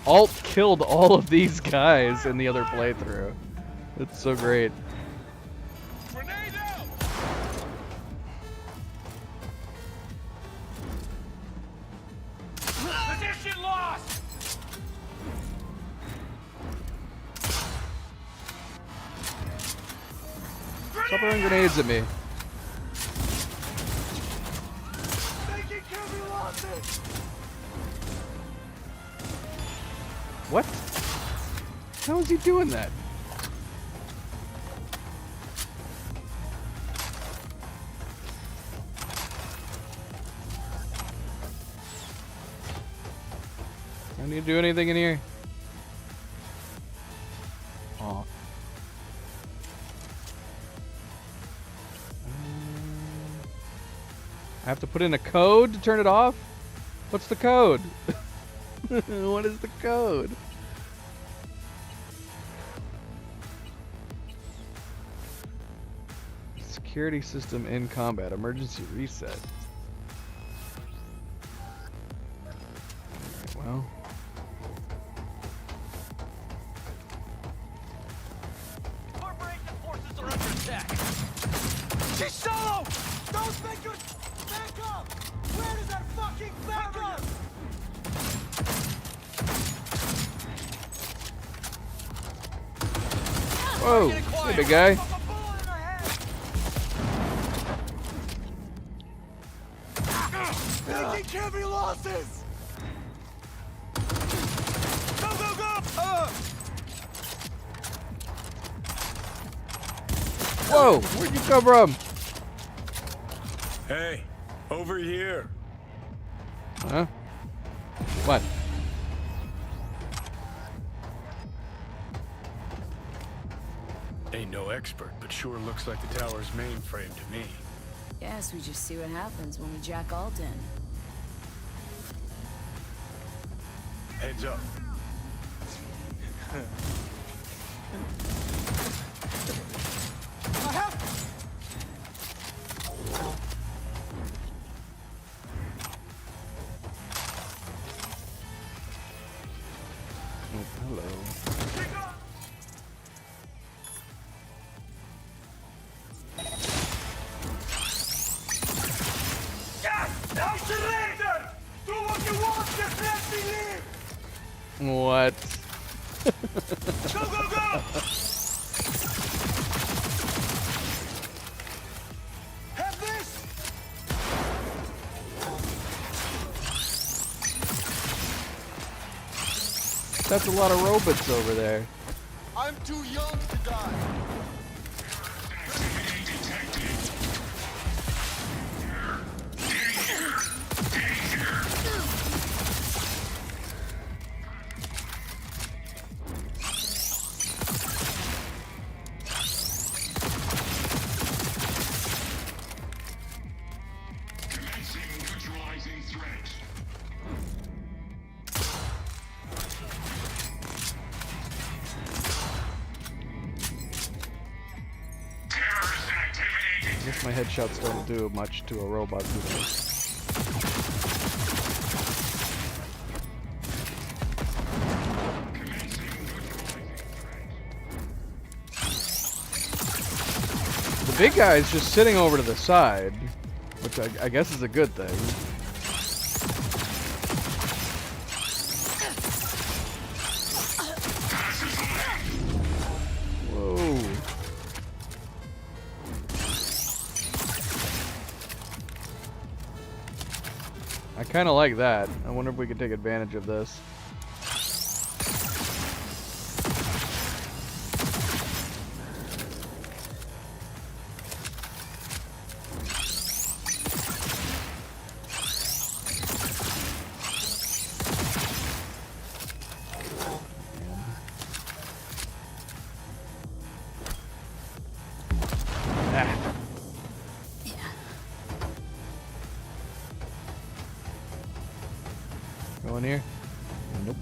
Alt killed all of these guys in the other playthrough. It's so great. Position lost! Stop throwing grenades at me. What? How is he doing that? I need to do anything in here? Oh. I have to put in a code to turn it off? What's the code? What is the code? Security system in combat. Emergency reset. Alright, well. Corporation forces are under attack. She's solo! Those makers, back up! Where is that fucking backup? Whoa! Hey, big guy. Taking heavy losses! Go, go, go! Whoa! Where'd you come from? Hey, over here. Huh? What? Ain't no expert, but sure looks like the tower's mainframe to me. Guess we just see what happens when we jack Alt in. Heads up. Oh, hello. Yes! Now surrender! Do what you want, just let me live! What? Go, go, go! Have this! That's a lot of robots over there. I'm too young to die. I guess my headshots don't do much to a robot, do they? The big guy is just sitting over to the side, which I guess is a good thing. Whoa. I kind of like that. I wonder if we could take advantage of this. Go in here? Nope.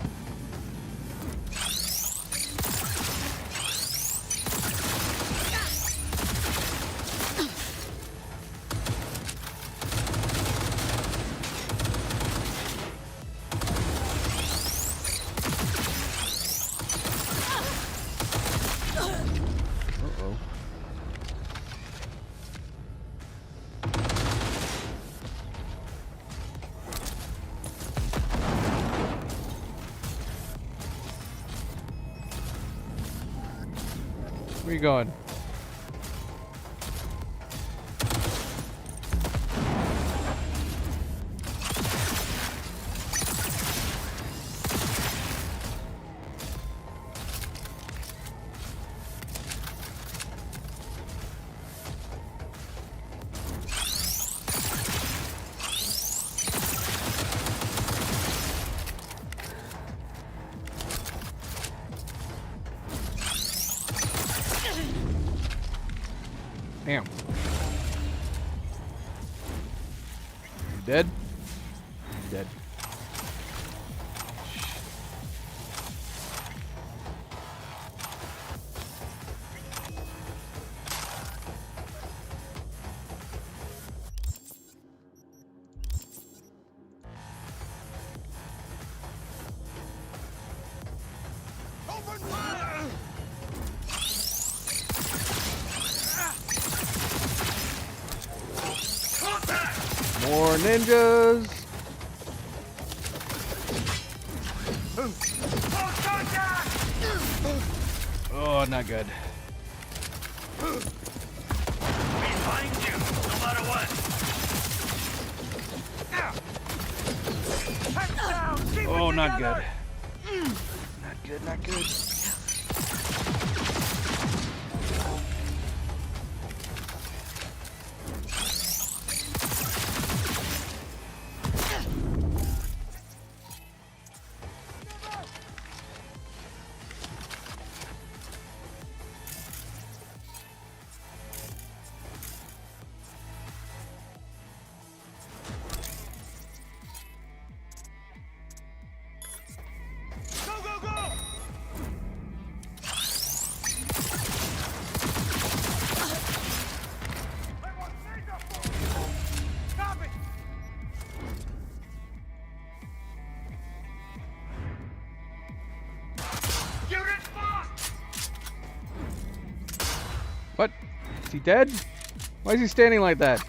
Uh-oh. Where you going? Damn. You dead? Dead. More ninjas. Oh, not good. Behind you, no matter what. Oh, not good. Not good, not good. What? Is he dead? Why is he standing like that?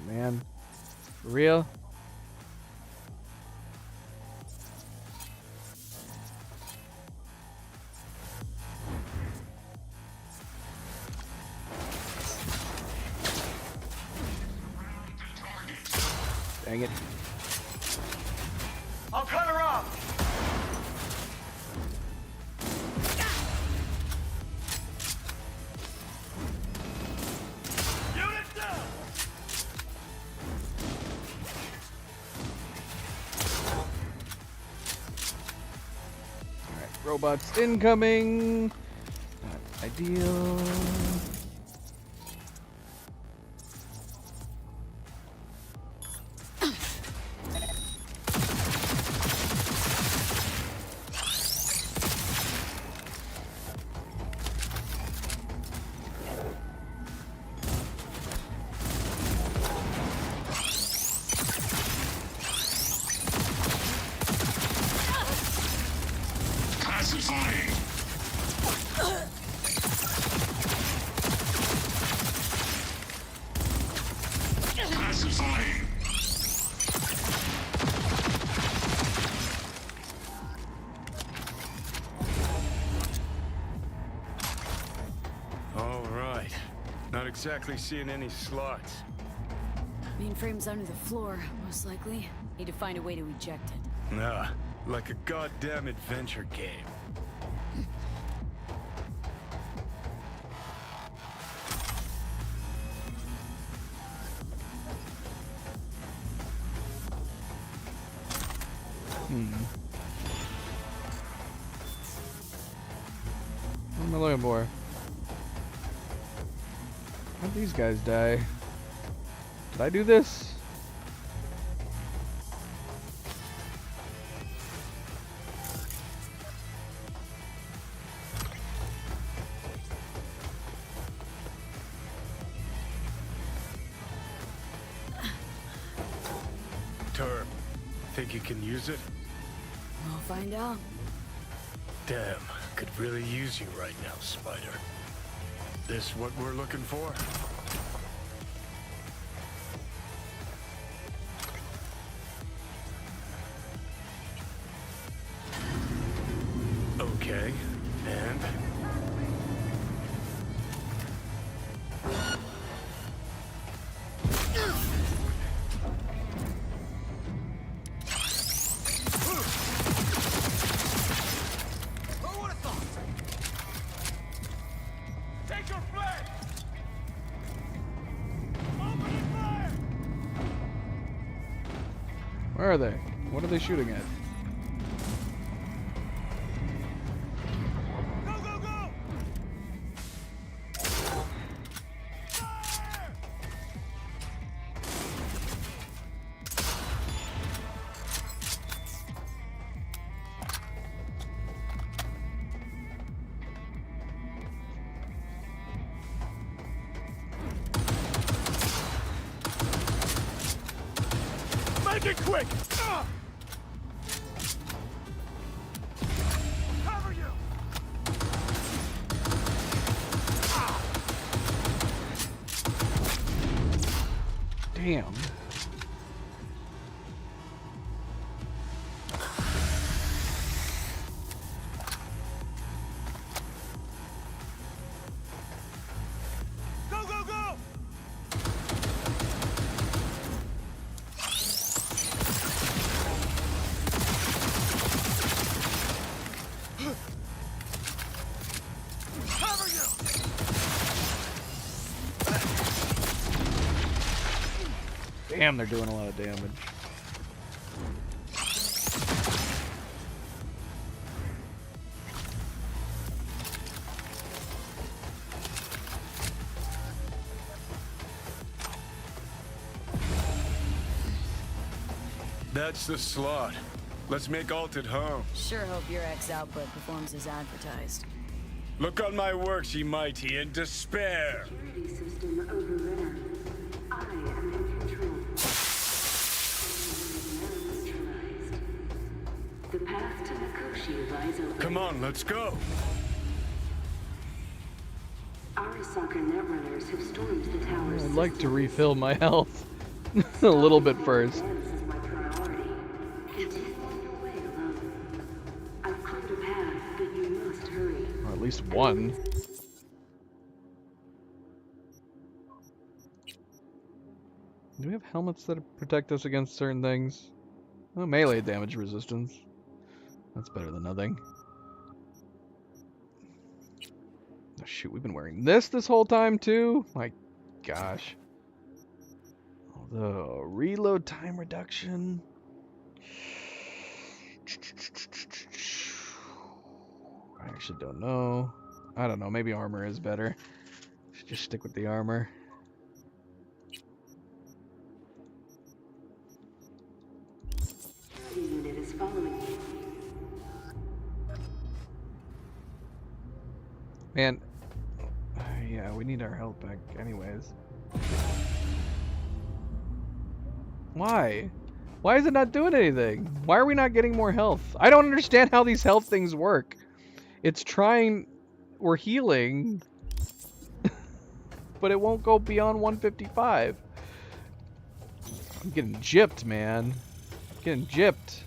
Man, for real? Dang it. I'll cut her off. Unit down. Alright, robots incoming. Not ideal. All right. Not exactly seeing any slots. Mainframe's under the floor, most likely. Need to find a way to eject it. Nah, like a goddamn adventure game. What am I looking for? How'd these guys die? Did I do this? Turb, think you can use it? We'll find out. Damn, could really use you right now, Spider. This what we're looking for? Where are they? What are they shooting at? Make it quick! Cover you! Damn. Go, go, go! Cover you! Damn, they're doing a lot of damage. That's the slot. Let's make Alt at home. Sure hope your X output performs as advertised. Look on my works, ye mighty, and despair. Security system overrunner. I am in control. The path to Mikoshi lies open. Come on, let's go. Arasaka Netrunners have stormed the tower's I'd like to refill my health a little bit first. This is my priority. You can't walk away alone. I've cleared a path, but you must hurry. Or at least one. Do we have helmets that protect us against certain things? Oh, melee damage resistance. That's better than nothing. Oh, shoot, we've been wearing this whole time too? My gosh. Although, reload time reduction. I actually don't know. I don't know, maybe armor is better. Should just stick with the armor. The unit is following you. Man, yeah, we need our health back anyways. Why? Why is it not doing anything? Why are we not getting more health? I don't understand how these health things work. It's trying... We're healing. But it won't go beyond 155. I'm getting gypped, man. I'm getting gypped.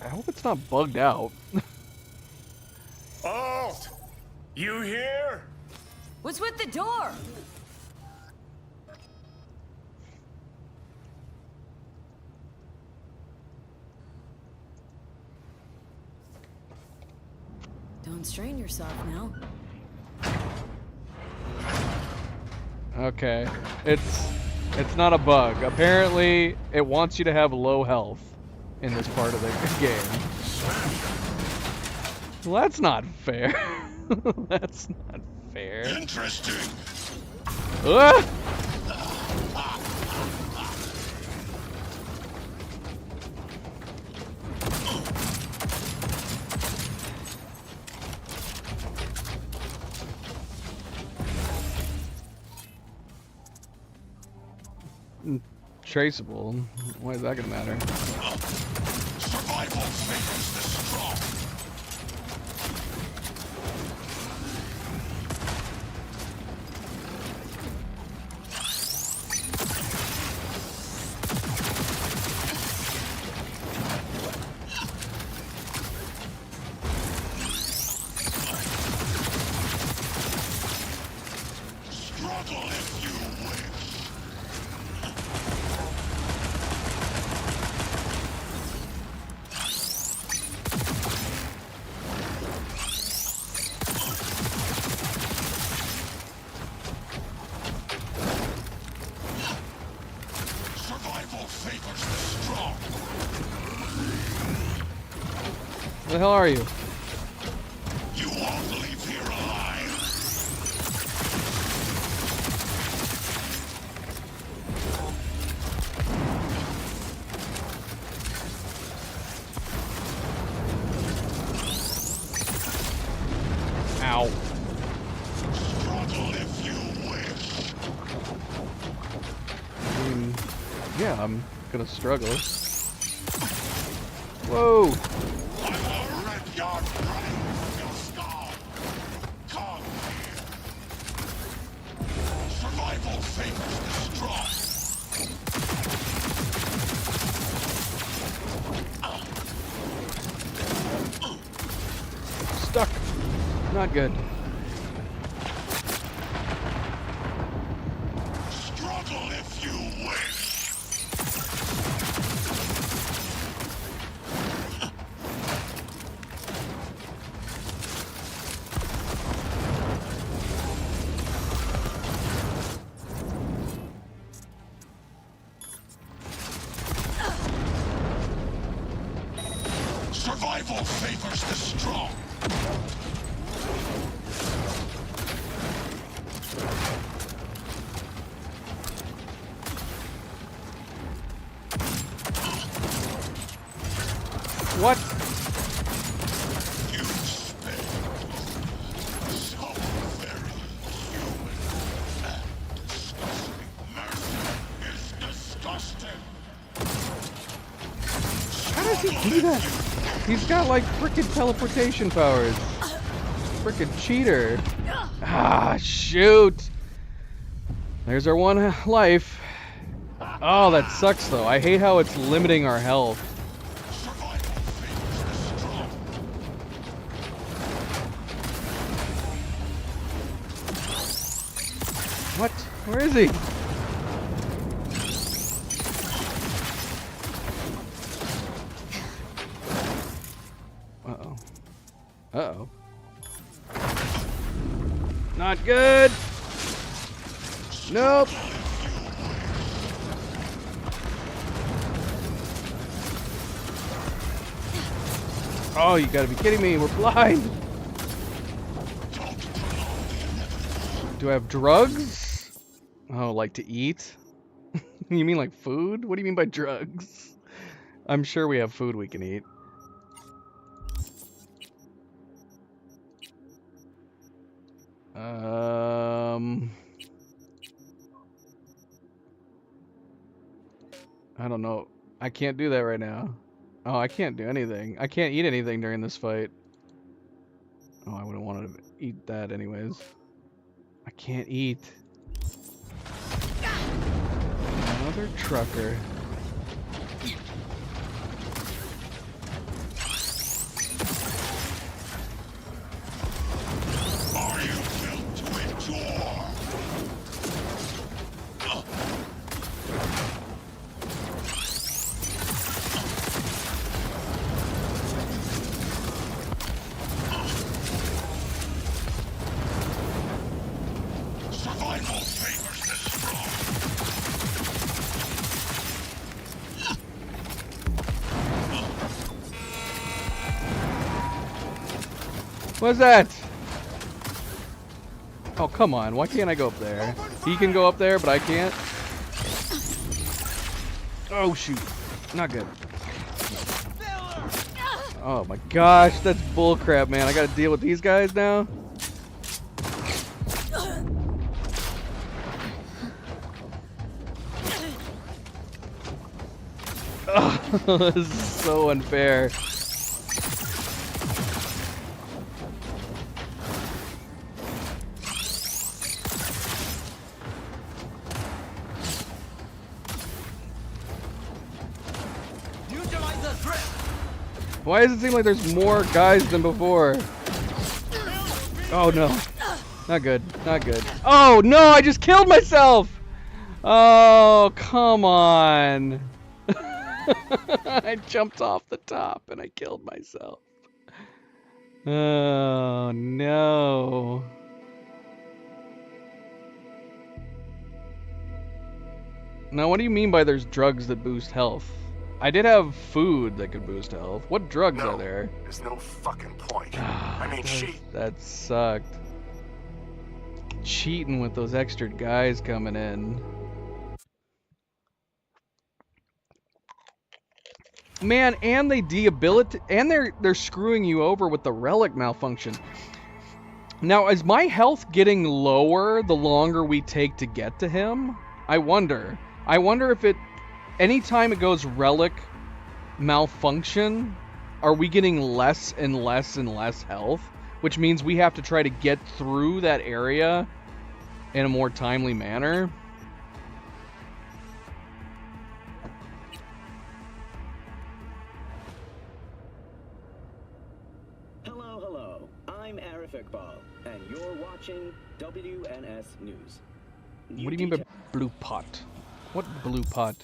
I hope it's not bugged out. Alt! You here? What's with the door? Don't strain yourself now. Okay. It's not a bug. Apparently, it wants you to have low health in this part of the game. Well, that's not fair. That's not fair. Interesting. Ah! Traceable. Why is that gonna matter? Survival favors the strong. Struggle if you wish. the hell are you? You won't leave here alive. Ow. Struggle if you wish. I mean, yeah, I'm gonna struggle. Whoa! I will rip your brain from your skull. Come here. Survival favors the strong. Stuck. Not good. Struggle if you wish. Survival favors the strong. What? You spend so very human and disgusting. Mercy is disgusting. How does he do that? He's got like frickin' teleportation powers. Frickin' cheater. Ah, shoot. There's our one life. Oh, that sucks though. I hate how it's limiting our health. What? Where is he? Uh-oh. Uh-oh. Not good! Nope! Oh, you gotta be kidding me, we're blind! Do I have drugs? Oh, like to eat? You mean like food? What do you mean by drugs? I'm sure we have food we can eat. I don't know. I can't do that right now. Oh, I can't do anything. I can't eat anything during this fight. Oh, I wouldn't want to eat that anyways. I can't eat. Another trucker. Are you built to endure? Survival favors the strong. What's that? Oh, come on. Why can't I go up there? He can go up there, but I can't? Oh, shoot. Not good. Oh my gosh, that's bullcrap, man. I gotta deal with these guys now? Oh, this is so unfair. Why does it seem like there's more guys than before? Oh no. Not good. Not good. Oh no, I just killed myself! Oh, come on. I jumped off the top and I killed myself. Oh no. Now what do you mean by there's drugs that boost health? I did have food that could boost health. What drugs are there? There's no fucking point. I mean, That sucked. Cheating with those extra guys coming in. Man, and they debilitate, and they're screwing you over with the relic malfunction. Now, is my health getting lower the longer we take to get to him? I wonder. I wonder if it, anytime it goes relic malfunction, are we getting less and less and less health? Which means we have to try to get through that area in a more timely manner. Hello. I'm Arif Iqbal, and you're watching WNS News. What do you mean by blue pot? What blue pot?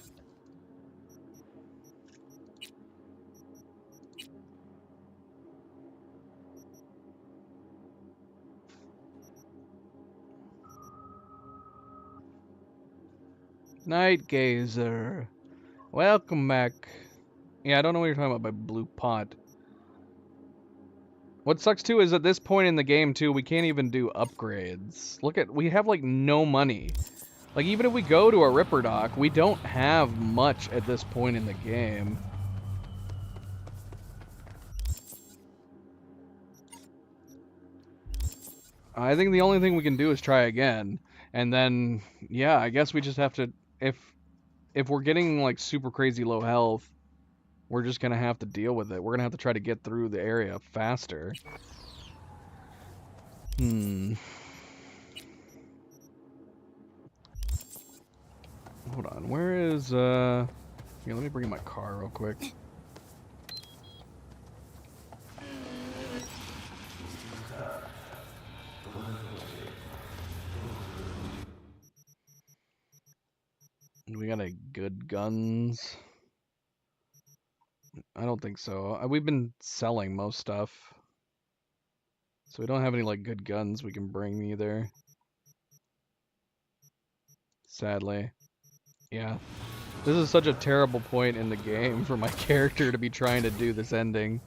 Night Gazer. Welcome back. Yeah, I don't know what you're talking about by blue pot. What sucks too is at this point in the game too, we can't even do upgrades. Look at, we have like no money. Like even if we go to a Ripper Dock, we don't have much at this point in the game. I think the only thing we can do is try again. And then, yeah, I guess we just have to, if we're getting like super crazy low health, we're just gonna have to deal with it. We're gonna have to try to get through the area faster. Hold on, where is, here, let me bring in my car real quick. Do we got any good guns? I don't think so. We've been selling most stuff. So we don't have any like good guns we can bring either. Sadly. Yeah. This is such a terrible point in the game for my character to be trying to do this ending.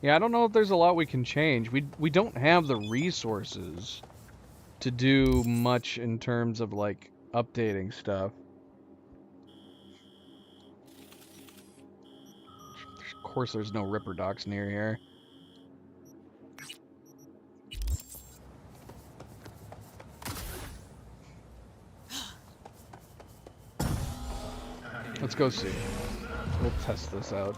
Yeah, I don't know if there's a lot we can change. We don't have the resources to do much in terms of like updating stuff. Of course there's no Ripper Docks near here. Let's go see. We'll test this out.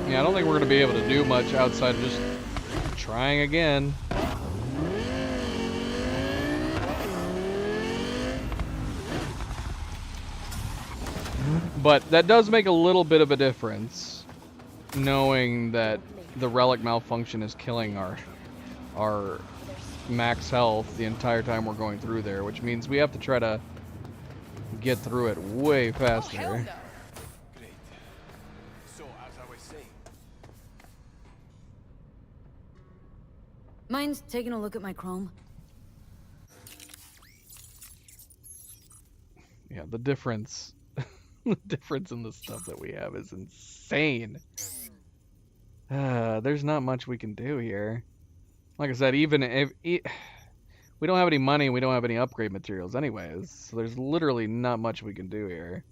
Yeah, I don't think we're going to be able to do much outside of just trying again. But that does make a little bit of a difference, knowing that the relic malfunction is killing our max health the entire time we're going through there, which means we have to try to get through it way faster. Mind taking a look at my chrome? Yeah, the difference the difference in the stuff that we have is insane. There's not much we can do here. Like I said, even if we don't have any money, we don't have any upgrade materials anyways, so there's literally not much we can do here.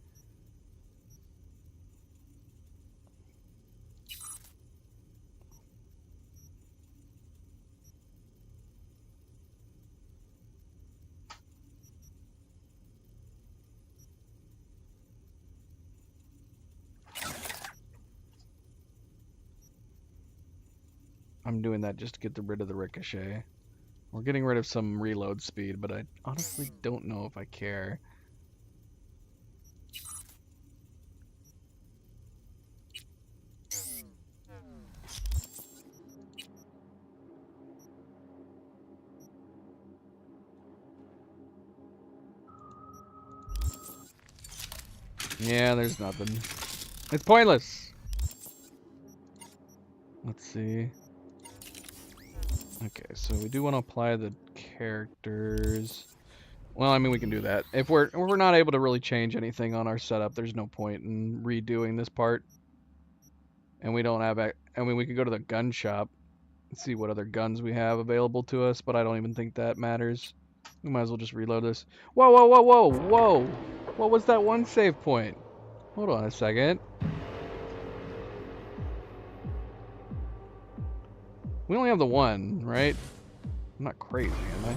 I'm doing that just to get rid of the ricochet. We're getting rid of some reload speed, but I honestly don't know if I care. Yeah, there's nothing. It's pointless. Let's see. Okay, so we do want to apply the characters. Well, I mean, we can do that. If we're not able to really change anything on our setup, there's no point in redoing this part. And we don't have... I mean, we could go to the gun shop and see what other guns we have available to us, but I don't even think that matters. We might as well just reload this. Whoa, whoa, whoa, whoa, whoa! What was that one save point? Hold on a second. We only have the one, right? I'm not crazy, am I?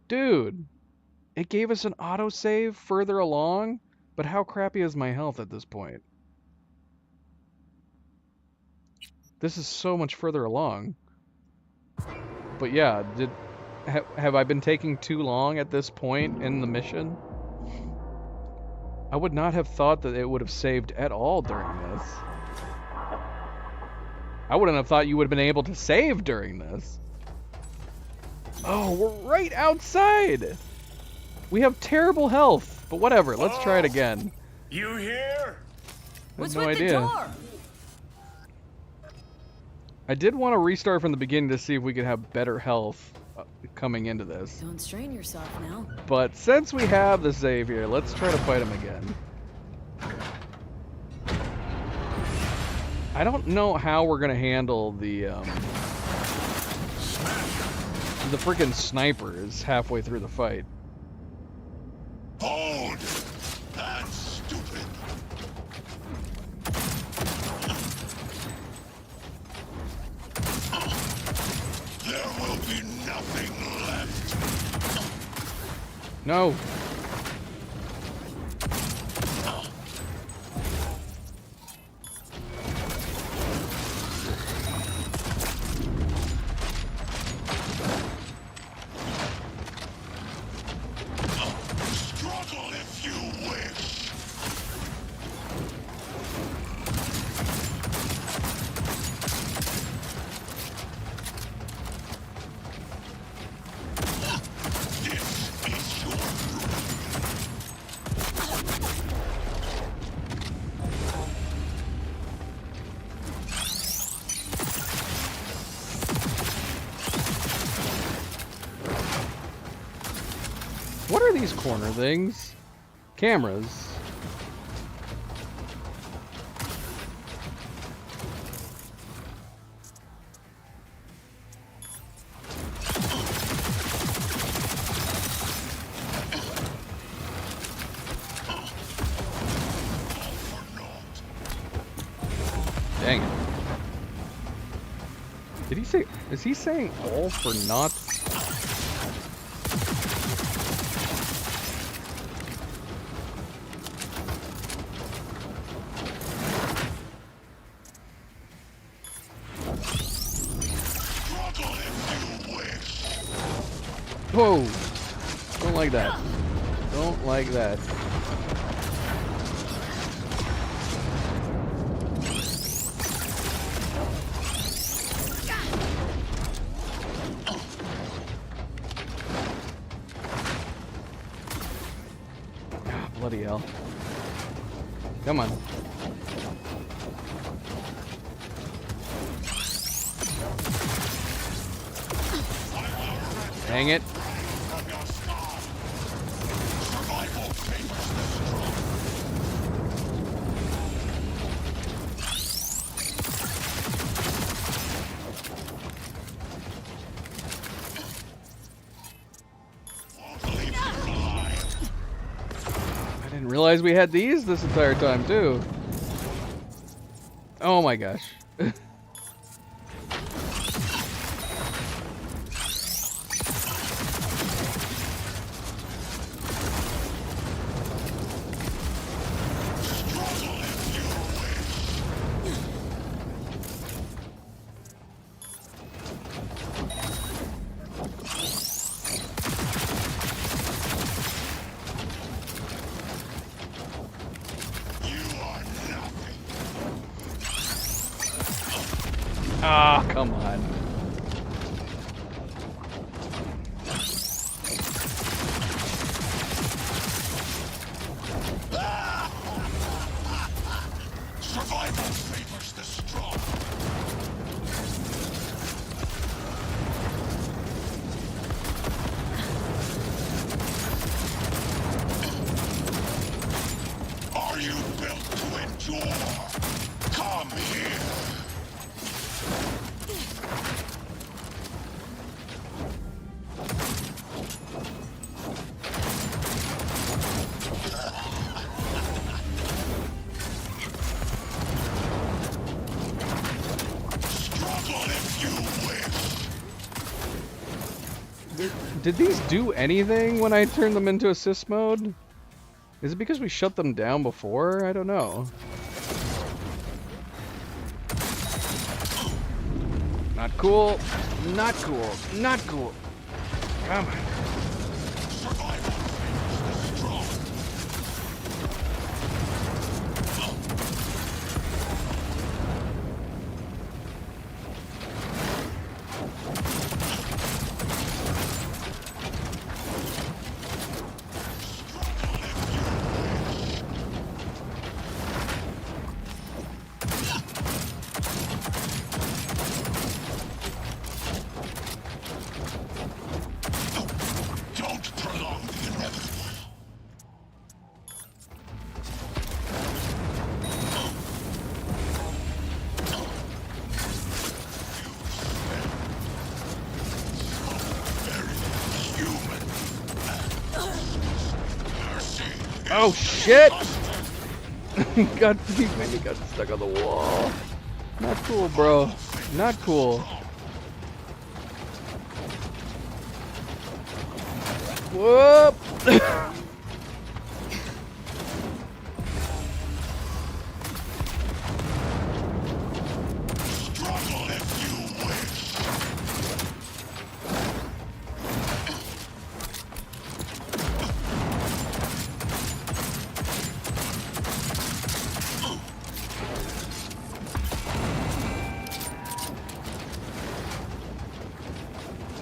Dude! It gave us an autosave further along? But how crappy is my health at this point? This is so much further along. But yeah, have I been taking too long at this point in the mission? I would not have thought that it would have saved at all during this. I wouldn't have thought you would have been able to save during this. Oh, we're right outside! We have terrible health, but whatever, let's try it again. You here? I have no idea. I did want to restart from the beginning to see if we could have better health coming into this. Don't strain yourself now. But since we have the save here, let's try to fight him again. I don't know how we're gonna handle the freaking snipers halfway through the fight. Hold! That's stupid. There will be nothing left. No. Struggle if you wish. This is your What are these corner things? Cameras. Dang it. Did he say... Is he saying all for naught? Whoa! Don't like that. Don't like that. Ah, bloody hell. Come on. Dang it. I didn't realize we had these this entire time too. Oh my gosh. Ah, come on. Survival favors the strong. Are you built to endure? Come here. Did these do anything when I turned them into assist mode? Is it because we shut them down before? I don't know. Not cool. Not cool. Not cool. Come on. Don't prolong the inevitable. Oh shit! God, he made me got stuck on the wall. Not cool, bro. Not cool. Whoop! Struggle if you wish.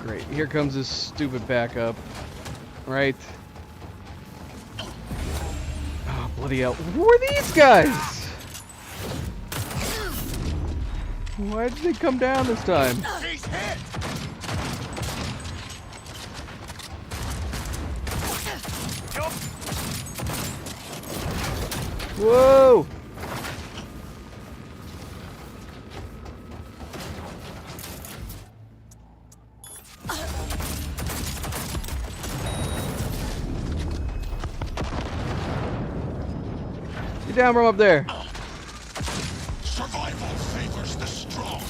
Great. Here comes this stupid backup. Right. Oh, bloody hell. Who are these guys? Why did they come down this time? He's hit. Whoa! Get down from up there. Survival favors the strong.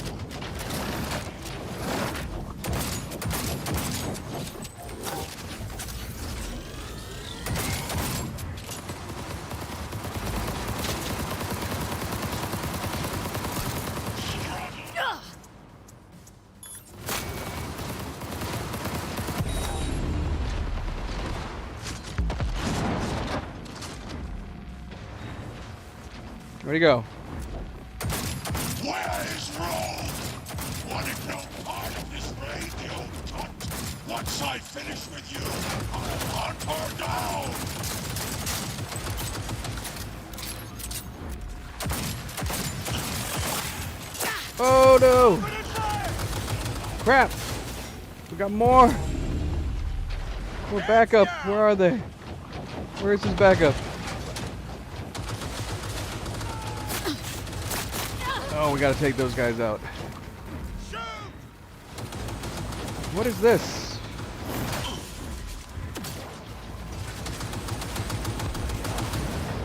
Where'd he go? Where is Rogue? Wanted no part of this raid, you old cunt. Once I finish with you, I'll hunt her down. Oh no! Crap! We got more! More backup! Where are they? Where is his backup? Oh, we gotta take those guys out. What is this?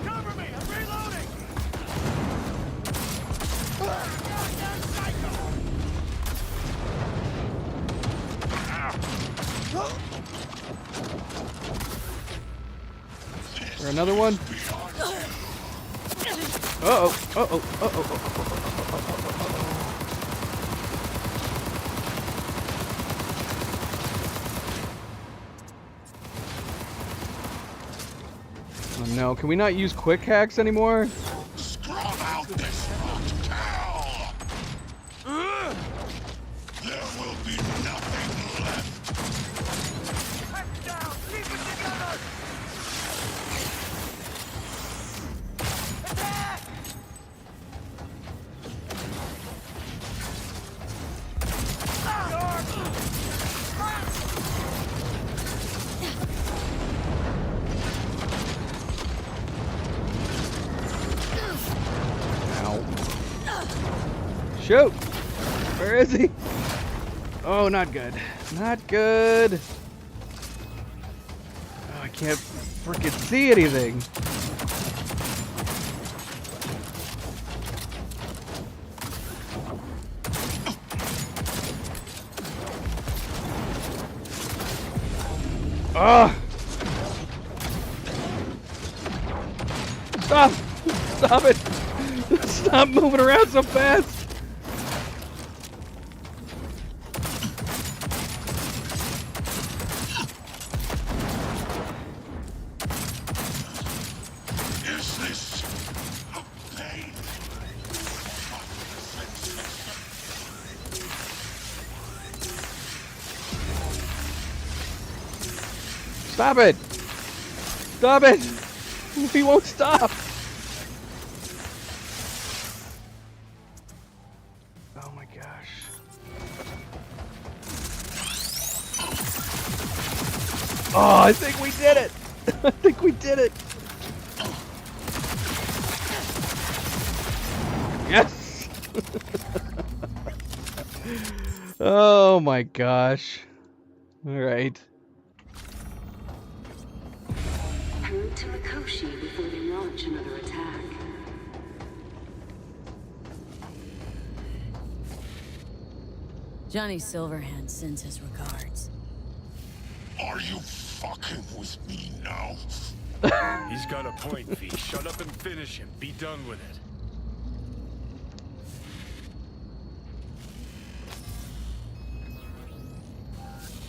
Cover me! I'm reloading! Is there another one? Uh-oh, uh-oh, uh-oh. Oh no, can we not use quick hacks anymore? Scrub out this rot cow. Shoot! Where is he? Oh, not good. Not good. Oh, I can't freaking see anything. Ah! Stop! Stop it! Stop moving around so fast! Is this a plane? Stop it! Stop it! He won't stop! Oh my gosh. Oh, I think we did it! I think we did it! Yes! Oh my gosh. Alright. Hurry to Mikoshi before they launch another attack. Johnny Silverhand sends his regards. Are you fucking with me now? He's got a point, V. Shut up and finish him. Be done with it.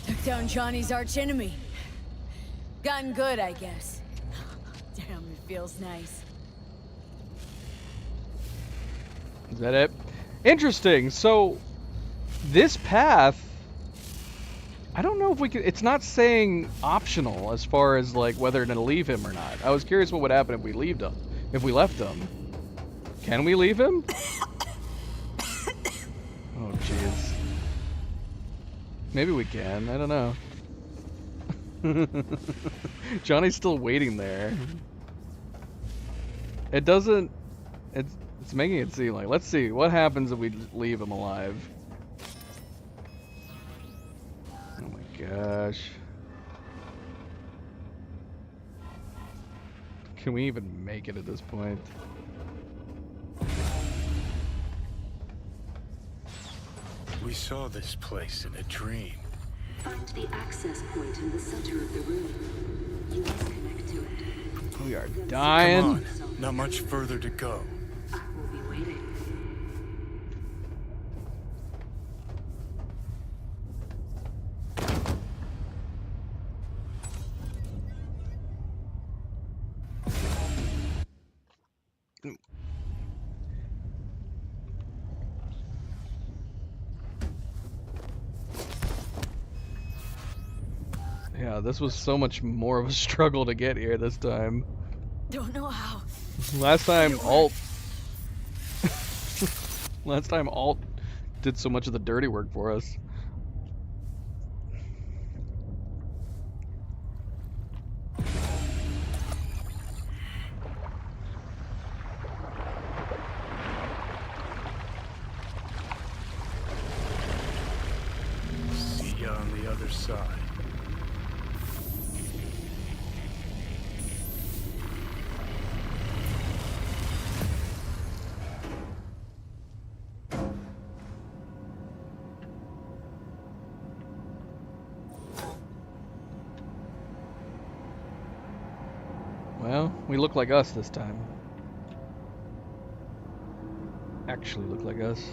Took down Johnny's archenemy. Gotten good, I guess. Damn, it feels nice. Is that it? Interesting. So, this path, I don't know if we could, it's not saying optional as far as like whether to leave him or not. I was curious what would happen if we left him. Can we leave him? Oh, jeez. Maybe we can. I don't know. Johnny's still waiting there. It doesn't... It's making it seem like... Let's see. What happens if we leave him alive? Oh my gosh. Can we even make it at this point? We saw this place in a dream. Find the access point in the center of the room. You must connect to it. We are dying. Come on. Not much further to go. I will be waiting. Yeah, this was so much more of a struggle to get here this time. Don't know how. Last time Alt did so much of the dirty work for us. See ya on the other side. Well, we look like us this time. Actually look like us.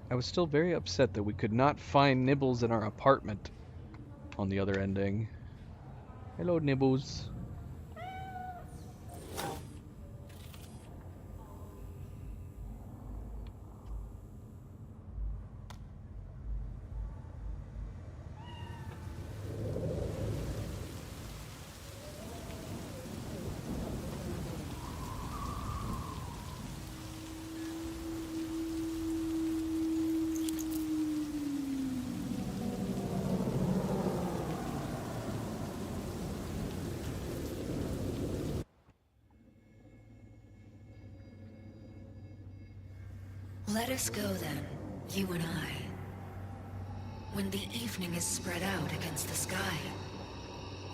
I was still very upset that we could not find Nibbles in our apartment on the other ending. Hello, Nibbles. Let us go then, you and I. When the evening is spread out against the sky,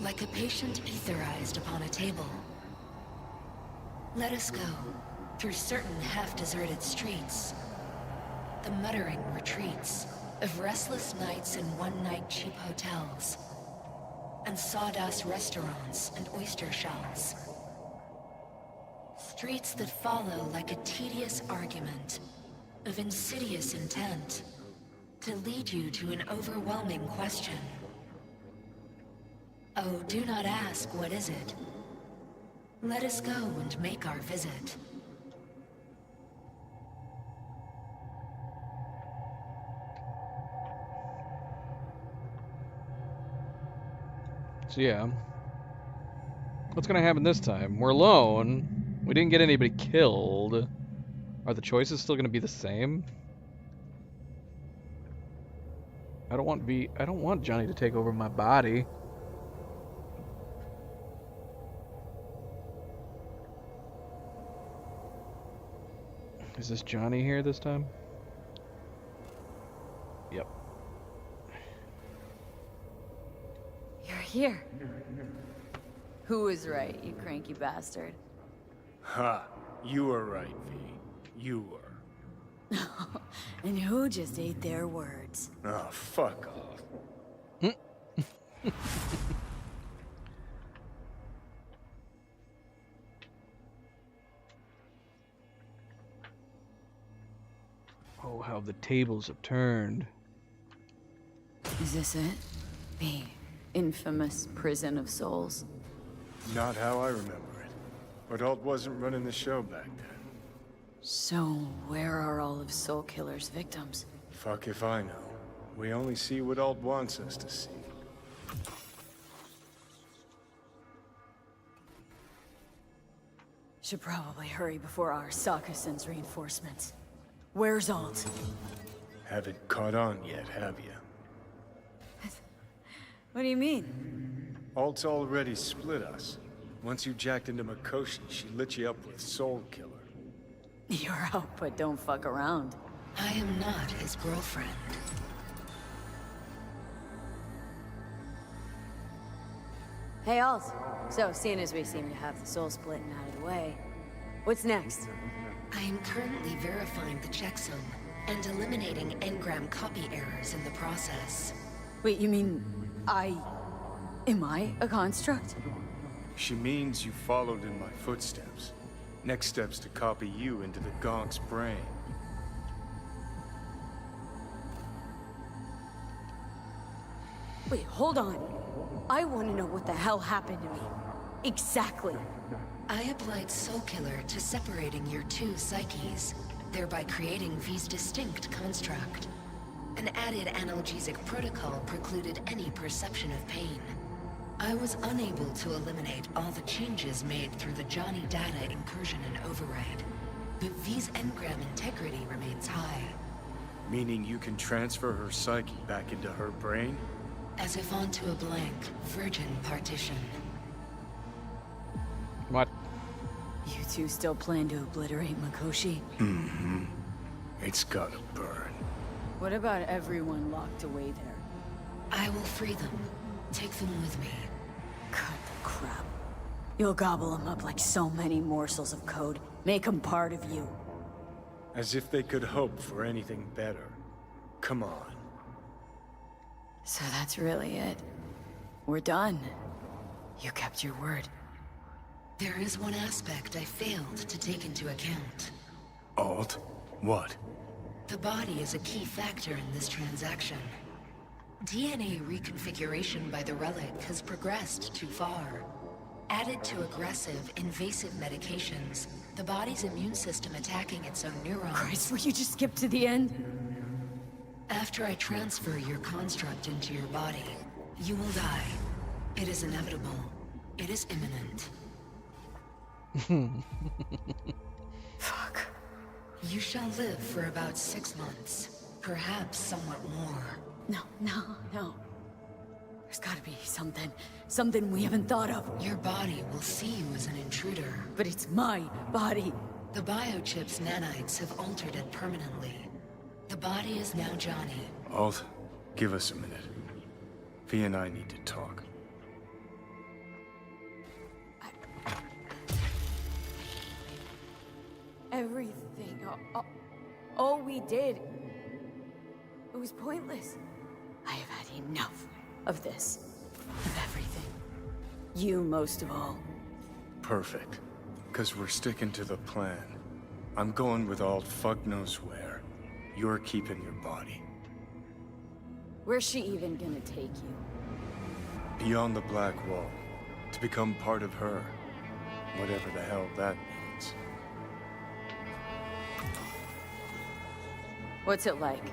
like a patient etherized upon a table. Let us go through certain half-deserted streets, the muttering retreats of restless nights in one-night cheap hotels, and sawdust restaurants and oyster shells. Streets that follow like a tedious argument of insidious intent to lead you to an overwhelming question. Oh, do not ask, what is it? Let us go and make our visit. So yeah, what's gonna happen this time? We're alone. We didn't get anybody killed. Are the choices still gonna be the same? I don't want Johnny to take over my body. Is this Johnny here this time? Yep. You're here. Who was right, you cranky bastard? Ha! You were right, V. You were. And who just ate their words? Oh, fuck off. Oh, how the tables have turned. Is this it? The infamous prison of souls? Not how I remember it. But Alt wasn't running the show back then. So, where are all of Soulkiller's victims? Fuck if I know. We only see what Alt wants us to see. Should probably hurry before Arasaka sends reinforcements. Where's Alt? Haven't caught on yet, have you? What do you mean? Alt's already split us. Once you jacked into Mikoshi, she lit you up with Soulkiller. You're out, but don't fuck around. I am not his girlfriend. Hey, Alt. So, seeing as we seem to have the soul splitting out of the way, what's next? I am currently verifying the checksum and eliminating engram copy errors in the process. Wait, you mean am I a construct? She means you followed in my footsteps. Next step's to copy you into the Gonk's brain. Wait, hold on. I want to know what the hell happened to me. Exactly. I applied Soulkiller to separating your two psyches, thereby creating V's distinct construct. An added analgesic protocol precluded any perception of pain. I was unable to eliminate all the changes made through the Johnny data incursion and override, but V's engram integrity remains high. Meaning you can transfer her psyche back into her brain? As if onto a blank, virgin partition. What? You two still plan to obliterate Mikoshi? Mm-hmm. It's gotta burn. What about everyone locked away there? I will free them. Take them with me. Cut the crap. You'll gobble them up like so many morsels of code. Make them part of you. As if they could hope for anything better. Come on. So that's really it. We're done. You kept your word. There is one aspect I failed to take into account. Alt? What? The body is a key factor in this transaction. DNA reconfiguration by the relic has progressed too far. Added to aggressive, invasive medications, the body's immune system attacking its own neurons. Christ, will you just skip to the end? After I transfer your construct into your body, you will die. It is inevitable. It is imminent. Fuck. You shall live for about 6 months. Perhaps somewhat more. No. There's gotta be something. Something we haven't thought of. Your body will see you as an intruder. But it's my body. The biochip's nanites have altered it permanently. The body is now Johnny. Alt, give us a minute. V and I need to talk. Everything. All we did. It was pointless. I have had enough of this. Of everything. You most of all. Perfect. Because we're sticking to the plan. I'm going with Alt fuck knows where. You're keeping your body. Where's she even gonna take you? Beyond the Black Wall. To become part of her. Whatever the hell that means. What's it like?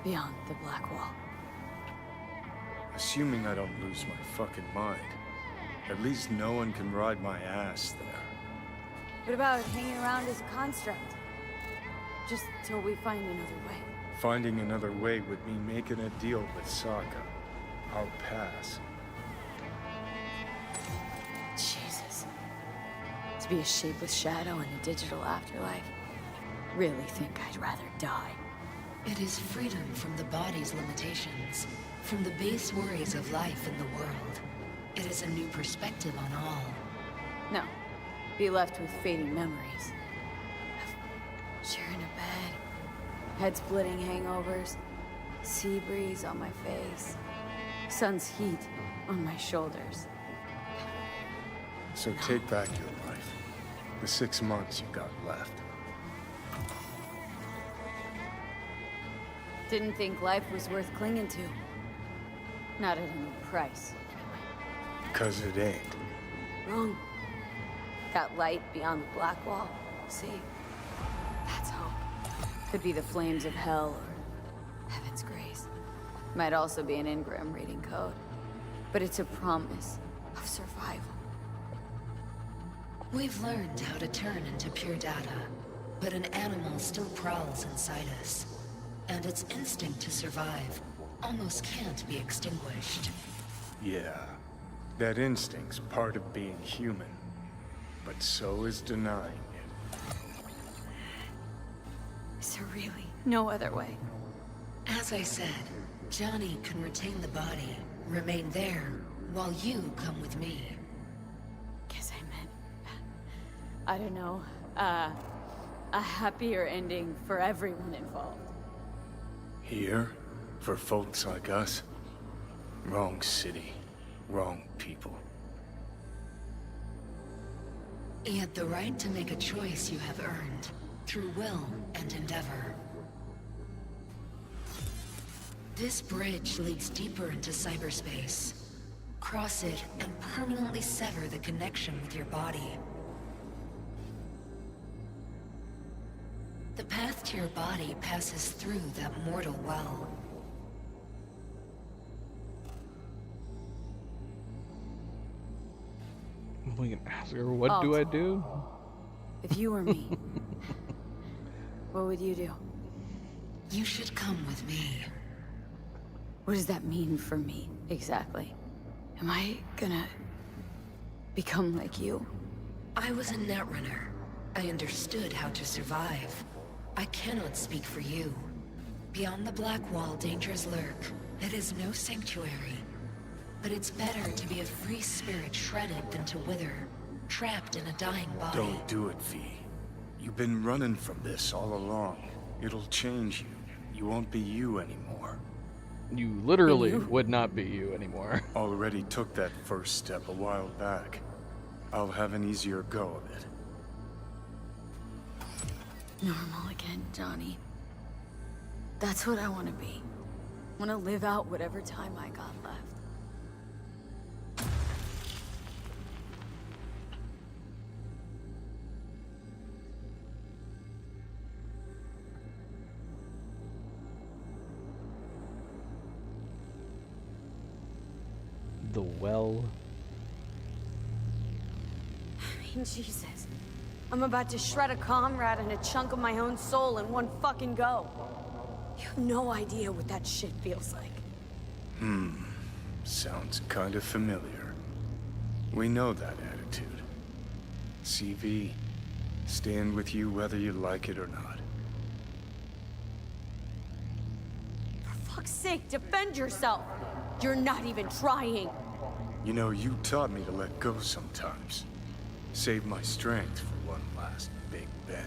Beyond the Black Wall. Assuming I don't lose my fucking mind. At least no one can ride my ass there. What about hanging around as a construct? Just till we find another way. Finding another way would mean making a deal with Sokka. I'll pass. Jesus. To be a shapeless shadow in a digital afterlife. Really think I'd rather die. It is freedom from the body's limitations, from the base worries of life in the world. It is a new perspective on all. No. Be left with fading memories. Of sharing a bed, head-splitting hangovers, sea breeze on my face, sun's heat on my shoulders. So take back your life. The 6 months you got left. Didn't think life was worth clinging to. Not at any price. Because it ain't. Wrong. That light beyond the Black Wall, see? That's hope. Could be the flames of hell or heaven's grace. Might also be an Ingram reading code. But it's a promise of survival. We've learned how to turn into pure data, but an animal still prowls inside us. And its instinct to survive almost can't be extinguished. Yeah, that instinct's part of being human. But so is denying it. Is there really no other way? As I said, Johnny can retain the body, remain there, while you come with me. Guess I meant... I don't know. A happier ending for everyone involved. Here? For folks like us? Wrong city. Wrong people. Yet the right to make a choice you have earned, through will and endeavor. This bridge leads deeper into cyberspace. Cross it and permanently sever the connection with your body. The path to your body passes through that mortal well. We can ask her, what do I do? If you were me, what would you do? You should come with me. What does that mean for me, exactly? Am I gonna become like you? I was a netrunner. I understood how to survive. I cannot speak for you. Beyond the Black Wall, dangers lurk. It is no sanctuary. But it's better to be a free spirit shredded than to wither, trapped in a dying body. Don't do it, V. You've been running from this all along. It'll change you. You won't be you anymore. You literally would not be you anymore. Already took that first step a while back. I'll have an easier go of it. Normal again, Johnny. That's what I want to be. I want to live out whatever time I got left. The well. I mean, Jesus. I'm about to shred a comrade and a chunk of my own soul in one fucking go. You have no idea what that shit feels like. Sounds kind of familiar. We know that attitude. CV, Stand with you whether you like it or not. For fuck's sake, defend yourself! You're not even trying! You know, you taught me to let go sometimes. Save my strength for one last big bang.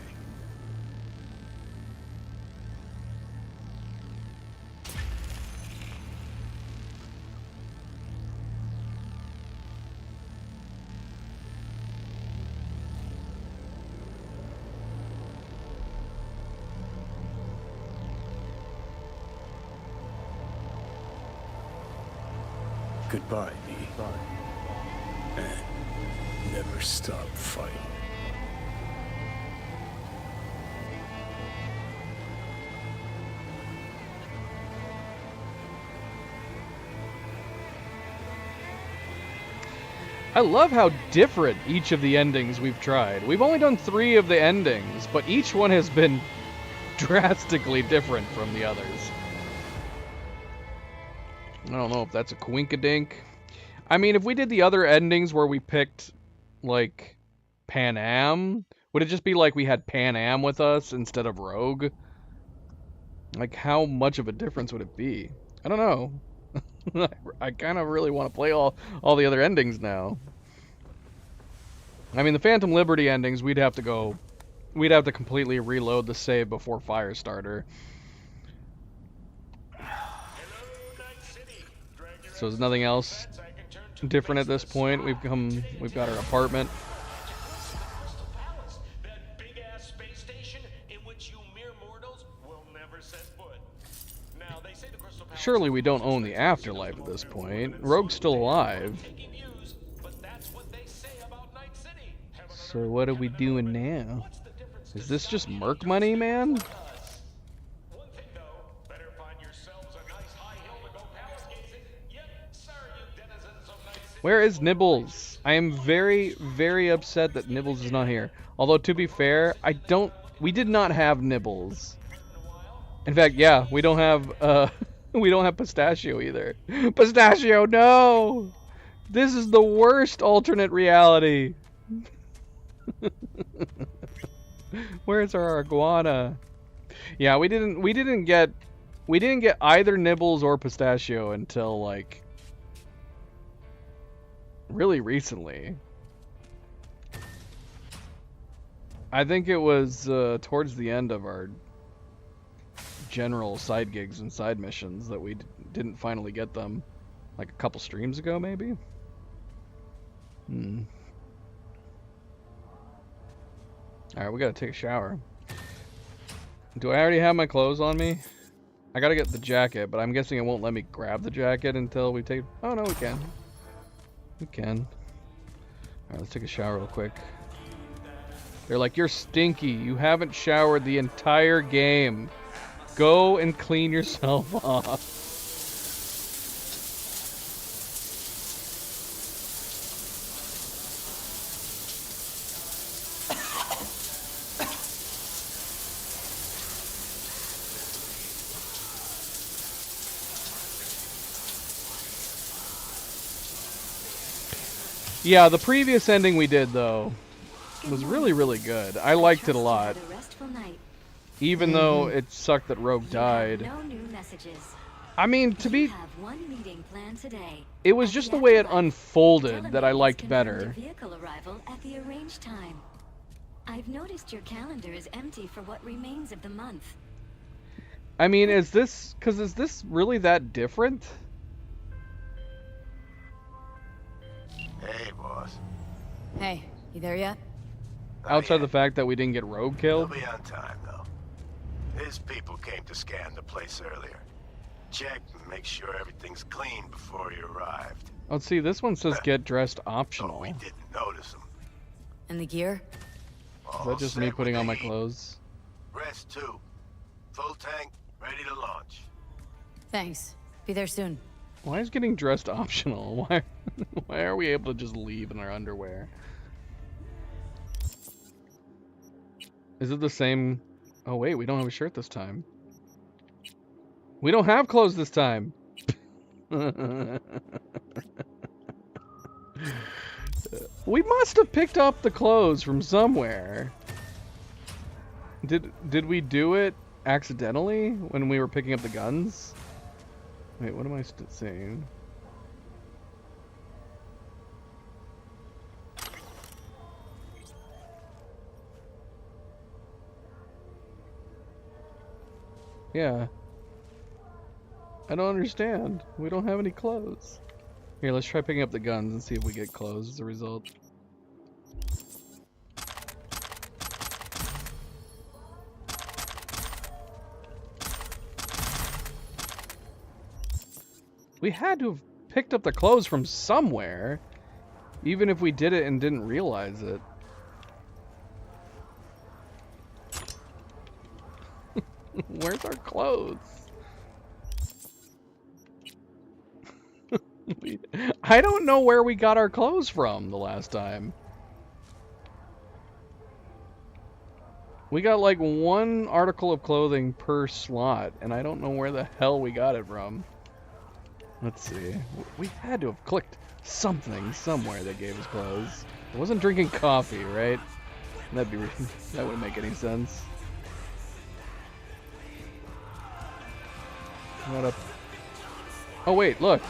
Goodbye, V. And never stop fighting. I love how different each of the endings we've tried. We've only done 3 of the endings, but each one has been drastically different from the others. I don't know if that's a quinkadink. I mean, if we did the other endings where we picked, like, Pan Am, would it just be like we had Pan Am with us instead of Rogue? Like, how much of a difference would it be? I don't know. I kind of really want to play all the other endings now. I mean, the Phantom Liberty endings, we'd have to completely reload the save before Firestarter. So there's nothing else different at this point. We've got our apartment. Surely we don't own the afterlife at this point. Rogue's still alive. So what are we doing now? Is this just Merc money, man? Where is Nibbles? I am very, very upset that Nibbles is not here. Although, to be fair, we did not have Nibbles. In fact, yeah, we don't have, we don't have Pistachio either. Pistachio, no! This is the worst alternate reality. Where's our iguana? Yeah, we didn't get either Nibbles or Pistachio until, like, really recently. I think it was towards the end of our general side gigs and side missions that we didn't finally get them. Like a couple streams ago, maybe? Alright, we gotta take a shower. Do I already have my clothes on me? I gotta get the jacket, but I'm guessing it won't let me grab the jacket until we take... Oh, no, we can. We can. Alright, let's take a shower real quick. They're like, you're stinky. You haven't showered the entire game. Go and clean yourself off. Yeah, the previous ending we did, though, was really, really good. I liked it a lot. Even though it sucked that Rogue died. No new messages. I mean, to be... Have one meeting planned today. It was just the way it unfolded that I liked better. Vehicle arrival at the arranged time. I've noticed your calendar is empty for what remains of the month. I mean, is this really that different? Hey, boss. Hey, you there yet? Outside the fact that we didn't get Rogue killed? We'll be on time, though. His people came to scan the place earlier. Check and make sure everything's clean before you arrived. Oh, see, this one says get dressed optional. Oh, we didn't notice them. And the gear? Is that just me putting on my clothes? Rest too. Full tank, ready to launch. Thanks. Be there soon. Why is getting dressed optional? Why are we able to just leave in our underwear? Is it the same? Oh wait, we don't have a shirt this time. We don't have clothes this time. We must have picked up the clothes from somewhere. Did we do it accidentally when we were picking up the guns? Wait, what am I saying? Yeah. I don't understand. We don't have any clothes. Here, let's try picking up the guns and see if we get clothes as a result. We had to have picked up the clothes from somewhere, even if we did it and didn't realize it. Where's our clothes? I don't know where we got our clothes from the last time. We got like one article of clothing per slot, and I don't know where the hell we got it from. Let's see. We had to have clicked something somewhere that gave us clothes. It wasn't drinking coffee, right? That wouldn't make any sense. What up? Oh wait, look.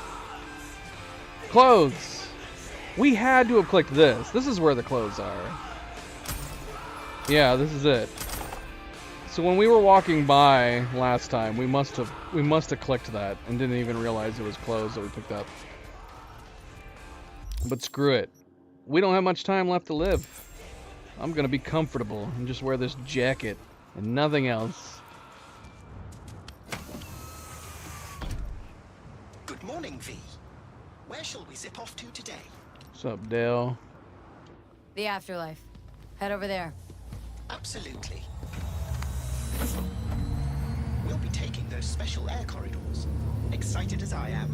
Clothes. We had to have clicked this. This is where the clothes are. Yeah, this is it. So when we were walking by last time, we must have clicked that and didn't even realize it was clothes that we picked up. But screw it. We don't have much time left to live. I'm gonna be comfortable and just wear this jacket and nothing else. Good morning, V. Where shall we zip off to today? What's up, Dale? The afterlife. Head over there. Absolutely. We'll be taking those special air corridors. Excited as I am.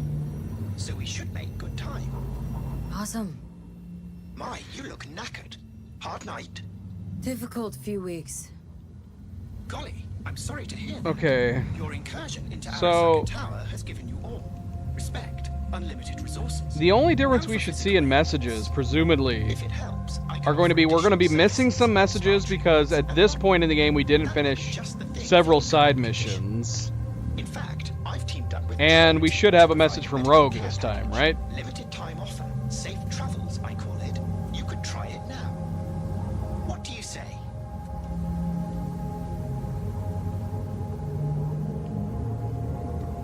So we should make good time. Awesome. My, you look knackered. Hard night? Difficult few weeks. Golly, I'm sorry to hear that. Okay. Your incursion into Arasaka Tower has given you all respect, unlimited resources. The only difference we should see in messages, presumably, are going to be we're going to be missing some messages because at this point in the game we didn't finish several side missions. In fact, I've teamed up with and we should have a message from Rogue this time, right? Limited time offer. Safe travels, I call it. You could try it now. What do you say?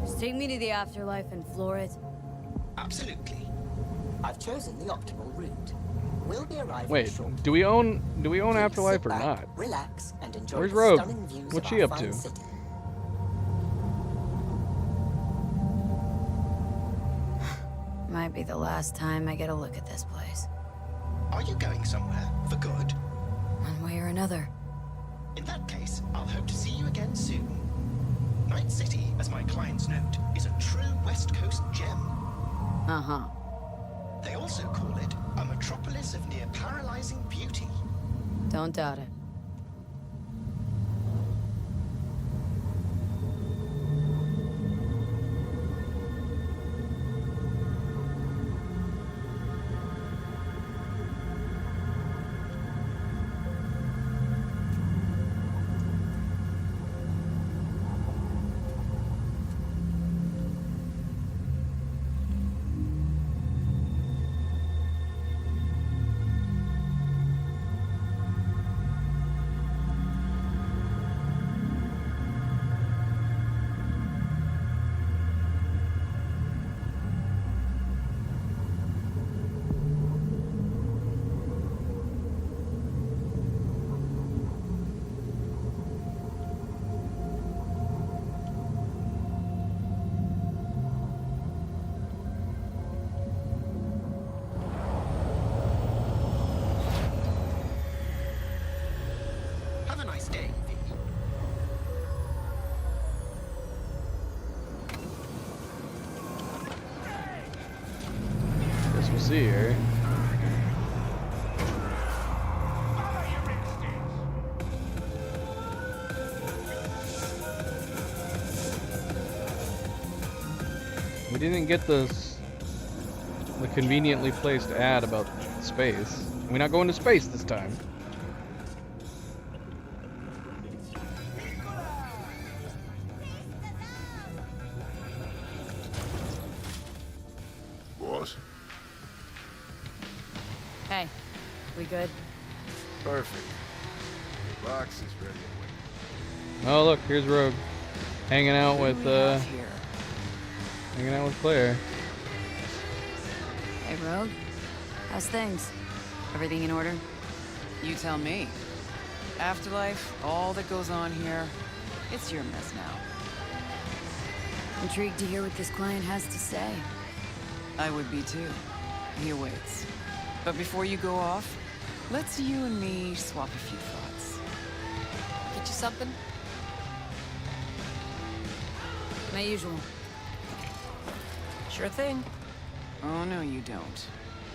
Just take me to the afterlife and floor it. Absolutely. I've chosen the optimal route. We'll be arriving Wait, shortly. do we own Afterlife or not? Relax and enjoy Where's the Rogue? stunning views What's of she our up to? fine city. Might be the last time I get a look at this place. Are you going somewhere for good? One way or another. In that case, I'll hope to see you again soon. Night City, as my clients note, is a true West Coast gem. Uh-huh. They also call it a metropolis of near paralyzing beauty. Don't doubt it. Have a nice day, V. Guess we'll see here. We didn't get the conveniently placed ad about space. We're not going to space this time. good? Perfect. The box is ready to wait. Oh look, here's Rogue, hanging out with Claire. Hey, Rogue. How's things? Everything in order? You tell me. Afterlife, all that goes on here, it's your mess now. Intrigued to hear what this client has to say. I would be too. He awaits. But before you go off, let's you and me swap a few thoughts. Get you something? My usual. Sure thing. Oh, no, you don't.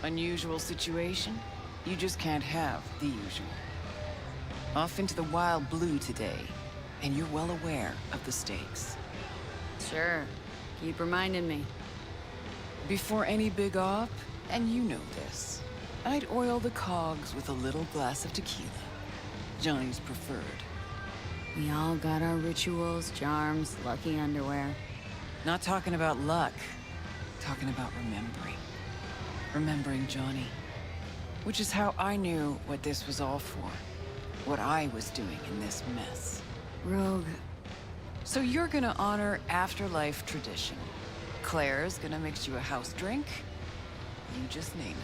Unusual situation? You just can't have the usual. Off into the wild blue today, and you're well aware of the stakes. Sure. Keep reminding me. Before any big op, and you know this, I'd oil the cogs with a little glass of tequila. Johnny's preferred. We all got our rituals, charms, lucky underwear. Not talking about luck. Talking about remembering. Remembering Johnny. Which is how I knew what this was all for. What I was doing in this mess. Rogue. So you're gonna honor afterlife tradition. Claire's gonna mix you a house drink. You just name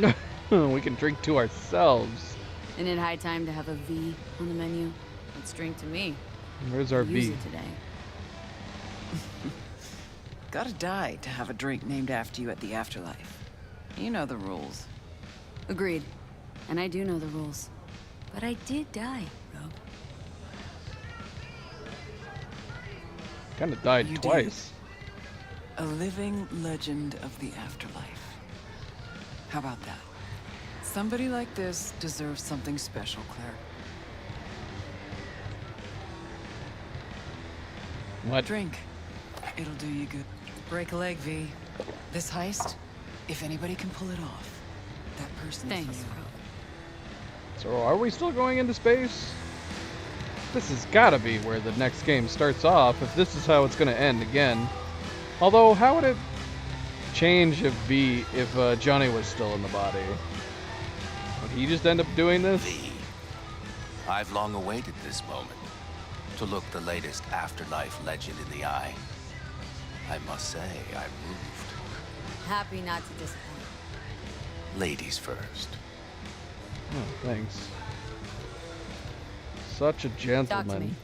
it. We can drink to ourselves. Isn't it high time to have a V on the menu? Let's drink to me. Where's our Use V? it today. Gotta die to have a drink named after you at the afterlife. You know the rules. Agreed. And I do know the rules. But I did die, Rogue. Kinda died You twice. did. A living legend of the afterlife. How about that? Somebody like this deserves something special, Claire. What? Drink. It'll do you good. Break a leg, V. This heist, if anybody can pull it off, that person's Thanks, you. So are we still going into space? This has gotta be where the next game starts off, if this is how it's gonna end again. Although, how would it change if Johnny was still in the body? Would he just end up doing this? V. I've long awaited this moment. To look the latest afterlife legend in the eye. I must say, I'm moved. Happy not to disappoint. Ladies first. Oh, thanks. Such a Talk to gentleman. me.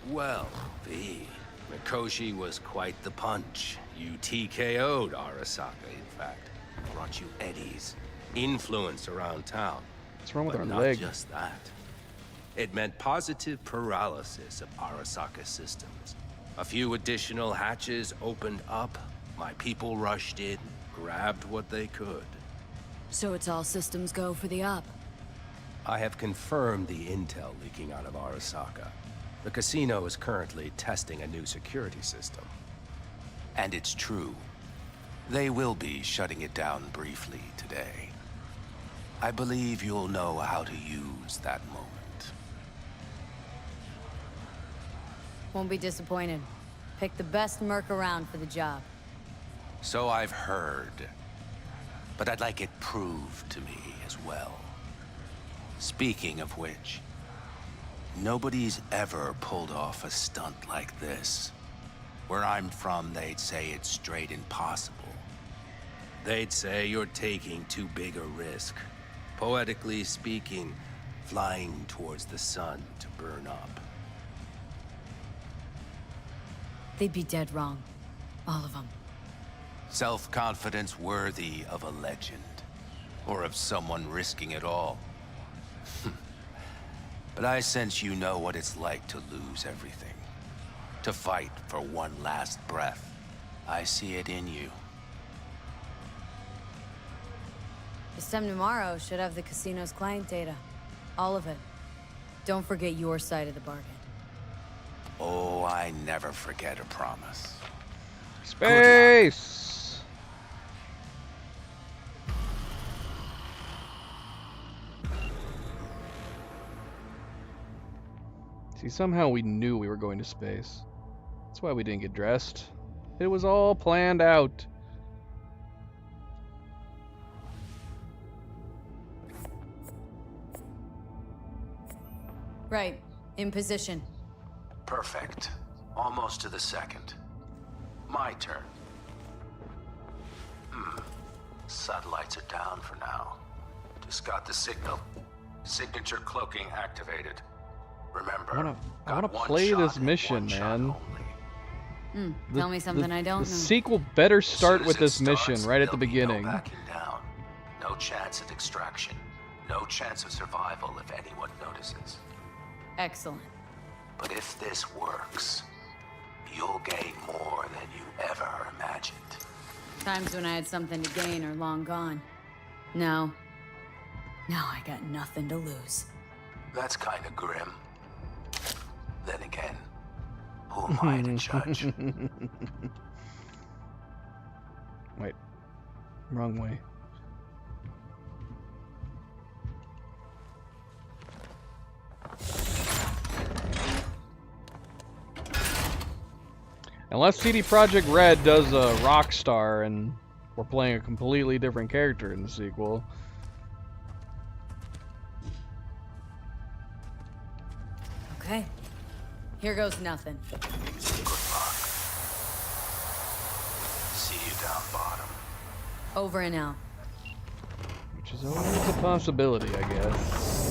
Well, V. Mikoshi was quite the punch. You TKO'd Arasaka, in fact. Brought you eddies. Influence around town. What's wrong with But our not leg? just that. It meant positive paralysis of Arasaka systems. A few additional hatches opened up. My people rushed in, grabbed what they could. So it's all systems go for the op. I have confirmed the intel leaking out of Arasaka. The casino is currently testing a new security system. And it's true. They will be shutting it down briefly today. I believe you'll know how to use that moment. Won't be disappointed. Pick the best merc around for the job. So I've heard. But I'd like it proved to me as well. Speaking of which, nobody's ever pulled off a stunt like this. Where I'm from, they'd say it's straight impossible. They'd say you're taking too big a risk. Poetically speaking, flying towards the sun to burn up. They'd be dead wrong. All of them. Self-confidence worthy of a legend. Or of someone risking it all. But I sense you know what it's like to lose everything. To fight for one last breath. I see it in you. This time tomorrow should have the casino's client data. All of it. Don't forget your side of the bargain. Oh, I never forget a promise. Space! See, somehow we knew we were going to space. That's why we didn't get dressed. It was all planned out. Right. In position. Perfect. Almost to the second. My turn. Satellites are down for now. Just got the signal. Signature cloaking activated. Remember, I wanna play this mission, man. Tell me something I don't know. The sequel better start with this mission right at the beginning. No backing down. No chance at extraction. No chance of survival if anyone notices. Excellent. But if this works, you'll gain more than you ever imagined. Times when I had something to gain are long gone. No. Now I got nothing to lose. That's kind of grim. Then again, who am I to judge? Wait. Wrong way. Unless CD Projekt Red does a Rockstar and we're playing a completely different character in the sequel. Okay. Here goes nothing. Good luck. See you down bottom. Over and out. Which is always a possibility, I guess.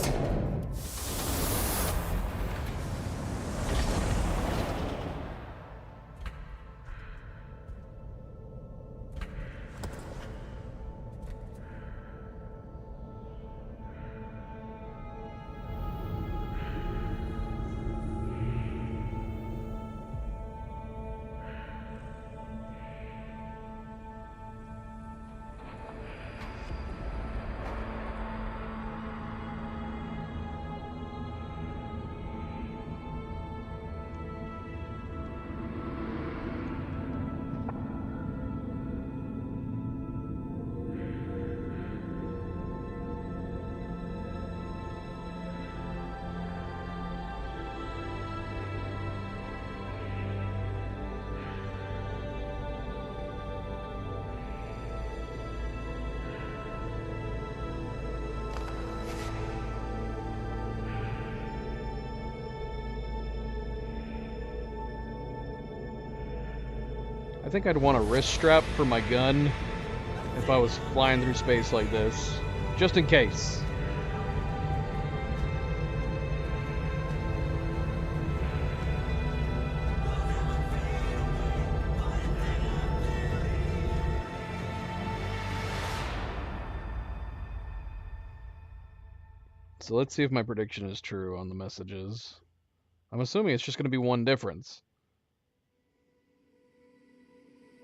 I think I'd want a wrist strap for my gun if I was flying through space like this, just in case. So let's see if my prediction is true on the messages. I'm assuming it's just going to be one difference.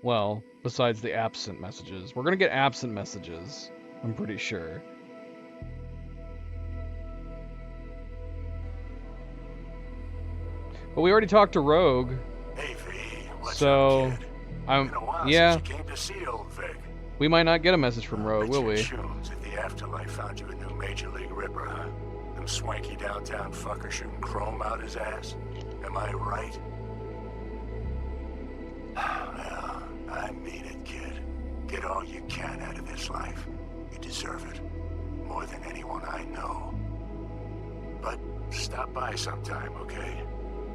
Well, besides the absent messages. We're going to get absent messages, I'm pretty sure. But we already talked to Rogue. Hey, V, what's so, up, kid? I'm, Been a while yeah. since you came to see old Vic. We might not get a message from Rogue, will we? Richard Schumes at the Afterlife found you a new Major League Ripper, huh? Them swanky downtown fucker shooting chrome out his ass. Am I right? Well, I mean it, kid. Get all you can out of this life. You deserve it. More than anyone I know. But stop by sometime, okay?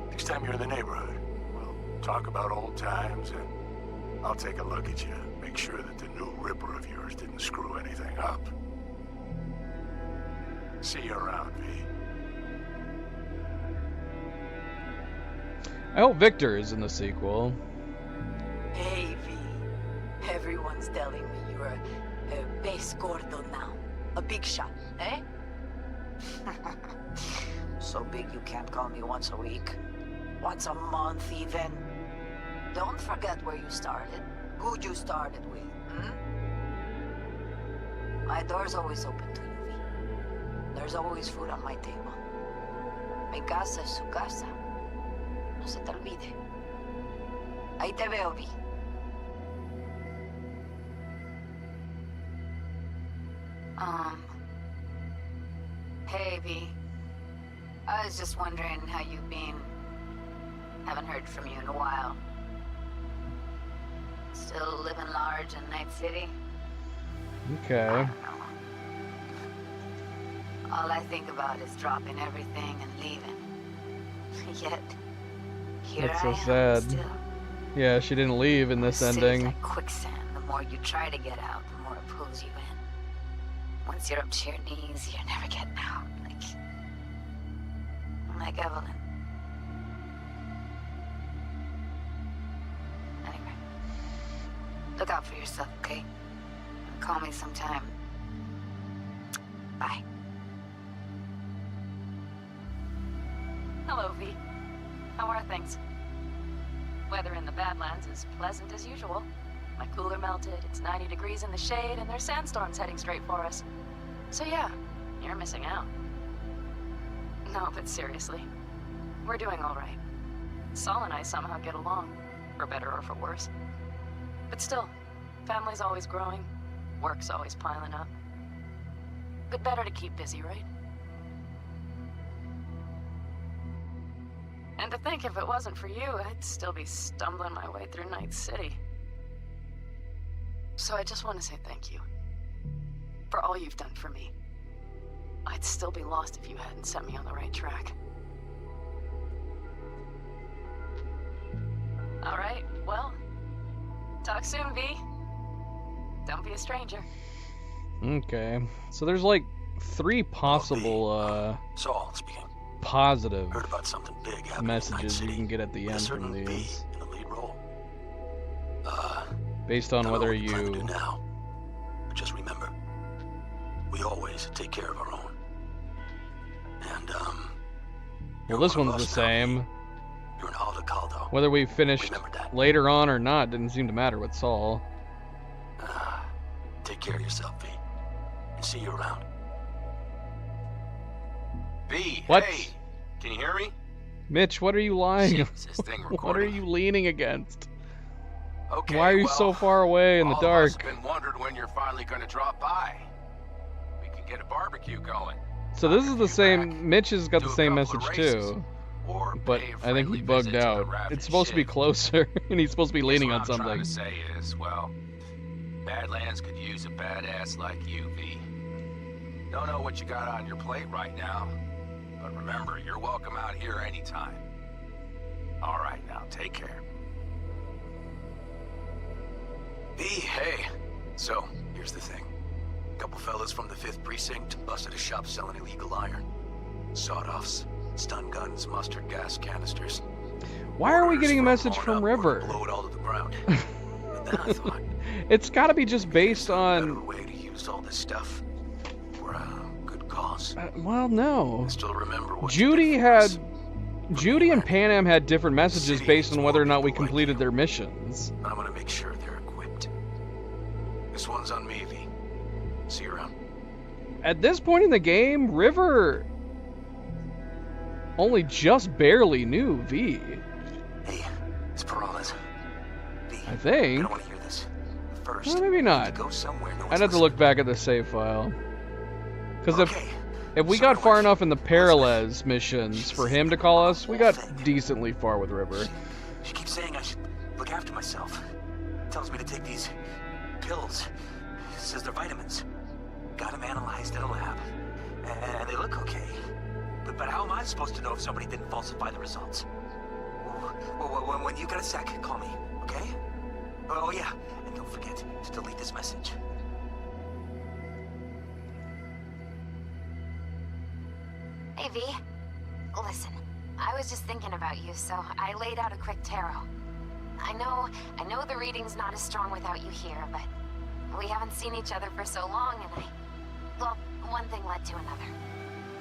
Next time you're in the neighborhood, we'll talk about old times and I'll take a look at you. Make sure that the new Ripper of yours didn't screw anything up. See you around, V. I hope Victor is in the sequel. Hey, V. Everyone's telling me you're a base gordo now. A big shot, eh? So big you can't call me once a week. Once a month, even. Don't forget where you started. Who you started with, My door's always open to you, V. There's always food on my table. Mi casa es su casa. No se te olvide. Ahí te veo, V. Hey, V. I was just wondering how you've been. Haven't heard from you in a while. Still living large in Night City? Okay. All I think about is dropping everything and leaving. Yet, here That's I so am sad. still. Yeah, she didn't leave in this ending. Like quicksand. The more you try to get out, the more it pulls you in. Once you're up to your knees, you're never getting out. Like Evelyn. Anyway, look out for yourself, okay? Call me sometime. Bye. Hello, V. How are things? Weather in the Badlands is pleasant as usual. My cooler melted, it's 90 degrees in the shade, and there's sandstorms heading straight for us. So yeah, you're missing out. No, but seriously, we're doing all right. Saul and I somehow get along, for better or for worse. But still, family's always growing, work's always piling up. But better to keep busy, right? And to think if it wasn't for you, I'd still be stumbling my way through Night City. So I just want to say thank you. For all you've done for me. I'd still be lost if you hadn't set me on the right track. Alright, well, talk soon, V. Don't be a stranger. Okay. So there's like 3 possible Saul speaking. Positive Heard about something big messages you can get at the end from these. In the lead role. Based on whether you now. But just remember, we always take care of our own. And well, this one's the same. You're an Aldecaldo. Whether we finished later on or not didn't seem to matter with Saul. Take care of yourself, V. And see you around. V, What? hey! Can you hear me? Mitch, what are you lying? This thing What are recording. you leaning against? Okay, Why are you well, so far away in the all dark? of us have been wondering when you're finally going to drop by. We can get a barbecue going. So this is the same. Mitch has got the same message too, but I think he bugged out. It's supposed to be closer, and he's supposed to be leaning on What I'm trying something. to say is, well, Badlands could use a badass like you, V. Don't know what you got on your plate right now, but remember, you're welcome out here anytime. All right, now, take care. V, hey. So, here's the thing. A couple fellas from the 5th Precinct busted a shop selling illegal iron. Sawed-offs, stun guns, mustard gas canisters. Why are we getting a message from River? Blow it all to the ground. And then I thought, It's got to be just based on. way to use all this stuff for a good cause. Well, no. Still remember what Judy and Panam had different messages based on whether or not we completed their missions. I'm gonna make sure they're equipped. This one's on me, V. See you around. At this point in the game, River only just barely knew V. Hey, it's Peralez. V, I think. I don't want to hear this. First, Well, maybe not. go somewhere no I'd one's have to look back at the save file. Because if we got far enough in the Parallels missions for him to call us, we got decently far with River. She keeps saying I should look after myself. Tells me to take these pills. Says they're vitamins. Got them analyzed in a lab. And they look okay. But how am I supposed to know if somebody didn't falsify the results? Well, when you got a sec, call me, okay? Oh, yeah. And don't forget to delete this message. Hey, V. Listen, I was just thinking about you, so I laid out a quick tarot. I know the reading's not as strong without you here, but we haven't seen each other for so long, and well, one thing led to another.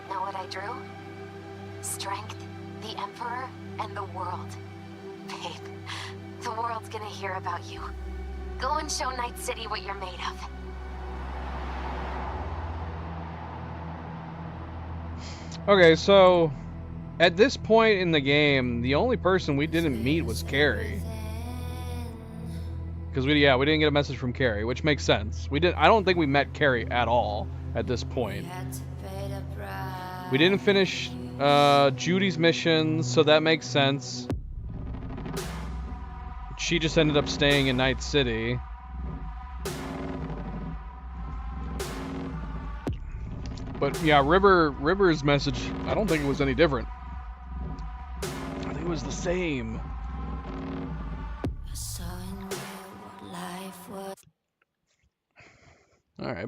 Know what I drew? Strength, the Emperor, and the world. Babe, the world's gonna hear about you. Go and show Night City what you're made of. Okay, so at this point in the game, the only person we didn't meet was Carrie. Because we didn't get a message from Carrie, which makes sense. I don't think we met Carrie at all at this point. We didn't finish Judy's missions, so that makes sense. she just ended up staying in Night City. But yeah, River's message, I don't think it was any different. I think it was the same. Alright.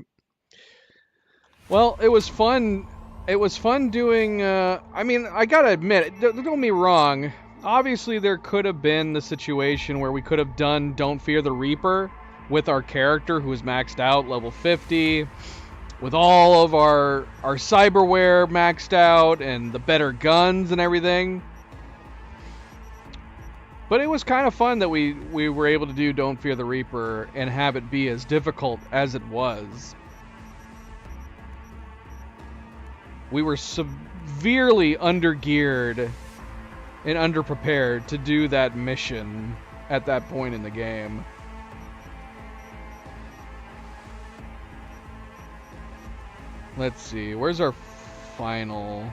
Well, it was fun. It was fun doing, I mean, I gotta admit, don't get me wrong. Obviously, there could have been the situation where we could have done Don't Fear the Reaper with our character who was maxed out, level 50, with all of our cyberware maxed out and the better guns and everything. But it was kind of fun that we were able to do Don't Fear the Reaper and have it be as difficult as it was. We were severely undergeared and underprepared to do that mission at that point in the game. Let's see, where's our final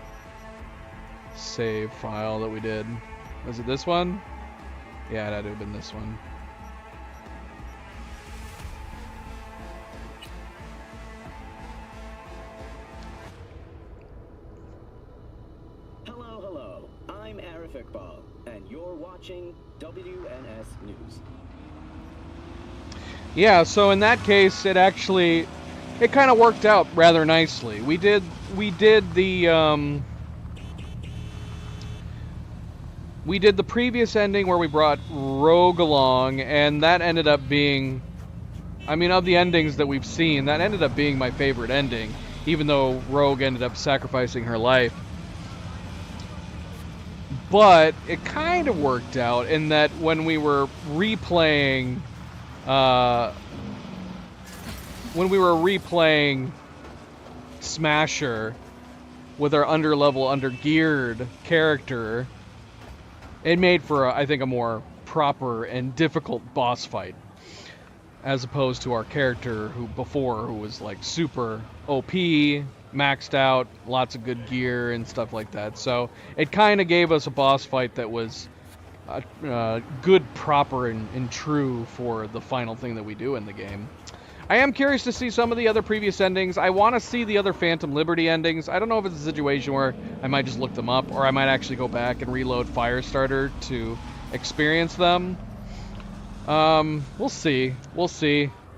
save file that we did? Was it this one? Yeah, it had to have been this one. Hello. I'm Arif Iqbal, and you're watching WNS News. Yeah, so in that case, it kind of worked out rather nicely. We did the previous ending where we brought Rogue along, and that ended up being, I mean, of the endings that we've seen, that ended up being my favorite ending, even though Rogue ended up sacrificing her life. But it kind of worked out in that when we were replaying, Smasher with our underlevel, undergeared character, it made for, I think, a more proper and difficult boss fight, as opposed to our character who was like super OP, maxed out, lots of good gear and stuff like that. So it kind of gave us a boss fight that was good, proper, and true for the final thing that we do in the game. I am curious to see some of the other previous endings. I want to see the other Phantom Liberty endings. I don't know if it's a situation where I might just look them up, or I might actually go back and reload Firestarter to experience them. We'll see.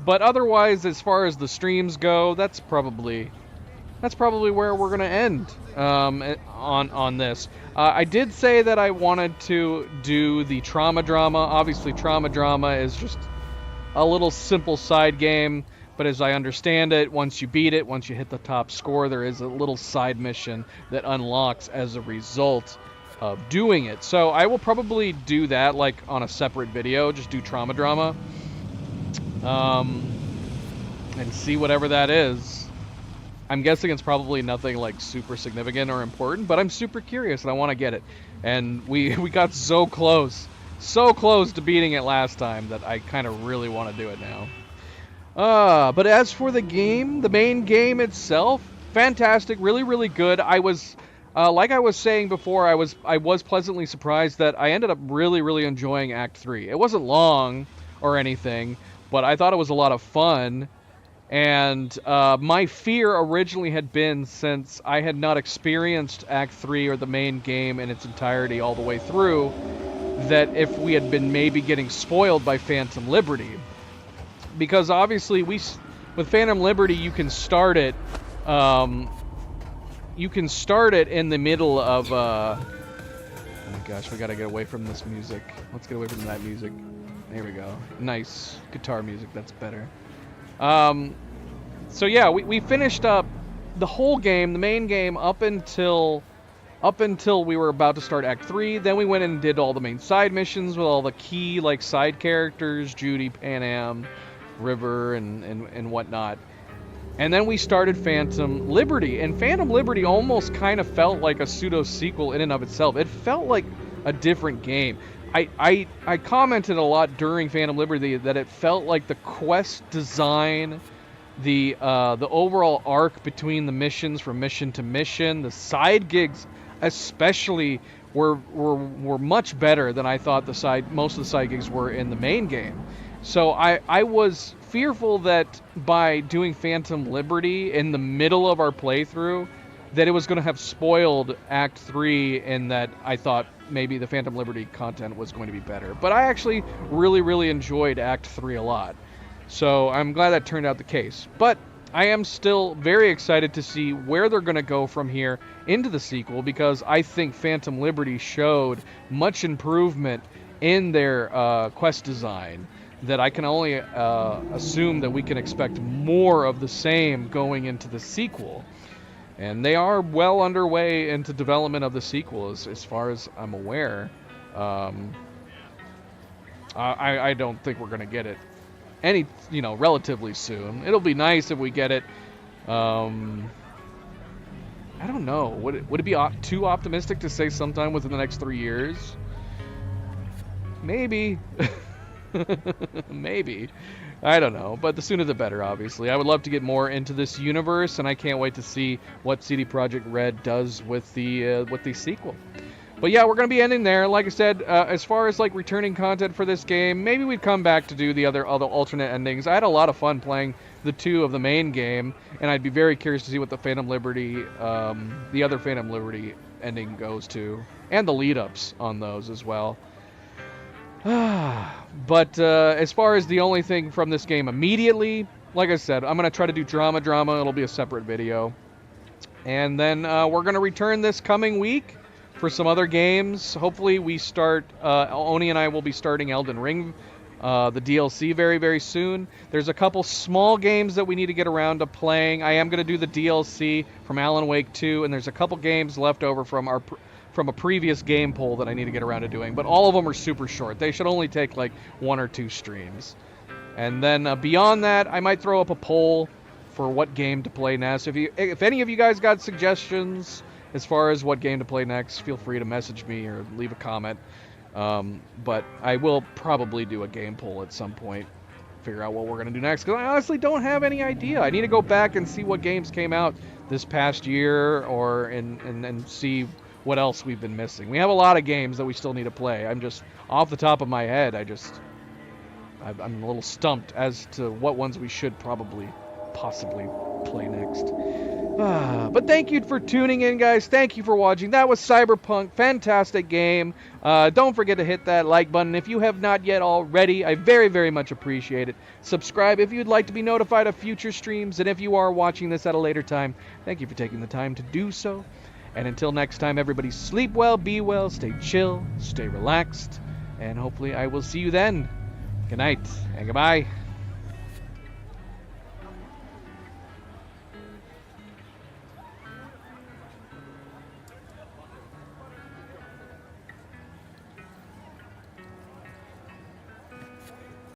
But otherwise, as far as the streams go, that's probably where we're gonna end on this. I did say that I wanted to do the Trauma Drama. Obviously, Trauma Drama is just a little simple side game, but as I understand it, once you beat it, once you hit the top score, there is a little side mission that unlocks as a result of doing it. So I will probably do that like on a separate video, just do Trauma Drama, and see whatever that is. I'm guessing it's probably nothing like super significant or important, but I'm super curious and I want to get it. And we got so close to beating it last time that I kind of really want to do it now. But as for the game, the main game itself, fantastic, really good. I was, like I was saying before, I was pleasantly surprised that I ended up really enjoying Act 3. It wasn't long or anything, but I thought it was a lot of fun. And my fear originally had been, since I had not experienced Act 3 or the main game in its entirety all the way through, that if we had been maybe getting spoiled by Phantom Liberty. Because obviously with Phantom Liberty you can start it in the middle of oh my gosh, we gotta get away from this music. Let's get away from that music. There we go. Nice guitar music, that's better. So yeah, we finished up the whole game, the main game, up until we were about to start Act 3. Then we went and did all the main side missions with all the key like side characters, Judy, Panam, River, and whatnot. And then we started Phantom Liberty, and Phantom Liberty almost kind of felt like a pseudo-sequel in and of itself. It felt like a different game. I commented a lot during Phantom Liberty that it felt like the quest design, the overall arc between the missions from mission to mission, the side gigs especially were much better than I thought most of the side gigs were in the main game. So I was fearful that by doing Phantom Liberty in the middle of our playthrough, that it was going to have spoiled Act 3, and that I thought maybe the Phantom Liberty content was going to be better. But I actually really, really enjoyed Act 3 a lot. So I'm glad that turned out the case. But I am still very excited to see where they're going to go from here into the sequel, because I think Phantom Liberty showed much improvement in their quest design, that I can only assume that we can expect more of the same going into the sequel. And they are well underway into development of the sequel, as far as I'm aware. I don't think we're going to get it relatively soon. It'll be nice if we get it. I don't know. Would it be too optimistic to say sometime within the next 3 years? Maybe. Maybe. I don't know, but the sooner the better, obviously. I would love to get more into this universe, and I can't wait to see what CD Projekt Red does with the sequel. But yeah, we're going to be ending there. Like I said, as far as like returning content for this game, maybe we'd come back to do the other alternate endings. I had a lot of fun playing the 2 of the main game, and I'd be very curious to see what the Phantom Liberty, the other Phantom Liberty ending goes to, and the lead-ups on those as well. But as far as the only thing from this game immediately, like I said, I'm going to try to do drama. It'll be a separate video. And then we're going to return this coming week for some other games. Hopefully we start, Oni and I will be starting Elden Ring, the DLC very, very soon. There's a couple small games that we need to get around to playing. I am going to do the DLC from Alan Wake 2, and there's a couple games left over from a previous game poll that I need to get around to doing, but all of them are super short. They should only take like 1 or 2 streams. And then beyond that, I might throw up a poll for what game to play next. If any of you guys got suggestions as far as what game to play next, feel free to message me or leave a comment. But I will probably do a game poll at some point, figure out what we're going to do next, because I honestly don't have any idea. I need to go back and see what games came out this past year, and see what else we've been missing. We have a lot of games that we still need to play. I'm just, off the top of my head, I'm a little stumped as to what ones we should possibly play next. But thank you for tuning in, guys. Thank you for watching. That was Cyberpunk. Fantastic game. Don't forget to hit that like button if you have not yet already. I very, very much appreciate it. Subscribe if you'd like to be notified of future streams. And if you are watching this at a later time, thank you for taking the time to do so. And until next time, everybody sleep well, be well, stay chill, stay relaxed, and hopefully I will see you then. Good night, and goodbye.